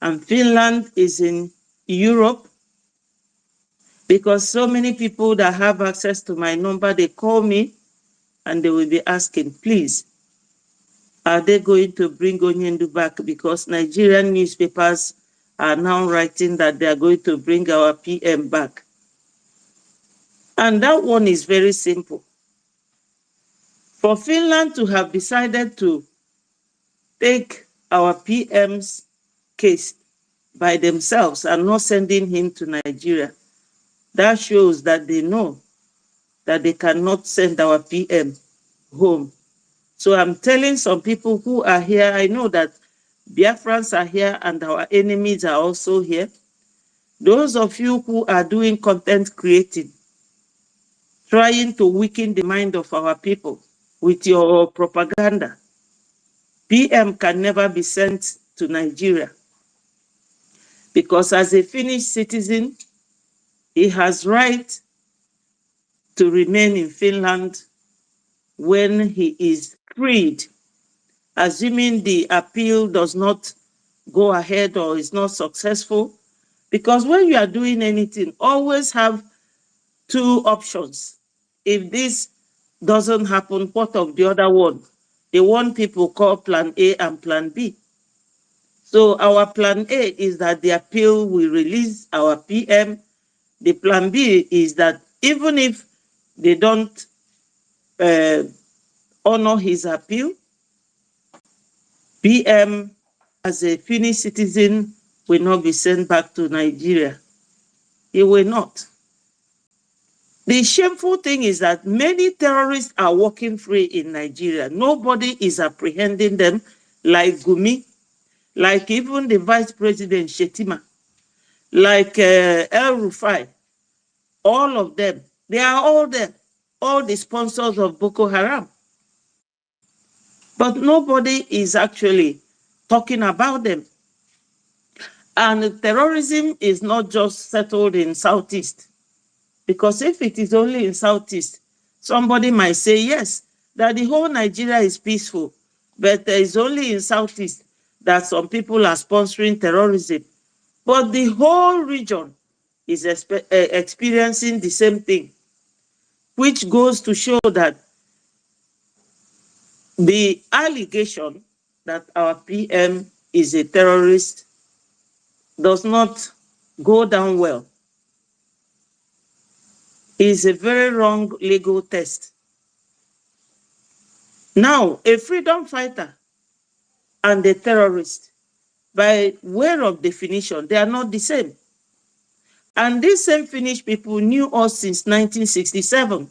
and Finland is in Europe, because so many people that have access to my number, they call me and they will be asking, please, are they going to bring Onyendu back? Because Nigerian newspapers are now writing that they are going to bring our PM back. And that one is very simple. For Finland to have decided to take our PM's case by themselves and not sending him to Nigeria, that shows that they know that they cannot send our PM home. So I'm telling some people who are here, I know that Biafrans are here and our enemies are also here. Those of you who are doing content creating, trying to weaken the mind of our people with your propaganda, PM can never be sent to Nigeria because as a Finnish citizen, he has right to remain in Finland when he is freed, assuming the appeal does not go ahead or is not successful. Because when you are doing anything, always have two options. If this doesn't happen, what of the other one? The one people call plan A and plan B. So our plan A is that the appeal will release our PM. The plan B is that even if they don't honor his appeal, PM as a Finnish citizen will not be sent back to Nigeria. He will not. The shameful thing is that many terrorists are walking free in Nigeria. Nobody is apprehending them, like Gumi, like even the Vice President Shetima, like El Rufai. All of them, they are all there, all the sponsors of Boko Haram. But nobody is actually talking about them. And terrorism is not just settled in Southeast. Because if it is only in Southeast, somebody might say, yes, that the whole Nigeria is peaceful, but there is only in Southeast that some people are sponsoring terrorism. But the whole region is experiencing the same thing, which goes to show that the allegation that our PM is a terrorist does not go down well. It's a very wrong legal test. Now, a freedom fighter and a terrorist, by way of definition, they are not the same. And these same Finnish people knew us since 1967.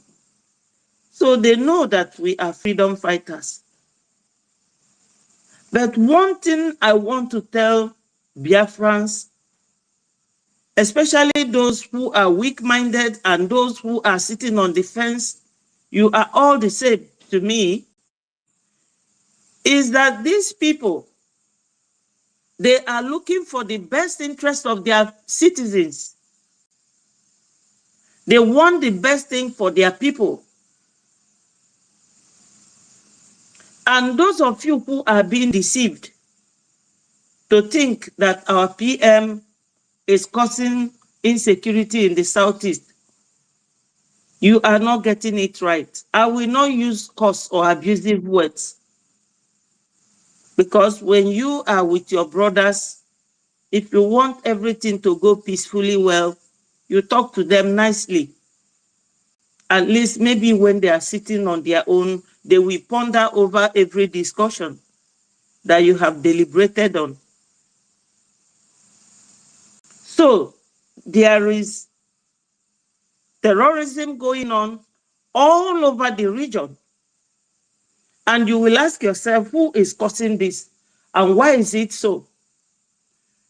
So they know that we are freedom fighters. But one thing I want to tell Biafrans, especially those who are weak-minded and those who are sitting on the fence, you are all the same to me, is that these people, they are looking for the best interest of their citizens. They want the best thing for their people. And those of you who are being deceived to think that our PM is causing insecurity in the Southeast, you are not getting it right. I will not use coarse or abusive words. Because when you are with your brothers, if you want everything to go peacefully well, you talk to them nicely. At least maybe when they are sitting on their own, they will ponder over every discussion that you have deliberated on. So there is terrorism going on all over the region. And you will ask yourself, who is causing this? And why is it so?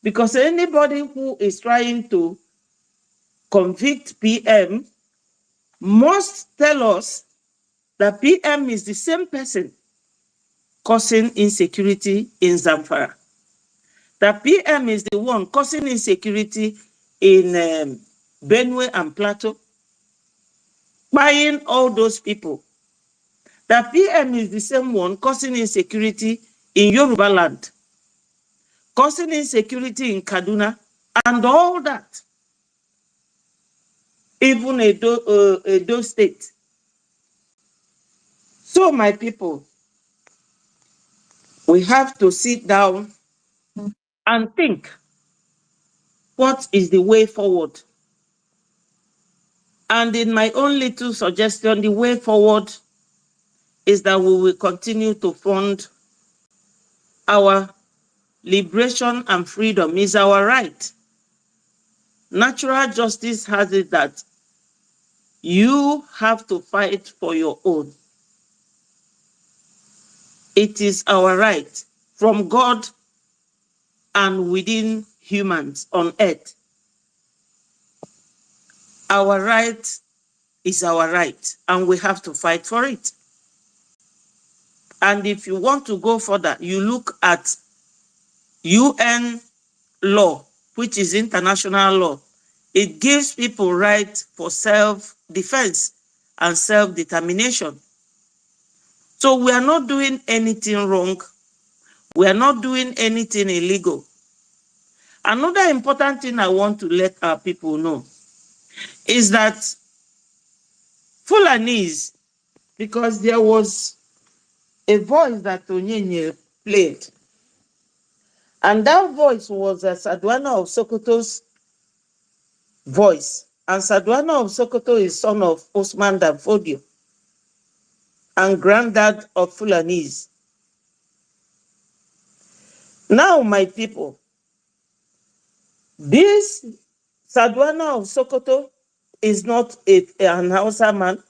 Because anybody who is trying to convict PM must tell us that PM is the same person causing insecurity in Zamfara. That PM is the one causing insecurity in Benue and Plateau, buying all those people. That PM is the same one causing insecurity in Yoruba land, causing insecurity in Kaduna, and all that. Even Edo State. So, my people, we have to sit down and think, what is the way forward? And in my own little suggestion, the way forward is that we will continue to fund our liberation and freedom is our right. Natural justice has it that you have to fight for your own. It is our right from God and within humans on earth. Our right is our right, and we have to fight for it. And if you want to go further, you look at UN law, which is international law. It gives people right for self-defense and self-determination. So we are not doing anything wrong. We are not doing anything illegal. Another important thing I want to let our people know is that Fulanese, because there was a voice that Onyenye played, and that voice was Sadwana of Sokoto's voice. And Sadwana of Sokoto is son of Osman Danfodio and granddad of Fulanese. Now, my people, this Sadwana of Sokoto is not an Hausa man.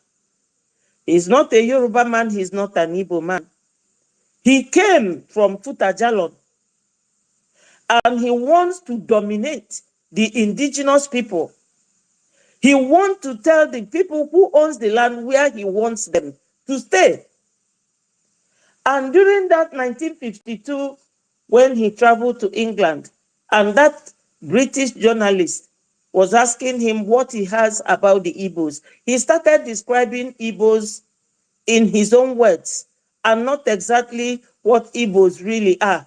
He's not a Yoruba man. He's not an Igbo man. He came from Futajalon, and he wants to dominate the indigenous people. He wants to tell the people who owns the land where he wants them to stay. And during that 1952, when he traveled to England, and that British journalist was asking him what he has about the Igbos, he started describing Igbos in his own words and not exactly what Igbos really are.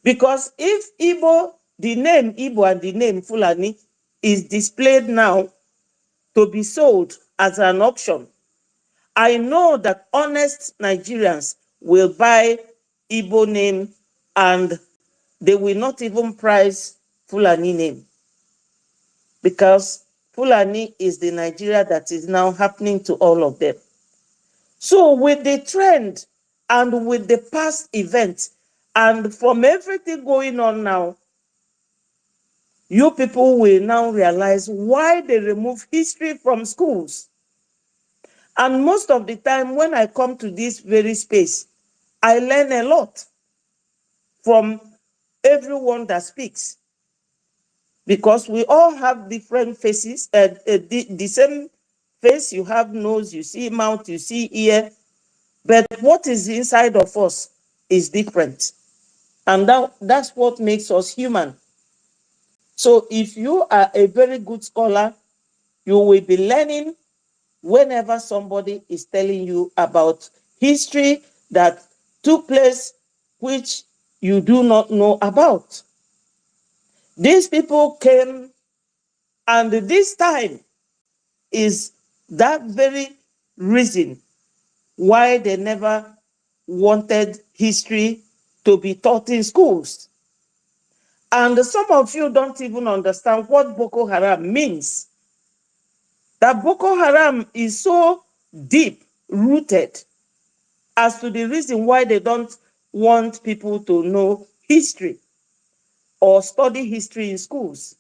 Because if Igbo, the name Igbo and the name Fulani is displayed now to be sold as an auction, I know that honest Nigerians will buy Igbo name and they will not even price Fulani name, because Fulani is the Nigeria that is now happening to all of them. So with the trend and with the past events and from everything going on now, you people will now realize why they remove history from schools. And most of the time when I come to this very space, I learn a lot from everyone that speaks, because we all have different faces, the same face. You have nose, you see mouth, you see ear, but what is inside of us is different. And that's what makes us human. So if you are a very good scholar, you will be learning whenever somebody is telling you about history that took place which you do not know about. These people came, and this time is that very reason why they never wanted history to be taught in schools. And some of you don't even understand what Boko Haram means. That Boko Haram is so deep rooted as to the reason why they don't want people to know history or study history in schools.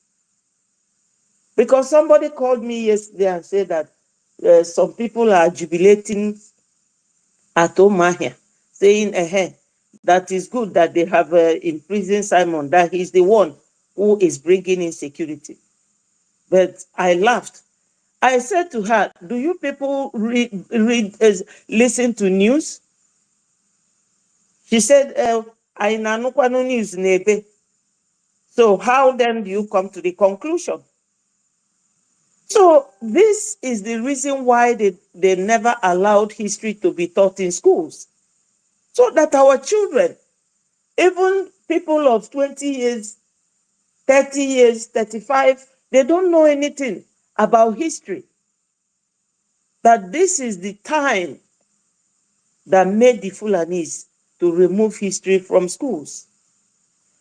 Because somebody called me yesterday and said that some people are jubilating at Omahia, saying, that is good that they have imprisoned Simon, that he's the one who is bringing insecurity. But I laughed. I said to her, do you people listen to news? She said, I nanukwanu news nebe. So how then do you come to the conclusion? So this is the reason why they never allowed history to be taught in schools. So that our children, even people of 20 years, 30 years, 35, they don't know anything about history. That this is the time that made the Fulanis to remove history from schools,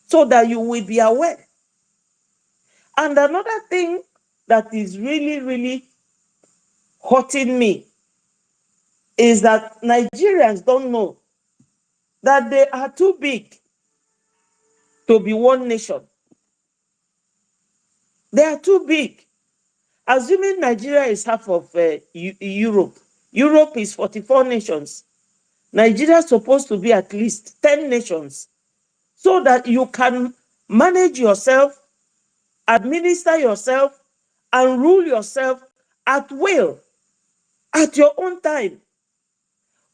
so that you will be aware. And another thing that is really, really hurting me is that Nigerians don't know that they are too big to be one nation. They are too big. Assuming Nigeria is half of Europe, Europe is 44 nations. Nigeria is supposed to be at least 10 nations, so that you can manage yourself, administer yourself, and rule yourself at will, at your own time.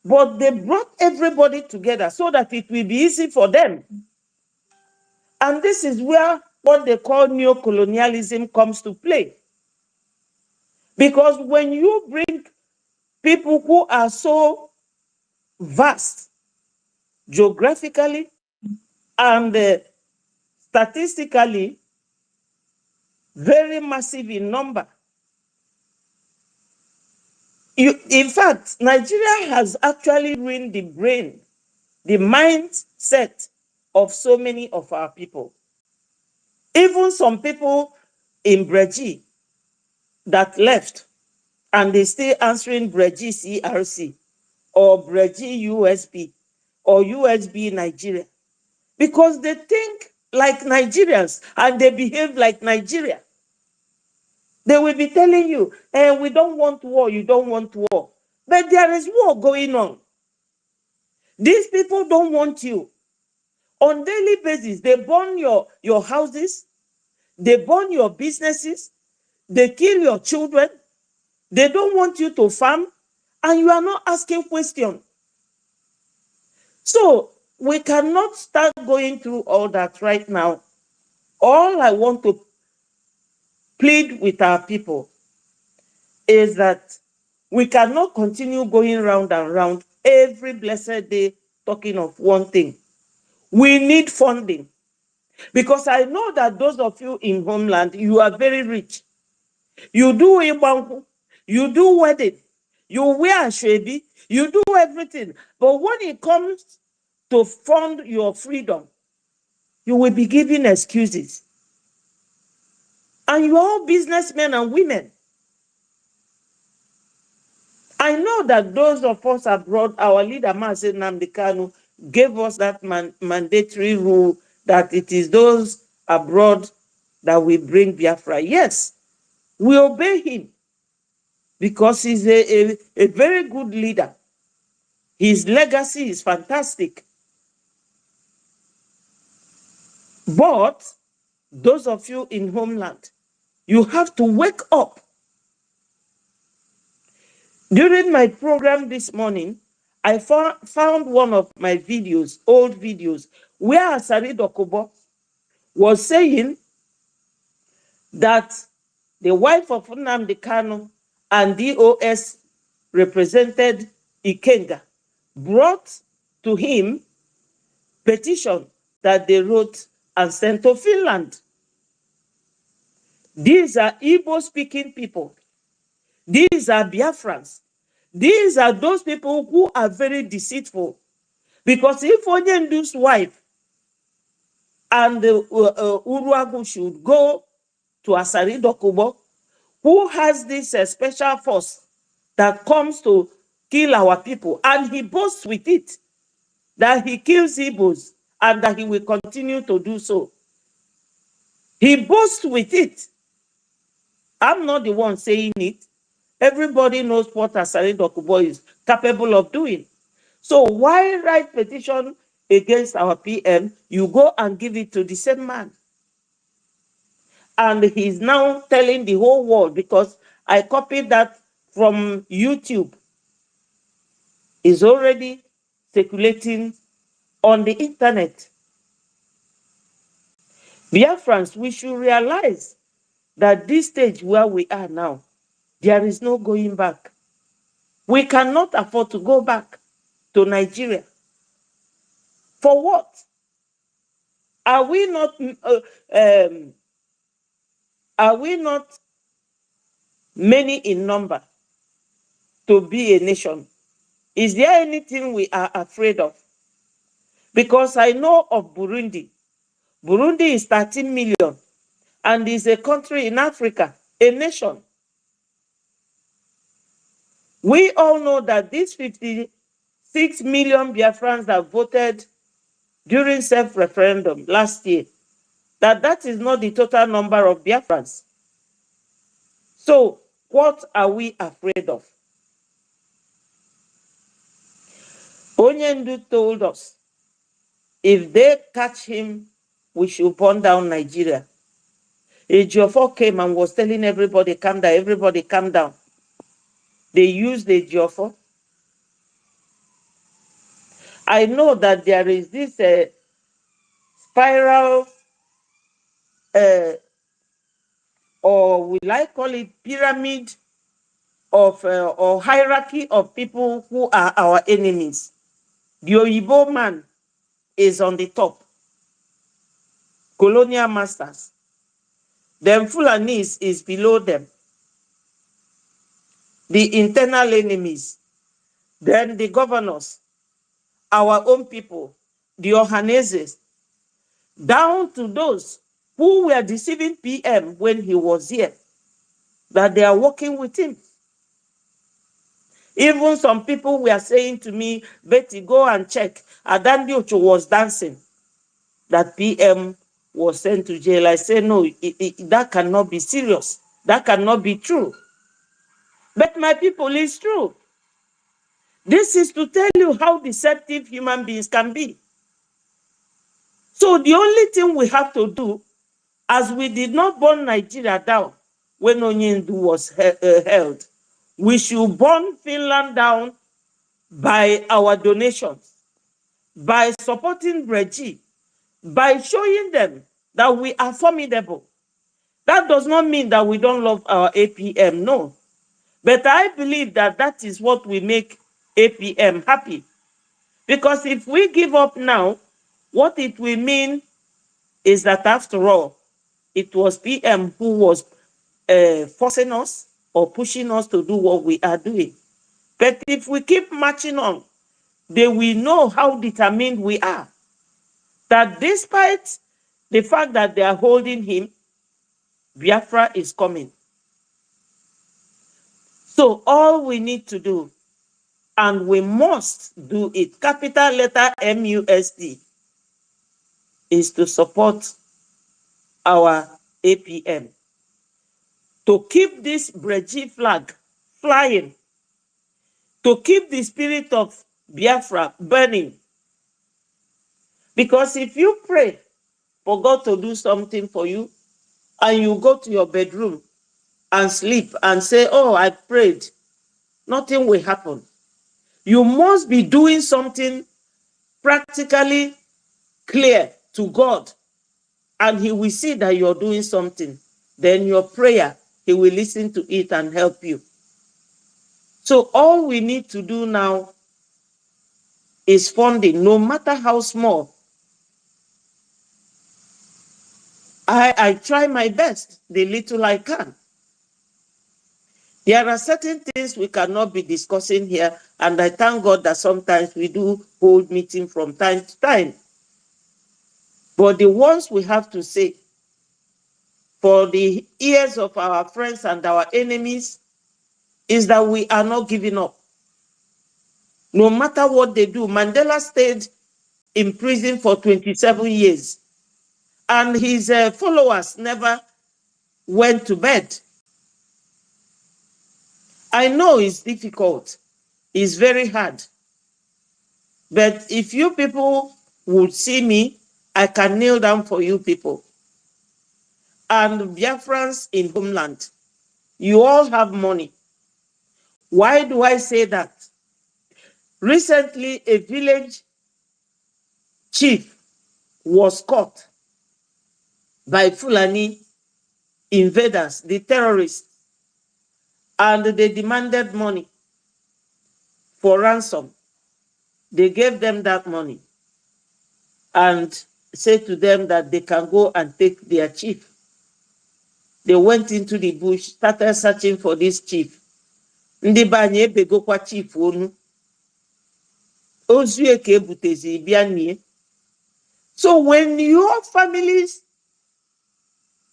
But they brought everybody together so that it will be easy for them. And this is where what they call neocolonialism comes to play. Because when you bring people who are so vast geographically and statistically very massive in number, in fact, Nigeria has actually ruined the brain, the mindset of so many of our people. Even some people in BRGIE that left, and they still answering BRGIE CRC or BRGIE USB or USB Nigeria, because they think like Nigerians and they behave like Nigeria. They will be telling you, we don't want war, you don't want war. But there is war going on. These people don't want you. On daily basis, they burn your houses, they burn your businesses, they kill your children, they don't want you to farm, and you are not asking questions. So we cannot start going through all that right now. All I want to plead with our people is that we cannot continue going round and round every blessed day talking of one thing. We need funding. Because I know that those of you in homeland, you are very rich. You do ibanku, you do wedding, you wear ashwebi, you do everything. But when it comes to fund your freedom, you will be giving excuses. And you are all businessmen and women. I know that those of us abroad, our leader, Mazi Nnamdi Kanu, gave us that mandatory rule that it is those abroad that will bring Biafra. Yes, we obey him because he's a very good leader. His legacy is fantastic. But those of you in homeland, you have to wake up. During my program this morning, I found one of my videos, old videos, where Asari Dokubo was saying that the wife of Nnamdi Kanu and DOS represented Ikenga brought to him petition that they wrote and sent to Finland. These are Igbo-speaking people. These are Biafrans. These are those people who are very deceitful. Because if Onyendu's wife and Uruagu should go to Asari Dokubo, who has this special force that comes to kill our people, and he boasts with it, that he kills Igbos and that he will continue to do so. He boasts with it. I'm not the one saying it. Everybody knows what Asari Dokubo is capable of doing. So why write petition against our PM? You go and give it to the same man. And he's now telling the whole world, because I copied that from YouTube. It's already circulating on the internet. Biafrans, we should realize that this stage where we are now, there is no going back. We cannot afford to go back to Nigeria. For what? Are we not many in number to be a nation? Is there anything we are afraid of? Because I know of Burundi. Burundi is 13 million and is a country in Africa, a nation. We all know that these 56 million Biafrans that voted during self-referendum last year, that is not the total number of Biafrans. So what are we afraid of? Onyendu told us, if they catch him we should burn down Nigeria. Ejiofor came and was telling everybody, calm down, everybody calm down. They used Ejiofor. I know that there is this spiral, or will I call it pyramid of or hierarchy of people who are our enemies. The Oyibo man is on the top. Colonial masters. Then Fulanis is below them. The internal enemies. Then the governors, our own people, the Ohaneses, down to those who were deceiving PM when he was here, that they are working with him. Even some people were saying to me, Betty, go and check. Adandi Ocho was dancing, that PM was sent to jail. I said, no, that cannot be serious. That cannot be true. But my people, it's true. This is to tell you how deceptive human beings can be. So the only thing we have to do, as we did not burn Nigeria down when Onyendu was held, we should burn Finland down by our donations, by supporting BRGIE, by showing them that we are formidable. That does not mean that we don't love our APM, no. But I believe that that is what will make APM happy. Because if we give up now, what it will mean is that after all, it was PM who was forcing us or pushing us to do what we are doing. But if we keep marching on, they will know how determined we are. That despite the fact that they are holding him, Biafra is coming. So all we need to do, and we must do it, capital letter MUSD, is to support our APM. To keep this BRGIE flag flying, to keep the spirit of Biafra burning. Because if you pray for God to do something for you, and you go to your bedroom and sleep and say, oh, I prayed, nothing will happen. You must be doing something practically clear to God, and he will see that you're doing something. Then your prayer, he will listen to it and help you. So all we need to do now is funding, no matter how small. I try my best, the little I can. There are certain things we cannot be discussing here, and I thank God that sometimes we do hold meetings from time to time. But the ones we have to say, for the ears of our friends and our enemies, is that we are not giving up. No matter what they do, Mandela stayed in prison for 27 years, and his followers never went to bed. I know it's difficult, it's very hard, but if you people would see me, I can kneel down for you people. And Biafrans in homeland, you all have money. Why do I say that? Recently, a village chief was caught by Fulani invaders, the terrorists, and they demanded money for ransom. They gave them that money and said to them that they can go and take their chief. They went into the bush, started searching for this chief. Ndị banye ebegokwa chief onu. Ozu ke butezi bianie. So when your families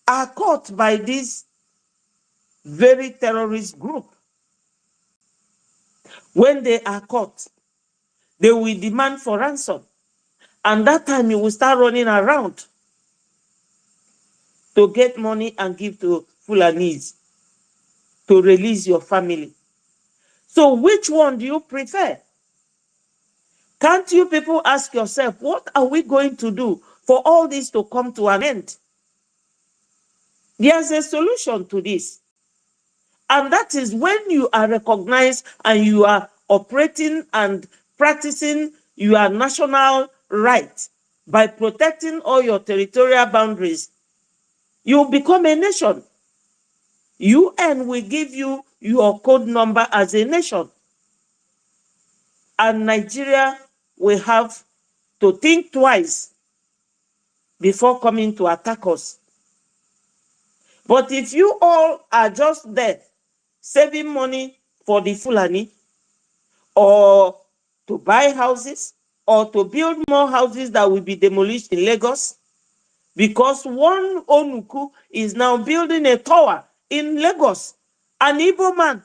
are caught by this very terrorist group, when they are caught, they will demand for ransom. And that time you will start running around to get money and give to Fulanese to release your family. So which one do you prefer? Can't you people ask yourself, what are we going to do for all this to come to an end. There's a solution to this. And that is when you are recognized and you are operating and practicing your national right by protecting all your territorial boundaries, you become a nation. UN will give you your code number as a nation. And Nigeria will have to think twice before coming to attack us. But if you all are just there saving money for the Fulani, or to buy houses, or to build more houses that will be demolished in Lagos, because one Onuku is now building a tower in Lagos, an Igbo man,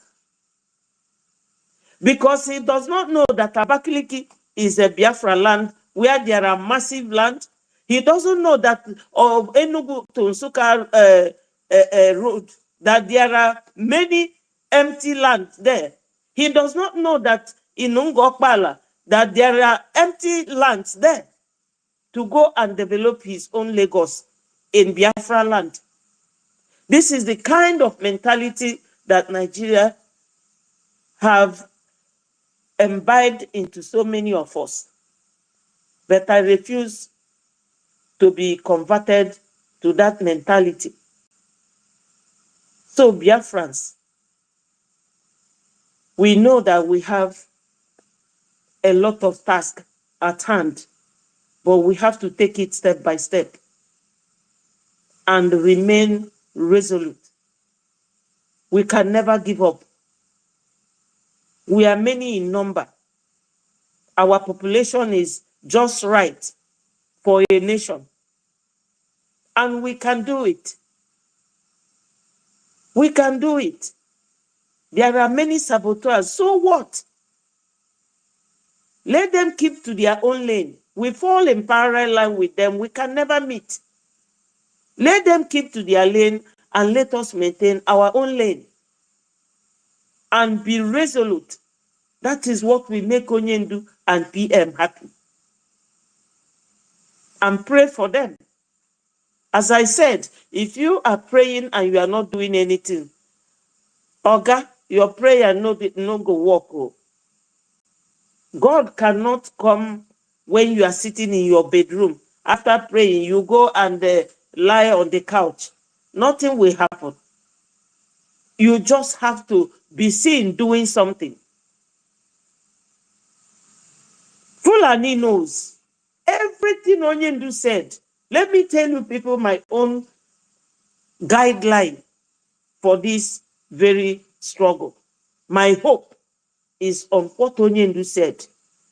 because he does not know that Abakaliki is a Biafra land where there are massive land. He doesn't know that of Enugu to Nsukka road, that there are many empty lands there. He does not know that in Ngokpala, that there are empty lands there to go and develop his own Lagos in Biafra land. This is the kind of mentality that Nigeria have imbibed into so many of us. But I refuse to be converted to that mentality. So, Biafrans, we know that we have a lot of tasks at hand, but we have to take it step by step and remain resolute. We can never give up. We are many in number. Our population is just right for a nation. And we can do it. We can do it. There are many saboteurs. So what? Let them keep to their own lane. We fall in parallel line with them. We can never meet. Let them keep to their lane and let us maintain our own lane. And be resolute. That is what will make Onyendu and PM happy. And pray for them. As I said, if you are praying and you are not doing anything, Oga, your prayer no go work. Oh. God cannot come when you are sitting in your bedroom. After praying, you go and lie on the couch. Nothing will happen. You just have to be seen doing something. Fulani knows everything Onyendu said. Let me tell you people my own guideline for this very struggle. My hope is on what Onyendu said,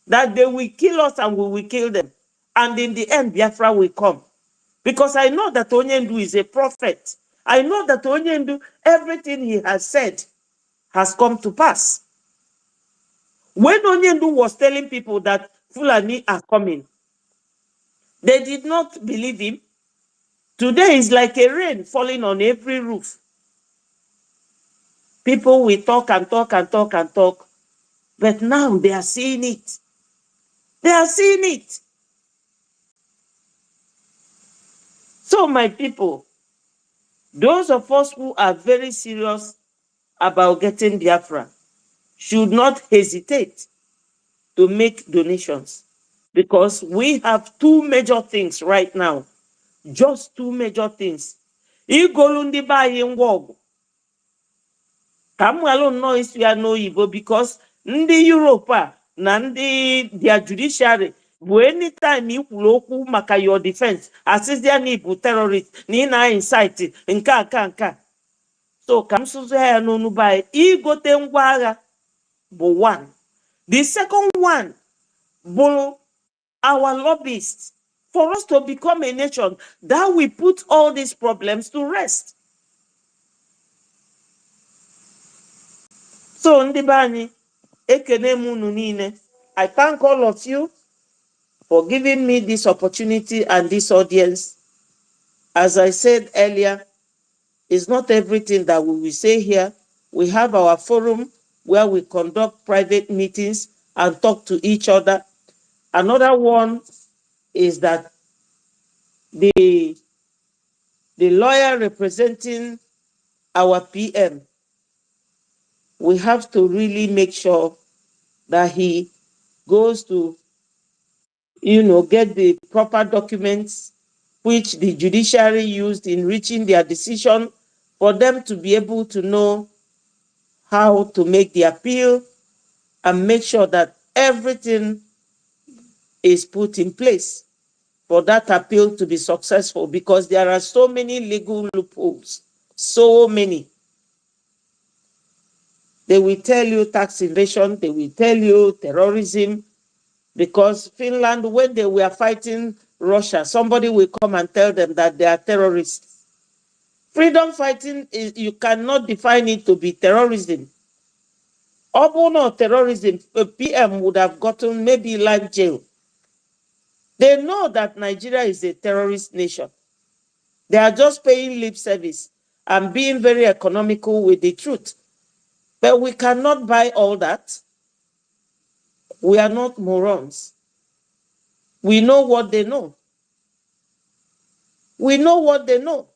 that they will kill us and we will kill them. And in the end, Biafra will come. Because I know that Onyendu is a prophet. I know that Onyendu, everything he has said has come to pass. When Onyendu was telling people that Fulani are coming, they did not believe him. Today is like a rain falling on every roof. People will talk and talk and talk and talk, but now they are seeing it. They are seeing it. So, my people, those of us who are very serious about getting Biafra should not hesitate to make donations, because we have two major things right now. Just two major things. Igolundi buying wog. Kamwalo no isi ya no Igbo, because ndị Europe na ndị their judiciary bụ anytime ikwuru okwu maka your defense asịzịa na Igbo terrorist na ị na-incite nke. So ka m sụzụ ya n'onu bai igote ngwa agha bụ one. The second one bụ our lobbyists, for us to become a nation that will put all these problems to rest. So, Ndibani, ekene munu niile, I thank all of you for giving me this opportunity and this audience. As I said earlier, it's not everything that we will say here. We have our forum where we conduct private meetings and talk to each other. Another one is that the lawyer representing our PM, we have to really make sure that he goes to, get the proper documents which the judiciary used in reaching their decision for them to be able to know how to make the appeal and make sure that everything is put in place for that appeal to be successful, because there are so many legal loopholes, so many. They will tell you tax evasion, they will tell you terrorism, because Finland, when they were fighting Russia, somebody will come and tell them that they are terrorists. Freedom fighting, you cannot define it to be terrorism. Or terrorism, a PM would have gotten maybe life jail. They know that Nigeria is a terrorist nation. They are just paying lip service and being very economical with the truth. But we cannot buy all that. We are not morons. We know what they know. We know what they know.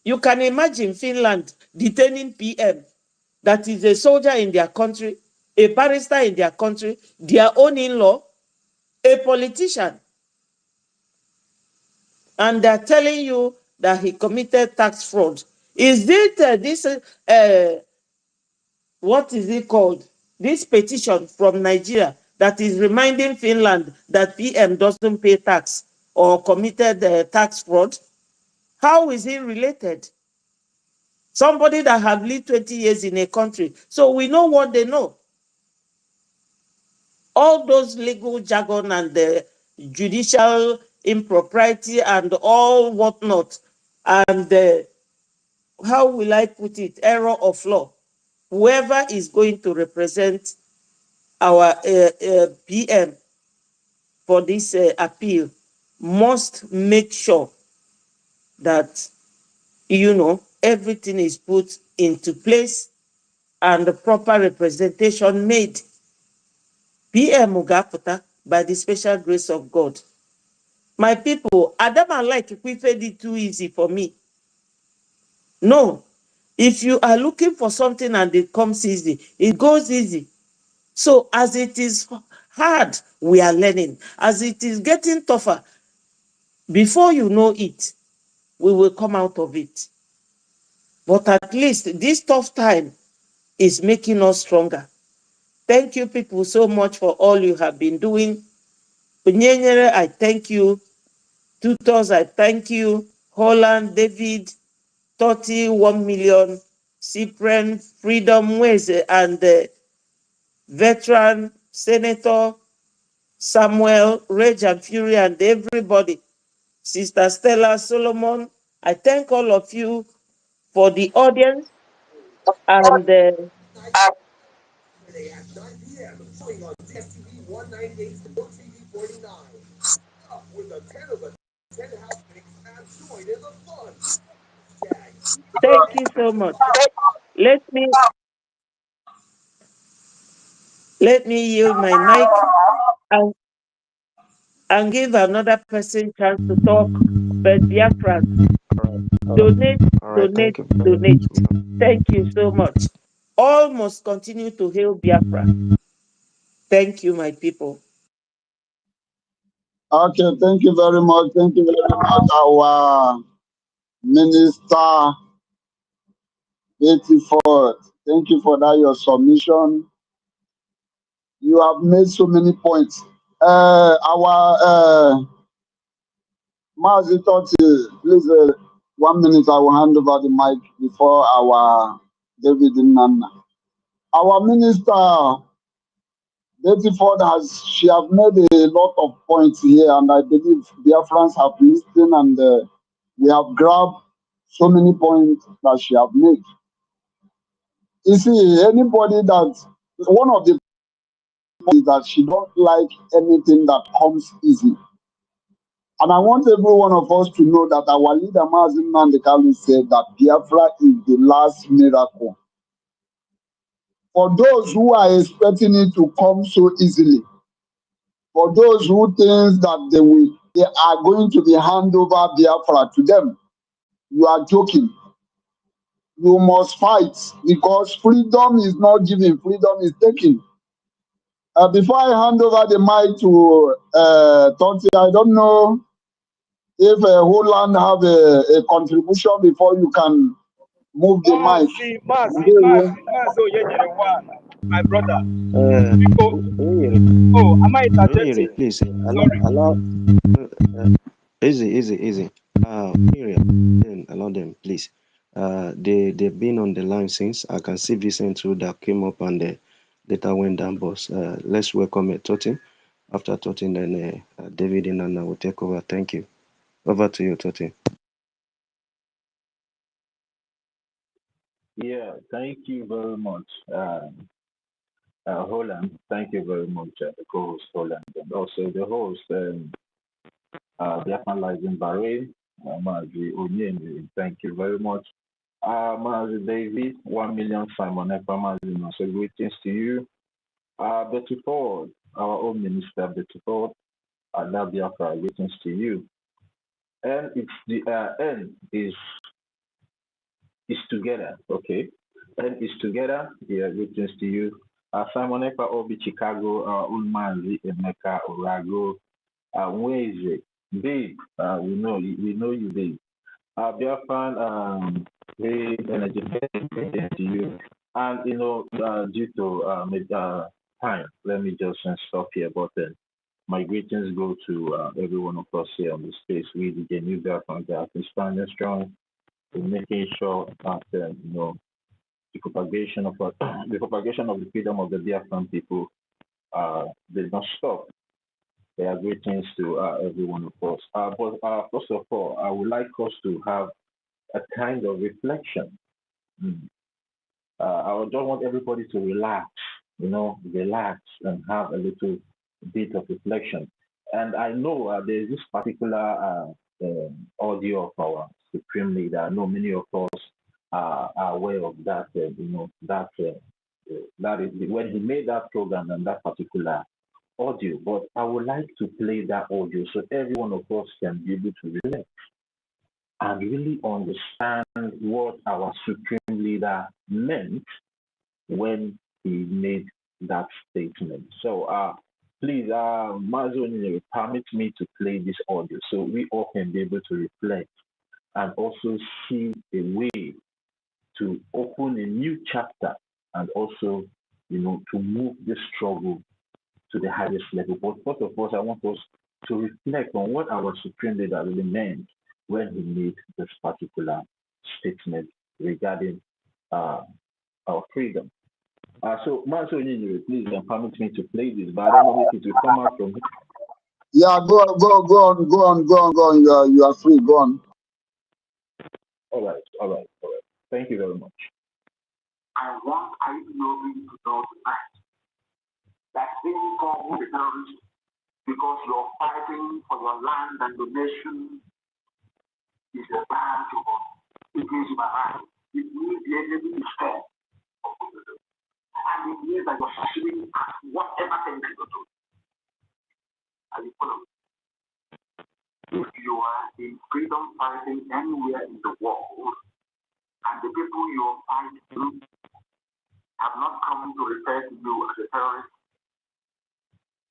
You can imagine Finland detaining PM that is a soldier in their country, a barrister in their country, their own in-law, a politician. And they're telling you that he committed tax fraud. Is it what is it called? This petition from Nigeria that is reminding Finland that PM doesn't pay tax or committed tax fraud? How is it related? Somebody that have lived 20 years in a country. So we know what they know. All those legal jargon and the judicial impropriety and all whatnot, and how will I put it, error of law. Whoever is going to represent our PM for this appeal must make sure that, everything is put into place and the proper representation made. PM Mugapota, by the special grace of God. My people, Adam and like if we fed it too easy for me. No. If you are looking for something and it comes easy, it goes easy. So as it is hard, we are learning. As it is getting tougher, before you know it, we will come out of it. But at least this tough time is making us stronger. Thank you people so much for all you have been doing. Bunyenyere, I thank you. Tutors, I thank you. Holland, David, 31 million. Cyprian, Freedom, Mweze, and Veteran, Senator, Samuel, Rage and Fury, and everybody. Sister Stella, Solomon, I thank all of you for the audience. And thank you so much. Let me yield my mic and give another person chance to talk. But Biafra, donate, donate, donate. Thank you so much. All must continue to hail Biafra. Thank you, my people. Okay, thank you very much. Thank you very much, our Minister 84. Thank you for that, your submission. You have made so many points. Our Mazi Toti, please, 1 minute, I will hand over the mic before our David Nana. Our Minister 84 she have made a lot of points here, and I believe Biafrans have listened, and we have grabbed so many points that she have made. You see, anybody that, one of the points is that she don't like anything that comes easy. And I want every one of us to know that our leader, Mazin Nandekalu, said that Biafra is the last miracle. For those who are expecting it to come so easily, for those who think that they will they are going to be hand over Biafra to them. You are joking. You must fight because freedom is not given, freedom is taken. Before I hand over the mic to Tonti, I don't know if Holland have a contribution before you can move the mic. My brother. Am I interjecting? please Sorry. allow easy. Allow them, please. They've been on the line since. I can see Vincent too that came up and later went down, boss. Let's welcome Totin. After Totin, then David and Anna will take over. Thank you. Over to you, Totin. Yeah, thank you very much, Holland. Thank you very much, the co-host Holland, and also the host, the analyzing Bahrain, Mazi Onyenzi. Thank you very much. Mazi David, 1 million Simon Mazi, so greetings to you. Betty Ford, our own minister, Betty Ford, Biafra, greetings to you. And it's the N is together, okay? N is together, yeah, greetings to you. Simon Ekpa Obi Chicago, Ulmanzi Emeka Orago, Weze, Babe, we know you, Babe. Biafran, very energetic to you. And due to time, let me just stop here. But my greetings go to every one of us here on the space. We the new Biafran that is standing strong in making sure that the propagation of the freedom of the Biafran people did not stop. There are greetings to every one of us. But first of all, I would like us to have a kind of reflection. I would just want everybody to relax, relax and have a little bit of reflection. And I know there's this particular audio of our Supreme Leader. I know many of us are aware of that, that is when he made that program and that particular audio. But I would like to play that audio so every one of us can be able to relate and really understand what our Supreme Leader meant when he made that statement. So please, Mazo, permit me to play this audio so we all can be able to reflect and also see a way to open a new chapter and also, to move this struggle to the highest level. But first of all, I want us to reflect on what our Supreme Leader really meant when he made this particular statement regarding our freedom. So, Maso, please permit me to play this, but I don't know if it will come out from. Yeah, go on. You are free. Go on. All right. Thank you very much. I want IPOB to know tonight that being called the terrorist because you're fighting for your land and the nation is a bad job. It means you are right. It means the enemy is scared of what you do. And it means that you're succeeding at whatever thing that you do. Are you following? If you are in freedom fighting anywhere in the world, and the people you are fighting have not come to refer to you as a terrorist,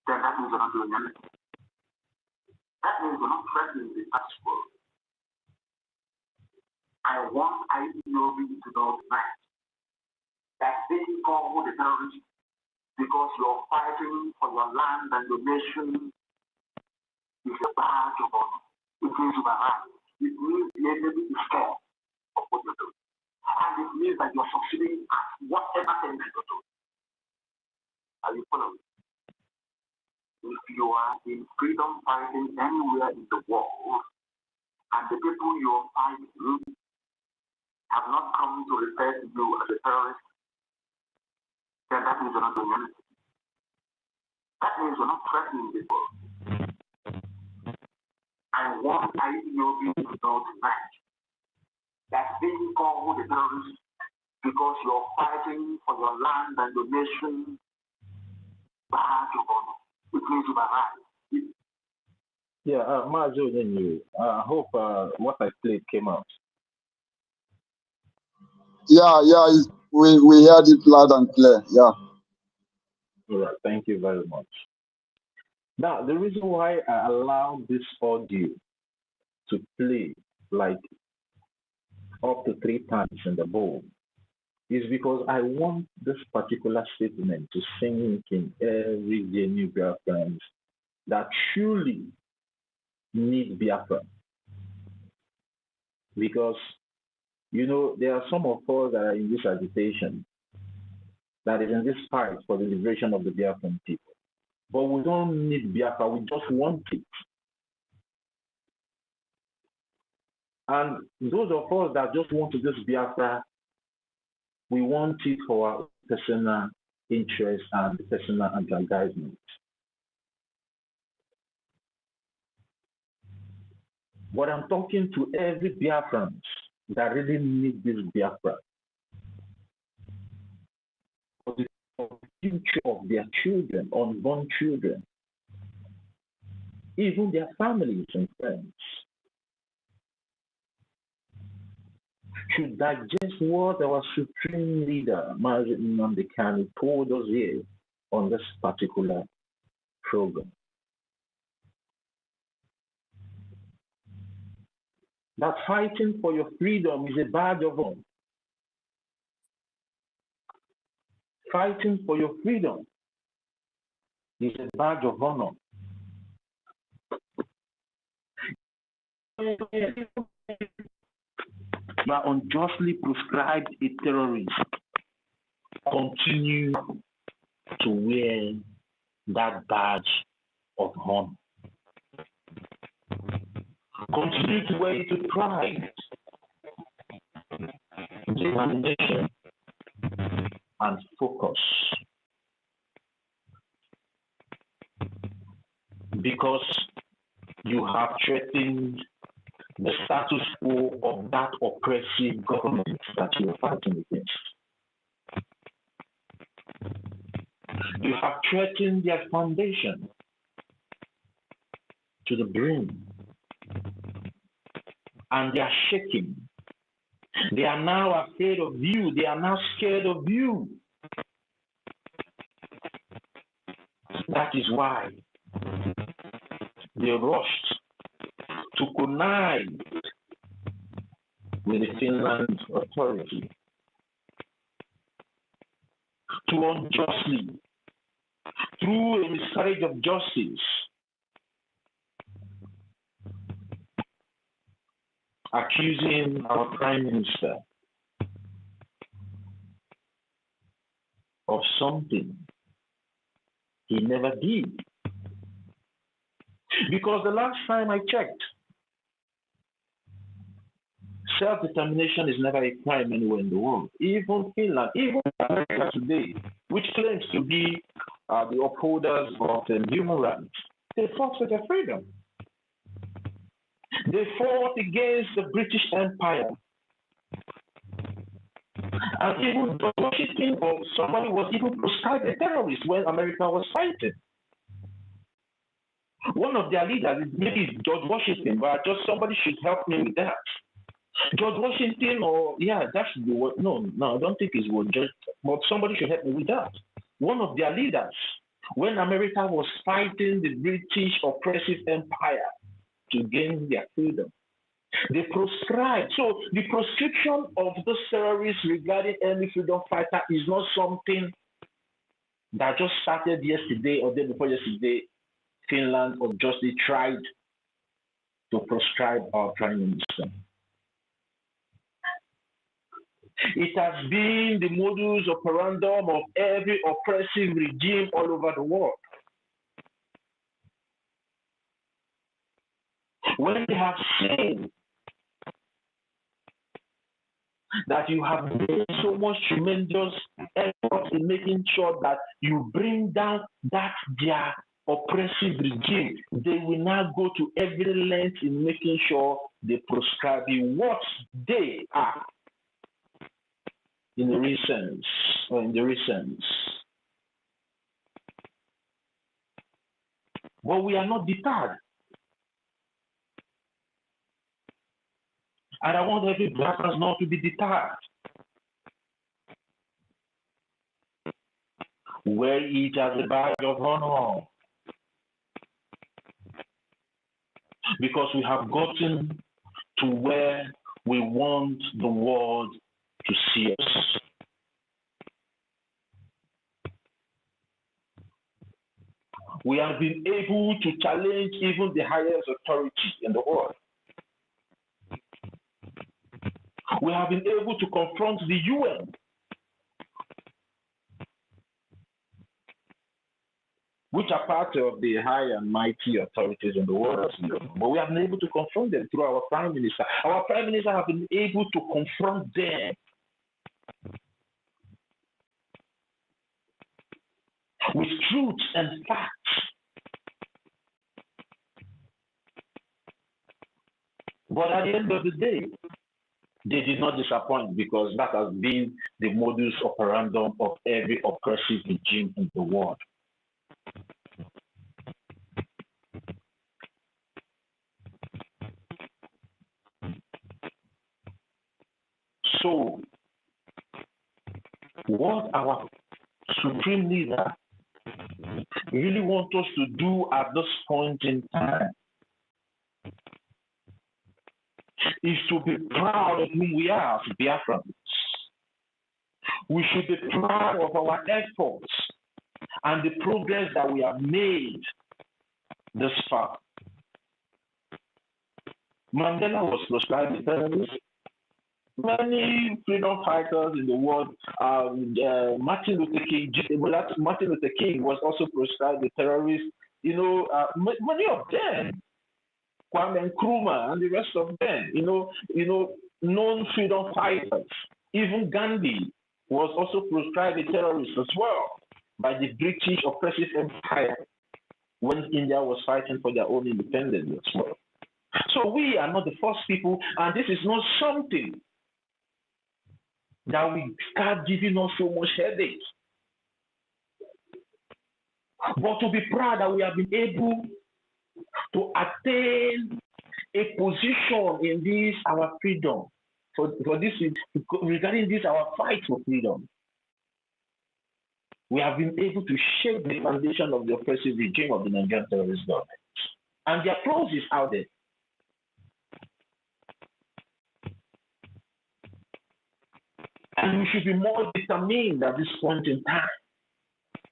then that means you're not doing anything. That means you're not threatening the status quo. I want IPOB to know tonight that being called a terrorist because you're fighting for your land and your nation is a badge of honor. It means you are right. It means the enemy is scared of what you do. And it means that you're succeeding at whatever thing that you do. Are you following? If you are in freedom fighting anywhere in the world, and the people you are fighting have not come to refer to you as a terrorist, then that means you're not doing anything. That means you're not threatening people. I want IPOB to know tonight that being called a terrorist because you're fighting for your land and your nation, badge of honor. It means you are right. Yeah, Mazo, I hope what I played came out. Yeah, we heard it loud and clear. Yeah. All right, thank you very much. Now, the reason why I allowed this audio to play like up to 3 times in the bowl is because I want this particular statement to sink in every genuine Biafrans that truly need Biafra. Because, there are some of us that are in this agitation, that is in this fight for the liberation of the Biafran people. But we don't need Biafra, we just want it. And those of us that just want to just Biafra, we want it for our personal interest and personal aggrandizement. But I'm talking to every Biafran that really need this Biafra for the future of their children, unborn children, even their families and friends, should digest what our supreme leader, Martin Nandekani, told us here on this particular program. That fighting for your freedom is a badge of honor. Fighting for your freedom is a badge of honor. You are unjustly prescribed a terrorist. Continue to wear that badge of honor. Continue to wear it with pride, determination, and focus. Because you have threatened the status quo of that oppressive government that you are fighting against. You have threatened their foundation to the brim, and they are shaking. They are now afraid of you. They are now scared of you. That is why they rushed to connive with the Finland authority to unjustly, through a miscarriage of justice, accusing our Prime Minister of something he never did. Because the last time I checked, self-determination is never a crime anywhere in the world. Even Finland, even America today, which claims to be the upholders of human rights, they fought for their freedom. They fought against the British Empire. And even Washington or somebody was even proscribed a terrorist when America was fighting. One of their leaders, maybe George Washington, but just somebody should help me with that. George Washington, or yeah, that should be what. No, I don't think it's what. Just, but somebody should help me with that. One of their leaders, when America was fighting the British oppressive empire to gain their freedom, they proscribed. So the proscription of those terrorists regarding any freedom fighter is not something that just started yesterday or day before yesterday. Finland unjustly tried to proscribe our Prime Minister. It has been the modus operandum of every oppressive regime all over the world. When they have seen that you have made so much tremendous effort in making sure that you bring down that their oppressive regime, they will now go to every length in making sure they prescribe you what they are in the recent or in the recent. But we are not deterred. And I want every Biafran not to be deterred. Wear it as a badge of honor. Because we have gotten to where we want the world to see us. We have been able to challenge even the highest authority in the world. We have been able to confront the UN, which are part of the high and mighty authorities in the world. But we have been able to confront them through our Prime Minister. Our Prime Minister have been able to confront them with truth and facts. But at the end of the day, they did not disappoint, because that has been the modus operandum of every oppressive regime in the world. So, what our supreme leader really wants us to do at this point in time is to be proud of who we are as Biafrans. We should be proud of our efforts and the progress that we have made this far. Mandela was proscribed as a terrorist. Many freedom fighters in the world, Martin Luther King was also proscribed as a terrorist. You know, many of them, Kwame Nkrumah and the rest of them, known freedom fighters. Even Gandhi was also proscribed a terrorist as well by the British oppressive empire when India was fighting for their own independence as well. So we are not the first people, and this is not something that we start giving us so much headache. But to be proud that we have been able to attain a position in this our freedom, for this regarding this our fight for freedom. We have been able to shake the foundation of the oppressive regime of the Nigerian terrorist government. And the applause is out there. And we should be more determined at this point in time,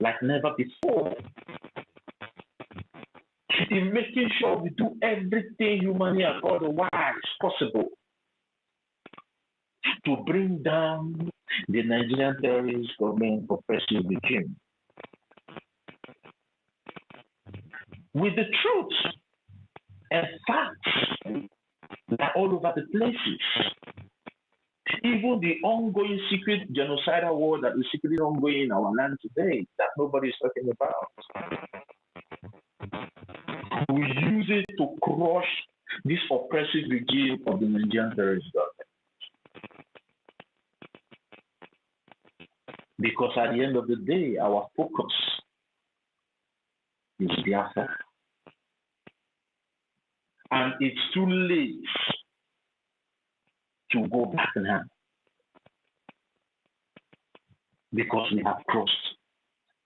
like never before, in making sure we do everything humanly and otherwise possible to bring down the Nigerian terrorist government oppressive regime. With the truth and facts that are all over the places. Even the ongoing secret genocidal war that is secretly ongoing in our land today that nobody is talking about. We use it to crush this oppressive regime of the Nigerian terrorist government. Because at the end of the day, our focus is Biafra. And it's too late to go back now, because we have crossed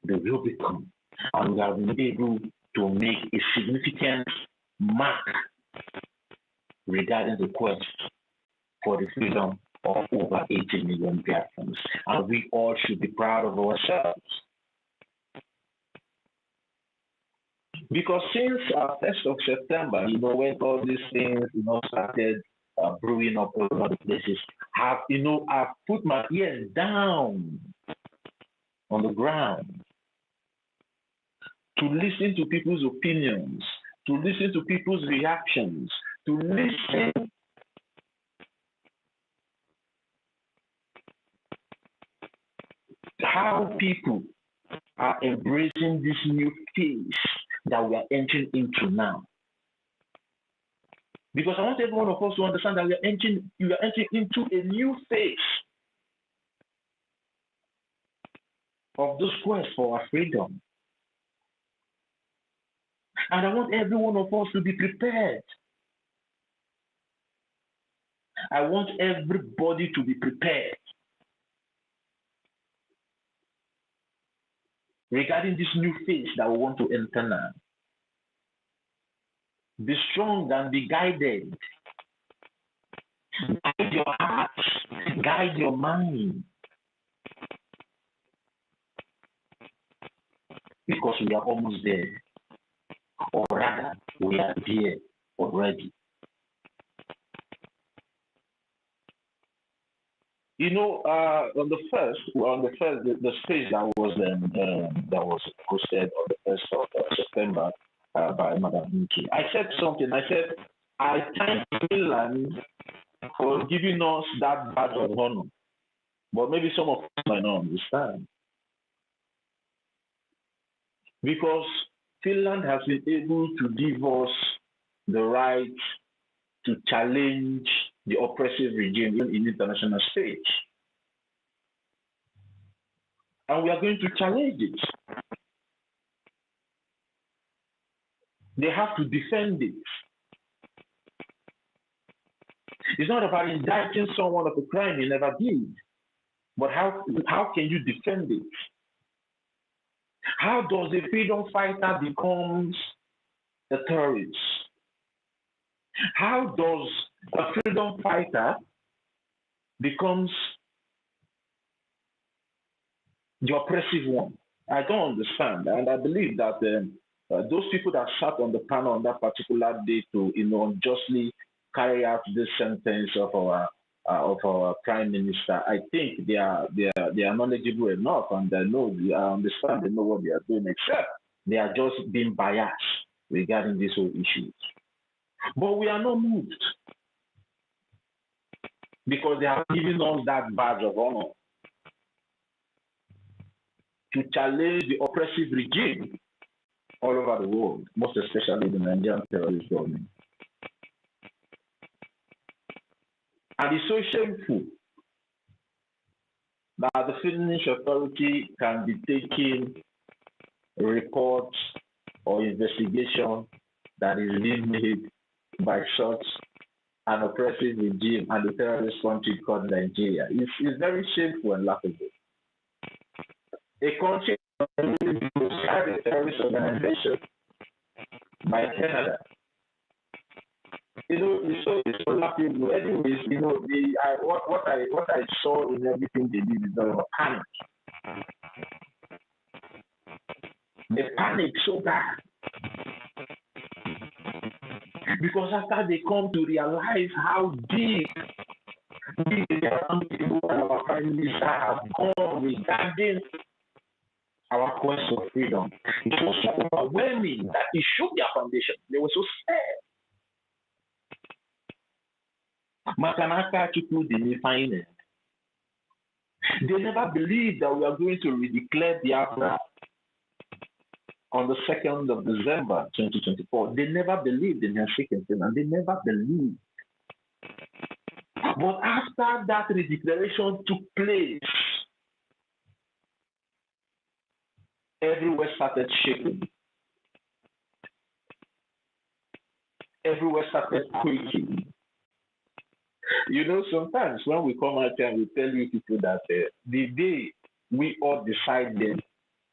the Rubicon and we have been able to make a significant mark regarding the quest for the freedom of over 80 million Biafrans. And we all should be proud of ourselves. Because since 1st of September, when all these things, started brewing up all over the places, I've put my ears down on the ground to listen to people's opinions, to listen to people's reactions, to listen how people are embracing this new phase that we are entering into now. Because I want every one of us to understand that we are entering into a new phase of this quest for our freedom. And I want every one of us to be prepared. I want everybody to be prepared regarding this new phase that we want to enter now. Be strong and be guided. Guide your heart, guide your mind. Because we are almost there. Or rather, we are there already. You know, on the first, the stage that was hosted on the 1st of September by Madam MNK, I said something. I said, I thank Finland for giving us that badge of honor, but maybe some of us might not understand, because Finland has been able to give us the right to challenge the oppressive regime in the international stage. And we are going to challenge it. They have to defend it. It's not about indicting someone of a crime he never did, but how can you defend it? How does a freedom fighter become a terrorist? How does a freedom fighter becomes the oppressive one? I don't understand, and I believe that those people that sat on the panel on that particular day to, unjustly carry out this sentence of our prime minister, I think they are knowledgeable enough, and I understand they know what they are doing, except they are just being biased regarding these whole issues. But we are not moved, because they have given us that badge of honor to challenge the oppressive regime all over the world, most especially the Nigerian terrorist government. And it's so shameful that the Finnish authority can be taking reports or investigation that is being made by such an oppressive regime and the terrorist country called Nigeria. It's very shameful and laughable. A country described a terrorist organization by Canada. It's so laughable. Anyways, what I saw in everything they did is a panic. They panic so bad. Because after they come to realize how deep our prime minister have gone regarding our quest for freedom, it was so overwhelming that it shook their foundation. They were so scared. Makanaka Chukwu Dini, they never believed that we are going to redeclare Biafra on the 2nd of December 2024. They never believed in her second thing, and they never believed. But after that redeclaration took place, everywhere started shaking. Everywhere started quaking. Sometimes when we come out here and we tell you people that the day we all decided,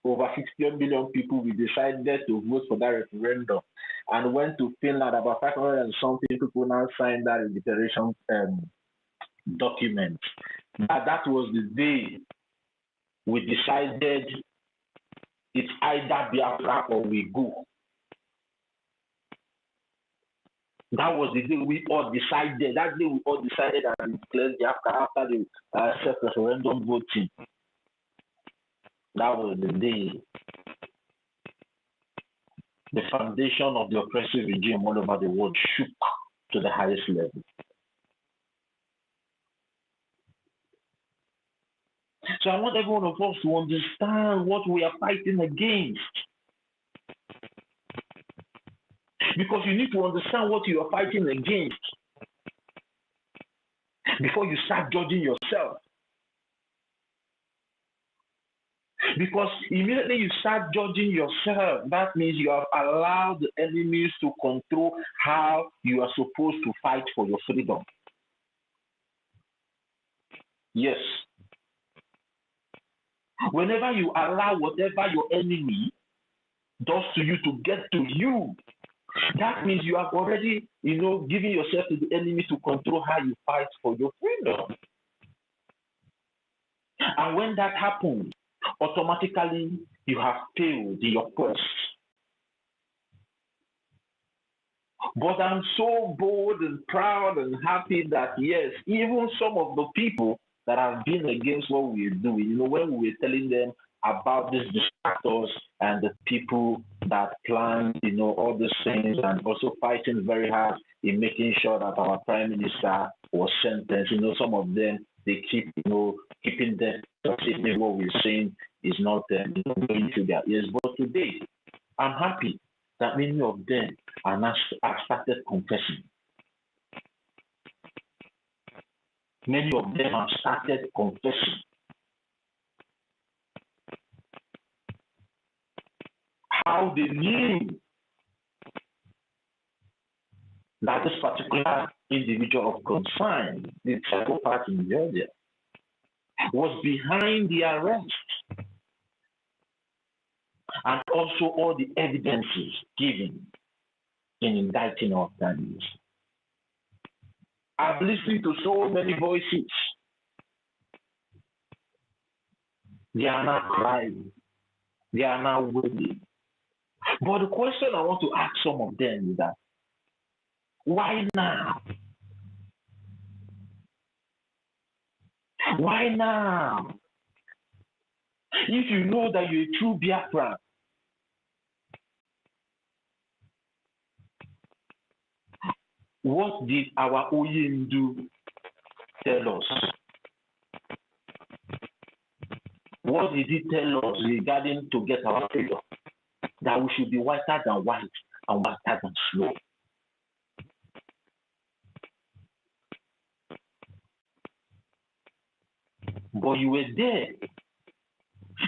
over 60 million people, we decided to vote for that referendum and went to Finland, about 500 and something people now signed that declaration document. That was the day we decided it's either Biafra or we go. That was the day we all decided. That day we all decided and declared Biafra after the self-referendum voting. That was the day the foundation of the oppressive regime all over the world shook to the highest level. So I want every one of us to understand what we are fighting against. Because you need to understand what you are fighting against before you start judging yourself. Because immediately you start judging yourself, that means you have allowed the enemies to control how you are supposed to fight for your freedom. Yes. Whenever you allow whatever your enemy does to you to get to you, that means you have already, given yourself to the enemy to control how you fight for your freedom. And when that happens, automatically you have failed in your quest. But I'm so bold and proud and happy that, yes, even some of the people that have been against what we're doing, when we were telling them about these distractors and the people that plan, all these things, and also fighting very hard in making sure that our prime minister was sentenced, some of them, they keep, keeping them, maybe what we're saying is not going through their ears. But today, I'm happy that many of them have started confessing. Many of them have started confessing how they knew that this particular individual of concern, the psychopath in Georgia, was behind the arrest, and also all the evidences given in indicting our families. I've listened to so many voices. They are not crying. They are not wailing. But the question I want to ask some of them is that, why now? Why now? If you know that you're a true Biafran, what did our Oyindu tell us? What did he tell us regarding to get our freedom? That we should be whiter than white and whiter than snow. But you were there.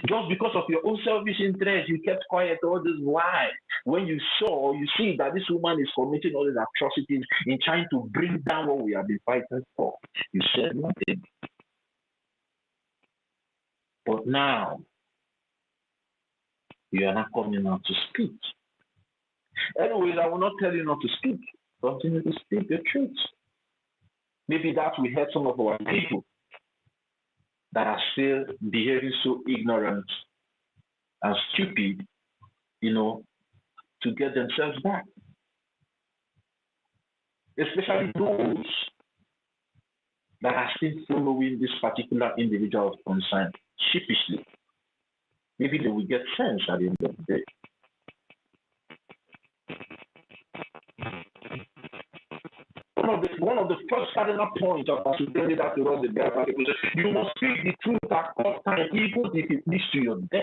Just because of your own selfish interest, you kept quiet all this while. When you see that this woman is committing all these atrocities in trying to bring down what we have been fighting for, you said nothing. But now, you are not coming out to speak. Anyways, I will not tell you not to speak. Continue to speak the truth. Maybe that will help some of our people that are still behaving so ignorant and stupid, to get themselves back. Especially those that are still following this particular individual of concern sheepishly. Maybe they will get sense at the end of the day. One of the first cardinal points of us to bring it out to us, you must speak the truth at all times, even if it leads to your death.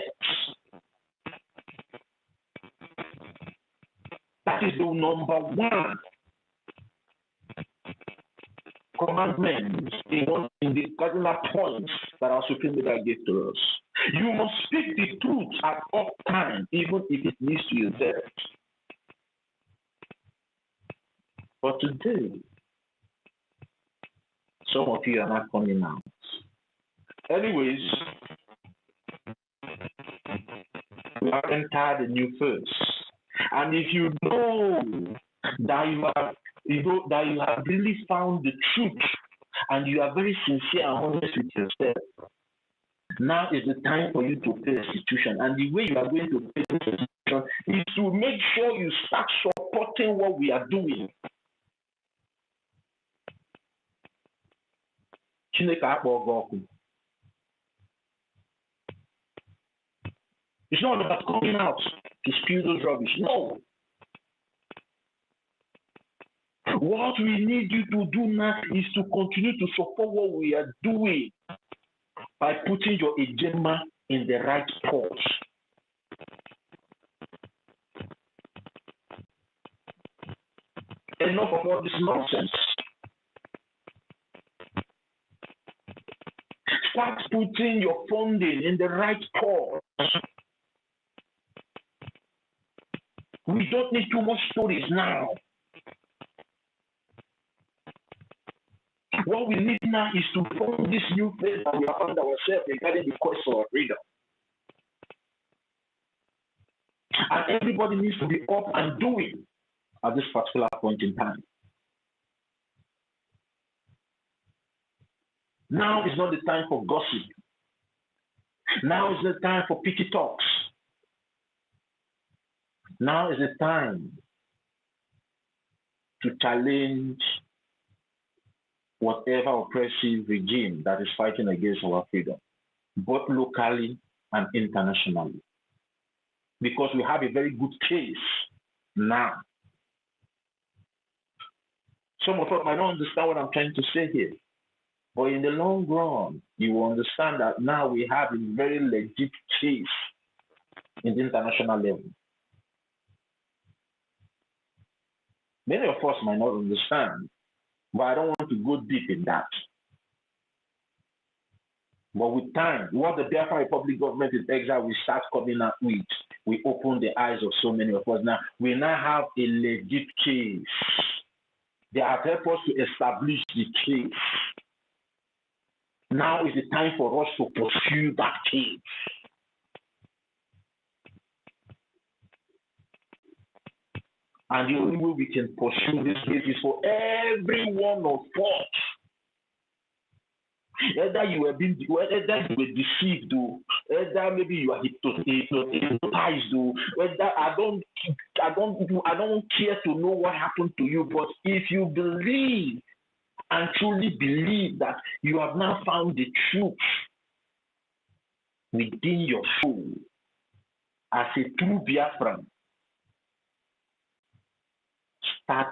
That is the number one commandment in the cardinal points that our Supreme Leader gave to us. You must speak the truth at all times, even if it leads to your death. But today, some of you are not coming out. Anyways, we have entered a new phase. And if you know that you have really found the truth and you are very sincere and honest with yourself, now is the time for you to pay restitution. And the way you are going to pay restitution is to make sure you start supporting what we are doing. It's not about coming out to spew those rubbish. No. What we need you to do now is to continue to support what we are doing by putting your agenda in the right spot. Enough of all this nonsense. Start putting your funding in the right spot. We don't need too much stories now. What we need now is to form this new place that we have found ourselves regarding the quest for freedom. And everybody needs to be up and doing at this particular point in time. Now is not the time for gossip. Now is the time for pity talks. Now is the time to challenge whatever oppressive regime that is fighting against our freedom, both locally and internationally. Because we have a very good case now. Some of us might not understand what I'm trying to say here, but in the long run, you will understand that now we have a very legit case in the international level. Many of us might not understand, but I don't want to go deep in that. But with time, what the Biafra Republic government in exile will start coming out with, we open the eyes of so many of us now. We now have a legit case. They have helped us to establish the case. Now is the time for us to pursue that case. And the only way we can pursue this case is for every one of us. Either you were being, either you were deceived, or either maybe you are hypnotized, or whether I don't care to know what happened to you. But if you believe and truly believe that you have now found the truth within your soul as a true Biafran, start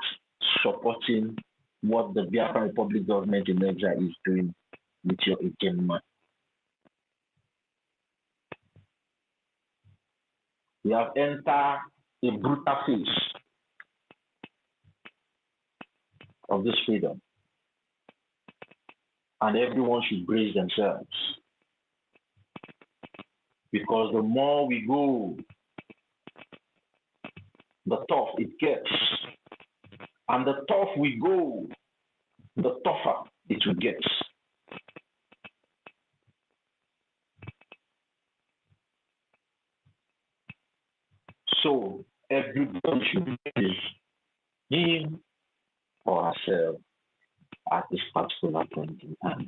supporting what the Biafra Republic government in exile is doing with your agenda. We have entered a brutal phase of this freedom, and everyone should brace themselves, because the more we go, the tough it gets, and the tough we go, the tougher it will get. So everybody should be him or herself at this particular point in time.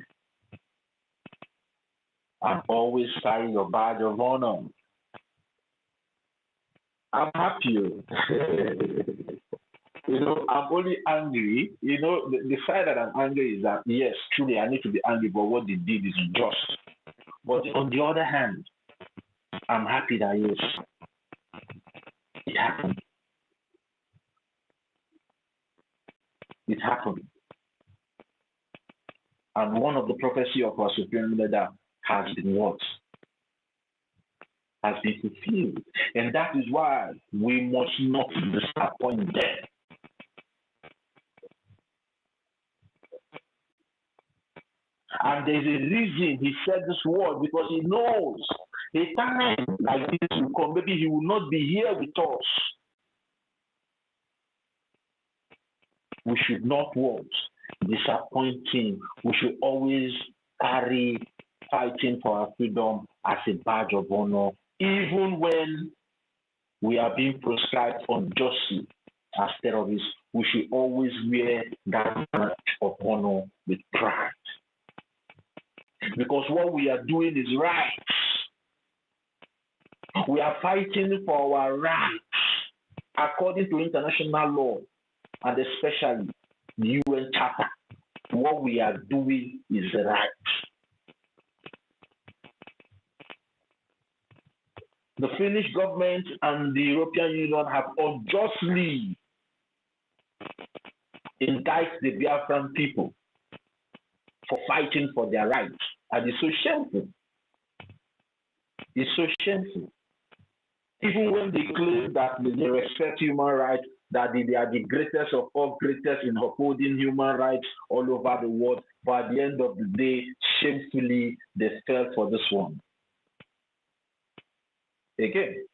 And always carry your badge of honor. I'm happy. I'm only angry. The side that I'm angry is that, yes, truly I need to be angry, but what they did is unjust. But on the other hand, I'm happy that, yes, it happened. It happened. And one of the prophecy of our Supreme Leader has been what? Has been fulfilled. And that is why we must not disappoint them. And there's a reason he said this word, because he knows a time like this will come. Maybe he will not be here with us. We should not want disappoint him. We should always carry fighting for our freedom as a badge of honor, even when we are being proscribed unjustly as terrorists. We should always wear that badge of honor with pride. Because what we are doing is right. We are fighting for our rights according to international law, and especially the UN Charter. What we are doing is right. The Finnish government and the European Union have unjustly indicted the Biafran people for fighting for their rights. And it's so shameful. It's so shameful. Even when they claim that they respect human rights, that they are the greatest of all greatest in upholding human rights all over the world, but at the end of the day, shamefully, they fell for this one. Again,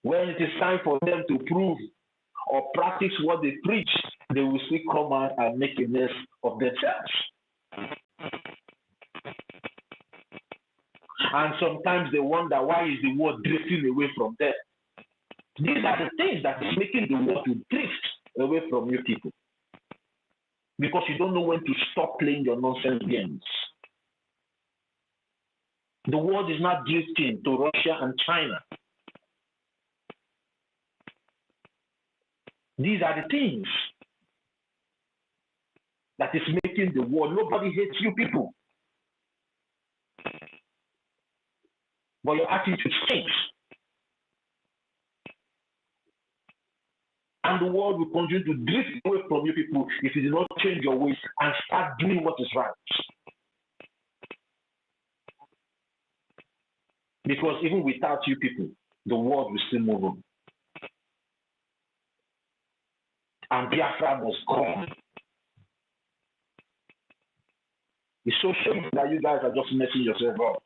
when it is time for them to prove or practice what they preach, they will still come out and make a mess of themselves. And sometimes they wonder, why is the world drifting away from them? These are the things that is making the world to drift away from you people. Because you don't know when to stop playing your nonsense games. The world is not drifting to Russia and China. These are the things that is making the world. Nobody hates you people. But your attitude stinks. And the world will continue to drift away from you people if you do not change your ways and start doing what is right. Because even without you people, the world will still move on. And Biafra was gone. It's so shameful that you guys are just messing yourself up.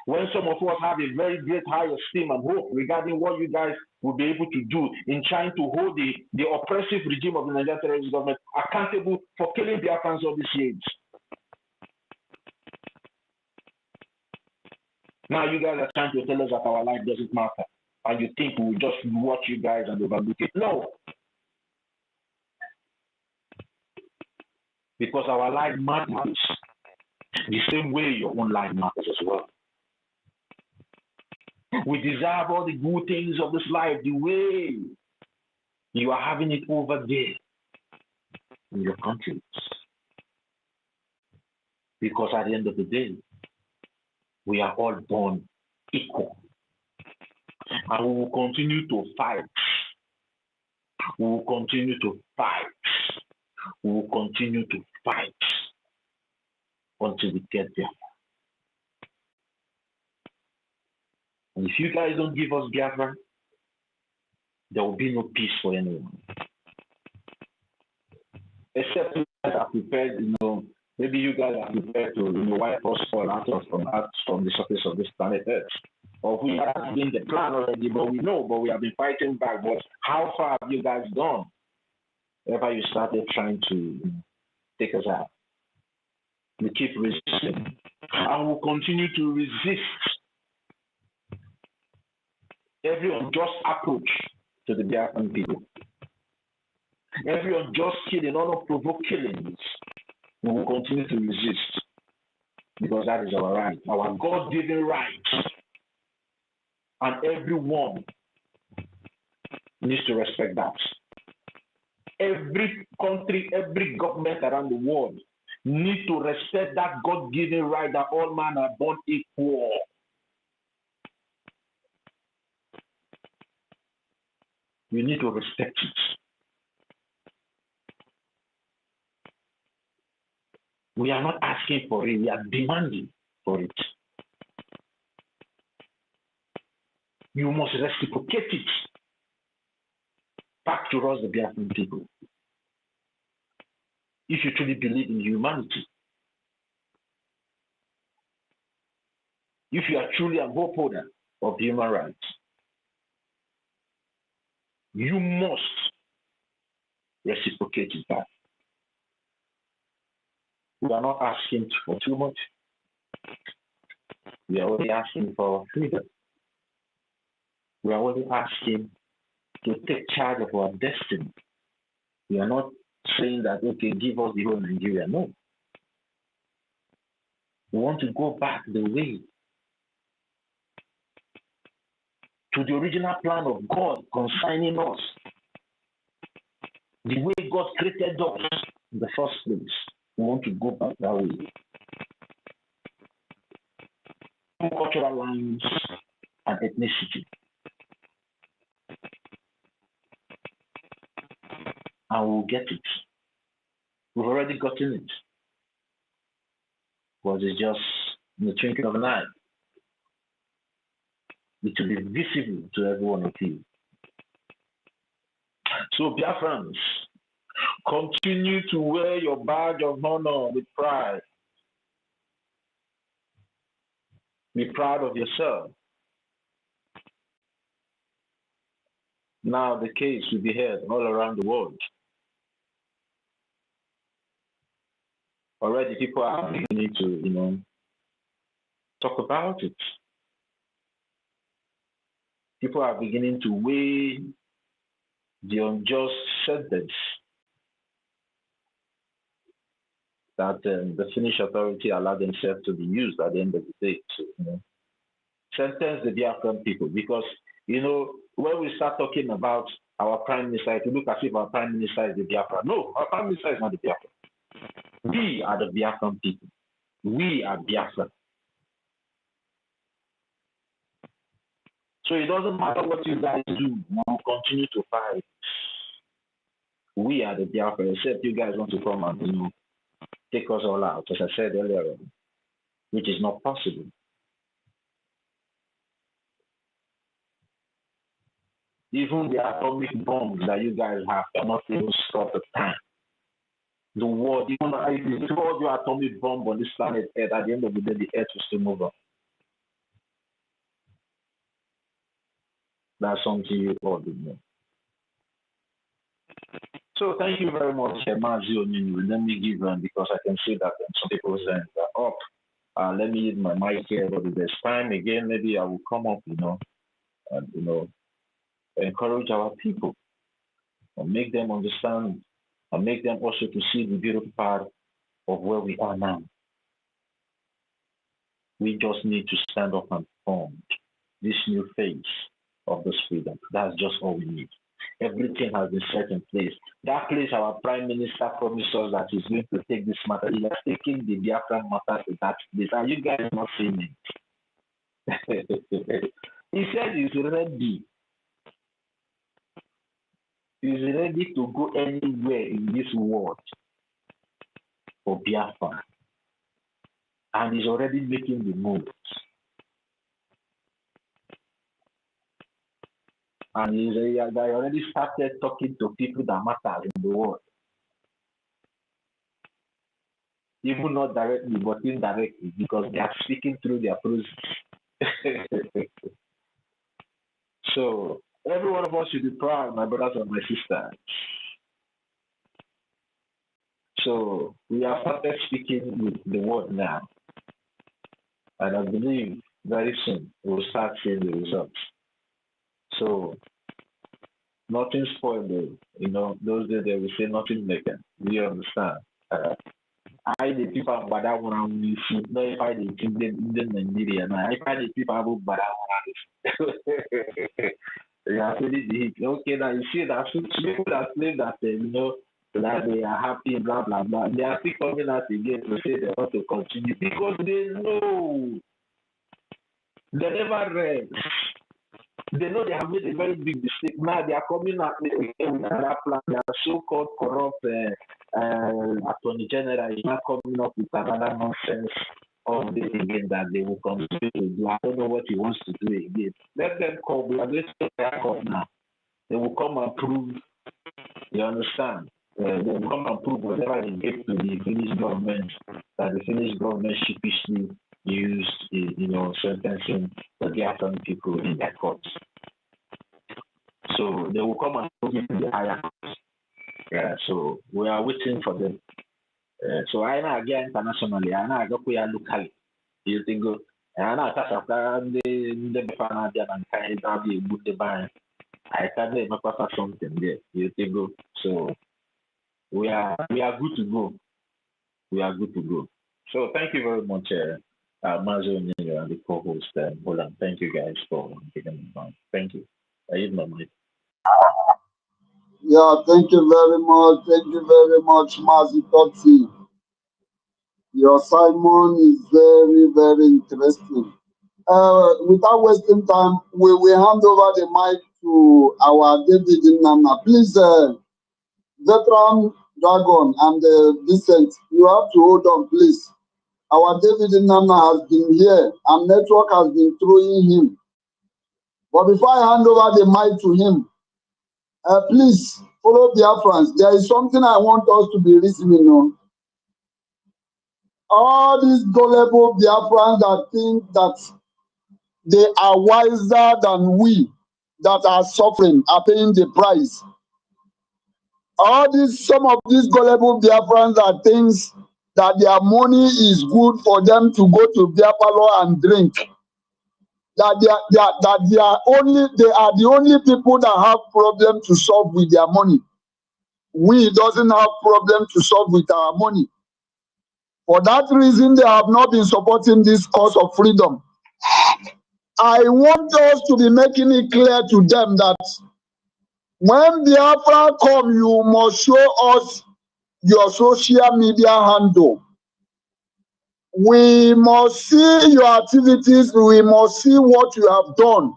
When some of us have a very great high esteem and hope regarding what you guys will be able to do in trying to hold the oppressive regime of the Nigerian terrorist government accountable for killing Biafrans all these years. Now you guys are trying to tell us that our life doesn't matter. And you think we will just watch you guys and overlook it. No. Because our life matters the same way your own life matters as well. We deserve all the good things of this life the way you are having it over there in your countries. Because at the end of the day, we are all born equal. And we will continue to fight. We will continue to fight. We will continue to fight until we get there. And if you guys don't give us Biafra, there will be no peace for anyone. Except you guys are prepared, maybe you guys are prepared to wipe us all out from the surface of this planet Earth. Or we have been the plan already, but we have been fighting back. But how far have you guys gone? Ever you started trying to take us out? We keep resisting. And we'll continue to resist every unjust approach to the Biafran people. Every unjust killing, unprovoked killings, we will continue to resist. Because that is our right, our God-given right. And everyone needs to respect that. Every country, every government around the world needs to respect that God-given right that all men are born equal. You need to respect it. We are not asking for it, we are demanding for it. You must reciprocate it back to us, the Biafran people. If you truly believe in humanity, if you are truly an upholder of human rights, you must reciprocate it back. We are not asking for too much. We are only asking for freedom. We are only asking to take charge of our destiny. We are not saying that, okay, give us the whole Nigeria. No. We want to go back the way to the original plan of God concerning us. The way God created us in the first place. We want to go back that way. Cultural lines and ethnicity. And we'll get it. We've already gotten it. But it's just in the twinkling of an eye. It will be visible to every one of you. So, Biafrans, continue to wear your badge of honor with pride. Be proud of yourself. now the case will be heard all around the world. Already people are beginning to, talk about it. People are beginning to weigh the unjust sentence that the Finnish authority allowed themselves to be used at the end of the day to sentence the Biafran people. Because, when we start talking about our prime minister, if you look as if our prime minister is the Biafran. No, our prime minister is not the Biafran. We are the Biafran people. We are Biafran. So it doesn't matter what you guys do, we will continue to fight. We are the Biafran, except you guys want to come and take us all out, as I said earlier on, which is not possible. Even the atomic bombs that you guys have cannot even stop the time. The world, even if you hold your atomic bomb on this planet Earth, at the end of the day, the Earth will still move on. That's something you all do know. So thank you very much, Mazi Oninu. Let me give because I can see that some people's hands are up. Let me use my mic here, but if there's time again, maybe I will come up, and encourage our people and make them understand and make them also to see the beautiful part of where we are now. We just need to stand up and form this new phase of this freedom. That's just all we need. Everything has been set in place. That place our prime minister promised us that he's going to take this matter. He has taken the Biafran matter to that place. Are you guys not seeing it? He said he's ready. He's ready to go anywhere in this world for Biafra. And he's already making the moves. And they already started talking to people that matter in the world. Even not directly, but indirectly, because they are speaking through their process. So, every one of us should be proud, my brothers and my sisters. So, we have started speaking with the word now. And I believe very soon we'll start seeing the results. So, nothing spoiled, those days they will say nothing making. Do you understand? I the people about that one we should know if I the Nigeria now. If I the people about that one they are feeling the heat. Okay, now you see that people that claim that that they are happy, blah blah blah. They are still coming out again to say they want to continue because they know they never read. They know they have made a very big mistake. Now they are coming out with another plan. They are so-called corrupt attorney general is not coming up with another nonsense of this again that they will continue to do. I don't know what he wants to do again. Let them come. We are going to take up now. They will come and prove. You understand? They will come and prove whatever they gave to the Finnish government that the Finnish government sheepishly used, sentencing the Biafran people in their courts. So they will come and put it to the higher courts. Yeah, so we are waiting for them. So I know again internationally, I know I go locally. You think go? I know the Canadian and Canada be good the band. I can't make something there. You think go? So we are good to go. We are good to go. So thank you very much, Mazo and the co-host. Holland. Thank you guys for taking the time. Thank you. I use my mic. Yeah, thank you very much. Thank you very much, Mazi Totsi. Your Simon is very, very interesting. Without wasting time, we will hand over the mic to our David Nana. Please, Veteran Dragon and Vincent, you have to hold on, please. Our David Nana has been here and network has been throwing him. But before I hand over the mic to him, please follow Biafrans. There is something I want us to be listening on. All these gullible Biafrans that think that they are wiser than we. that are suffering, are paying the price. Some of these gullible Biafrans are things that their money is good for them to go to beer parlor and drink. That they are the only people that have problem to solve with their money. We doesn't have problem to solve with our money. For that reason, they have not been supporting this cause of freedom. I want us to be making it clear to them that when Biafra come, you must show us your social media handle. We must see your activities. We must see what you have done.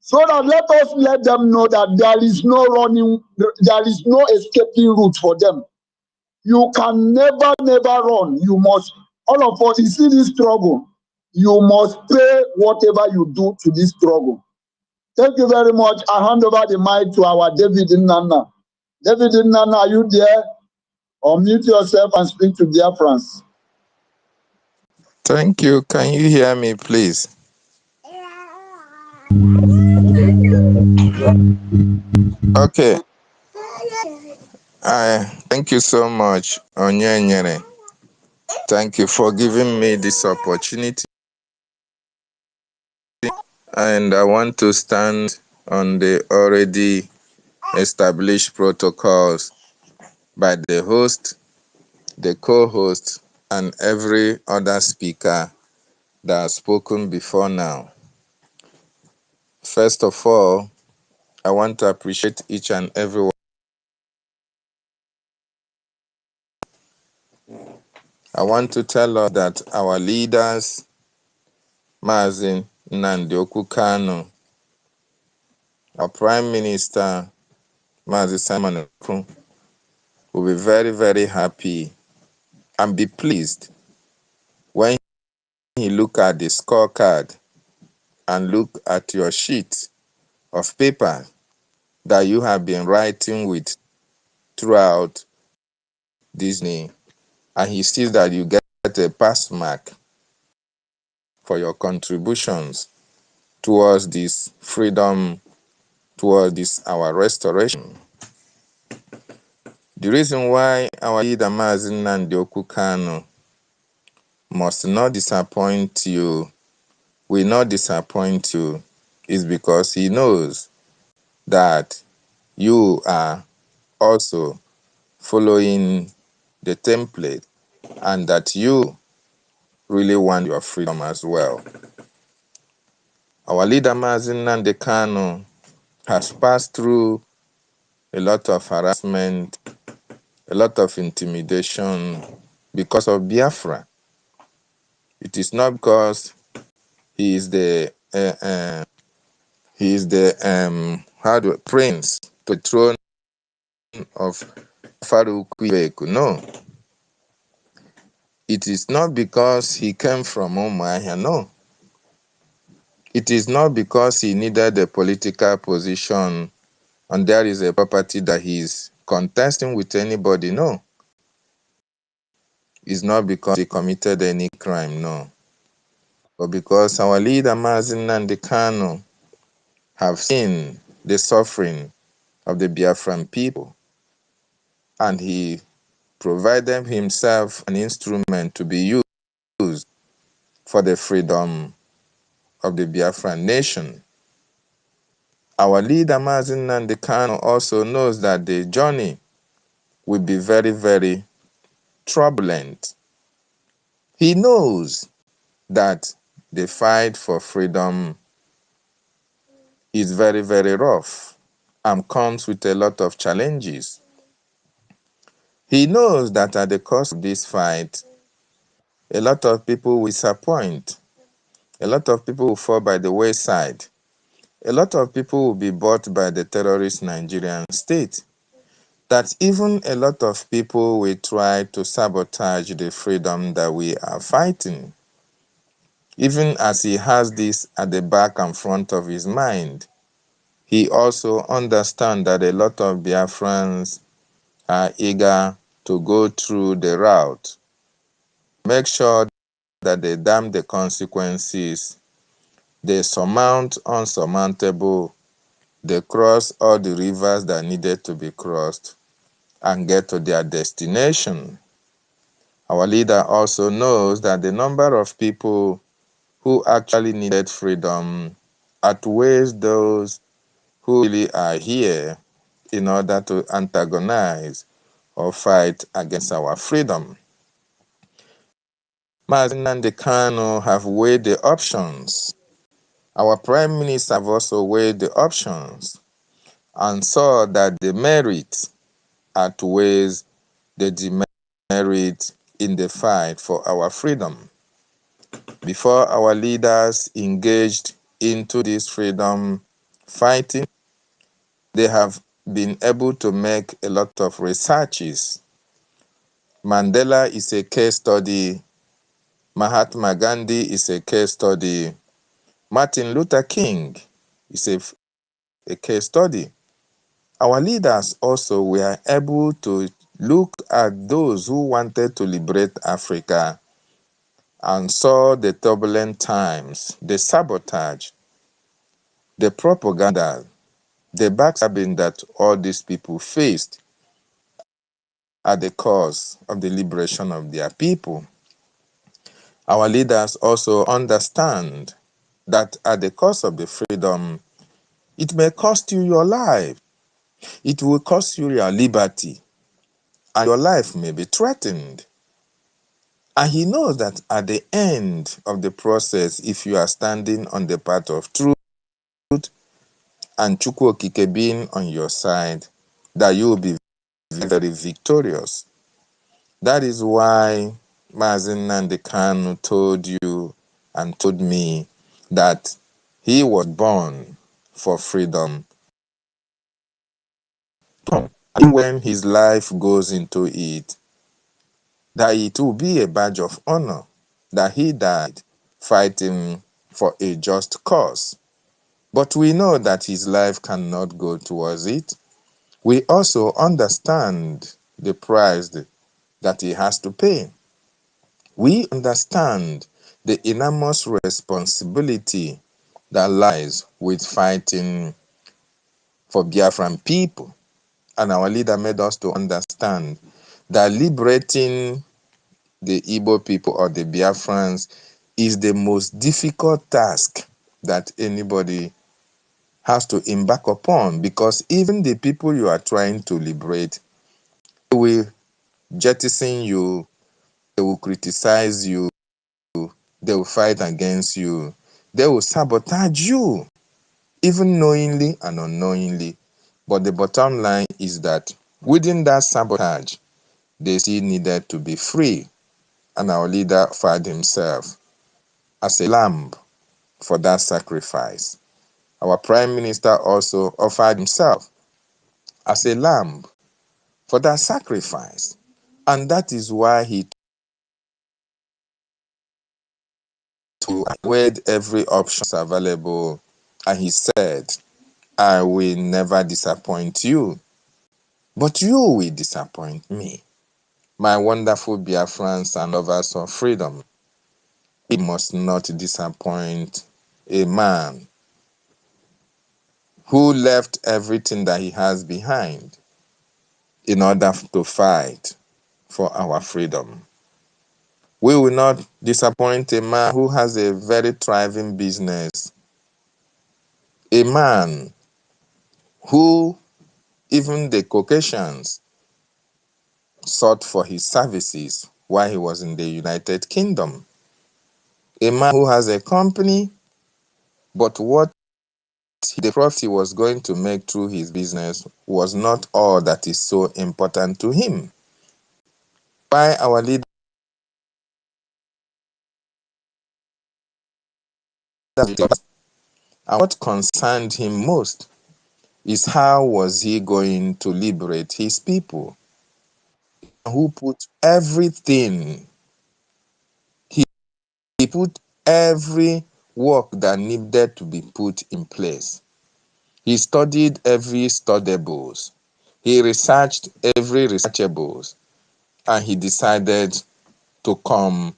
So that let them know that there is no escaping route for them. You can never run. You must, all of us, you see this struggle, you must pay whatever you do to this struggle. Thank you very much. I hand over the mic to our David Nana. David Nana, are you there? Unmute yourself and speak to dear friends. Thank you. Can you hear me, please? Okay. Thank you so much, Onyenyere. Thank you for giving me this opportunity. And I want to stand on the already established protocols by the host, the co-host, and every other speaker that has spoken before now. First of all, I want to appreciate each and every one. I want to tell us that our leaders, Mazi Nnamdi Kanu, our Prime Minister, Mazi Simon Ekun, will be very, very happy and be pleased when he look at the scorecard and look at your sheet of paper that you have been writing with throughout Disney, and he sees that you get a pass mark for your contributions towards this freedom, towards this our restoration. The reason why our leader Mazi Nnamdi Kanu must not disappoint you, will not disappoint you, is because he knows that you are also following the template and that you really want your freedom as well. Our leader Mazi Nnamdi Kanu has passed through a lot of harassment, a lot of intimidation because of Biafra. It is not because he is the prince to the throne of Farouk. No. It is not because he came from Umuahia. No. It is not because he needed a political position and there is a property that he is contesting with anybody. No. It's not because he committed any crime. No. But because our leader Mazi Nnamdi Kanu have seen the suffering of the Biafran people, and he provided himself an instrument to be used for the freedom of the Biafran nation. Our leader Mazi Nnamdi Kanu also knows that the journey will be very, very turbulent. He knows that the fight for freedom is very, very rough and comes with a lot of challenges. He knows that at the cost of this fight, a lot of people will disappoint. A lot of people will fall by the wayside. A lot of people will be bought by the terrorist Nigerian state. That even a lot of people will try to sabotage the freedom that we are fighting. Even as he has this at the back and front of his mind, he also understands that a lot of Biafrans are eager to go through the route. Make sure that they damn the consequences, they surmount unsurmountable They crossed all the rivers that needed to be crossed and get to their destination. Our leader also knows that the number of people who actually needed freedom outweighs those who really are here in order to antagonize or fight against our freedom. Mazi Nnamdi Kanu have weighed the options. Our Prime Minister have also weighed the options and saw that the merit outweighs the demerit in the fight for our freedom. Before our leaders engaged into this freedom fighting, they have been able to make a lot of researches. Mandela is a case study. Mahatma Gandhi is a case study. Martin Luther King is a case study. Our leaders also were able to look at those who wanted to liberate Africa and saw the turbulent times, the sabotage, the propaganda, the backstabbing that all these people faced at the cause of the liberation of their people. Our leaders also understand that at the cost of the freedom, it may cost you your life. It will cost you your liberty, and your life may be threatened. And he knows that at the end of the process, if you are standing on the path of truth and Chukwu Okike being on your side, that you will be very victorious. That is why Mazi Nnamdi Kanu told you and told me that he was born for freedom. And when his life goes into it, that it will be a badge of honor that he died fighting for a just cause. But we know that his life cannot go towards it. We also understand the price that he has to pay. We understand the enormous responsibility that lies with fighting for Biafran people. And our leader made us to understand that liberating the Igbo people or the Biafrans is the most difficult task that anybody has to embark upon, because even the people you are trying to liberate, they will jettison you, they will criticize you, they will fight against you, they will sabotage you, even knowingly and unknowingly. But the bottom line is that within that sabotage, they still needed to be free. And our leader offered himself as a lamb for that sacrifice. Our Prime Minister also offered himself as a lamb for that sacrifice. And that is why he weighed every option available, and he said, I will never disappoint you, but you will disappoint me. My wonderful Biafrans and lovers of freedom, we must not disappoint a man who left everything that he has behind in order to fight for our freedom. We will not disappoint a man who has a very thriving business, a man who even the Caucasians sought for his services while he was in the United Kingdom, a man who has a company, but what the profit he was going to make through his business was not all that is so important to him. Why our leader, and what concerned him most is how was he going to liberate his people, who put everything, he put every work that needed to be put in place. He studied every studiables. He researched every researchables, and he decided to come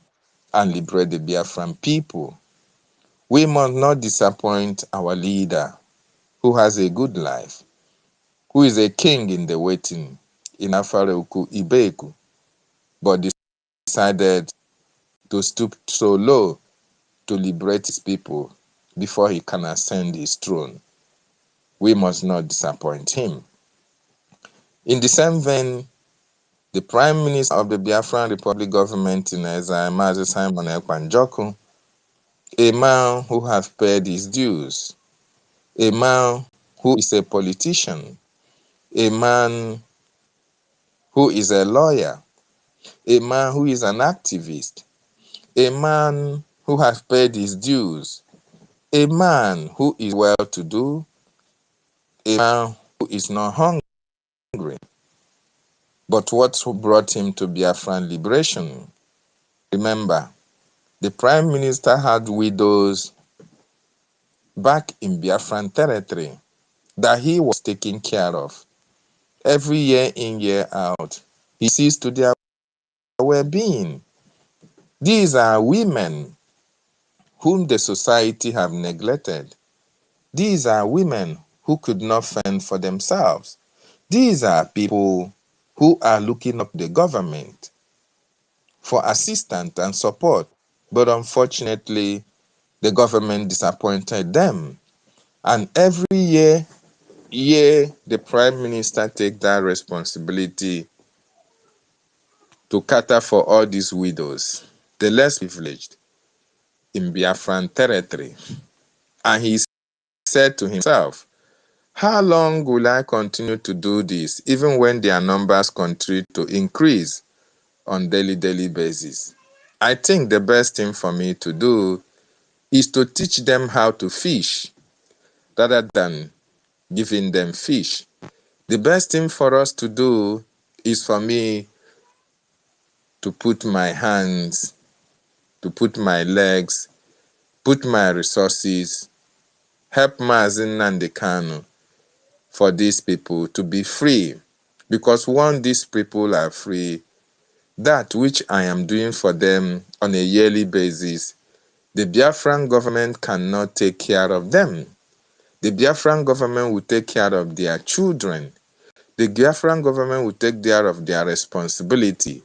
and liberate the Biafran people. We must not disappoint our leader. who has a good life, who is a king in the waiting in Afareuku Ibeku, but decided to stoop so low to liberate his people before he can ascend his throne. We must not disappoint him. In the same vein, the Prime Minister of the Biafran Republic government in exile, Mazi Simon Ekwanjoku, a man who has paid his dues, a man who is a politician, a man who is a lawyer, a man who is an activist, a man who has paid his dues, a man who is well-to-do, a man who is not hungry. But what brought him to Biafran liberation? Remember, the Prime Minister had widows back in Biafran territory that he was taking care of. Every year in, year out, he sees to their well-being. These are women whom the society have neglected. These are women who could not fend for themselves. These are people who are looking up the government for assistance and support. But unfortunately, the government disappointed them. And every year, the Prime Minister takes that responsibility to cater for all these widows, the less privileged in Biafran territory. And he said to himself, how long will I continue to do this, even when their numbers continue to increase on daily basis? I think the best thing for me to do is to teach them how to fish rather than giving them fish. The best thing for us to do is for me to put my hands, to put my legs, put my resources, help Mazi Nnamdi Kanu for these people to be free. Because once these people are free, that which I am doing for them on a yearly basis, the Biafran government cannot take care of them. The Biafran government will take care of their children. The Biafran government will take care of their responsibility,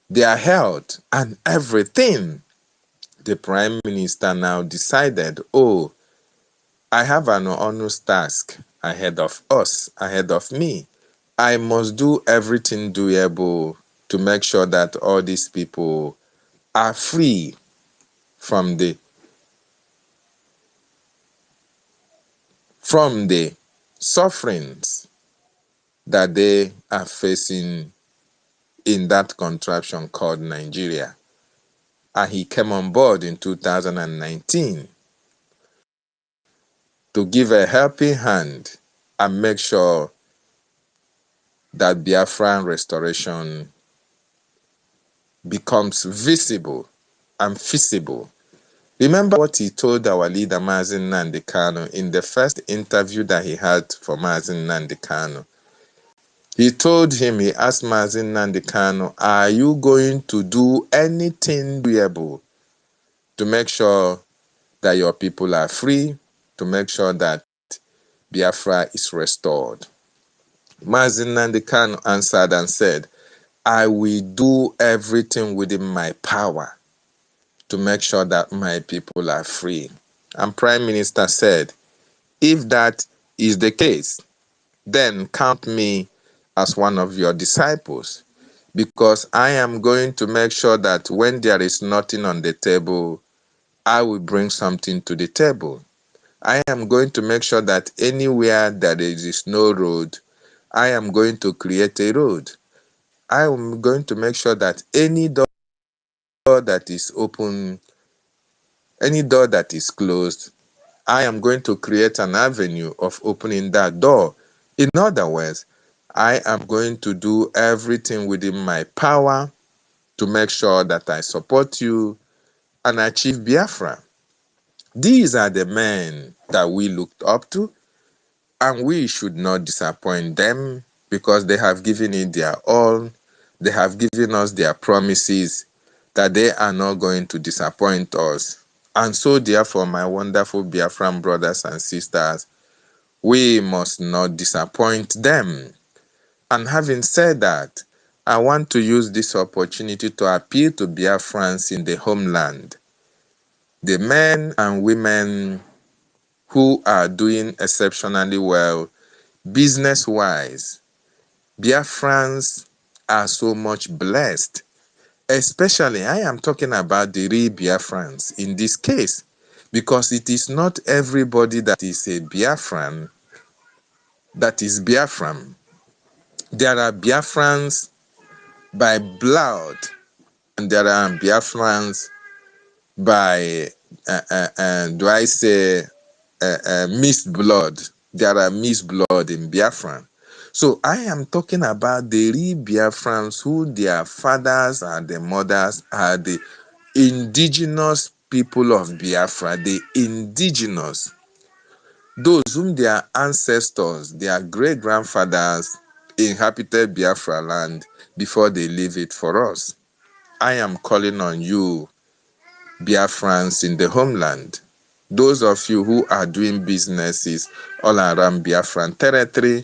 their health, and everything. The Prime Minister now decided, oh, I have an honest task ahead of us, ahead of me. I must do everything doable to make sure that all these people are free from the sufferings that they are facing in that contraption called Nigeria. And he came on board in 2019 to give a helping hand and make sure that Biafran restoration becomes visible and feasible. Remember what he told our leader Mazi Nnamdi Kanu in the first interview that he had for Mazi Nnamdi Kanu. He told him, he asked Mazi Nnamdi Kanu, are you going to do anything doable to make sure that your people are free, to make sure that Biafra is restored? Mazi Nnamdi Kanu answered and said, I will do everything within my power to make sure that my people are free. And Prime Minister said, if that is the case, then count me as one of your disciples, because I am going to make sure that when there is nothing on the table, I will bring something to the table. I am going to make sure that anywhere that there is no road, I am going to create a road. I am going to make sure that any door that is open, any door that is closed, I am going to create an avenue of opening that door. In other words, I am going to do everything within my power to make sure that I support you and achieve Biafra. These are the men that we looked up to, and we should not disappoint them because they have given it their all. They have given us their promises that they are not going to disappoint us. And so therefore, my wonderful Biafran brothers and sisters, We must not disappoint them. And having said that, I want to use this opportunity to appeal to Biafrans in the homeland, the men and women who are doing exceptionally well business-wise. Biafrans are so much blessed. Especially, I am talking about the real Biafrans in this case, because it is not everybody that is a Biafran that is Biafran. There are Biafrans by blood, and there are Biafrans by, do I say, mixed blood. There are mixed blood in Biafran. So I am talking about the real Biafrans who their fathers and their mothers are the indigenous people of Biafra, the indigenous, those whom their ancestors, their great-grandfathers inhabited Biafra land before they leave it for us. I am calling on you, Biafrans in the homeland, those of you who are doing businesses all around Biafran territory,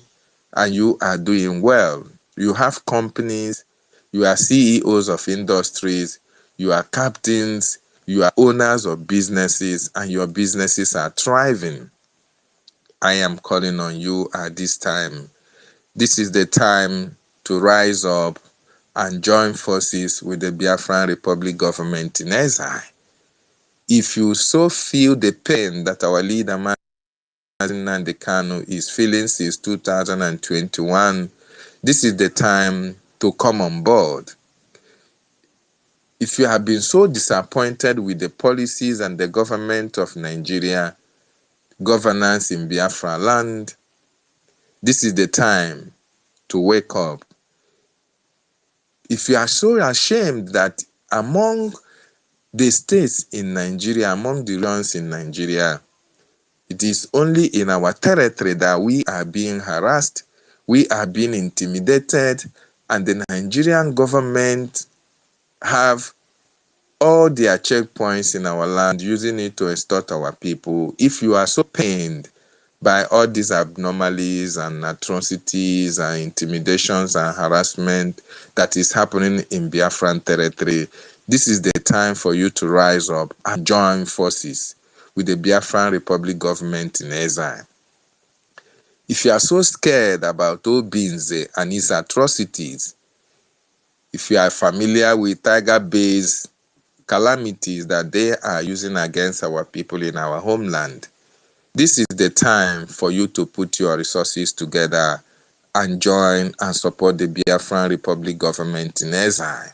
and you are doing well. You have companies, you are CEOs of industries, you are captains, you are owners of businesses, and your businesses are thriving. I am calling on you at this time. This is the time to rise up and join forces with the Biafran Republic government in exile. If you so feel the pain that our leader, Nnamdi Kanu, is feeling since 2021, this is the time to come on board. If you have been so disappointed with the policies and the government of Nigeria, governance in Biafra land, this is the time to wake up. If you are so ashamed that among the states in Nigeria, among the regions in Nigeria, it is only in our territory that we are being harassed, we are being intimidated, and the Nigerian government have all their checkpoints in our land, using it to extort our people. If you are so pained by all these abnormalities and atrocities and intimidations and harassment that is happening in Biafran territory, this is the time for you to rise up and join forces with the Biafran Republic government in exile. If you are so scared about Obinze and his atrocities, if you are familiar with tiger-based calamities that they are using against our people in our homeland, this is the time for you to put your resources together and join and support the Biafran Republic government in exile.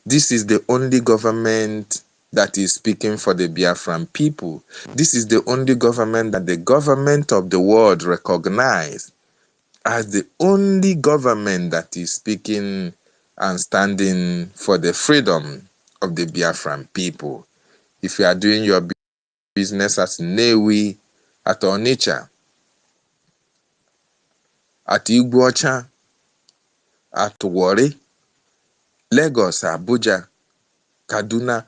This is the only government that is speaking for the Biafran people. This is the only government that the government of the world recognize as the only government that is speaking and standing for the freedom of the Biafran people. If you are doing your business at Newi, at Onitsha, at Iguacha, at Warri, Lagos, Abuja, Kaduna,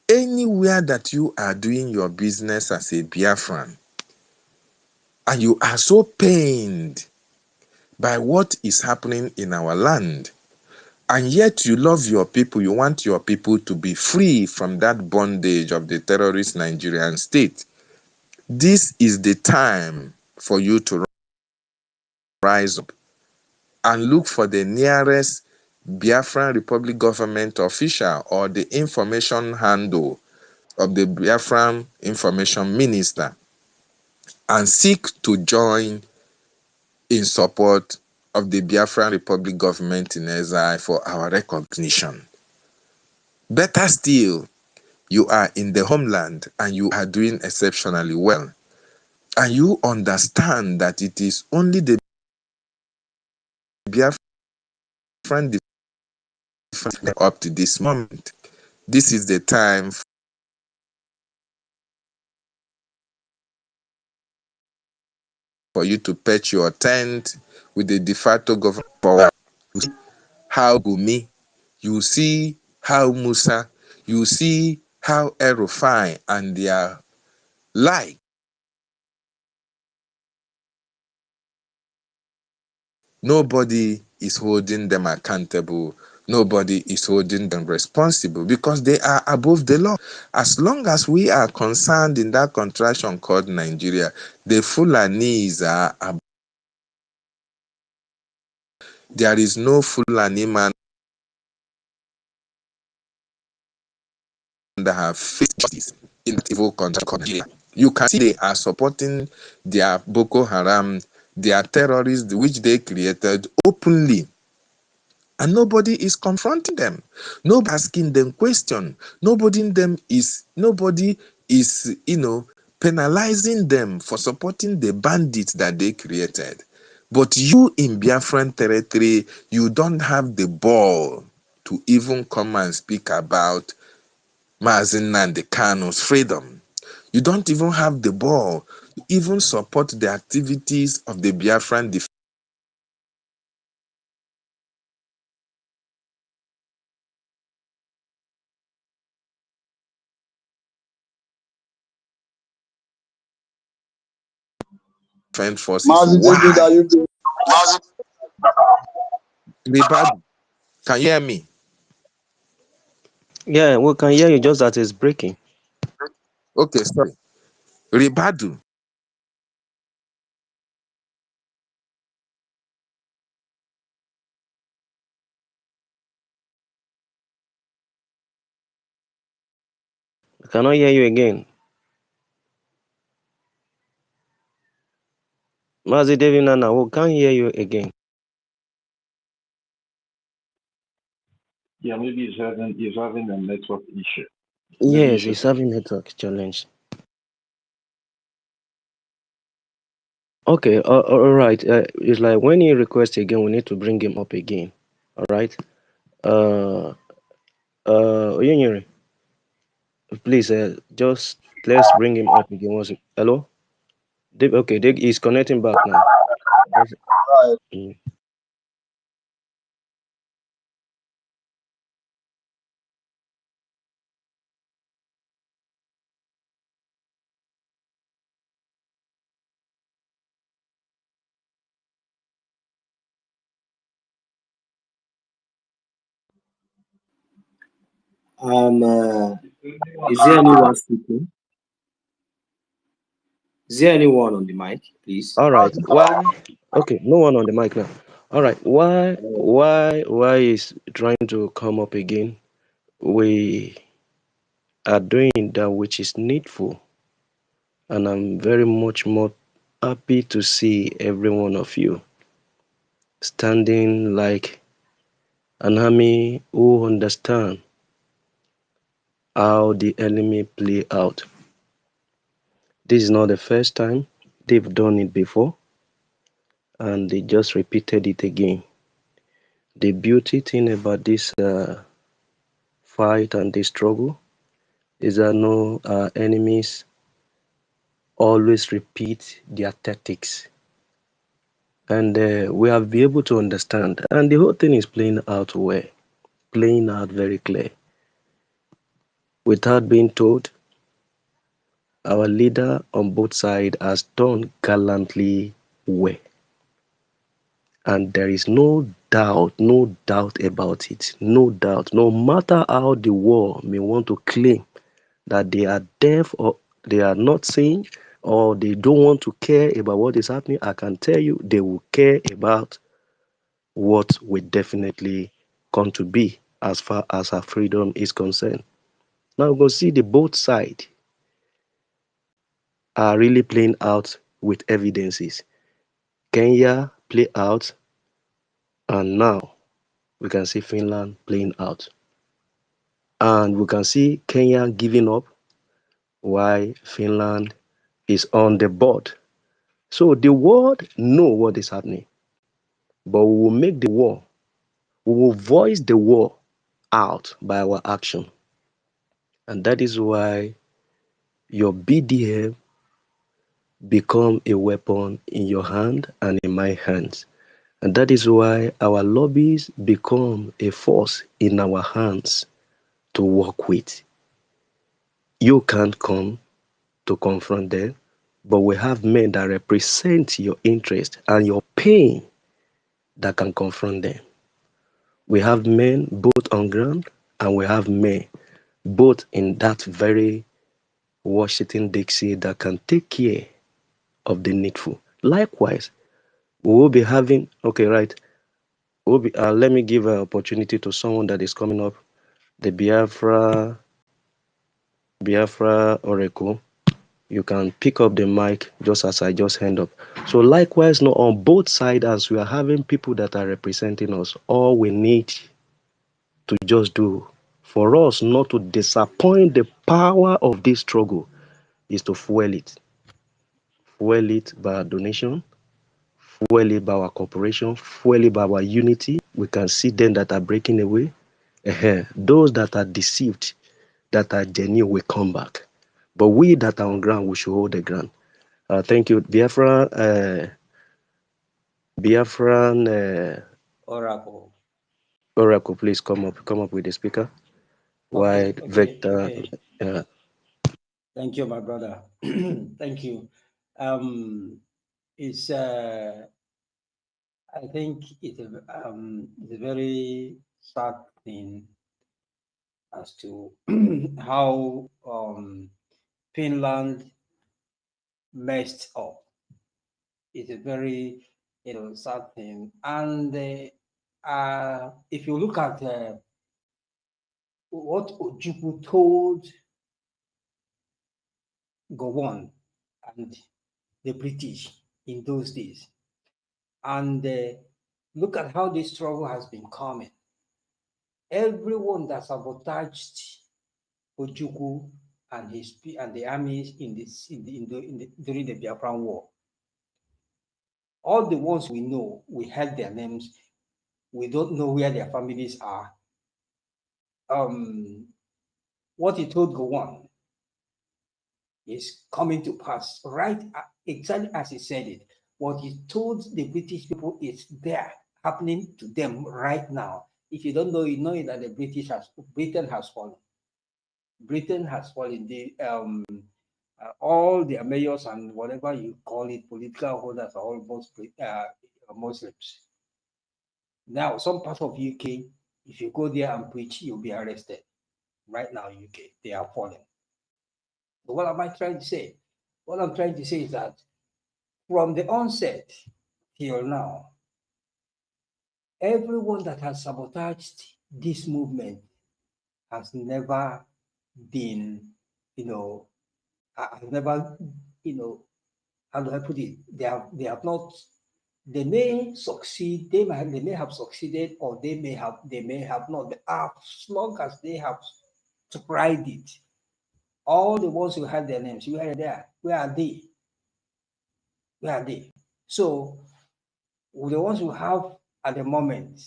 anywhere that you are doing your business as a Biafran, and you are so pained by what is happening in our land, and yet you love your people, you want your people to be free from that bondage of the terrorist Nigerian state, this is the time for you to rise up and look for the nearest Biafran Republic government official or the information handle of the Biafran information minister and seek to join in support of the Biafran Republic government in exile for our recognition. Better still, you are in the homeland and you are doing exceptionally well. And you understand that it is only the Biafran defense up to this moment. This is the time for you to pitch your tent with the de facto government power. You see how Gumi, you see how Musa, you see how Erufai and their like Nobody is holding them accountable. Nobody is holding them responsible because they are above the law. As long as we are concerned in that contraction called Nigeria, the Fulanis are above. There is no Fulani man that have faced justice in that evil country called Nigeria. You can see they are supporting their Boko Haram, their terrorists, which they created openly. And nobody is confronting them. Nobody asking them question. Nobody is, penalizing them for supporting the bandits that they created. But you in Biafran territory, you don't have the ball to even come and speak about Mazi Nnamdi Kanu's freedom. You don't even have the ball to even support the activities of the Biafran Defense Forces. Mazi David, Why? are you there? Ribadu, can you hear me? Yeah, we can hear you, just that it's breaking. Okay, sorry. Ribadu, I cannot hear you again. Mazi David Nana, we can't hear you again. Yeah, maybe he's having a network issue. Maybe you Yes, should. he's having network challenge. Okay, all right. It's like when he requests again, we need to bring him up again. All right. Oyunyere, please, just let's bring him up again. Hello? Okay, he's connecting back now. Right. Mm. Is there anyone speaking? Is there anyone on the mic, please? All right. Why? Okay, no one on the mic now. All right. Why is trying to come up again? We are doing that which is needful, and I'm very much more happy to see every one of you standing like an army who understand how the enemy play out. This is not the first time. They've done it before, and they just repeated it again. The beauty thing about this fight and this struggle is that no enemies always repeat their tactics, and we have been able to understand, and the whole thing is playing out well, playing out very clear. Without being told, our leader on both sides has done gallantly well, and there is no doubt about it, no doubt. No matter how the war may want to claim that they are deaf or they are not seeing or they don't want to care about what is happening, I can tell you they will care about what will definitely come to be as far as our freedom is concerned. Now we're going to see the both sides are really playing out with evidences. Kenya play out, and now we can see Finland playing out. And we can see Kenya giving up while Finland is on the board. So the world know what is happening, but we will make the war, we will voice the war out by our action. And that is why your BDF become a weapon in your hand and in my hands. And that is why our lobbies become a force in our hands to work with. You can't come to confront them, but we have men that represent your interest and your pain that can confront them. We have men both on ground and we have men both in that very Washington, D.C. that can take care of the needful. Likewise, we will be having, okay, right, we'll be, let me give an opportunity to someone that is coming up, the Biafra Oracle. You can pick up the mic just as I just hand up. So likewise, no, on both sides, as we are having people that are representing us, all we need to just do for us not to disappoint the power of this struggle is to fuel it. Fuel it by our donation, fuel it by our cooperation, fuel it by our unity. We can see them that are breaking away. Those that are deceived, that are genuine, will come back. But we that are on ground, we should hold the ground. Thank you. Biafran Oracle, please come up with the speaker. Okay, Wide okay, vector. okay. Thank you, my brother. Thank you. It's I think it's a very sad thing as to how Finland messed up. It's a very sad thing, and if you look at what Ojukwu told Gowon and the British in those days, and look at how this struggle has been coming. Everyone that sabotaged Ojukwu and the armies during the Biafran War, all the ones we know, we heard their names. We don't know where their families are. What he told Gowon is coming to pass, right? Exactly as he said it. What he told the British people is there, happening to them right now. If you don't know, you know that Britain has fallen. Britain has fallen. All the mayors and whatever you call it, political holders are all Muslims. Now, some parts of UK, if you go there and preach, you'll be arrested. Right now, UK, they are falling. So what am I trying to say? What I'm trying to say is that from the onset till now, everyone that has sabotaged this movement has never been, has never, how do I put it? They have not. They may succeed. They may have succeeded, or they may have not. But as long as they have tried it, all the ones who had their names, where are they? Where are they? Where are they? So the ones who have at the moment,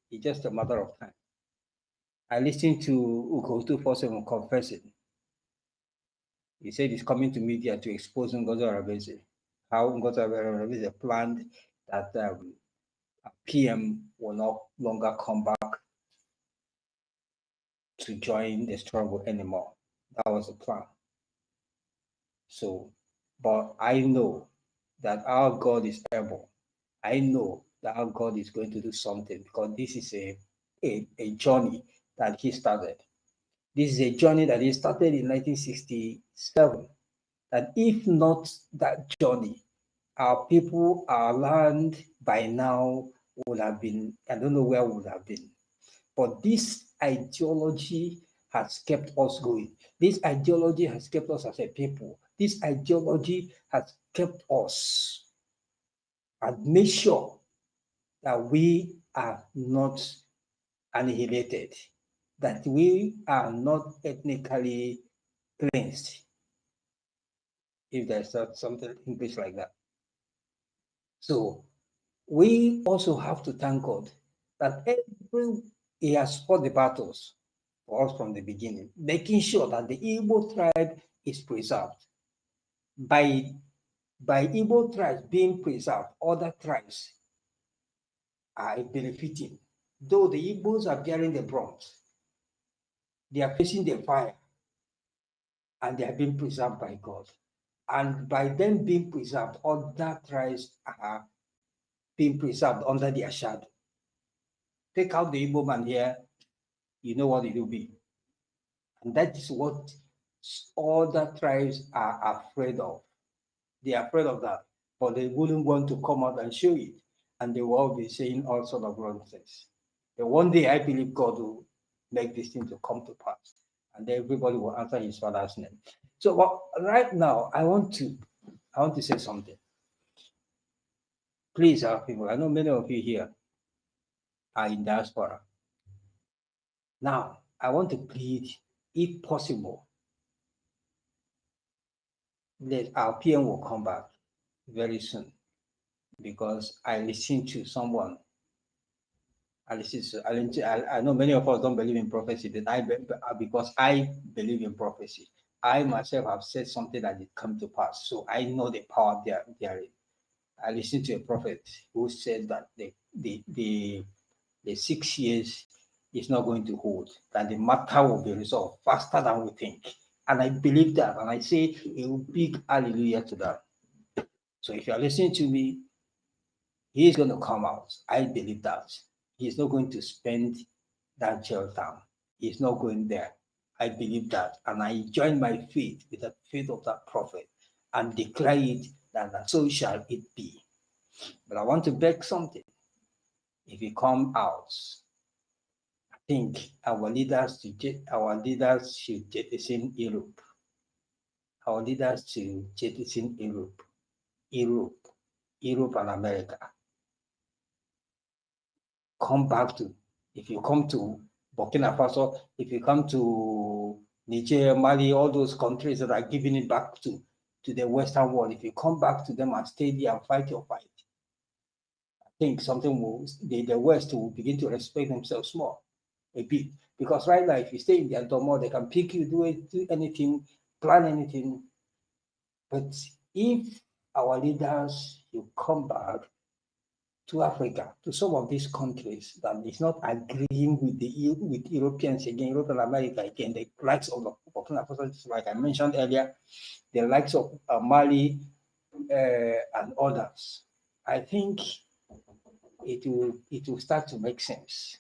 it's just a matter of time. I listened to Ugo 247 confessing. He said he's coming to media to expose Ngozi Arabese. How Ngozi Arabese planned that PM will no longer come back to join the struggle anymore. That was the plan. So, but I know that our God is able. I know that our God is going to do something, because this is a journey that he started. This is a journey that he started in 1967. That if not that journey, our people, our land by now would have been, I don't know where we would have been. But this ideology has kept us going. This ideology has kept us as a people. This ideology has kept us and made sure that we are not annihilated, that we are not ethnically cleansed, if there's something English like that. So we also have to thank God that he has fought the battles for us from the beginning, making sure that the Igbo tribe is preserved. By Igbo tribes being preserved, other tribes are benefiting. Though the Igbos are bearing the brunt, they are facing the fire, and they are being preserved by God. And by them being preserved, other tribes are being preserved under their shadow. Take out the Igbo man here, you know what it will be. And that is what other tribes are afraid of. They are afraid of that, but they wouldn't want to come out and show it. And they will all be saying all sorts of nonsense. But one day I believe God will make this thing to come to pass. And then everybody will answer his father's name. So right now, I want to say something. Please, our people, I know many of you here are in diaspora. Now, I want to plead, if possible, that our PM will come back very soon, because I listened to someone. I know many of us don't believe in prophecy, because I believe in prophecy. I myself have said something that it come to pass, so I know the power therein. I listened to a prophet who said that the 6 years is not going to hold, that the matter will be resolved faster than we think. And I believe that, and I say a big hallelujah to that. So if you are listening to me, he is going to come out. I believe that. He's not going to spend that jail time. He's not going there. I believe that. And I join my faith with the faith of that prophet and declare it that so shall it be. But I want to beg something. If he come out, I think our leaders should jettison Europe. Our leaders should jettison Europe and America. Come back to, if you come to Burkina Faso, if you come to Niger, Mali, all those countries that are giving it back to the Western world, if you come back to them and stay there and fight your fight, I think something will, the West will begin to respect themselves more, a bit. Because right now, if you stay in their domo, they can pick you, do anything, plan anything. But if our leaders, you come back to Africa, to some of these countries that is not agreeing with Europeans again, Europe and America again, the likes of Burkina Faso, like I mentioned earlier, the likes of Mali and others, I think it will start to make sense.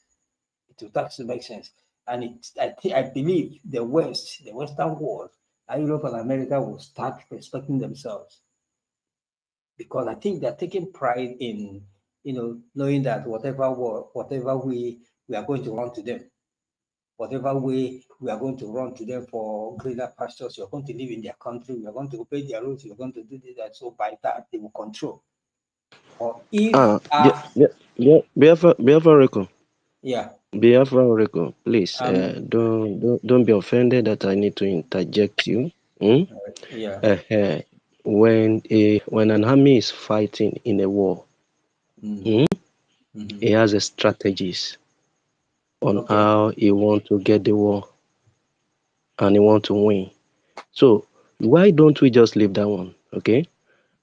It will start to make sense, and I believe the Western world, Europe and America will start respecting themselves, because I think they're taking pride in, knowing that whatever way we are going to run to them, whatever way we are going to run to them for greener pastures, you're going to live in their country, we are going to obey their rules, you're going to do that. So by that, they will control. Or if Biafra Rico. Yeah. Biafra Rico, please don't be offended that I need to interject you. Yeah. When an army is fighting in a war, he has a strategies on how he want to get the war and he want to win. So why don't we just leave that one? Okay,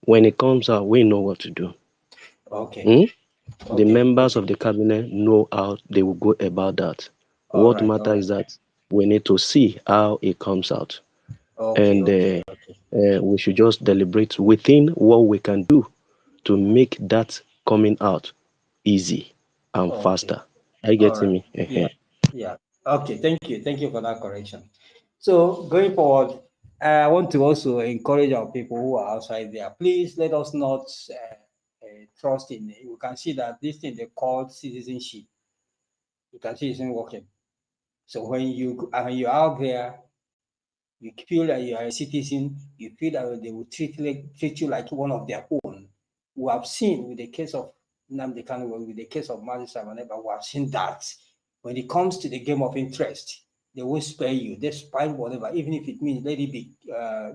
when it comes out, we know what to do. The members of the cabinet know how they will go about that. What matters is that we need to see how it comes out. We should just deliberate within what we can do to make that coming out easy and faster. Are you getting me? Yeah. Okay. Thank you for that correction. So going forward, I want to also encourage our people who are outside there. Please let us not trust in. You can see that this thing they call citizenship. You can see it's not working. So when you're out there, you feel that you are a citizen. You feel that they will treat you like one of their own. We have seen with the case of Nnamdi Kanu, with the case of Mazi Samaneba, we have seen that when it comes to the game of interest, they won't spare you, despite whatever, even if it means let it be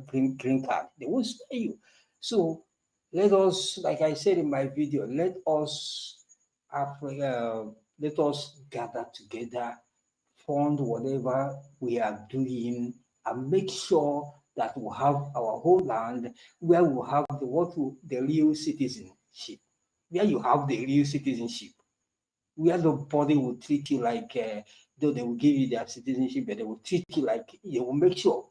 green card, they won't spare you. So let us, like I said in my video, let us gather together, fund whatever we are doing, and make sure that we have our whole land where we have the real citizenship, where you have the real citizenship, where nobody will treat you like, though they will give you their citizenship, but they will treat you like, they will make sure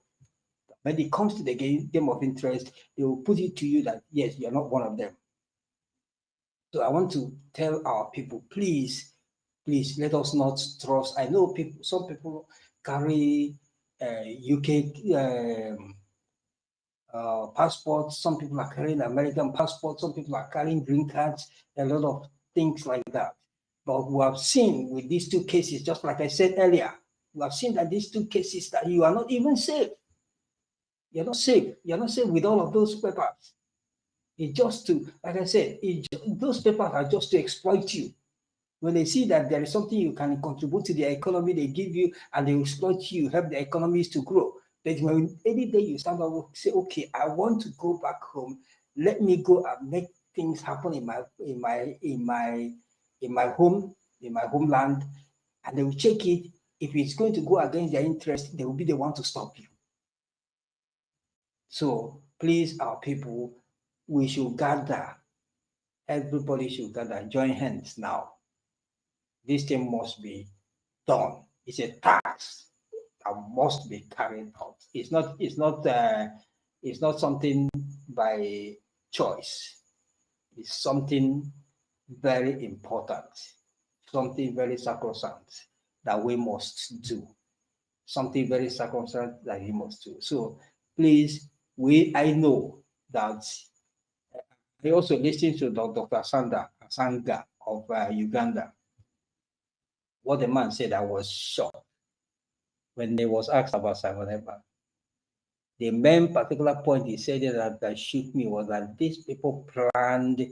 that when it comes to the game of interest, they will put it to you that, yes, you're not one of them. So I want to tell our people, please, please let us not trust. I know people, some people carry UK passports, some people are carrying American passports, some people are carrying green cards, a lot of things like that. But we have seen with these two cases, just like I said earlier, we have seen that these two cases that you are not even safe. You're not safe. You're not safe with all of those papers. It's just to, like I said, those papers are just to exploit you. When they see that there is something you can contribute to the economy, they give you and they exploit you, help the economies to grow. But when any day you stand up and say, okay, I want to go back home, let me go and make things happen in my home, in my homeland, and they will check it. If it's going to go against their interest, they will be the one to stop you. So please, our people, we should gather. Everybody should gather, join hands now. This thing must be done. It's a task that must be carried out. It's not something by choice. It's something very important, something very sacrosanct that we must do. Something very sacrosanct that we must do. So please, I know that I also listened to Dr. Asanga of Uganda. What the man said, I was shocked when he was asked about Simon Ekpa. The main particular point he said that shook me was that these people planned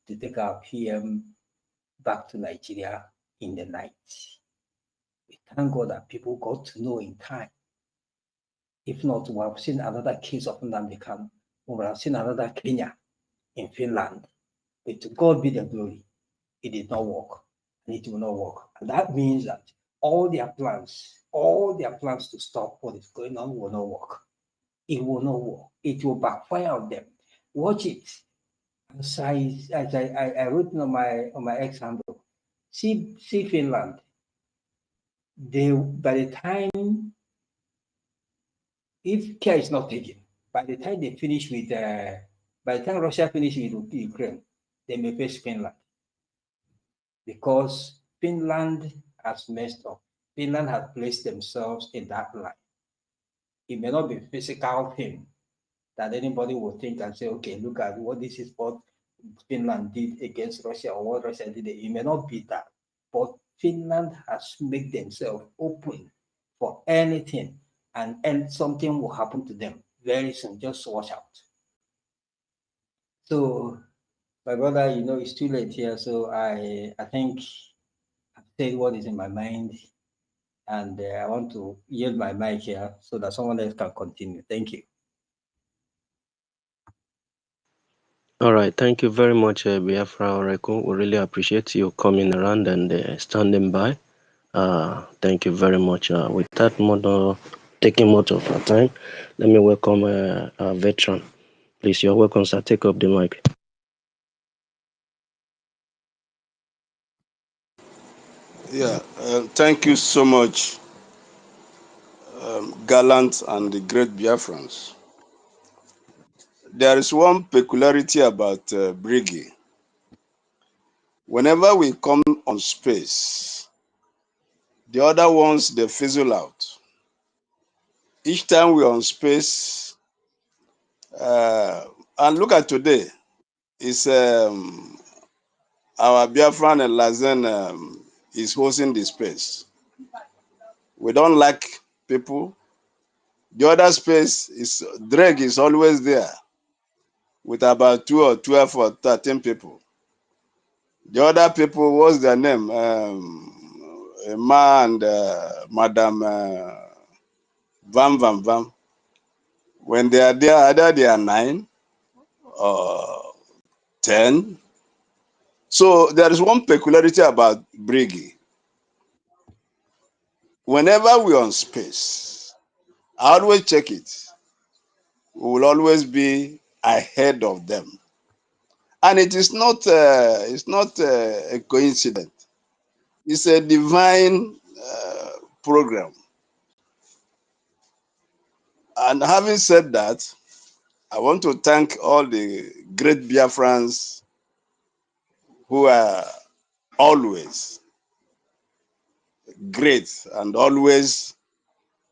to take our PM back to Nigeria in the night. We thank God that people got to know in time. If not, we have seen another case of Nnamdi Kanu. We would have seen another Kenya in Finland. But to God be the glory, it did not work, and it will not work. And that means that all their plans to stop what is going on will not work. It will not work. It will backfire on them. Watch it. As I wrote on my X handle, see Finland. By the time, if care is not taken, by the time they finish with, by the time Russia finishes with Ukraine, they may face Finland. Because Finland has messed up. Finland has placed themselves in that line. It may not be a physical thing that anybody will think and say, okay, look at what this is what Finland did against Russia or what Russia did. It may not be that. But Finland has made themselves open for anything, and something will happen to them very soon. Just watch out. So, my brother, it's too late here. So I think I've said what is in my mind, and I want to yield my mic here so that someone else can continue. Thank you. All right, thank you very much, Biafra Oreko. We really appreciate you coming around and standing by. Thank you very much. Without taking much of our time, let me welcome our veteran. Please, you're welcome, sir. Take up the mic. Yeah, thank you so much, gallant and the great Biafrans. There is one peculiarity about BRGIE. Whenever we come on space, the other ones, they fizzle out. Each time we're on space, and look at today, it's our Biafran and Lazen is hosting the space. We don't like people. The other space is Dreg is always there with about 2 or 12 or 13 people. The other people, what's their name? Emma and Madam Vam. When they are there, either they are 9 or 10. So there is one peculiarity about BRGIE. Whenever we're on space, I always check it. We will always be ahead of them. And it is not a coincidence. It's a divine program. And having said that, I want to thank all the great Biafrans who are always great and always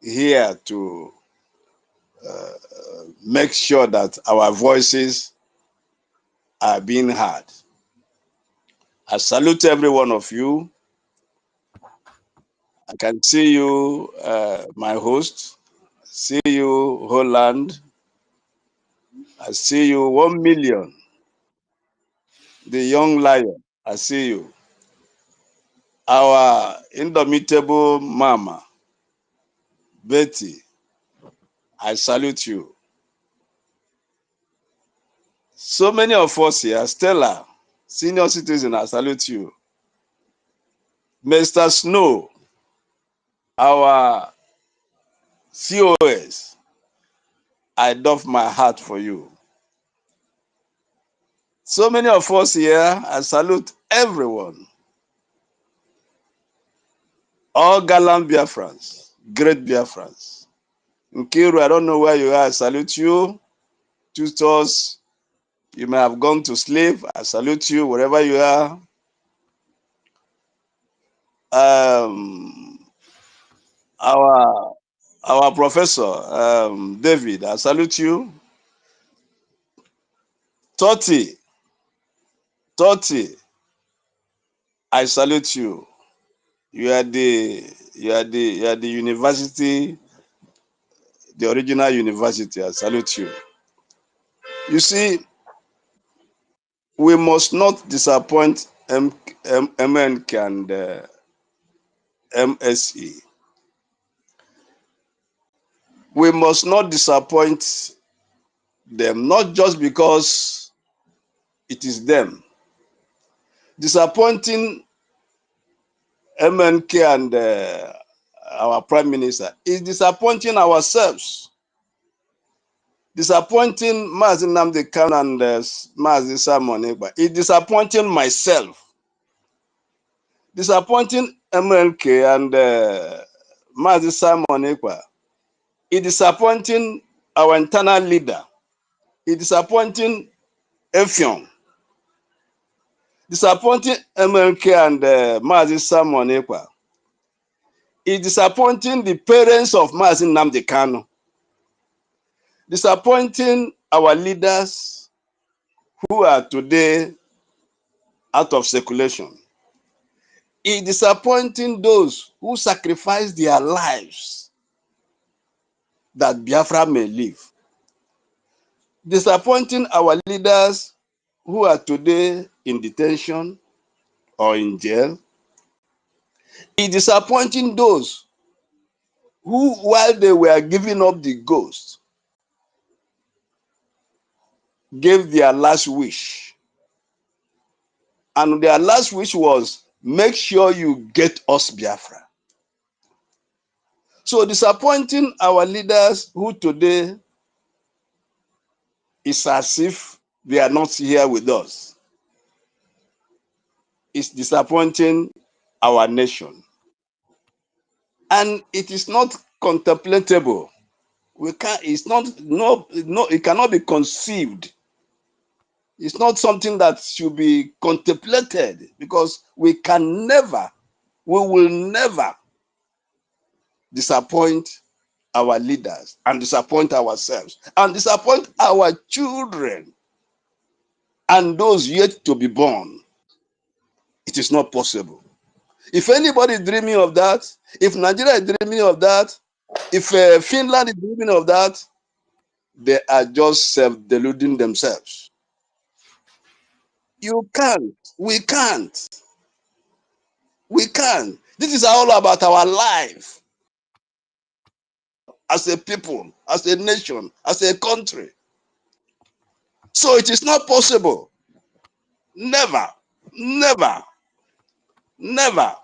here to make sure that our voices are being heard. I salute every one of you. I can see you, my host. See you, Holland. I see you, 1 million. The young lion. I see you. Our indomitable mama, Betty. I salute you. So many of us here, Stella, senior citizen, I salute you. Mr. Snow, our COS, I doff my heart for you. So many of us here, I salute everyone. All gallant Biafrans, great Biafrans. Nkiru, I don't know where you are, I salute you. Tutors, you may have gone to sleep, I salute you wherever you are. Our professor, David, I salute you. Toti, I salute you. You are the university, the original university. I salute you. You see, we must not disappoint MNK and MSE. We must not disappoint them, not just because it is them. Disappointing MNK and our Prime Minister is disappointing ourselves. Disappointing Mazi Nnamdi Kanu and Mazi Simon Ekpa is disappointing myself. Disappointing MNK and Mazi Simon Ekpa is disappointing our internal leader. It's disappointing Effiong. Disappointing MNK and Mazi Simon Ekpa is disappointing the parents of Mazi Nnamdi Kanu. Disappointing our leaders who are today out of circulation. Is disappointing those who sacrifice their lives that Biafra may live. Disappointing our leaders who are today in detention or in jail. Is disappointing those who, while they were giving up the ghost, gave their last wish. And their last wish was, make sure you get us Biafra. So disappointing our leaders who today is as if they are not here with us. It's disappointing our nation. And it is not contemplatable. We can't, it's not, no, it cannot be conceived. It's not something that should be contemplated because we will never disappoint our leaders and disappoint ourselves and disappoint our children and those yet to be born. It is not possible. If anybody is dreaming of that, if Nigeria is dreaming of that, if Finland is dreaming of that, they are just self-deluding themselves. You can't. We can't. We can't. This is all about our life as a people, as a nation, as a country. So it is not possible. Never, never, never.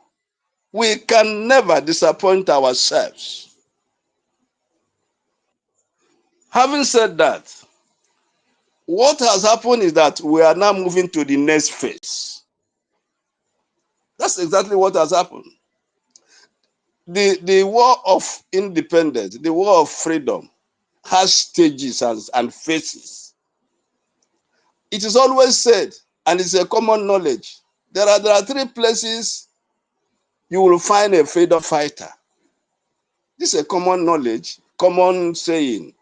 We can never disappoint ourselves. Having said that, what has happened is that we are now moving to the next phase. That's exactly what has happened. The war of independence, the war of freedom, has stages and phases. It is always said, and it's a common knowledge, There are three places you will find a freedom fighter. This is a common knowledge, common saying.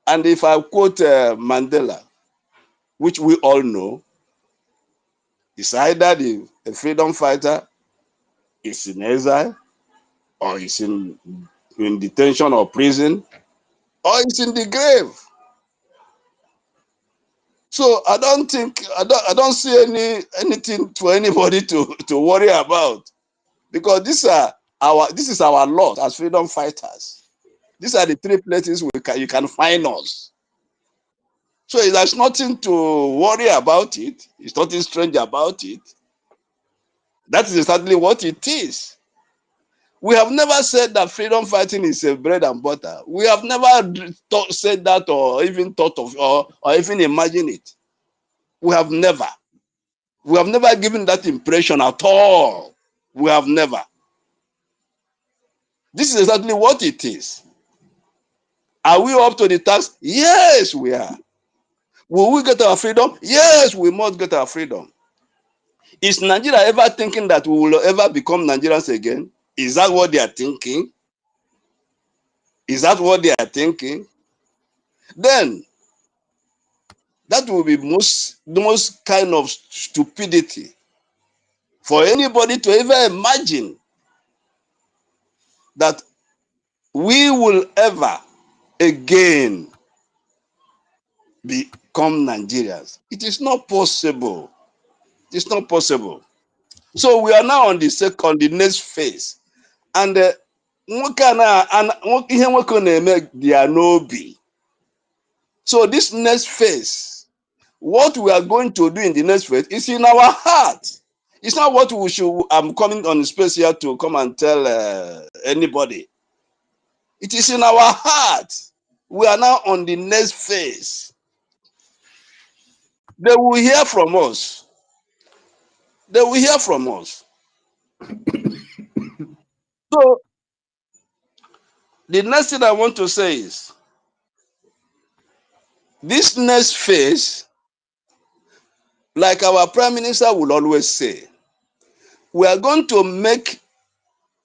And if I quote Mandela, which we all know, it's either a freedom fighter is in exile, or is in detention or prison, or is in the grave. So I don't see anything for anybody to worry about, because this is our lot as freedom fighters. These are the three places you can find us. So there's nothing to worry about it. It's nothing strange about it. That is exactly what it is. We have never said that freedom fighting is a bread and butter. We have never said that, or even thought of, or even imagined it. We have never. We have never given that impression at all. We have never. This is exactly what it is. Are we up to the task? Yes, we are. Will we get our freedom? Yes, we must get our freedom. Is Nigeria ever thinking that we will ever become Nigerians again? Is that what they are thinking? Is that what they are thinking? Then that will be the most kind of stupidity for anybody to ever imagine that we will ever again become Nigerians. It is not possible. It's not possible. So we are now on the next phase. And they are no be. So this next phase, what we are going to do in the next phase is in our heart. It's not what we should. I'm coming on space here to come and tell anybody. It is in our heart. We are now on the next phase. They will hear from us. They will hear from us. So the next thing I want to say is, this next phase, like our Prime Minister will always say, we are going to make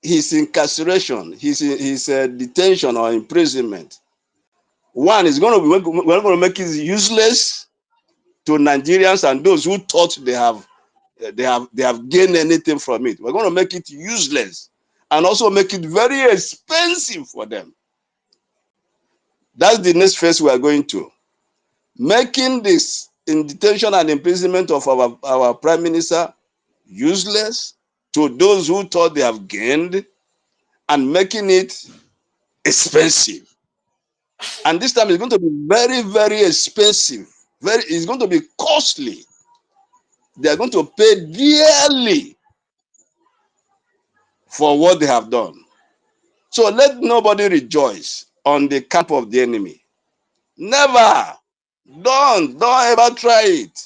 his incarceration, his detention or imprisonment. One is we're going to make it useless to Nigerians and those who thought they have gained anything from it. We're going to make it useless and also make it very expensive for them. That's the next phase we are going to. Making this detention and imprisonment of our Prime Minister useless to those who thought they have gained, and making it expensive. And this time it's going to be very, very expensive. It's going to be costly. They are going to pay dearly for what they have done. So let nobody rejoice on the camp of the enemy. Never. Don't ever try it.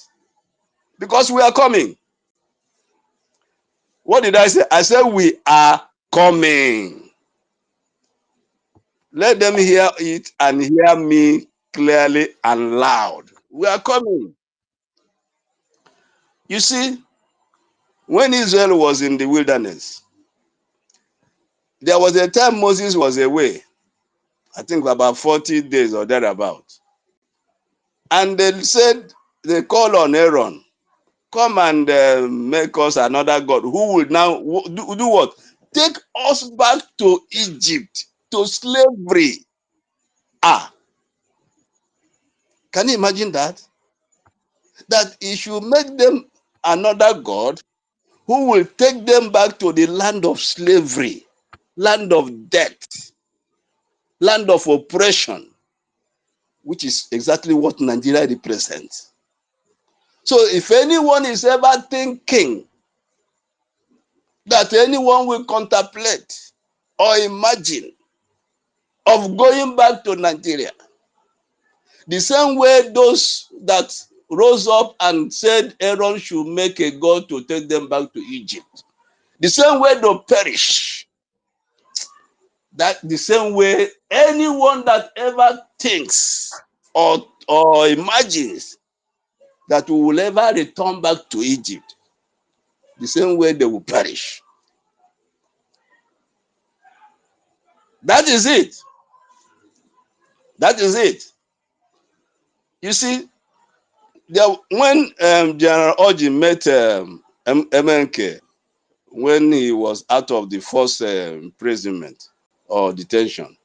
Because we are coming. What did I say? I said we are coming. Let them hear it and hear me clearly and loud. We are coming. You see, when Israel was in the wilderness, there was a time Moses was away. I think about 40 days or thereabout. And they called on Aaron, come and make us another God who will now do what? Take us back to Egypt, to slavery. Can you imagine that? That he should make them another God who will take them back to the land of slavery, land of death, land of oppression, which is exactly what Nigeria represents. So if anyone is ever thinking that anyone will contemplate or imagine of going back to Nigeria, the same way those that rose up and said Aaron should make a God to take them back to Egypt, the same way they'll perish. That the same way anyone that ever thinks or imagines that we will ever return back to Egypt. The same way they will perish. That is it. That is it. You see, when General Orji met MNK, when he was out of the first imprisonment or detention,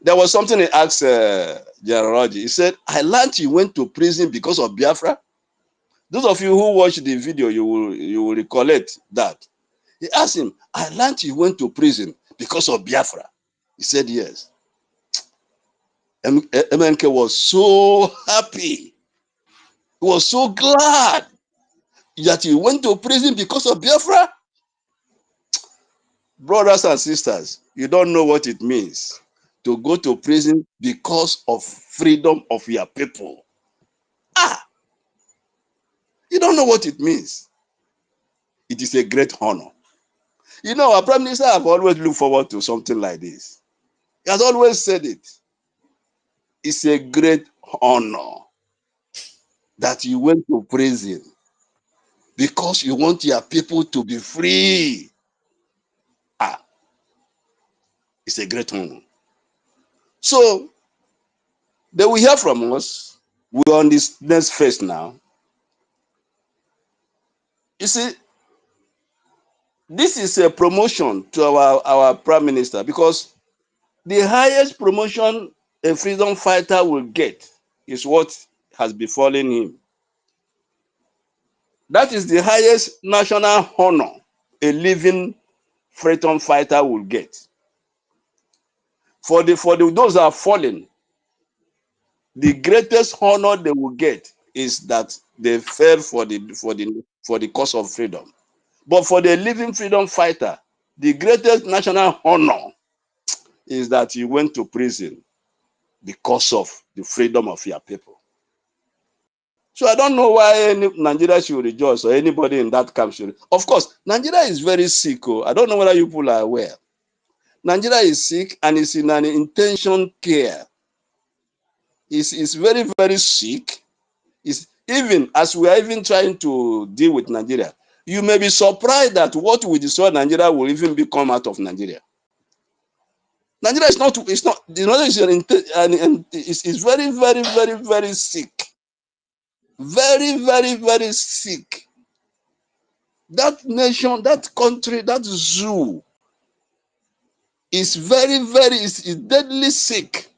there was something he asked General Orji. He said, I learned you went to prison because of Biafra. Those of you who watched the video, you will recollect that. He asked him, I learned you went to prison because of Biafra. He said, yes. MNK was so happy. He was so glad that he went to prison because of Biafra. Brothers and sisters, you don't know what it means to go to prison because of freedom of your people. You don't know what it means. It is a great honor. You know, our Prime Minister have always looked forward to something like this. He has always said it. It's a great honor that you went to prison because you want your people to be free. It's a great honor. So, they will hear from us. We're on this next phase now. You see, this is a promotion to our Prime Minister, because the highest promotion a freedom fighter will get is what has befallen him. That is the highest national honor a living freedom fighter will get. For those that are fallen, the greatest honor they will get is that they fell for the cause of freedom. But for the living freedom fighter, the greatest national honor is that you went to prison because of the freedom of your people. So I don't know why Nigeria should rejoice, or anybody in that camp should. Of course, Nigeria is very sick. I don't know whether you people are aware. Nigeria is sick and is in an intention care. It's very, very sick. It's even as we are even trying to deal with Nigeria, you may be surprised that what will destroy Nigeria will even come out of Nigeria. Nigeria is not, it's not, the knowledge is very, very, very, very sick. Very, very, very sick. That nation, that country, that zoo is very, very, is deadly sick.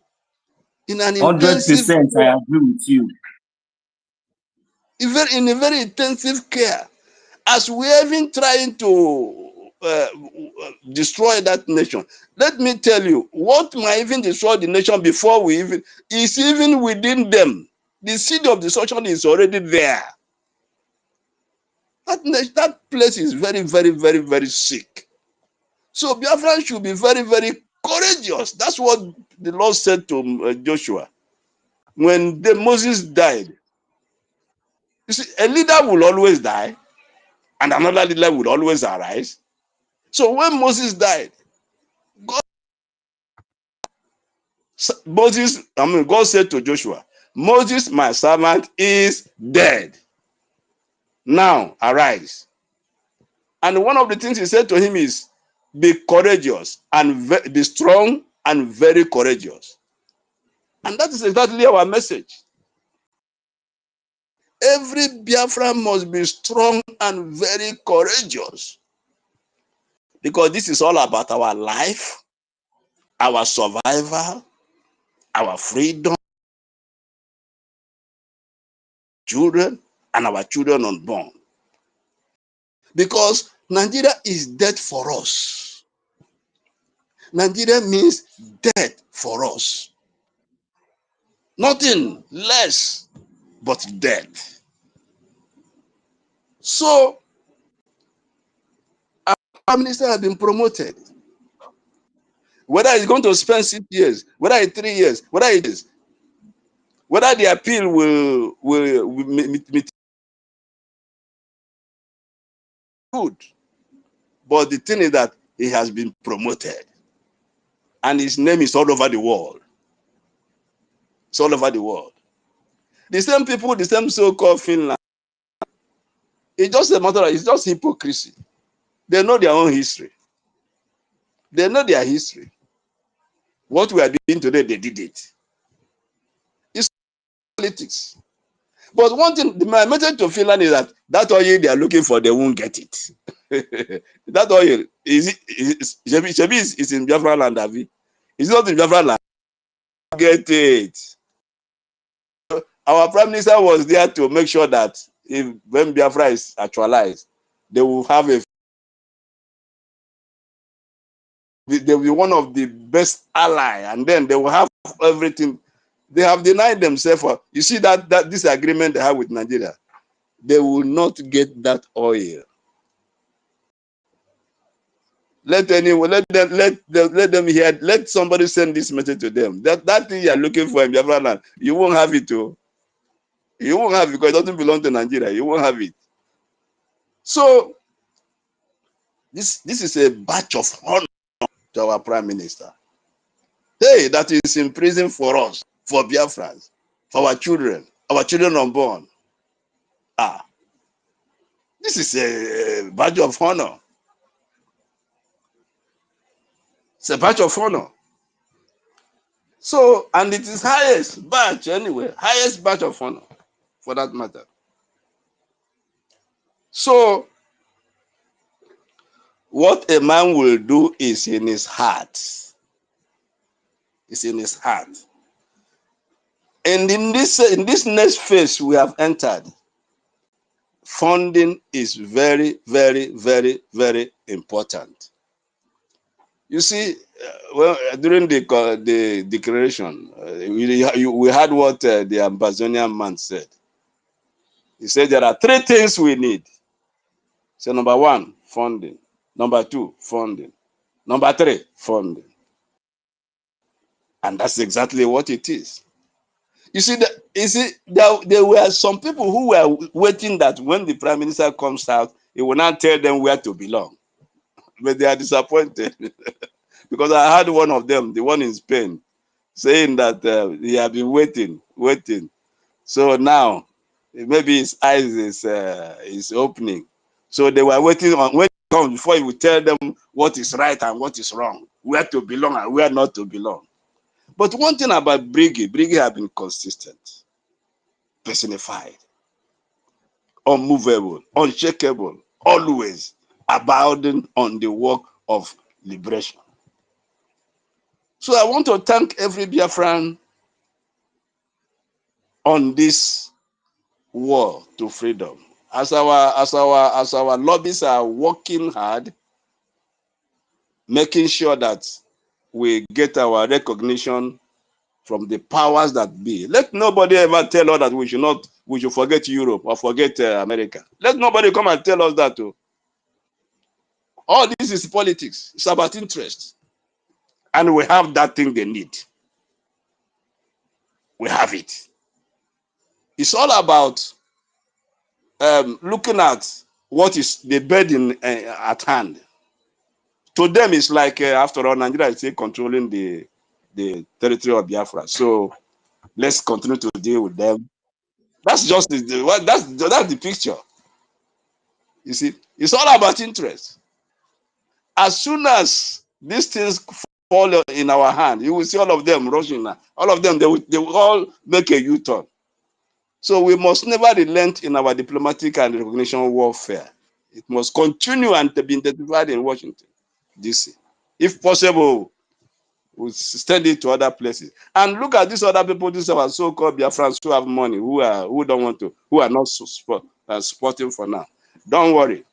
In an intensive 100%, I agree with you. In a very intensive care. As we are even trying to destroy that nation, let me tell you, what might even destroy the nation before we even, is even within them. The seed of destruction is already there. That place is very, very, very, very sick. So Biafran should be very, very courageous. That's what the Lord said to Joshua. When Moses died, you see, a leader will always die, and another leader will always arise. So when Moses died, God said to Joshua, Moses, my servant, is dead. Now arise. And one of the things he said to him is, be courageous and be strong and very courageous. And that is exactly our message. Every Biafran must be strong and very courageous, because this is all about our life, our survival, our freedom, children, and our children unborn. Because Nigeria is dead for us. Nigeria means death for us. Nothing less but death. So, our Prime Minister has been promoted. Whether he's going to spend 6 years, whether it's 3 years, whether it is, whether the appeal will meet good. But the thing is that he has been promoted. And his name is all over the world. It's all over the world. The same people, the same so-called Finland. It's just a matter of, it's just hypocrisy. They know their own history. They know their history. What we are doing today, they did it. It's politics. But one thing, my message to Finland is that oil they are looking for, they won't get it. That oil is in Biafra land, Avi. It's not in Biafra land. Get it. Our prime minister was there to make sure that when Biafra is actualized, they will have they will be one of the best ally, and then they will have everything. They have denied themselves. You see that this agreement they have with Nigeria, they will not get that oil. Let them hear. Let somebody send this message to them. That thing you are looking for in Biafra land, you won't have it too. You won't have it because it doesn't belong to Nigeria. You won't have it. So this is a badge of honor to our prime minister. Hey, that is in prison for us, for Biafrans, for our children unborn. This is a badge of honor. It's a badge of honor. So, and it is highest badge anyway, highest badge of honor for that matter. So, what a man will do is in his heart. It's in his heart. And in this next phase we have entered, funding is very, very, very, very important. You see, during the declaration, we had what the Amazonian man said. He said there are three things we need. So number one, funding. Number two, funding. Number three, funding. And that's exactly what it is. You see, there were some people who were waiting that when the prime minister comes out, he will not tell them where to belong. But they are disappointed. Because I heard one of them, the one in Spain, saying that he had been waiting. So now, maybe his eyes is opening. So they were waiting on when he comes before he would tell them what is right and what is wrong, where to belong and where not to belong. But one thing about BRGIE has been consistent, personified, unmovable, unshakable, always abounding on the work of liberation. So I want to thank every Biafran on this war to freedom. As our lobbies are working hard, making sure that we get our recognition from the powers that be. Let nobody ever tell us that we should forget Europe or forget America. Let nobody come and tell us that too. All this is politics. It's about interest. And we have that thing they need. We have it. It's all about looking at what is the burden at hand. To them, it's like, after all, Nigeria is still controlling the territory of Biafra. So let's continue to deal with them. That's just that's the picture. You see, it's all about interest. As soon as these things fall in our hand, you will see all of them rushing now. All of them, they will all make a U-turn. So we must never relent in our diplomatic and recognition warfare. It must continue and be intensified in Washington, D.C. If possible, we'll extend it to other places. And look at these other people, these are so-called Biafrans who have money, who don't want to, who are not supporting for now. Don't worry.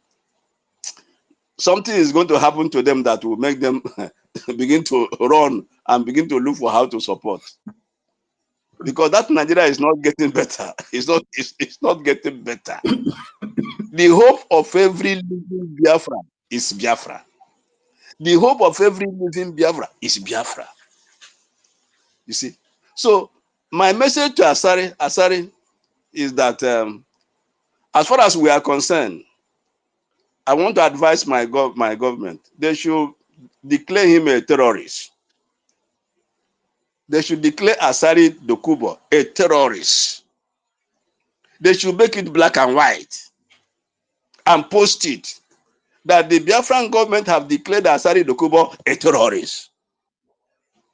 Something is going to happen to them that will make them begin to run and begin to look for how to support. Because that Nigeria is not getting better. It's not getting better. The hope of every living Biafra is Biafra. The hope of every living Biafra is Biafra. You see? So my message to Asari is that as far as we are concerned, I want to advise my government. They should declare him a terrorist. They should declare Asari Dokubo a terrorist. They should make it black and white and post it that the Biafran government have declared Asari Dokubo a terrorist.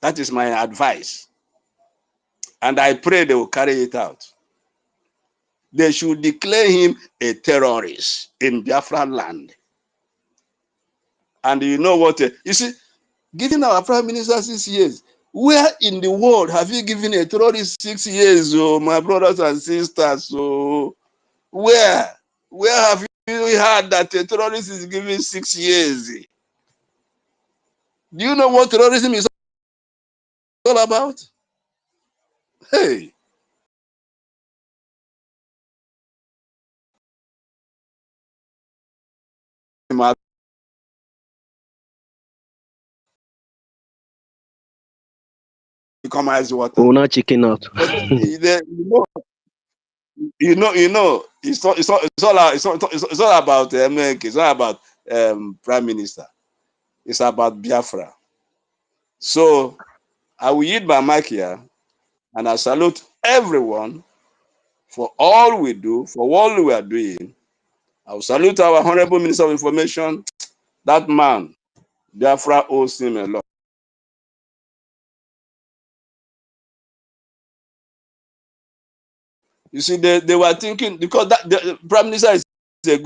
That is my advice. And I pray they will carry it out. They should declare him a terrorist in Biafran land. And you know what? You see, giving our prime minister 6 years, where in the world have you given a terrorist 6 years, oh, my brothers and sisters? Oh, where have you heard that a terrorist is given 6 years? Do you know what terrorism is all about? Hey, come as water. We're not chicken out. But it's all about MNK. It's not about prime minister. It's about Biafra. So I will yield my mic here, and I salute everyone for all we do, for all we are doing. I will salute our Honorable Minister of Information. That man, Biafra owes him a lot. You see, they were thinking, because the Prime Minister is a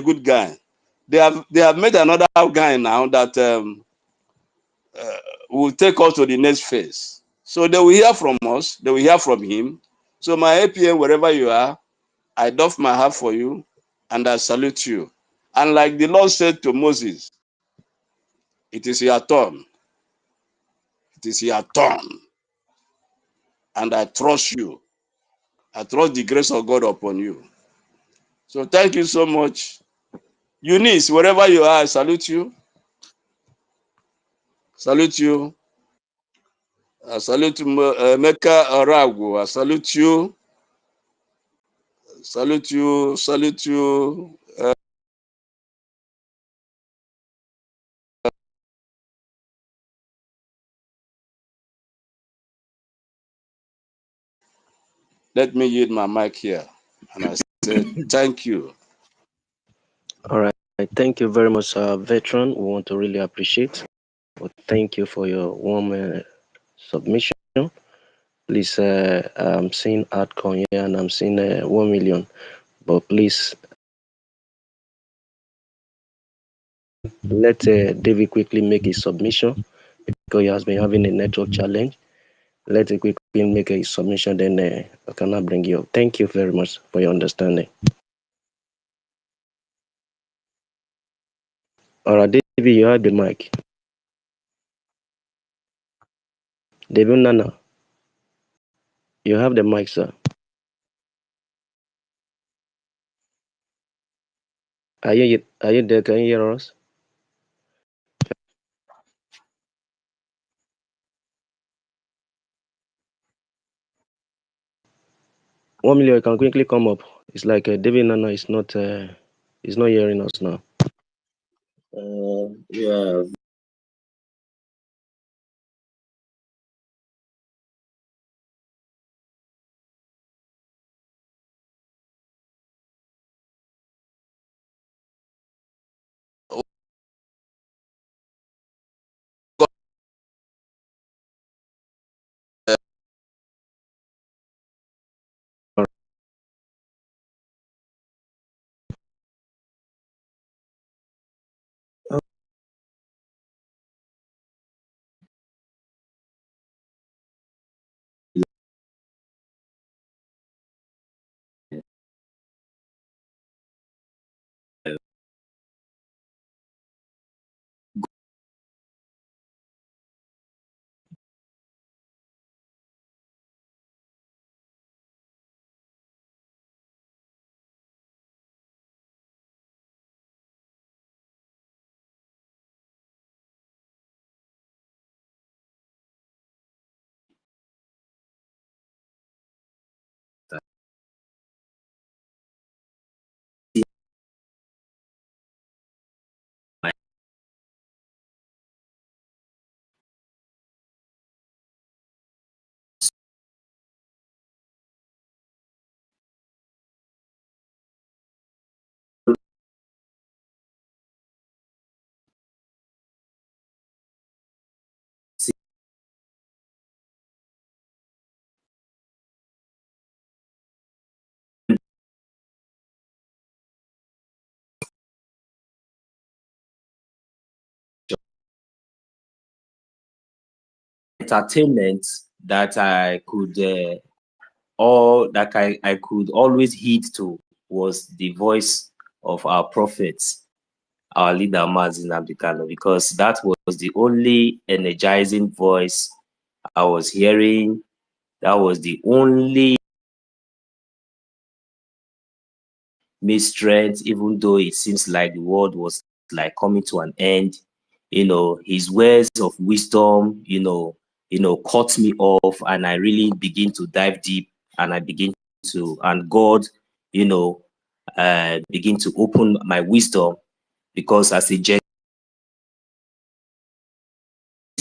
good guy. They have made another guy now that will take us to the next phase. So they will hear from us, they will hear from him. So my APM, wherever you are, I doff my hat for you and I salute you. And like the Lord said to Moses, it is your turn. It is your turn. And I trust you. I trust the grace of God upon you. So thank you so much. Eunice, wherever you are, I salute you. Salute you. I salute Mecca Aragu. I salute you. Salute you. Salute you. Let me yield my mic here. And I say thank you. All right. Thank you very much, veteran. We want to really appreciate. Well, thank you for your warm submission. Please, I'm seeing Adcoin here and I'm seeing 1 million. But please, let David quickly make his submission because he has been having a network challenge. Let it quickly make a submission, then I cannot bring you up. Thank you very much for your understanding. All right, David, you have the mic. David Nana, you have the mic, sir. Are you there? Can you hear us? 1 million, you can quickly come up. It's like David Nana is not hearing us now. Yeah. entertainment that I could I could always heed to was the voice of our prophets, our leader Mazi Nnamdi Kanu, because that was the only energizing voice I was hearing. That was the only strength, even though it seems like the world was like coming to an end. You know, his words of wisdom, caught me off, and I really begin to dive deep, and I begin to, and God, begin to open my wisdom, because as a there's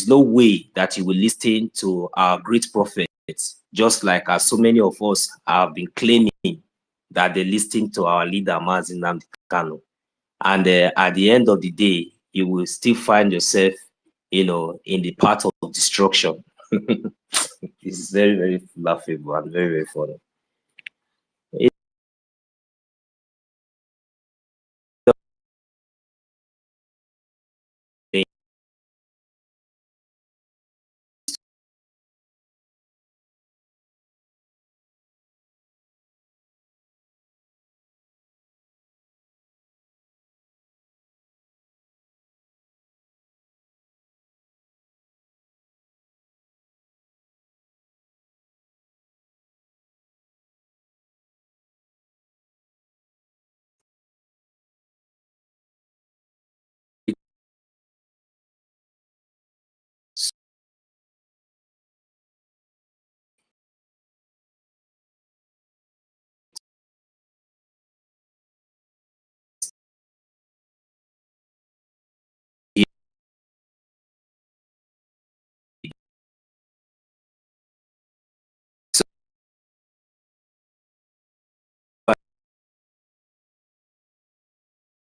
no way that you will listen to our great prophets, just like as so many of us have been claiming that they listen to our leader Mazi Nnamdi Kanu. And at the end of the day, you will still find yourself, in the path of destruction. It's very, very laughable and very, very funny.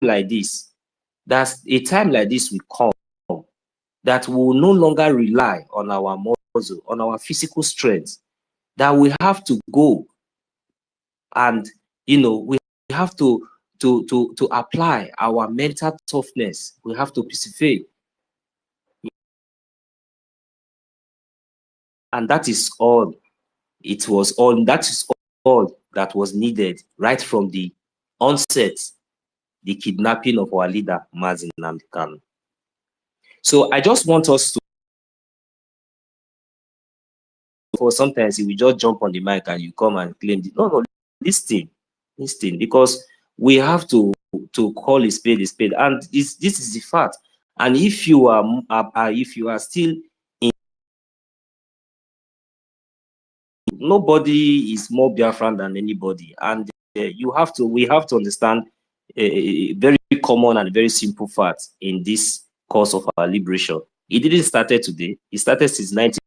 Like this, that's a time like this will come that we will no longer rely on our muscle, on our physical strength, that we have to go and we have to apply our mental toughness. We have to persevere, and that is all. It was all. That is all that was needed right from the onset, the kidnapping of our leader Mazi Nnamdi Kanu. So I just want us to, for sometimes we just jump on the mic and you come and claim no, listen, because we have to call a spade, and this is the fact. And if you are still in, nobody is more Biafran than anybody, and we have to understand a very common and very simple fact in this course of our liberation. It didn't start today. It started since 19.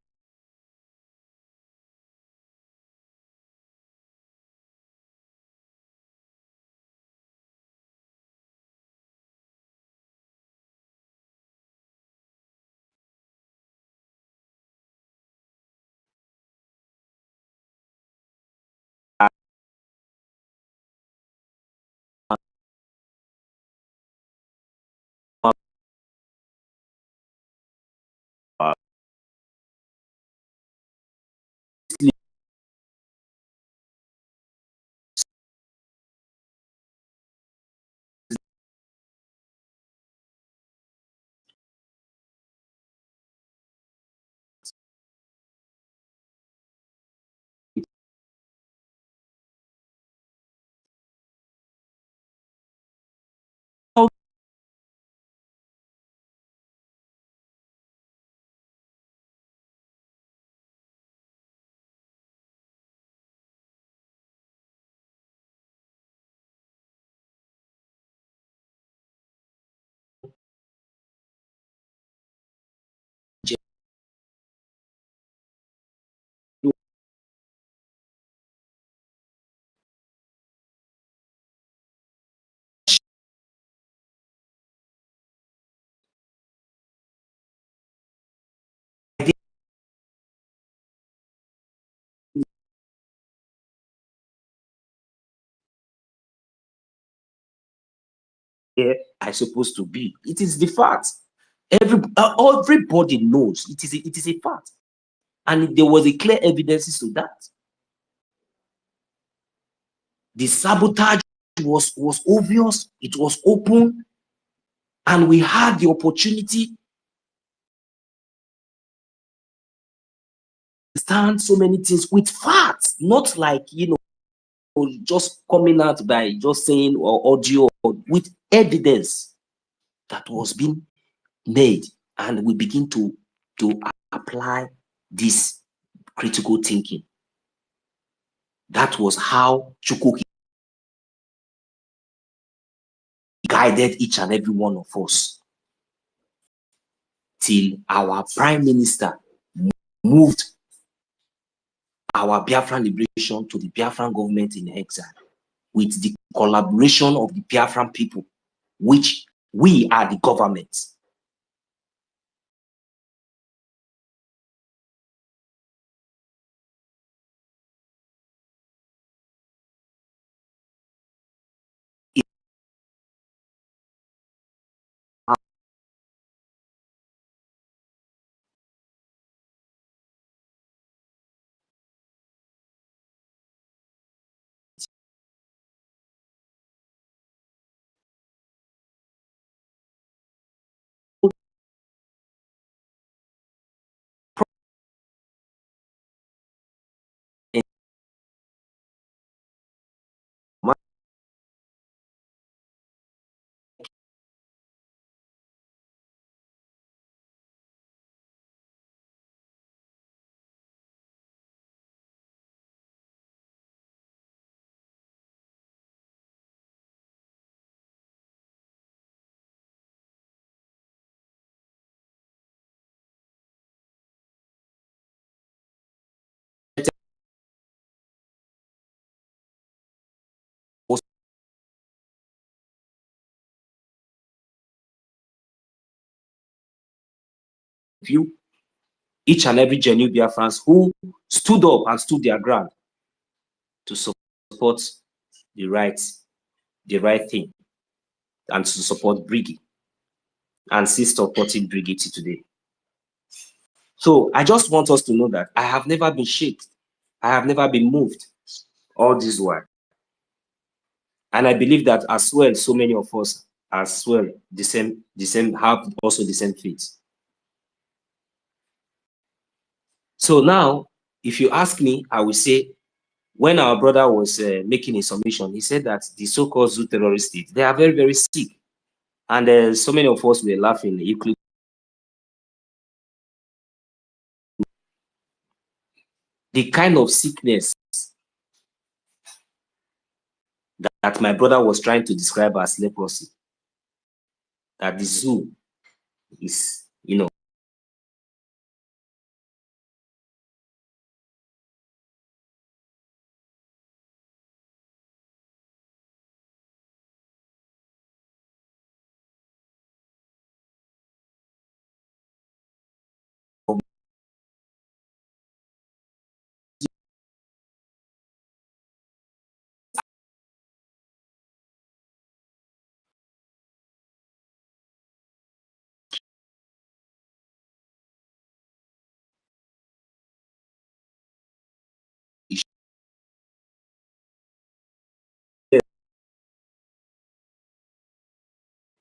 Here I supposed to be. It is the fact. Everybody knows it is a fact. And there was a clear evidence to that. The sabotage was obvious, it was open, and we had the opportunity to understand so many things with facts, not like, just coming out by just saying or audio, or with evidence that was being made, and we begin to apply this critical thinking. That was how Chukwuki guided each and every one of us till our prime minister moved our Biafran liberation to the Biafran government in exile with the collaboration of the Biafran people, which we are the government. You, each and every genuine Biafrans who stood up and stood their ground to support the right thing, and to support BRGIE, and still supporting BRGIE today. So I just want us to know that I have never been shaken. I have never been moved all this while. And I believe that as well, so many of us as well, the same have also the same faith. So now, if you ask me, I will say, when our brother was making a submission, he said that the so-called zoo terrorist state, they are very, very sick. And so many of us were laughing, including the kind of sickness that my brother was trying to describe as leprosy, that the zoo is,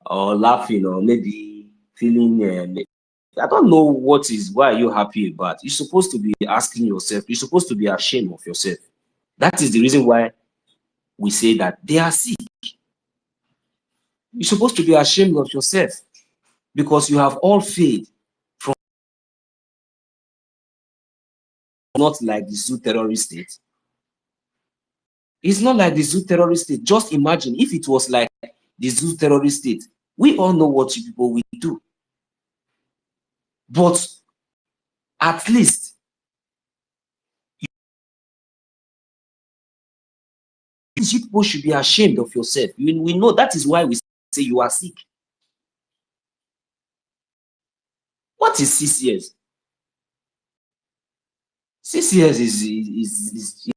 or laughing, or maybe feeling, I don't know why are you happy about. You're supposed to be asking yourself, you're supposed to be ashamed of yourself. That is the reason why we say that they are sick. You're supposed to be ashamed of yourself, because you have all failed from, not like the zoo terrorist state. It's not like the zoo terrorist state. Just imagine if it was like the zoo terrorist state. We all know what you people will do. But at least you people should be ashamed of yourself. We know that is why we say you are sick. What is 6 years? 6 years is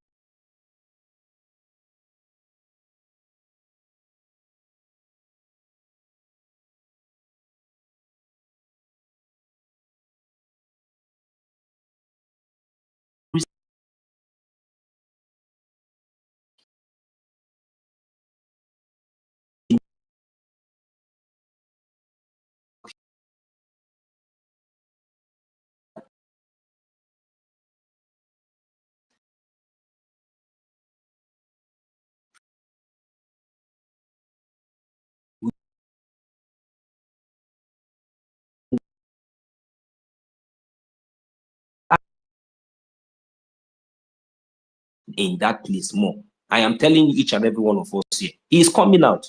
in that place more. I am telling each and every one of us here, he is coming out.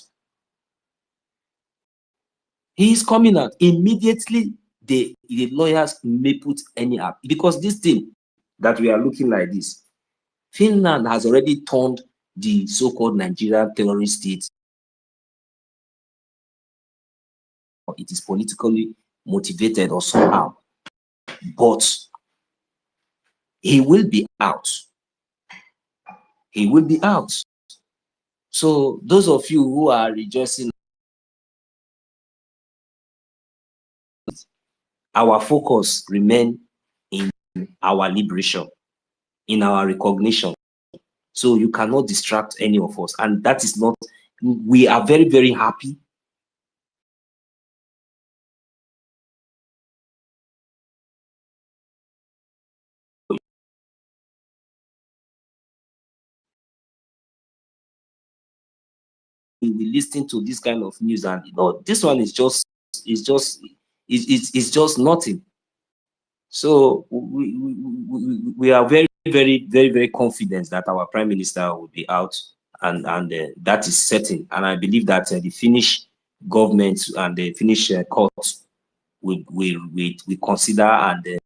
He is coming out. Immediately, the lawyers may put any up. Because this thing that we are looking like this, Finland has already turned the so-called Nigerian terrorist state. It is politically motivated or somehow. But he will be out. He will be out. So those of you who are rejoicing, our focus remain in our liberation, in our recognition. So you cannot distract any of us. And that is not, we are very, very happy. We listen to this kind of news, and this one is just nothing. So we are very, very, very, very confident that our Prime Minister will be out, and that is certain. And I believe that the Finnish government and the Finnish courts will consider and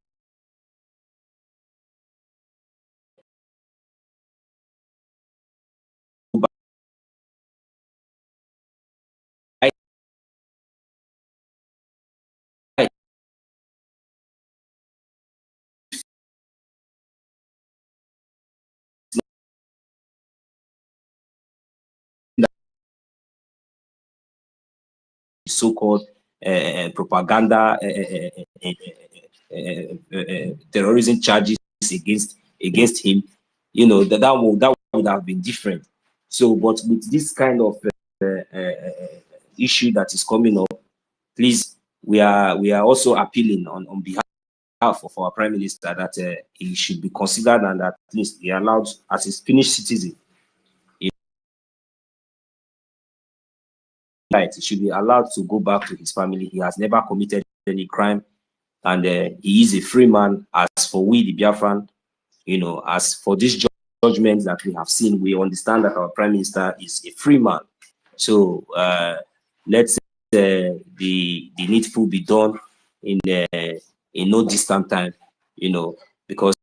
so-called propaganda terrorism charges against him, that would have been different. So, but with this kind of issue that is coming up, please, we are also appealing on behalf of our Prime Minister that he should be considered, and at least he allowed, as a Finnish citizen, he should be allowed to go back to his family. He has never committed any crime, and he is a free man. As for we, the Biafran, as for this judgment that we have seen, we understand that our Prime Minister is a free man. So let's the needful be done in no distant time, because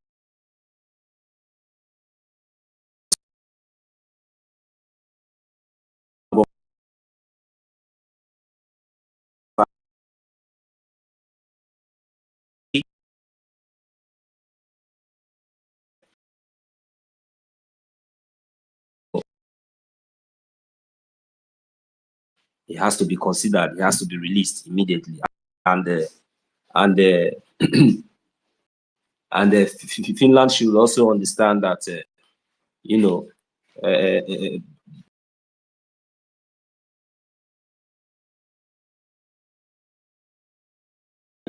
he has to be considered. He has to be released immediately, and Finland should also understand that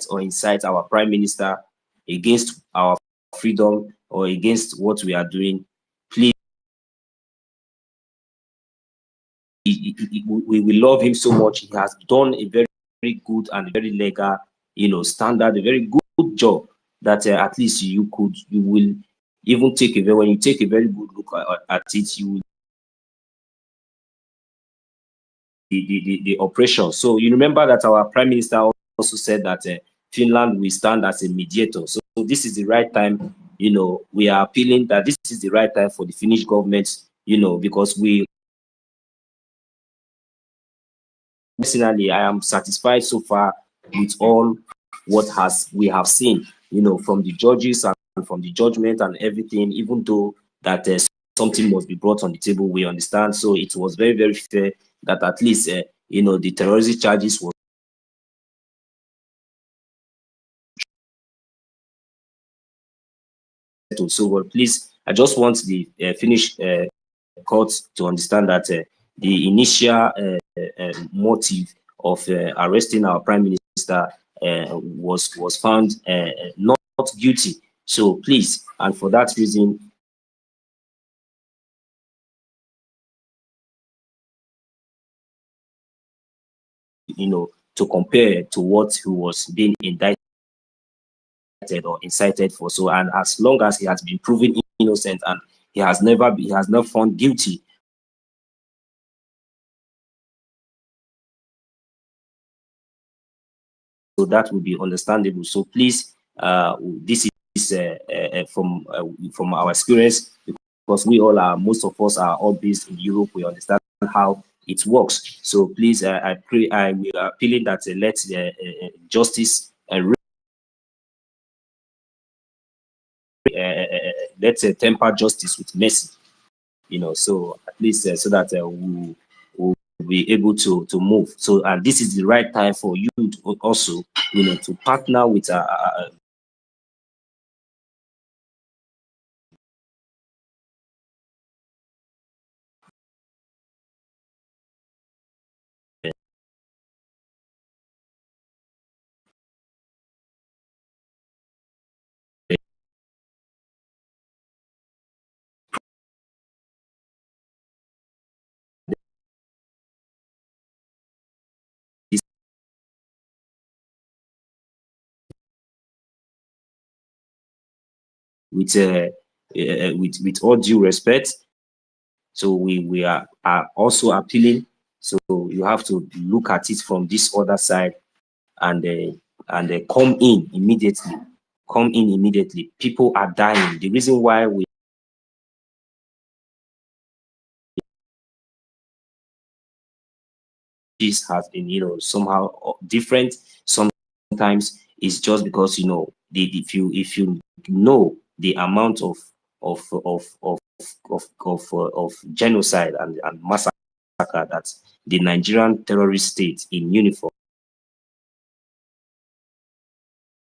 or incite our Prime Minister against our freedom or against what we are doing, please. We love him so much. He has done a very, very good and very legal, standard, a very good job that at least you will even take when you take a very good look at it, you will the operation. So you remember that our Prime Minister also said that Finland will stand as a mediator. So this is the right time. We are appealing that this is the right time for the Finnish government. Because personally, I am satisfied so far with all what we have seen, from the judges and from the judgment and everything, even though that something must be brought on the table, we understand. So it was very, very fair that at least, the terrorism charges were settled. So, well, please, I just want the Finnish court to understand that the initial motive of arresting our Prime Minister was found not guilty. So please, and for that reason, to compare to what he was being indicted or incited for. So, and as long as he has been proven innocent and he has never found guilty. So that will be understandable. So please, this is from our experience, because we all are, most of us are all based in Europe. We understand how it works. So please, I pray, we are appealing that let justice and let's temper justice with mercy. So at least so that we'll be able to move. So, and this is the right time for you to also, to partner with with all due respect. So we are also appealing. So you have to look at it from this other side, and come in immediately. Come in immediately. People are dying. The reason why this has been, somehow different. Sometimes it's just because if you know the amount of genocide and massacre that the Nigerian terrorist state in uniform.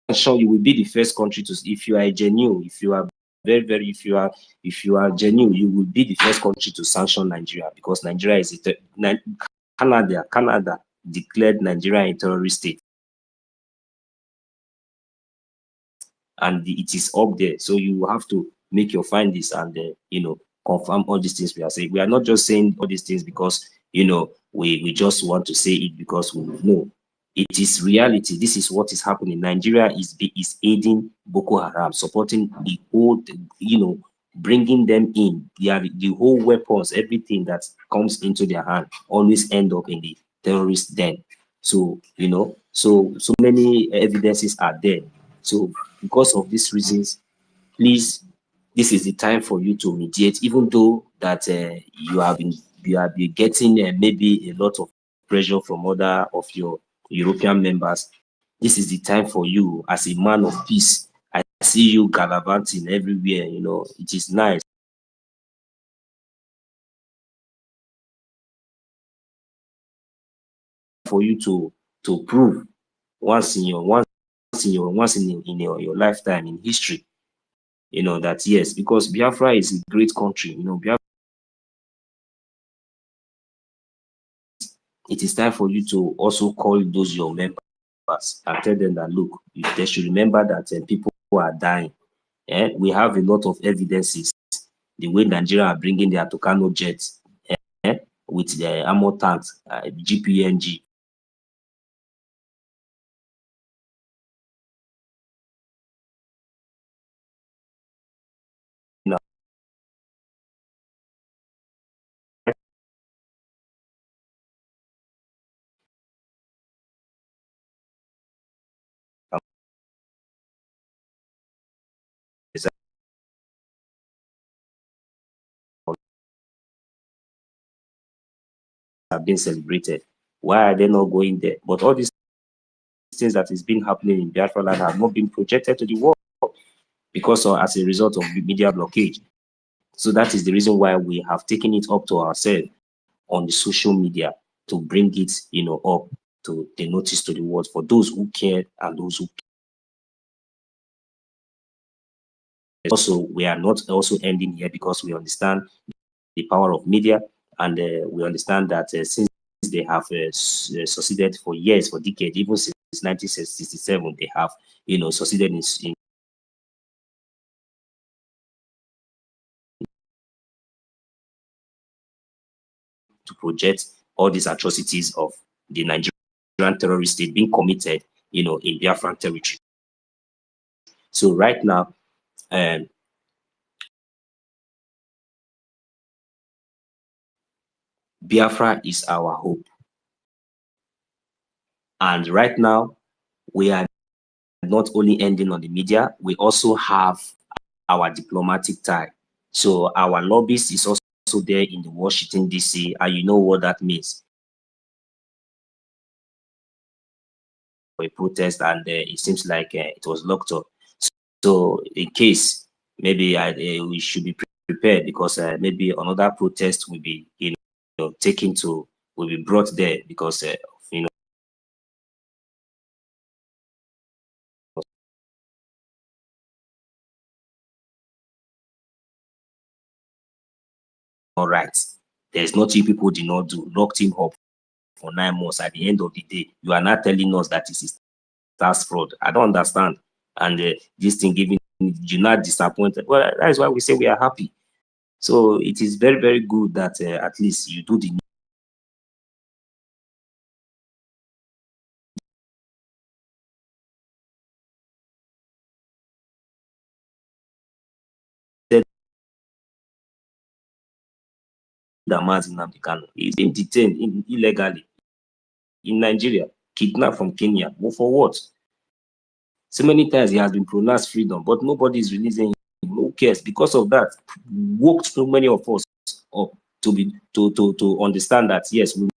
I'm sure you will be the first country to, if you are genuine, if you are very, if you are genuine, you will be the first country to sanction Nigeria, because Nigeria is Canada declared Nigeria a terrorist state, and it is up there. So you have to make your findings and confirm all these things we are saying. We are not just saying all these things because we just want to say it because we know. It is reality. This is what is happening. Nigeria is aiding Boko Haram, supporting the whole, bringing them in. The whole weapons, everything that comes into their hand always end up in the terrorist den. So, so many evidences are there. So because of these reasons, please, this is the time for you to mediate, even though that you have been getting maybe a lot of pressure from other of your European members. This is the time for you as a man of peace. I see you gallivanting everywhere. It is nice for you to prove once in your lifetime in history, that yes, because Biafra is a great country. Biafra, it is time for you to also call those your members and tell them that, look, they should remember that people are dying. We have a lot of evidences. The way Nigeria are bringing their Tucano jets with their armor tanks, GPNG. Have been celebrated. Why are they not going there? But all these things that is been happening in Biafra land have not been projected to the world because as a result of the media blockade. So that is the reason why we have taken it up to ourselves on the social media to bring it, up to the notice to the world for those who care and those who. Also, we are not also ending here because we understand the power of media, and we understand that since they have succeeded for years, for decades, even since 1967, they have, succeeded in to project all these atrocities of the Nigerian terrorist state being committed, in Biafran territory. So right now, Biafra is our hope. And right now, we are not only ending on the media, we also have our diplomatic tie. So our lobbyist is also there in the Washington, D.C., and you know what that means. A protest, and it seems like it was locked up. So in case, maybe we should be prepared, because maybe another protest will be, taken to, will be brought there, because all right, there's nothing people did not do, locked him up for 9 months. At the end of the day, you are not telling us that it is tax fraud. I don't understand. And this thing giving you not disappointed. Well, that is why we say we are happy. So it is very, very good that at least you do the Damas in Kano. He's been detained illegally in Nigeria, kidnapped from Kenya. But for what? So many times he has been pronounced freedom, but nobody is releasing him. Who cares? Because of that, woke so many of us up to understand that yes, we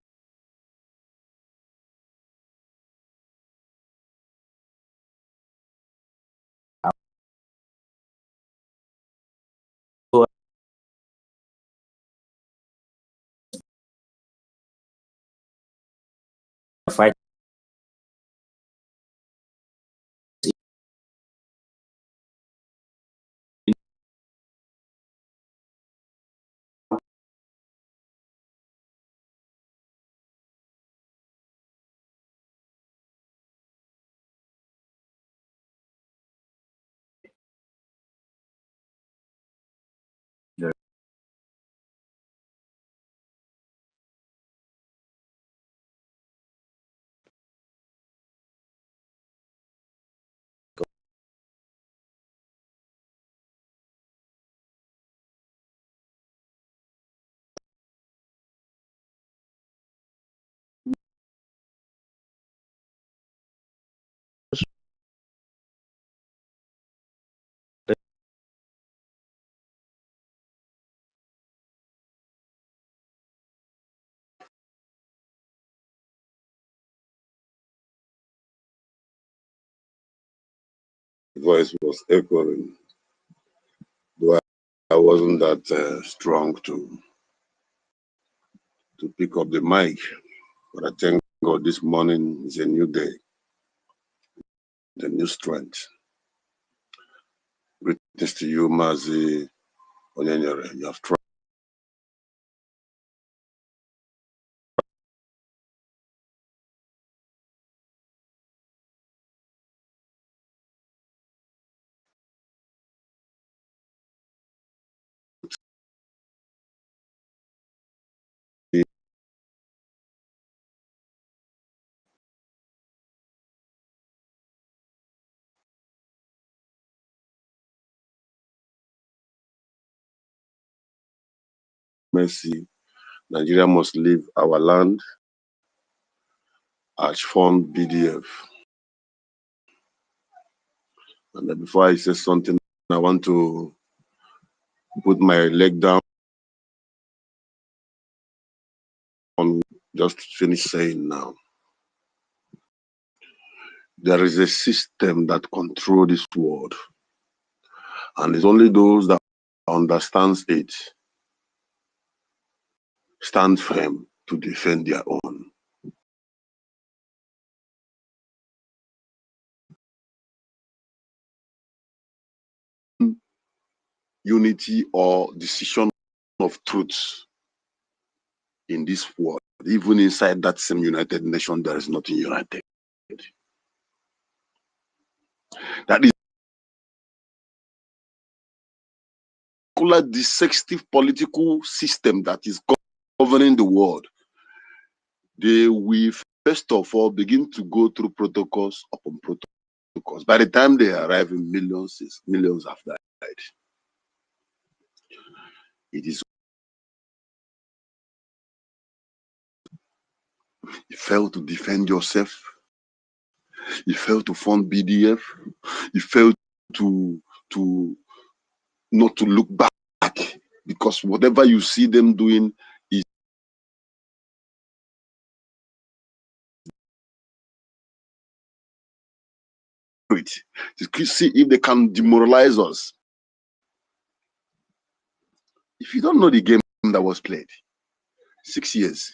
fight Voice was echoing, though I wasn't that strong to pick up the mic. But I thank God this morning is a new day, the new strength. Greetings to you, Mazi Onyenyere. You have tried. Mercy, Nigeria must leave our land. Arch fund BDF. And then before I say something, I want to put my leg down on just finish saying now. There is a system that controls this world, and it's only those that understands it stand firm to defend their own. Unity or decision of truth in this world, even inside that same United Nations, there is nothing united. That is the deceptive political system that is governing the world. They will first of all begin to go through protocols upon protocols. By the time they arrive, in millions have died. It is You failed to defend yourself. You failed to fund BDF. You failed to not to look back, because whatever you see them doing is great. To see if they can demoralize us. If you don't know the game that was played, 6 years,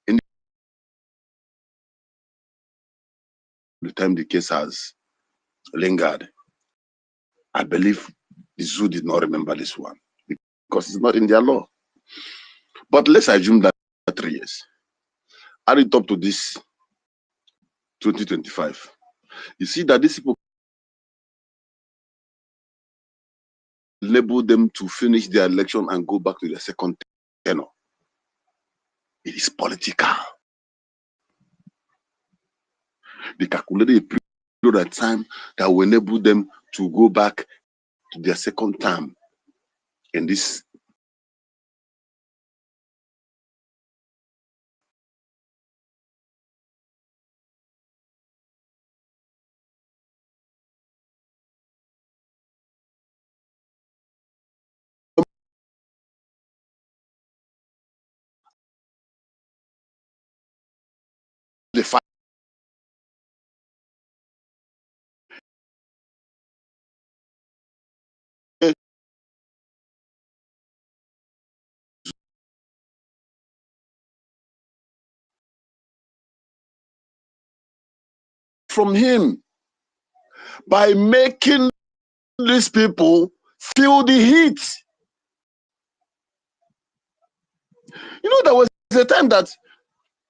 in the time the case has lingered, I believe the zoo did not remember this one because it's not in their law. But let's assume that 3 years. Add it up to this 2025. You see that these people enable them to finish their election and go back to their second tenure. It is political. They calculated a period of time that will enable them to go back to their second term in this. The fight from him by making these people feel the heat. You know, there was a time that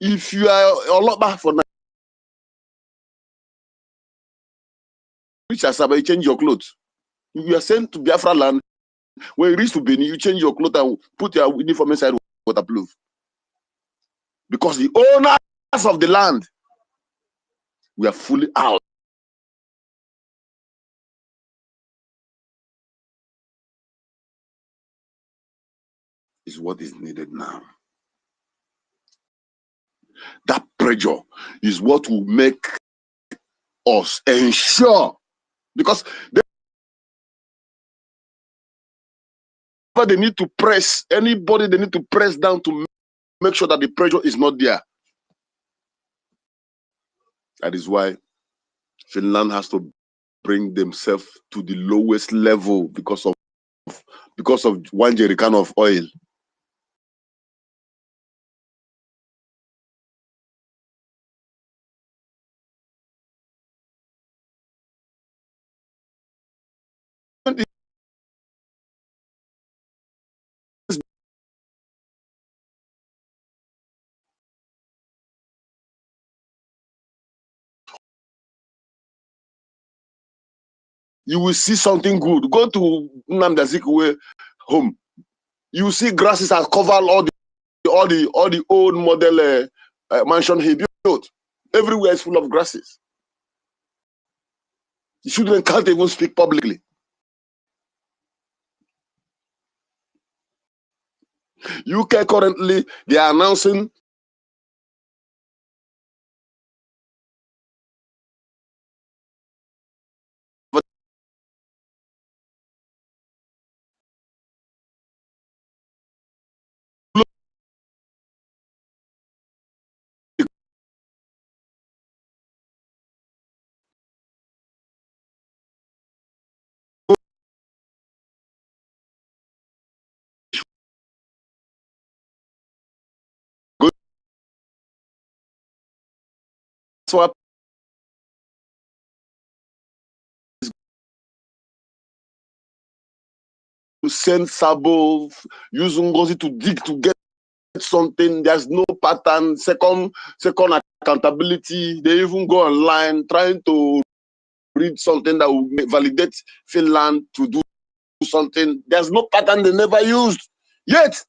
if you are a lot back for now, which as you change your clothes, you are sent to Biafra land. When you reach to Benin, you change your clothes and put your uniform inside waterproof. Because the owners of the land we are fully out. Is what is needed now. That pressure is what will make us ensure, because they need to press anybody, they need to press down to make sure that the pressure is not there. That is why Finland has to bring themselves to the lowest level because of 1 jerrycan of oil. You will see something good. Go to Nnamdi Azikiwe home. You see grasses have covered all the old model mansion he built. Everywhere is full of grasses. The children can't even speak publicly. UK currently, they are announcing swap to send Sabo, use Ngozi to dig to get something. There's no pattern. Second accountability. They even go online trying to read something that will validate Finland to do something. There's no pattern they never used. Yet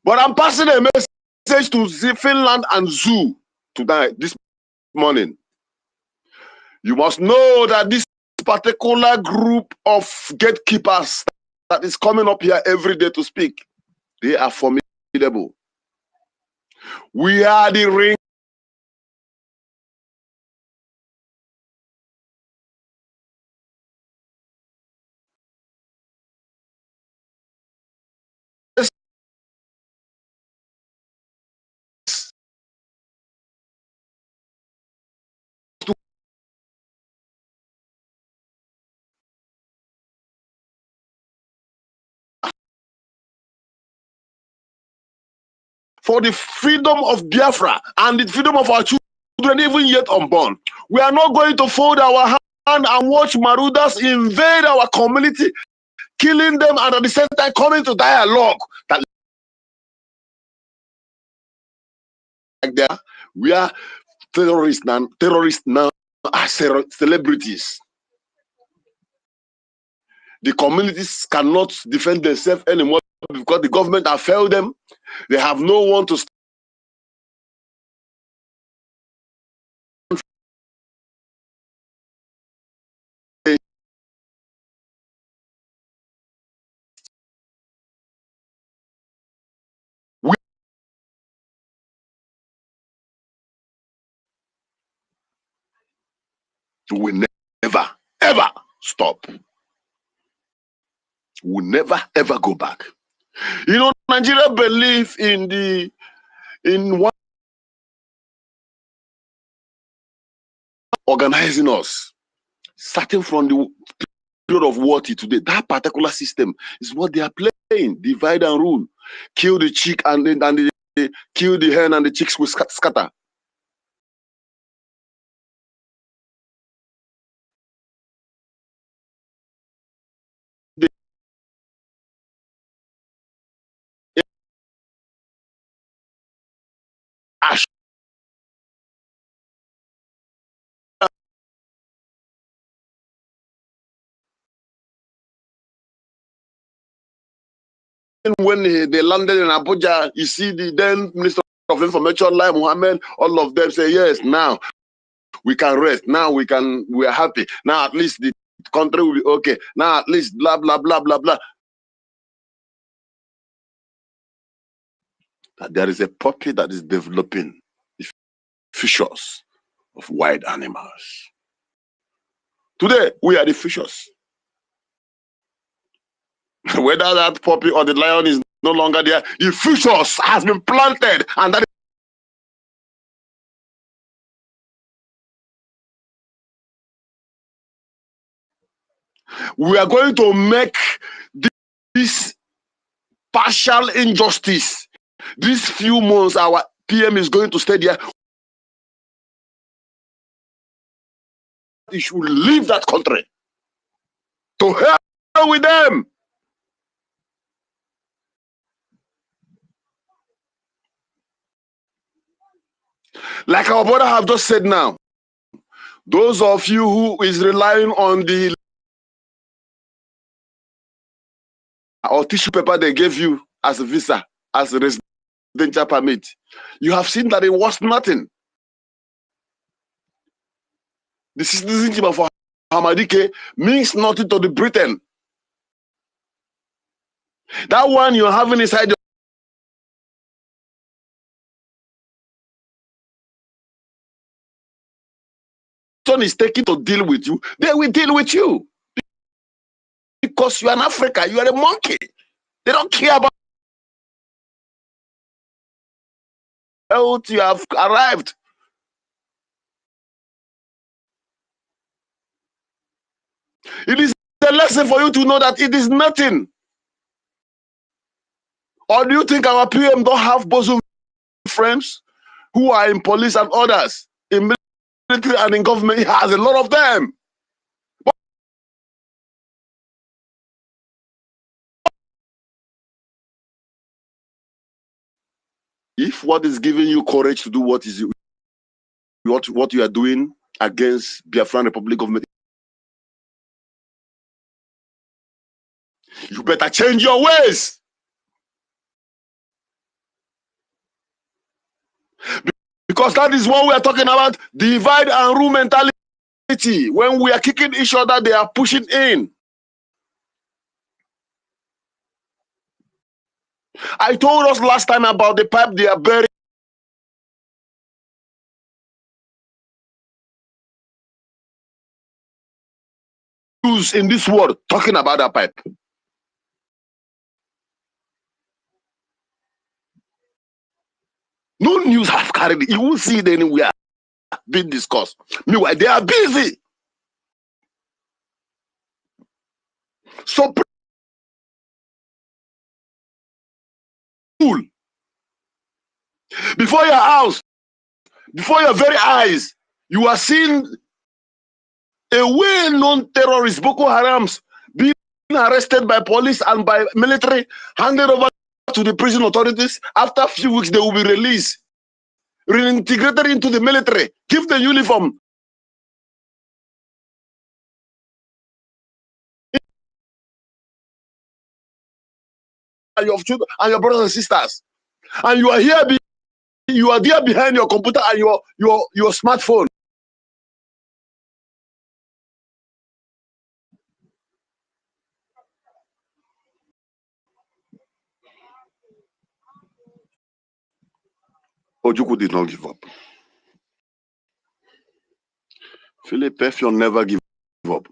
But I'm passing a message to Finland and Zoo tonight, this morning. You must know that this particular group of gatekeepers that is coming up here every day to speak, they are formidable. We are the ring. For the freedom of Biafra and the freedom of our children, even yet unborn. We are not going to fold our hand and watch marauders invade our community, killing them, and at the same time coming to dialogue. That like that, we are terrorists now. Terrorists now are celebrities. The communities cannot defend themselves anymore because the government have failed them. They have no one to stand. We will never, ever stop. We will never, ever go back. You know, Nigeria believe in one organizing us, starting from the period of war till today. That particular system is what they are playing: divide and rule, kill the chick and kill the hen, and the chicks will scatter. When they landed in Abuja, you see the then Minister of Information, Lai Mohammed, all of them say, yes, now we can rest. Now we are happy. Now at least the country will be okay. Now at least blah, blah, blah, blah, blah. That there is a puppy that is developing the features of wild animals. Today, we are the fishers. Whether that puppy or the lion is no longer there, the fishers has been planted, and that we are going to make this partial injustice. These few months, our PM is going to stay there. He should leave that country. To hell with them. Like our brother have just said now, those of you who is relying on the or tissue paper they gave you as a visa, as a residential permit, you have seen that it was nothing. The citizenship of Hamadike means nothing to the Britain. That one you're having inside your son is taking to deal with you, they will deal with you. Because you are an African, you are a monkey. They don't care about health, you have arrived. It is a lesson for you to know that it is nothing. Or do you think our PM don't have bosom friends who are in police and others, in military and in government? He has a lot of them. But if what is giving you courage to do what you are doing against Biafran Republic government, you better change your ways. Because that is what we are talking about, divide and rule mentality. When we are kicking each other, they are pushing in. I told us last time about the pipe they are burying in this world, talking about that pipe. No news has carried it. You won't see it anywhere being discussed. Meanwhile, they are busy. So cool. Before your house, before your very eyes, you are seeing a well-known terrorist, Boko Haram's, being arrested by police and by military, handed over to the prison authorities. After a few weeks, they will be released, reintegrated into the military, give the uniform. And your children and your brothers and sisters, and you are here. You are there behind your computer and your smartphone. Ojukwu did not give up. Philip Effion never give up.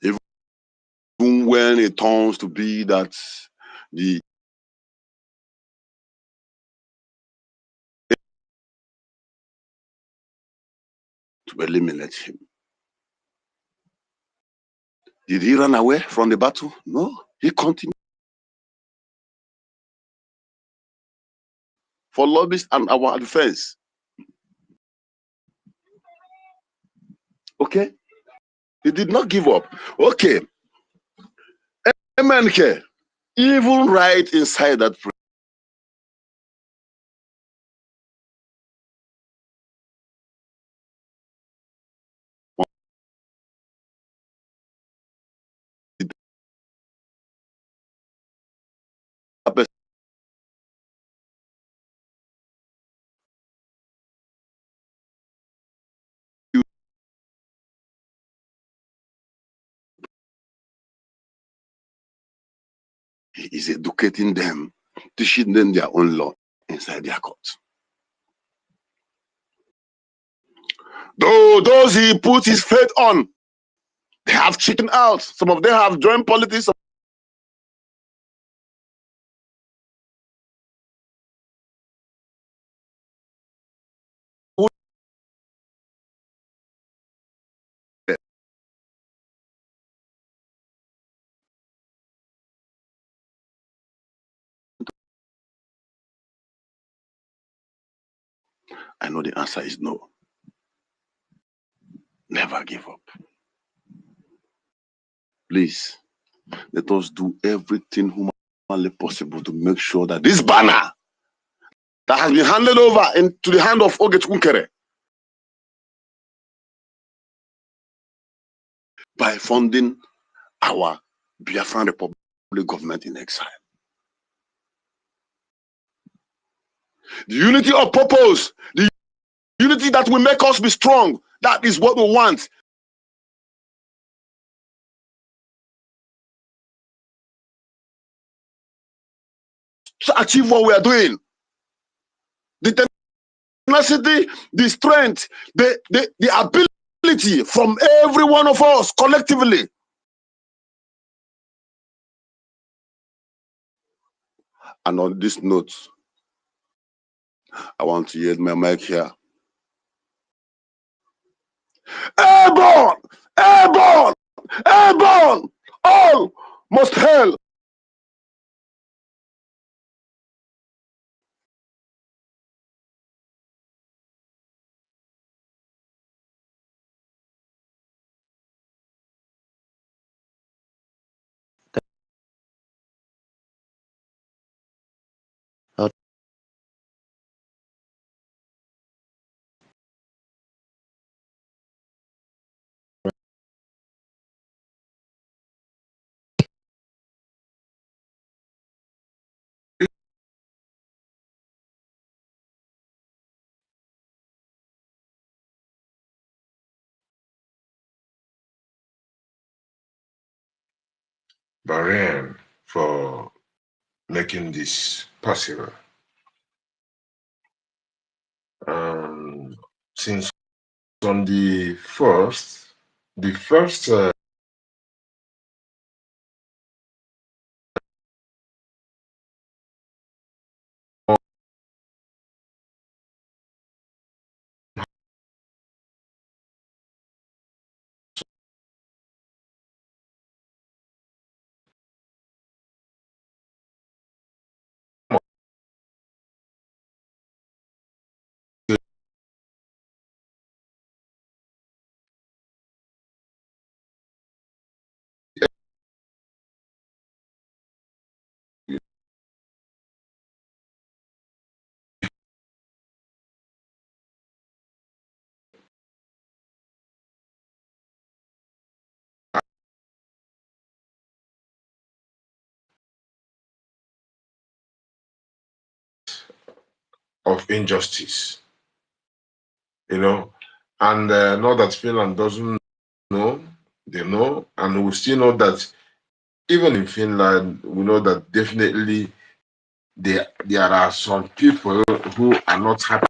Even when it turns to be that the to eliminate him. Did he run away from the battle? No, he continued. For lobbyists and our defense. Okay? He did not give up. Okay. MNK, even right inside that he is educating them, teaching them their own law inside their court. Though those he put his faith on, they have chickened out. Some of them have joined politics. I know the answer is no. Never give up. Please, let us do everything humanly possible to make sure that this banner that has been handed over into the hand of Ogechunkere by funding our Biafran Republic government in exile. The unity of purpose, the unity that will make us be strong, that is what we want. To achieve what we are doing. The tenacity, the strength, the ability from every one of us collectively. And on this note, I want to yield my mic here. Airborne! Airborne! Airborne! All must hail! Bahrain for making this possible. Since on the first of injustice, and not that Finland doesn't know, they know, and we still know that even in Finland, we know that definitely there are some people who are not happy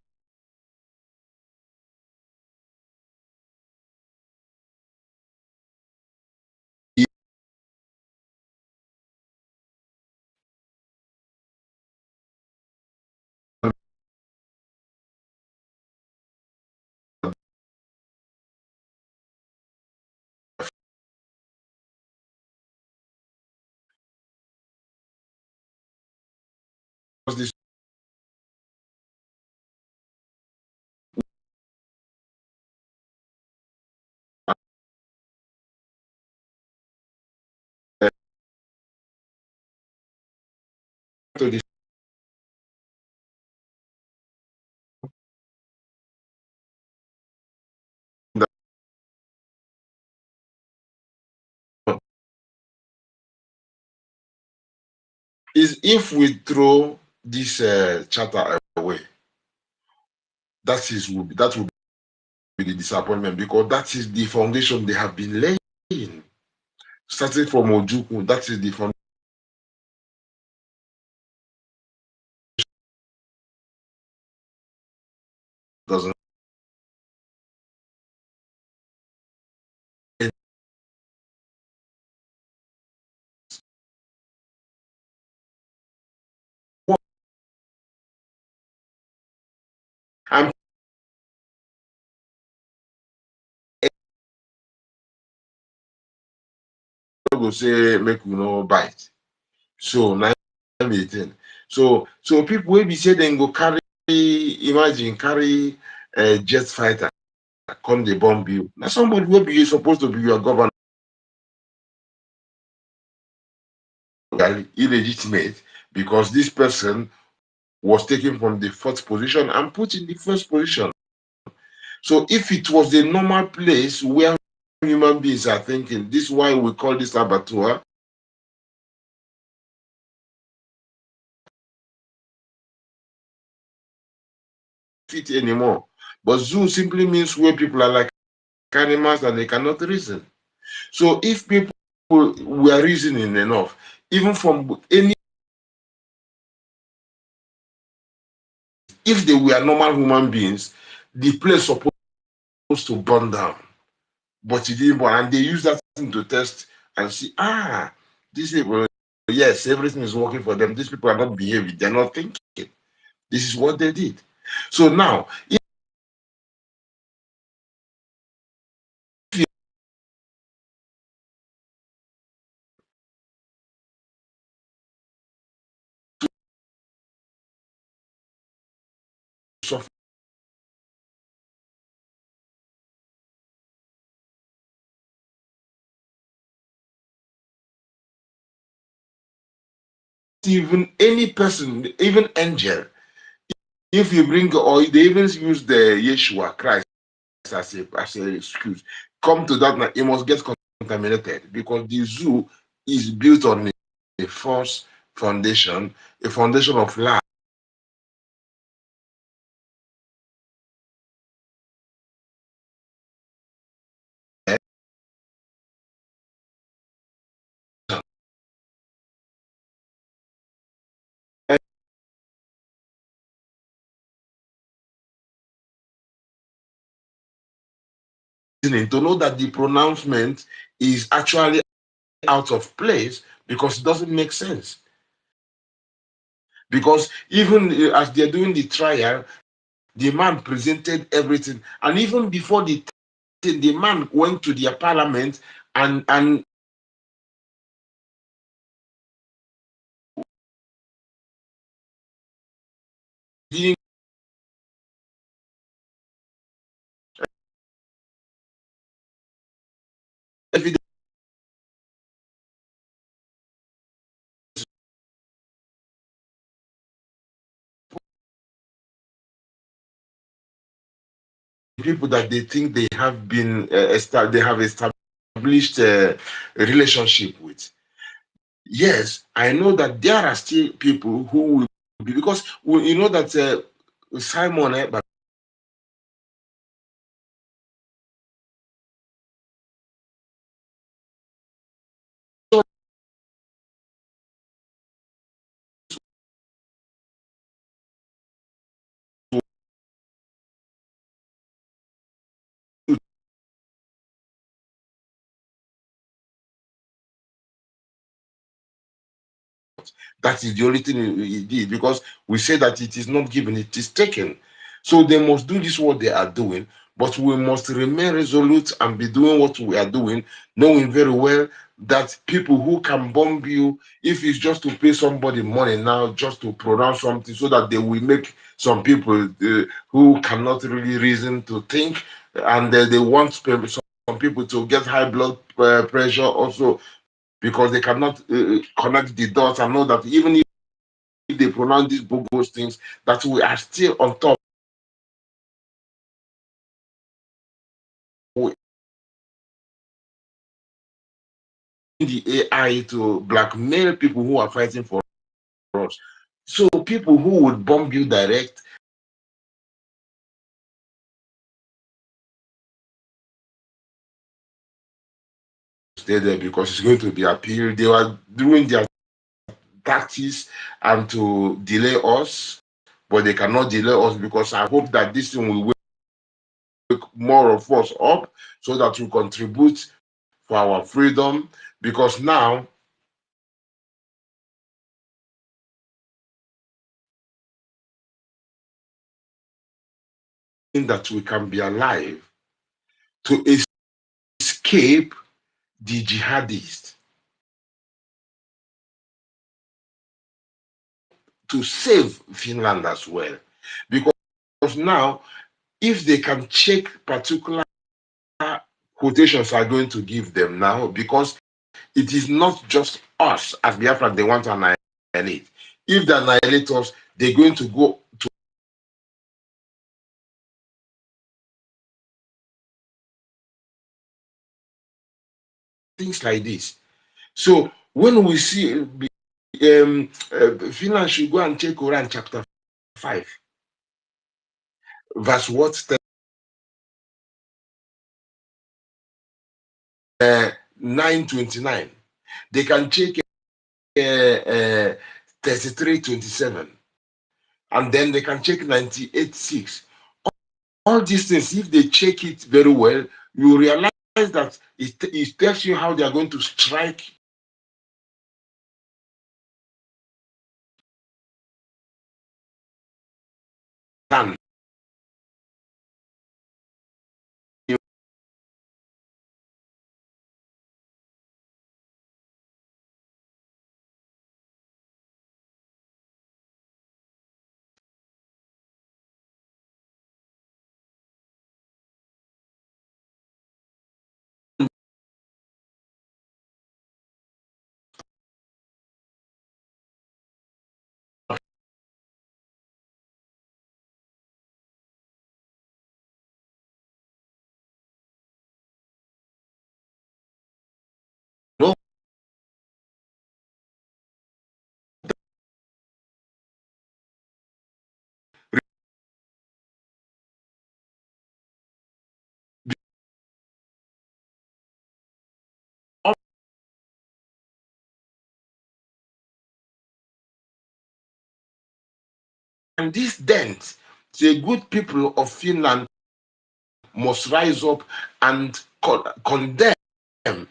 this to this is if we throw this charter away, that will be the disappointment, because that is the foundation they have been laying, starting from Ojukwu. That is the foundation. Doesn't I'm going to say make we no bite. So now so people will be say they go carry, imagine carry a jet fighter come the bomb you. Now somebody will be supposed to be your governor illegitimate, because this person was taken from the fourth position and put in the first position. So if it was the normal place where human beings are thinking, this is why we call this abattoir, fit anymore. But zoo simply means where people are like animals and they cannot reason. So if people were reasoning enough, even from any, if they were normal human beings, the place supposed to burn down. But it didn't burn, and they use that thing to test and see, these people, yes, everything is working for them. These people are not behaving, they're not thinking. This is what they did. So now, if you suffer, even any person, even angel, if you bring, or they even use the Yeshua Christ as an excuse, come to that, it must get contaminated, because the zoo is built on a false foundation, a foundation of lie. to know that the pronouncement is actually out of place because it doesn't make sense. Because even as they're doing the trial, the man presented everything. And even before the man went to their parliament and didn't evidence people that they think they have been established a relationship with. Yes, I know that there are still people who will be, because you know that Simon that is the only thing he did, because we say that it is not given, it is taken. So they must do this what they are doing, but we must remain resolute and be doing what we are doing, knowing very well that people who can bomb you, if it's just to pay somebody money now, just to pronounce something so that they will make some people who cannot really reason to think, and they want some people to get high blood pressure also, because they cannot connect the dots and know that even if they pronounce these bogus things, that we are still on top. The AI to blackmail people who are fighting for us. So people who would bomb you direct, stay there because it's going to be appealed. They were doing their tactics and to delay us, but they cannot delay us, because I hope that this thing will wake more of us up so that we contribute for our freedom, because now that we can be alive to escape the jihadists, to save Finland as well. Because now, if they can check particular quotations are going to give them now, because it is not just us as Biafra they want to annihilate. If they annihilate us, they're going to go to things like this. So when we see Finland should go and check Quran chapter 5, verse what? 9:29. They can check 33:27, and then they can check 98:6. All these things, if they check it very well, you realize that it tells you how they are going to strike down. No, and this dent, the good people of Finland must rise up and condemn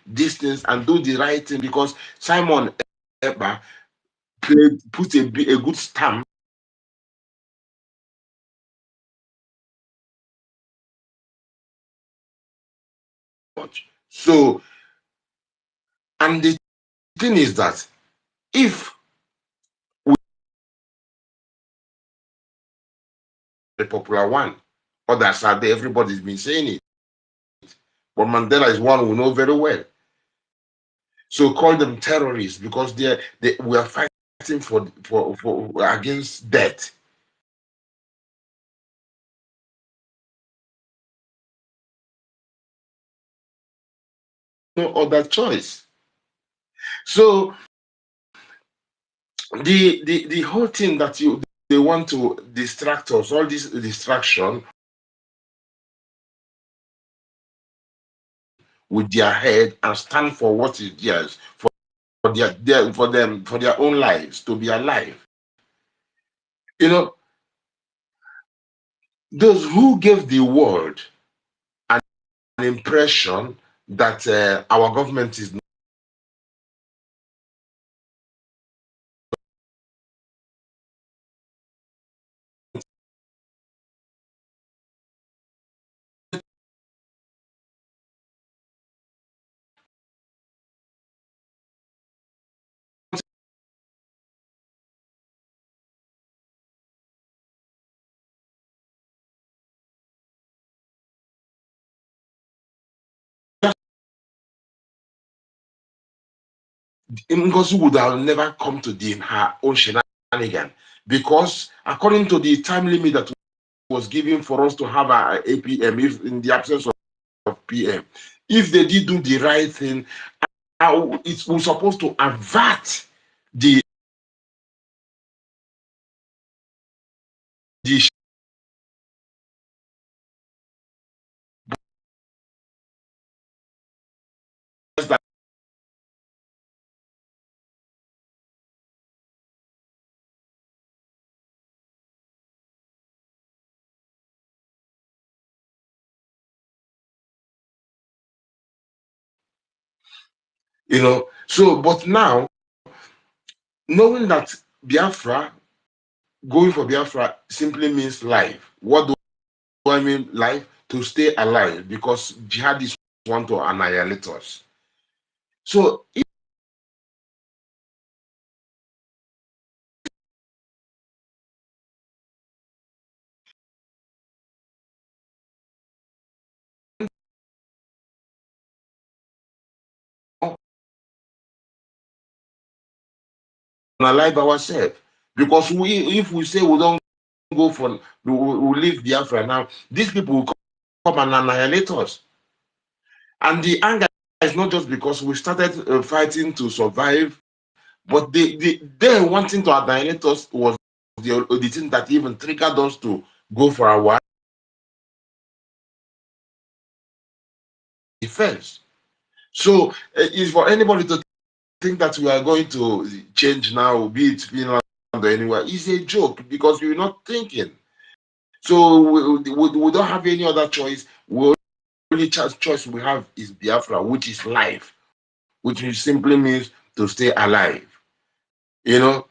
these things and do the right thing, because Simon Ekpa put a good stamp. So, and the thing is that if the popular one, others are there, everybody's been saying it, but Mandela is one we know very well. So call them terrorists because we are fighting for against death. No other choice. So the whole thing that they want to distract us, all this distraction with their head and stand for what is theirs, for their own lives, to be alive. You know, those who gave the world an impression that our government is Ngozi would have never come to her own shenanigan, because according to the time limit that was given for us to have our APM, if in the absence of PM, if they did do the right thing, it was supposed to avert the that, you know. So, but now, knowing that Biafra, going for Biafra simply means life. What do I mean life? To stay alive, because jihadists want to annihilate us. So if alive ourselves, because if we say we don't go for, we leave Biafra now, these people will come and annihilate us. And the anger is not just because we started fighting to survive, but they wanting to annihilate us was the thing that even triggered us to go for our defense. So it's for anybody to think that we are going to change now, be it Finland or anywhere, is a joke, because we're not thinking. So we don't have any other choice. The only choice we have is Biafra, which is life, which simply means to stay alive. You know.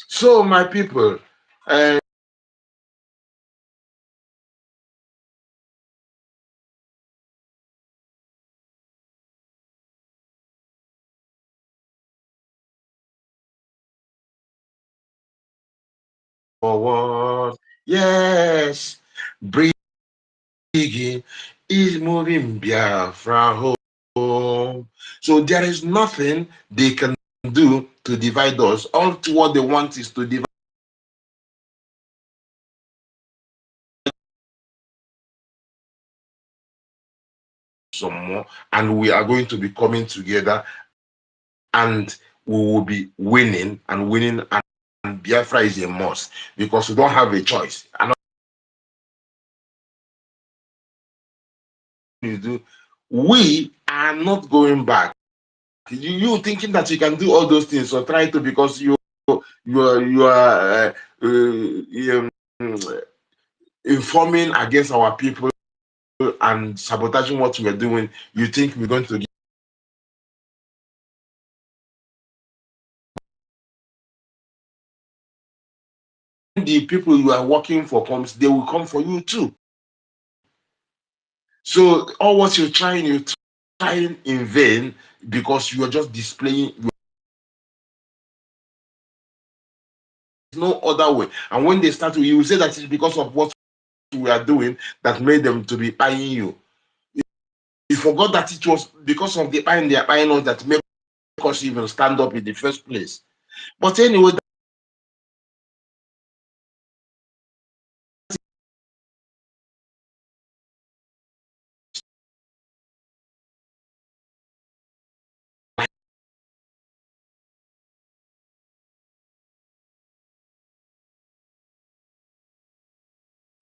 So my people, forward, yes, BRGIE is moving Biafra home. So there is nothing they can do to divide us. All what they want is to divide some more, and we are going to be coming together, and we will be winning and winning, and Biafra is a must, because we don't have a choice. And you do, we are not going back. You thinking that you can do all those things, or try to, because you are informing against our people, and sabotaging what we're doing, you think we're going to get the people you are working for comes, they will come for you too. So all what you're trying in vain because you are just displaying. There's no other way. And when they start to, you will say that it's because of what we are doing that made them to be buying you. You forgot that it was because of the buying they are buying us that make us even stand up in the first place. But anyway,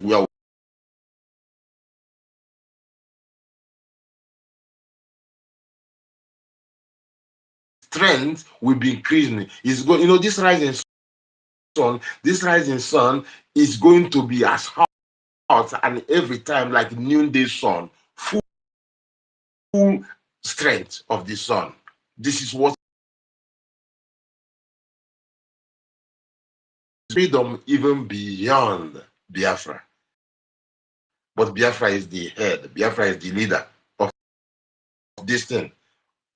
we are strength will be increasing. It's going, you know, this rising sun is going to be as hot and every time like noonday sun, full strength of the sun. This is what freedom even beyond Biafra. But Biafra is the head. Biafra is the leader of this thing.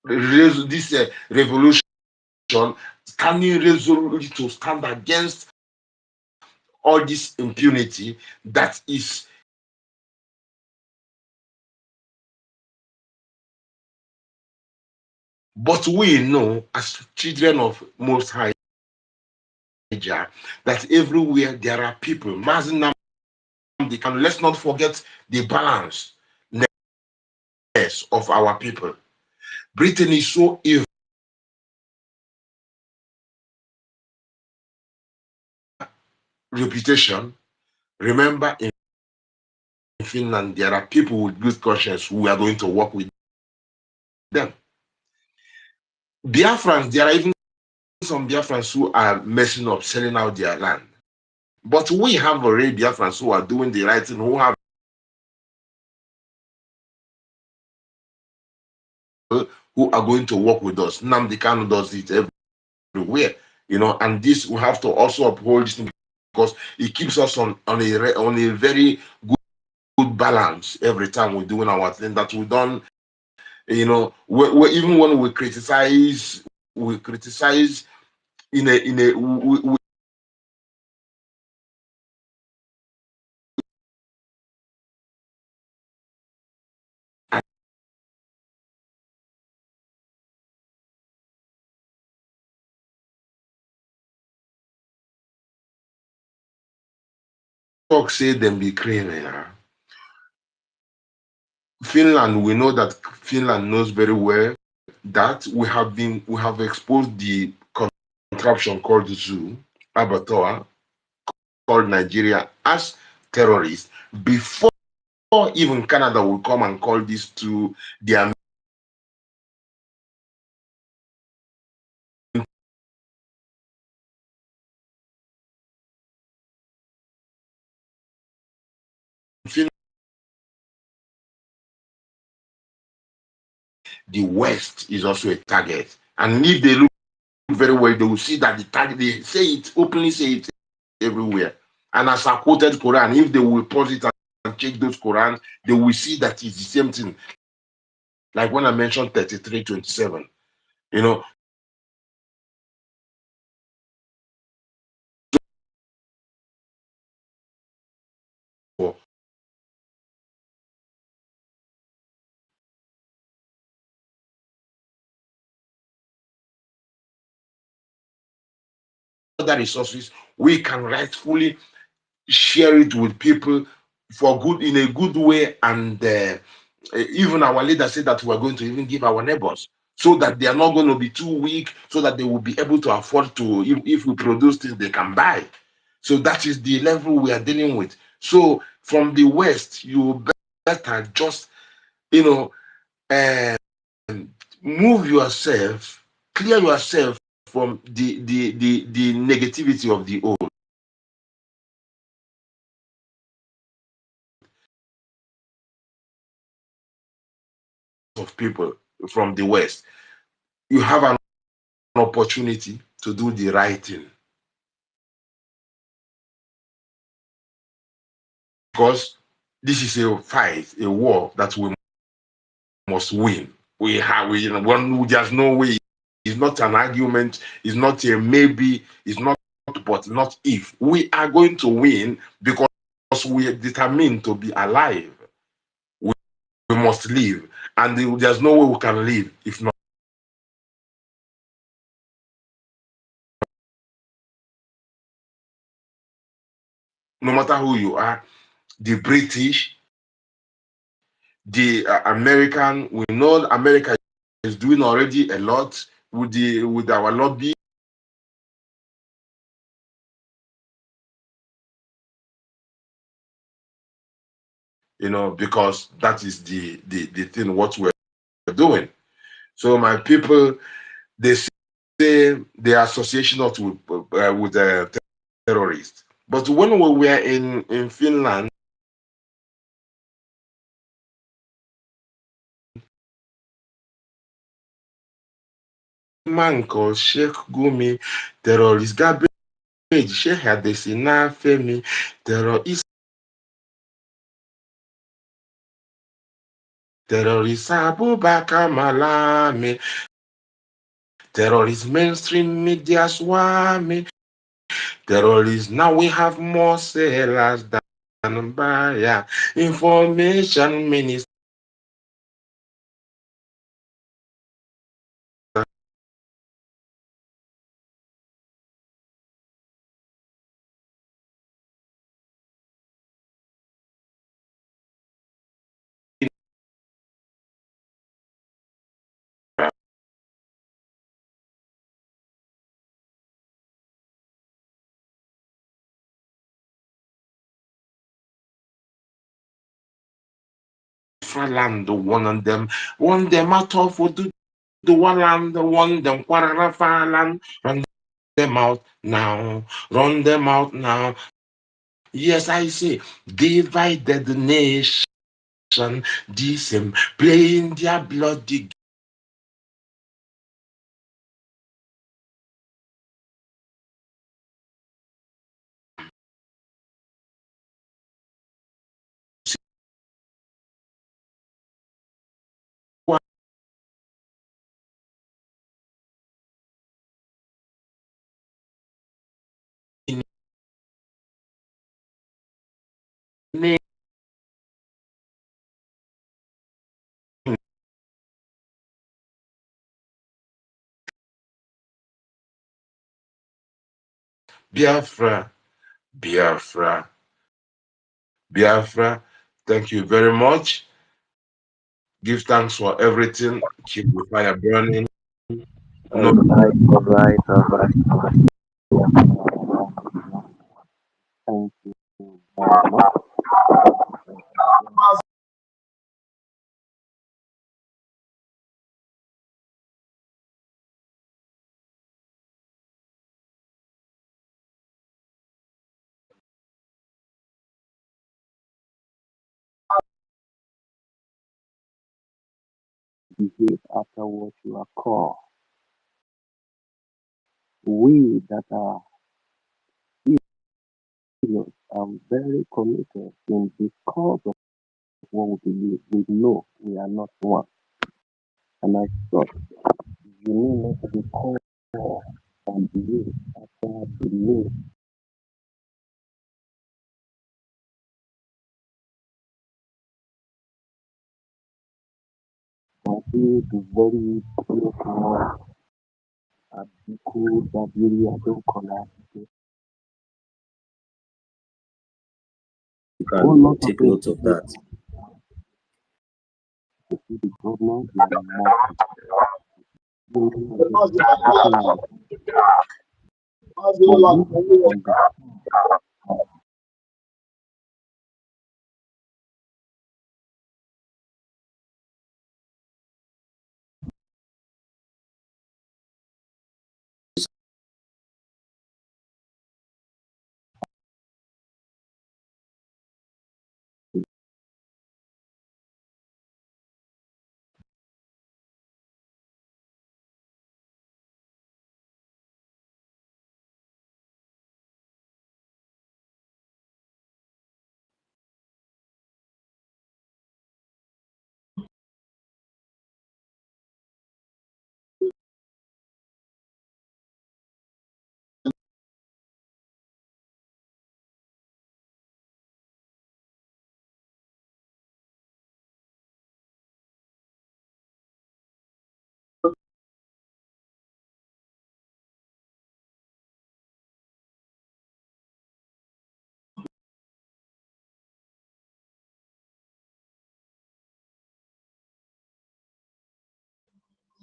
This revolution, standing resolutely to stand against all this impunity that is. But we know, as children of Most High, that everywhere there are people. Let's not forget the balance of our people. Britain is so evil. Reputation. Remember, in Finland, there are people with good conscience who are going to work with them. Biafrans, there are even some Biafrans who are messing up, selling out their land. But we have already Biafrans who are doing the right thing, who have who are going to work with us. Nnamdi Kanu does it everywhere, you know, and this we have to also uphold this thing because it keeps us on a very good balance every time we're doing our thing that we don't, you know, even when we criticize we talk say them be criminal. Finland, we know that Finland knows very well that we have exposed the contraption called zoo, abattoir, called Nigeria as terrorists before even Canada will come and call these two their the West is also a target. And if they look very well, they will see that the target, they say it, openly say it everywhere. And as I quoted Quran, if they will pause it and check those Quran, they will see that it's the same thing. Like when I mentioned 33:27, you know, other resources, we can rightfully share it with people for good, in a good way. And even our leaders said that we're going to even give our neighbors so that they are not going to be too weak, so that they will be able to afford to, if we produce things they can buy. So that is the level we are dealing with. So from the West, you better just, you know, move yourself, clear yourself from the negativity of the old. of people from the West, you have an opportunity to do the right thing. Because this is a fight, a war that we must win. There's no way. It's not an argument. It's not a maybe. It's not but, not if. We are going to win because we are determined to be alive. We must live. And there's no way we can live if not. No matter who you are, the British, the American, we know America is doing already a lot with our lobby. Because that is the thing what we're doing. So my people, they say the association not with terrorists. But when we were in Finland, man called Sheikh Gumi, terrorist garbage, Sheikh Hadesina Femi, terrorist Abubakar Malami, terrorist mainstream media swami, terrorists. Now we have more sellers than buyer. Information minister. Land one them out of the one land, one them land, run them out now, run them out now. Yes, I say, divided the nation, this playing their bloody name. Biafra, Biafra, Biafra. Thank you very much. Give thanks for everything. Keep the fire burning. All right, all right, all right, all right. Thank you very much. Behave after what you are called. We that are serious and very committed in the cause of what we believe, we know we are not one. And I thought you need not to be called and behave after belief. Continue to very beautiful Abiku Dabiri Adokola. You can take note of that. To see the government, they are not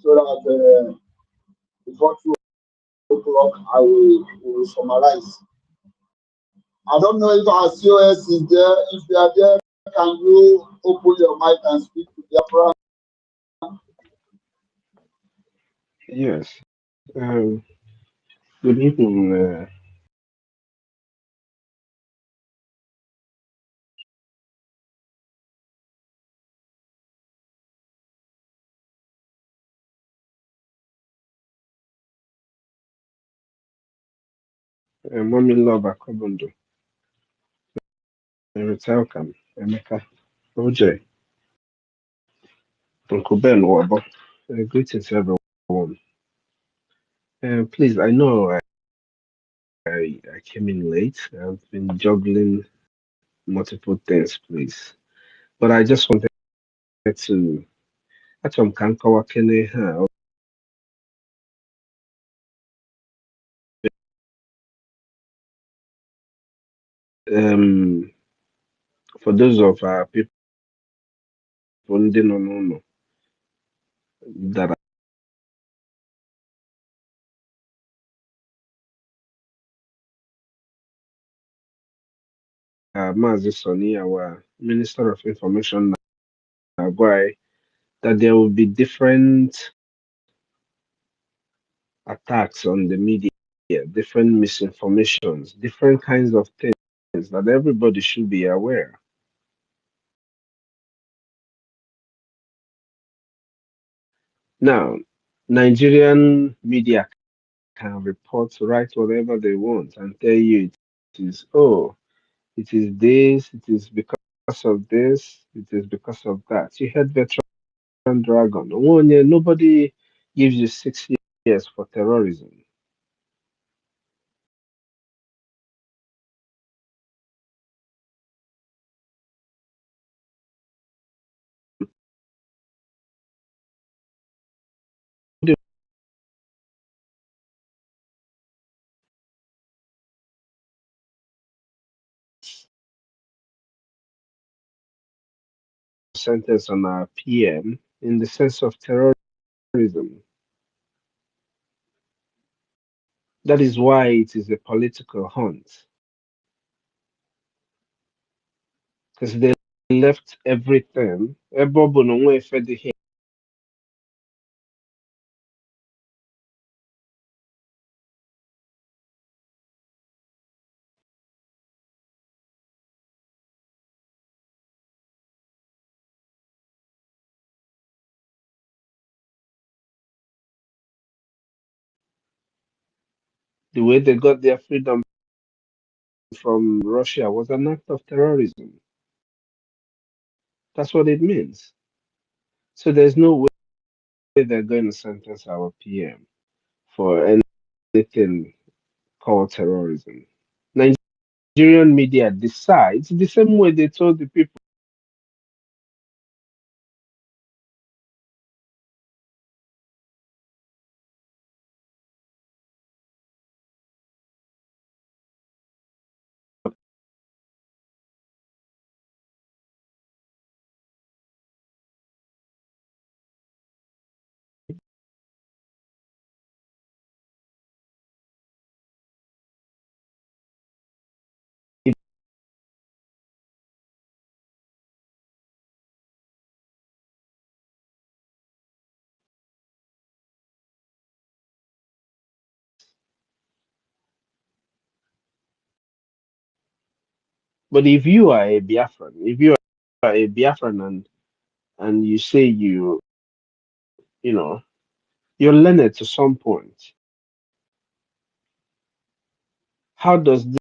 so that before 2 o'clock I will summarize. I don't know if our COS is there. If you are there, can you open your mic and speak to Biafra? Yes. Good evening. Mommy Love Akobundo. Welcome. Emeka. OJ. Uncle Ben Wabo. Greetings, everyone. Please, I know I came in late. I've been juggling multiple things, please. But I just wanted to. Achọrọ m ka m kọwakene ha. For those of our people ndị nọ n'ụlọ that Mazi Soni, our Minister of Information, Agwai, that there will be different attacks on the media, different misinformations, different kinds of things that everybody should be aware. Now, Nigerian media can report, write whatever they want, and tell you it is, oh, it is this, it is because of this, it is because of that. You had Veteran Dragon. Nobody gives you 6 years for terrorism. Sentence on our PM in the sense of terrorism. That is why it is a political hunt. Because they left everything. The way they got their freedom from Russia was an act of terrorism. That's what it means. So there's no way they're going to sentence our PM for anything called terrorism. Nigerian media decides the same way they told the people. But if you are a Biafran, if you are a Biafran and you say you know, you're learned to some point, how does it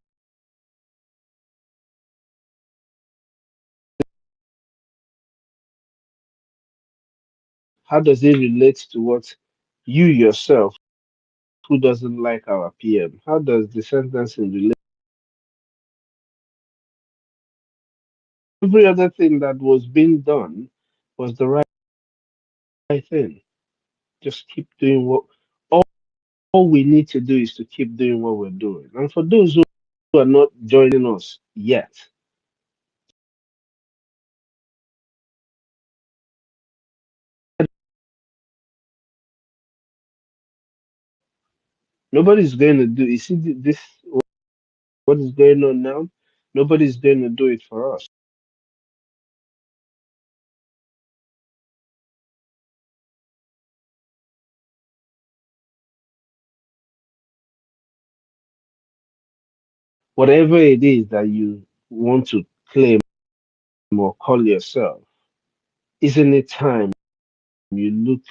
relate to what you yourself, who doesn't like our PM, how does the sentencing relate? Every other thing that was being done was the right thing. Just keep doing what all we need to do is to keep doing what we're doing. And for those who are not joining us yet, Nobody's going to do. You see this what is going on now? Nobody's going to do it for us. Whatever it is that you want to claim or call yourself, isn't it time you look,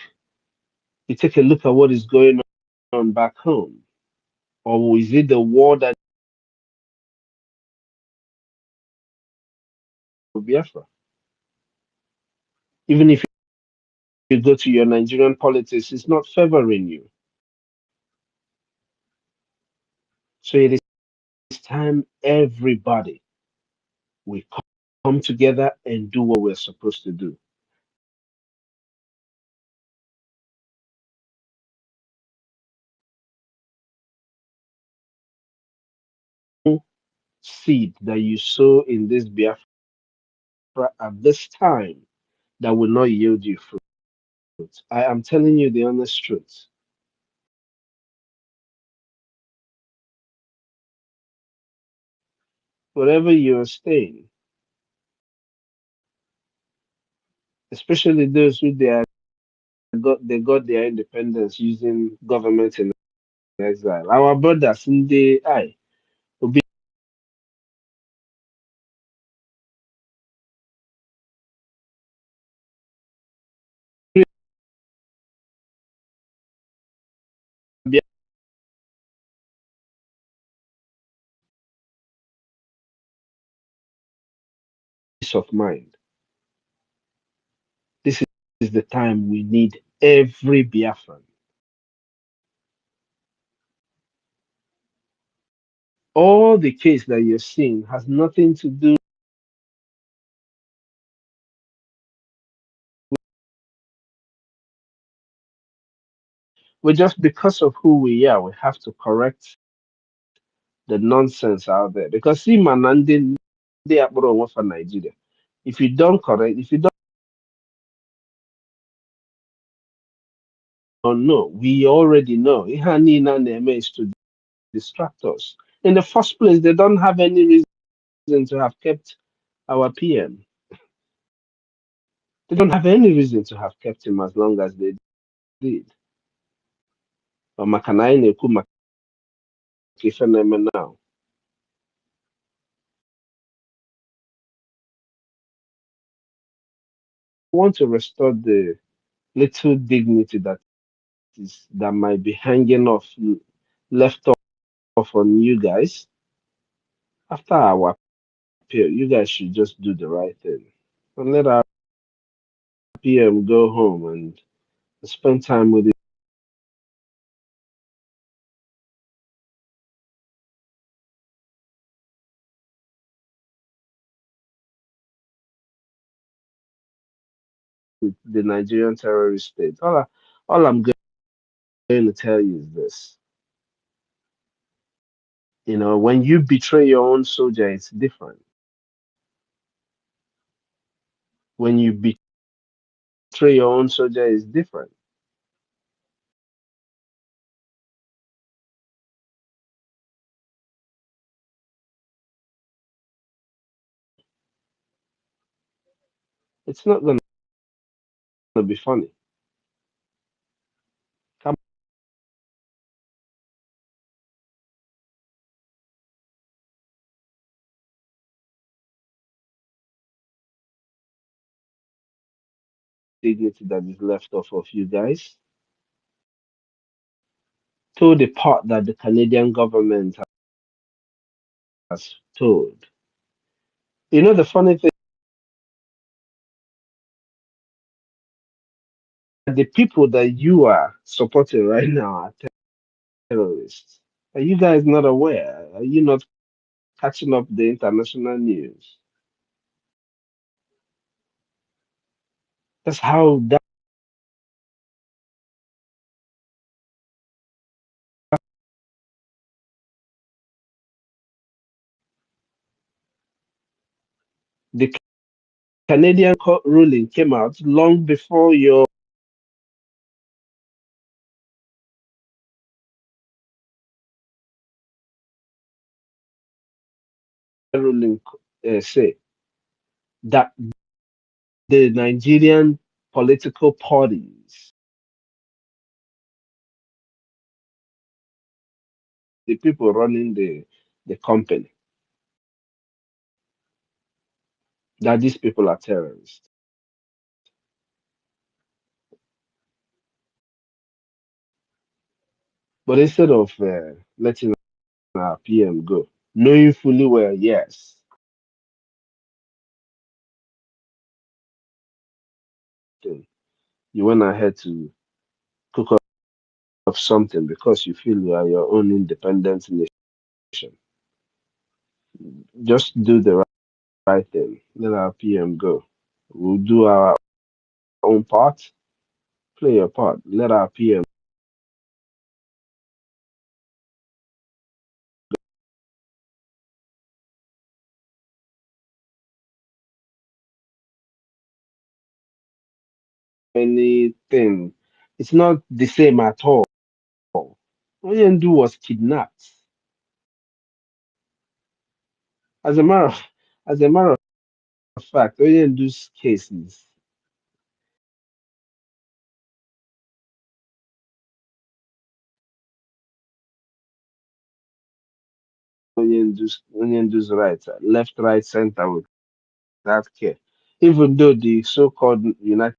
you take a look at what is going on back home? Or is it the war that Biafra? Even if you go to your Nigerian politics, it's not favoring you. So it is time everybody we come together and do what we're supposed to do. Seed that you sow in this Biafra at this time that will not yield you fruit. I am telling you the honest truth. Wherever you are staying, especially those who they got their independence using government in exile. Our brothers in the eye will be peace of mind. This is the time we need every Biafran. All the case that you're seeing has nothing to do with just because of who we are. We have to correct the nonsense out there. Because see, Manande, they are for Nigeria. If you don't correct, if you don't know, we already know. Ihani na Neme is to distract us. In the first place, they don't have any reason to have kept our PM. They don't have any reason to have kept him as long as they did. But Makanai Neku Makifeneme now. I want to restore the little dignity that might be hanging off, left off on you guys. After our appeal, you guys should just do the right thing and let our PM go home and spend time with the Nigerian terrorist state. All I'm going to tell you is this. You know, when you betray your own soldier, it's different. When you betray your own soldier, it's different. It's not going to be funny. Come dignity that is left off of you guys to the part that the Canadian government has told. You know, the funny thing, the people that you are supporting right now are terrorists. Are you guys not aware? Are you not catching up the international news? That's how the Canadian court ruling came out long before your ruling say that the Nigerian political parties, the people running the company, that these people are terrorists. But instead of letting our PM go, knowing fully well, yes, then you went ahead to cook up something because you feel you are your own independent nation. Just do the right thing. Let our PM go. We'll do our own part. Play your part. Let our PM anything. It's not the same at all. Oyendu was kidnapped. As a matter of, as a matter of fact, Oyendu's case is Oyendu's right, left, right, center with that care. Even though the so-called United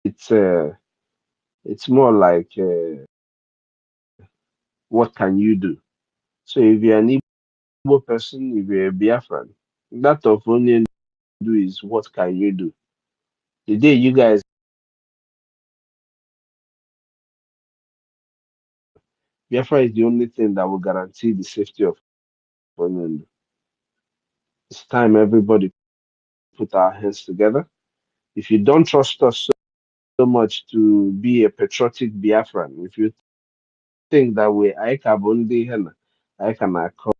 it's it's more like what can you do? So if you're an Igbo person, if you're a Biafran, that of Onyendu is what can you do? The day you guys, Biafra is the only thing that will guarantee the safety of Onyendu. It's time everybody put our hands together. If you don't trust us so much to be a patriotic Biafran, if you think that way, I can only henna, I can call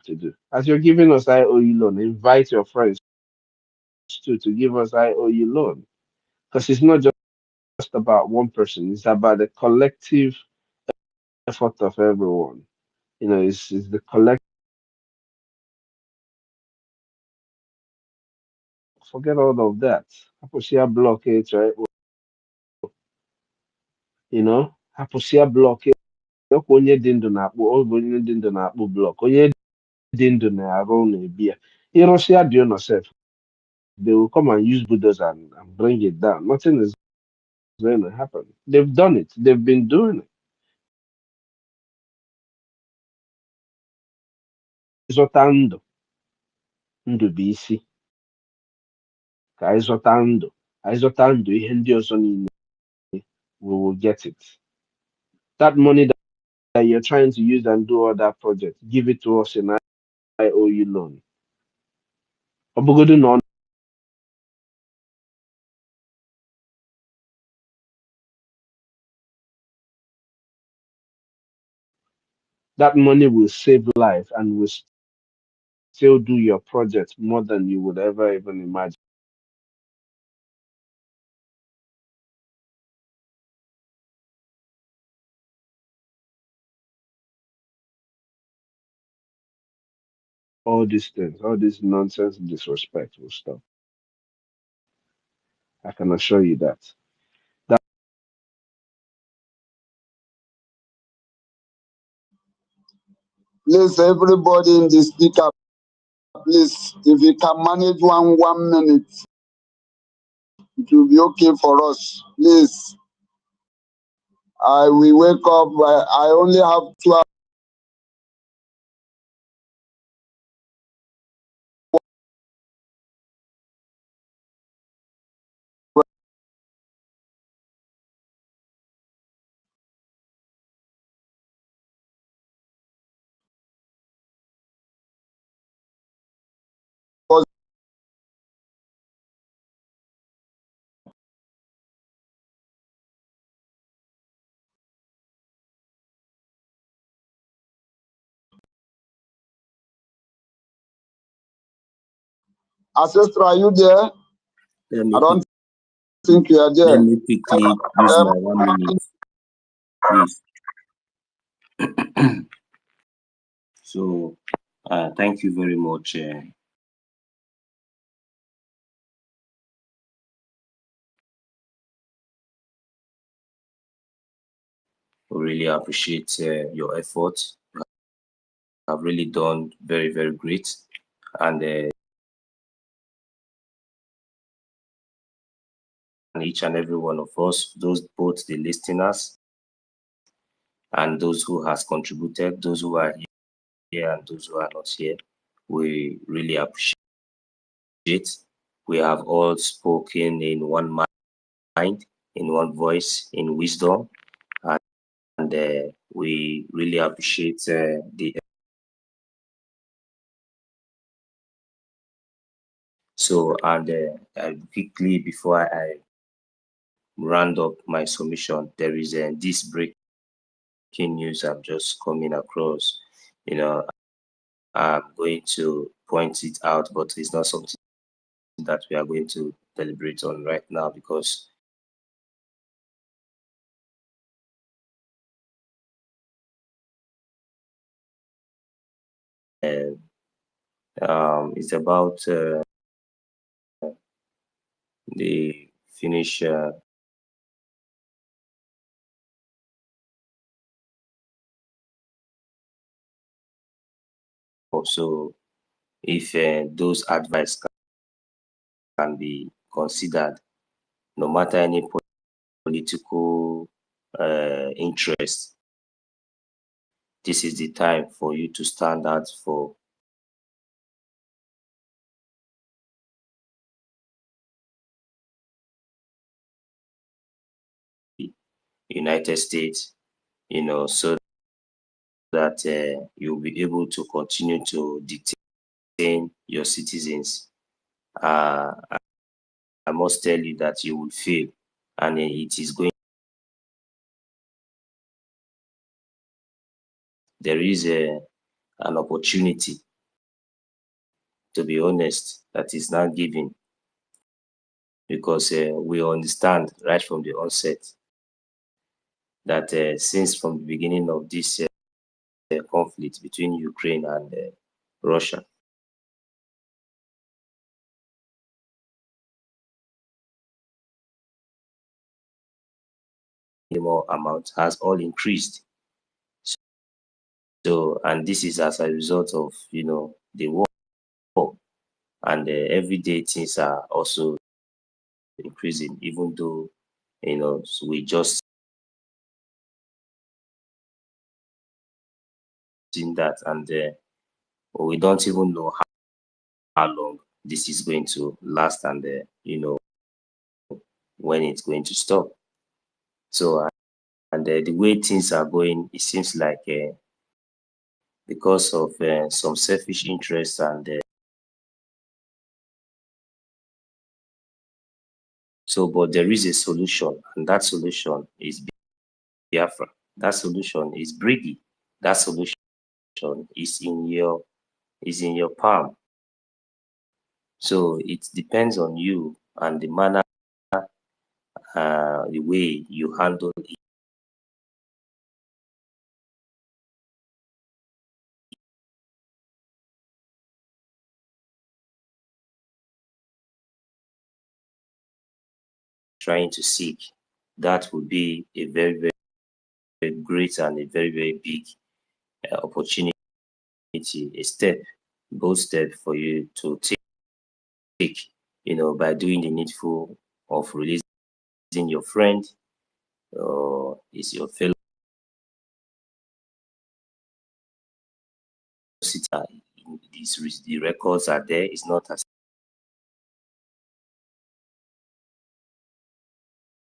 to do. As you're giving us IOU loan, invite your friends too to give us IOU loan. Because it's not just about one person, it's about the collective effort of everyone. You know, it's the collective. Forget all of that. Aposia blockade, right? You know, Aposia blockade. Onye dị ndụ na-akpụ ọ bụ onye dị ndụ na-akpụ blọk onye dị ndụ na-arụ ụlọ ebi ya ịrụsịa dị ụlọ sef they will come and use bulldozer and bring it down. Nothing is going to happen. They've done it. They've been doing it. Ịzọta ndụ ndụ bụ isi ka ịzọta ndụ ịzọta ndụ ihe ndị ọzọ niile we will get it. That money that you're trying to use and do all that project, give it to us in IOU loan. Ọ bụgodu na that money will save life and will still do your project more than you would ever even imagine. All these things, all this nonsense disrespect will stop. I can assure you that. Please, everybody in the speaker, please, if you can manage 1 minute, it will be okay for us. Please, I will wake up. I only have 2 hours. Ancestor, are you there? Let me I don't think you are let there. me quickly use my 1 minute, please. So, thank you very much. We really appreciate your effort. You have really done very, very great. And each and every one of us, those both the listeners and those who has contributed, those who are here and those who are not here, we really appreciate. We have all spoken in one mind, in one voice, in wisdom, and we really appreciate the. So, and quickly before I round up my submission, there is this breaking news I'm just coming across. You know, I'm going to point it out, but it's not something that we are going to deliberate on right now because it's about the Finnish so if those advice can be considered, no matter any political interest, this is the time for you to stand out for the United States, so that you'll be able to continue to detain your citizens. I must tell you that you will fail, and it is going. There is an opportunity, to be honest, that is now given because we understand right from the onset that since from the beginning of this conflict between Ukraine and Russia, the more amount has all increased. So, and this is as a result of the war, and every day things are also increasing, even though so we just seen that, and we don't even know how long this is going to last, and when it's going to stop. So, and the way things are going, it seems like because of some selfish interests and so, but there is a solution, and that solution is Biafra. That solution is BRGIE. That solution is in your palm. So it depends on you and the manner, the way you handle it. Trying to seek, that would be a very, very, very great and a very, very big opportunity, a step, bold step for you to take, by doing the needful of releasing your friend or is your fellow citizen. The records are there. It's not as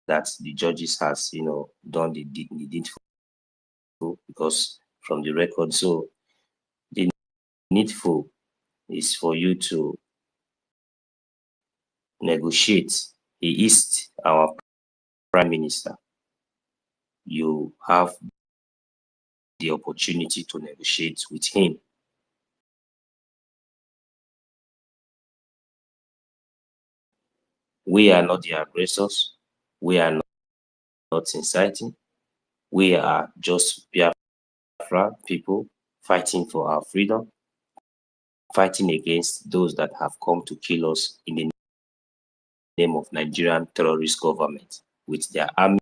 that the judges has done the needful because from the record. So the needful is for you to negotiate. He is our prime minister. You have the opportunity to negotiate with him. We are not the aggressors. We are not inciting. We are just Biafra people fighting for our freedom, fighting against those that have come to kill us in the name of Nigerian terrorist government with their army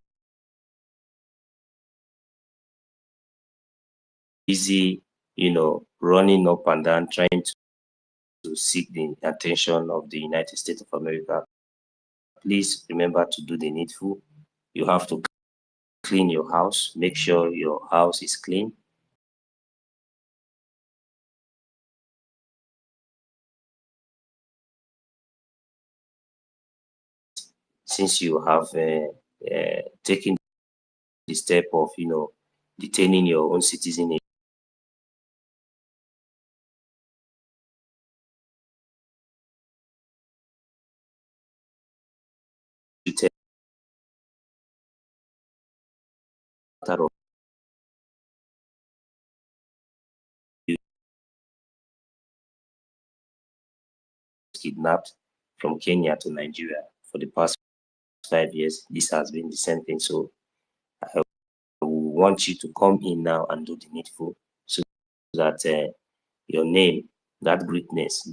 busy, running up and down, trying to seek the attention of the United States of America. Please remember to do the needful. You have to clean your house. Make sure your house is clean. Since you have taken the step of, detaining your own citizen of kidnapped from Kenya to Nigeria for the past 5 years. This has been the same thing. So I want you to come in now and do the needful so that your name, that greatness,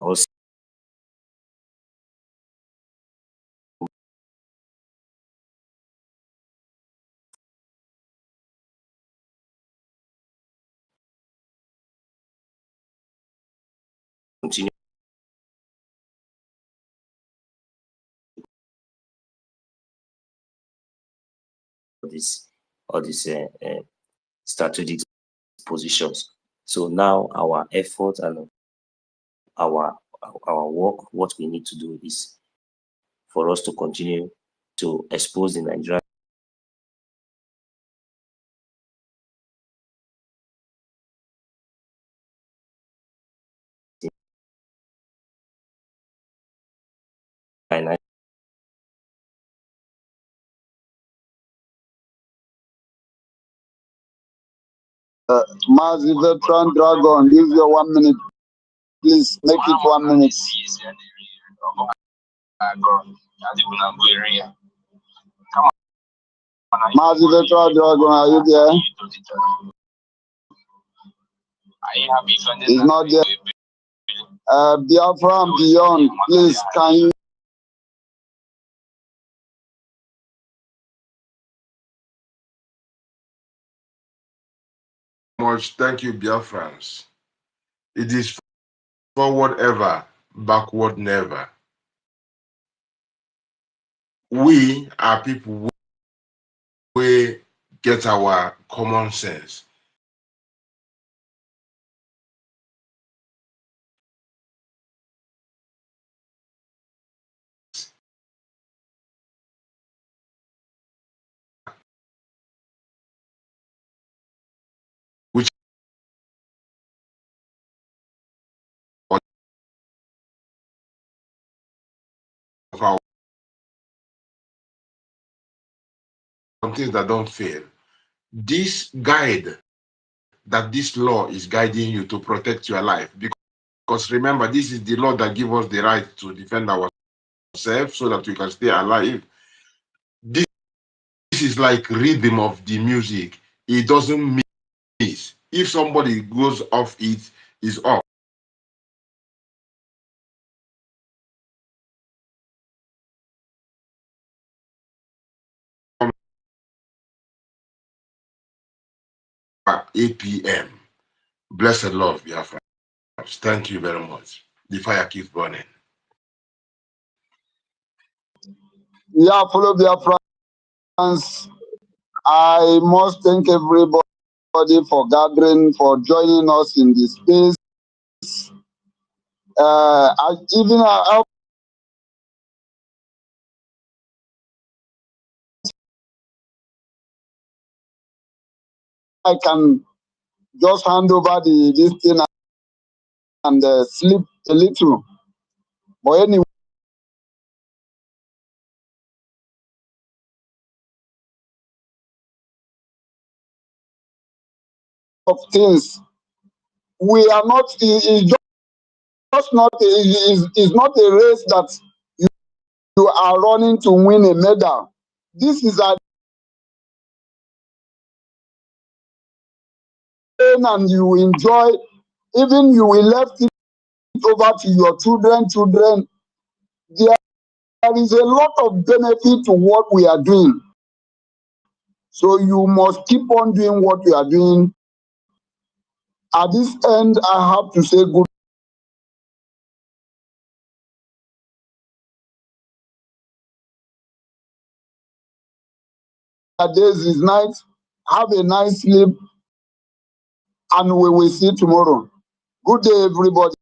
also continue all these strategic positions. So now our effort and our work, what we need to do is for us to continue to expose the Nigerian Mazi Veteran Dragon, give you 1 minute. Please make it 1 minute. Mazi Veteran Dragon, are you there? He's not there. Biafra and beyond, please, can you? Much. Thank you, Biafrans. It is forward ever, backward never. We are people who get our common sense. Which of our things that don't fail. This guide that this law is guiding you to protect your life. Because remember, this is the law that gives us the right to defend ourselves so that we can stay alive. This is like rhythm of the music. It doesn't miss. If somebody goes off it, is off. From 8 p.m. Blessed love, Biafra. Thank you very much. The fire keeps burning. Yeah, follow Biafrans. I must thank everybody for gathering, for joining us in this space. I can just hand over this thing and sleep a little. But anyway, of things. We are not, it's just not, it's not a race that you are running to win a medal. This is a game and you enjoy, even you will left it over to your children. There is a lot of benefit to what we are doing. So you must keep on doing what you are doing. At this end, I have to say good. Days is night. Have a nice sleep, and we will see tomorrow. Good day, everybody.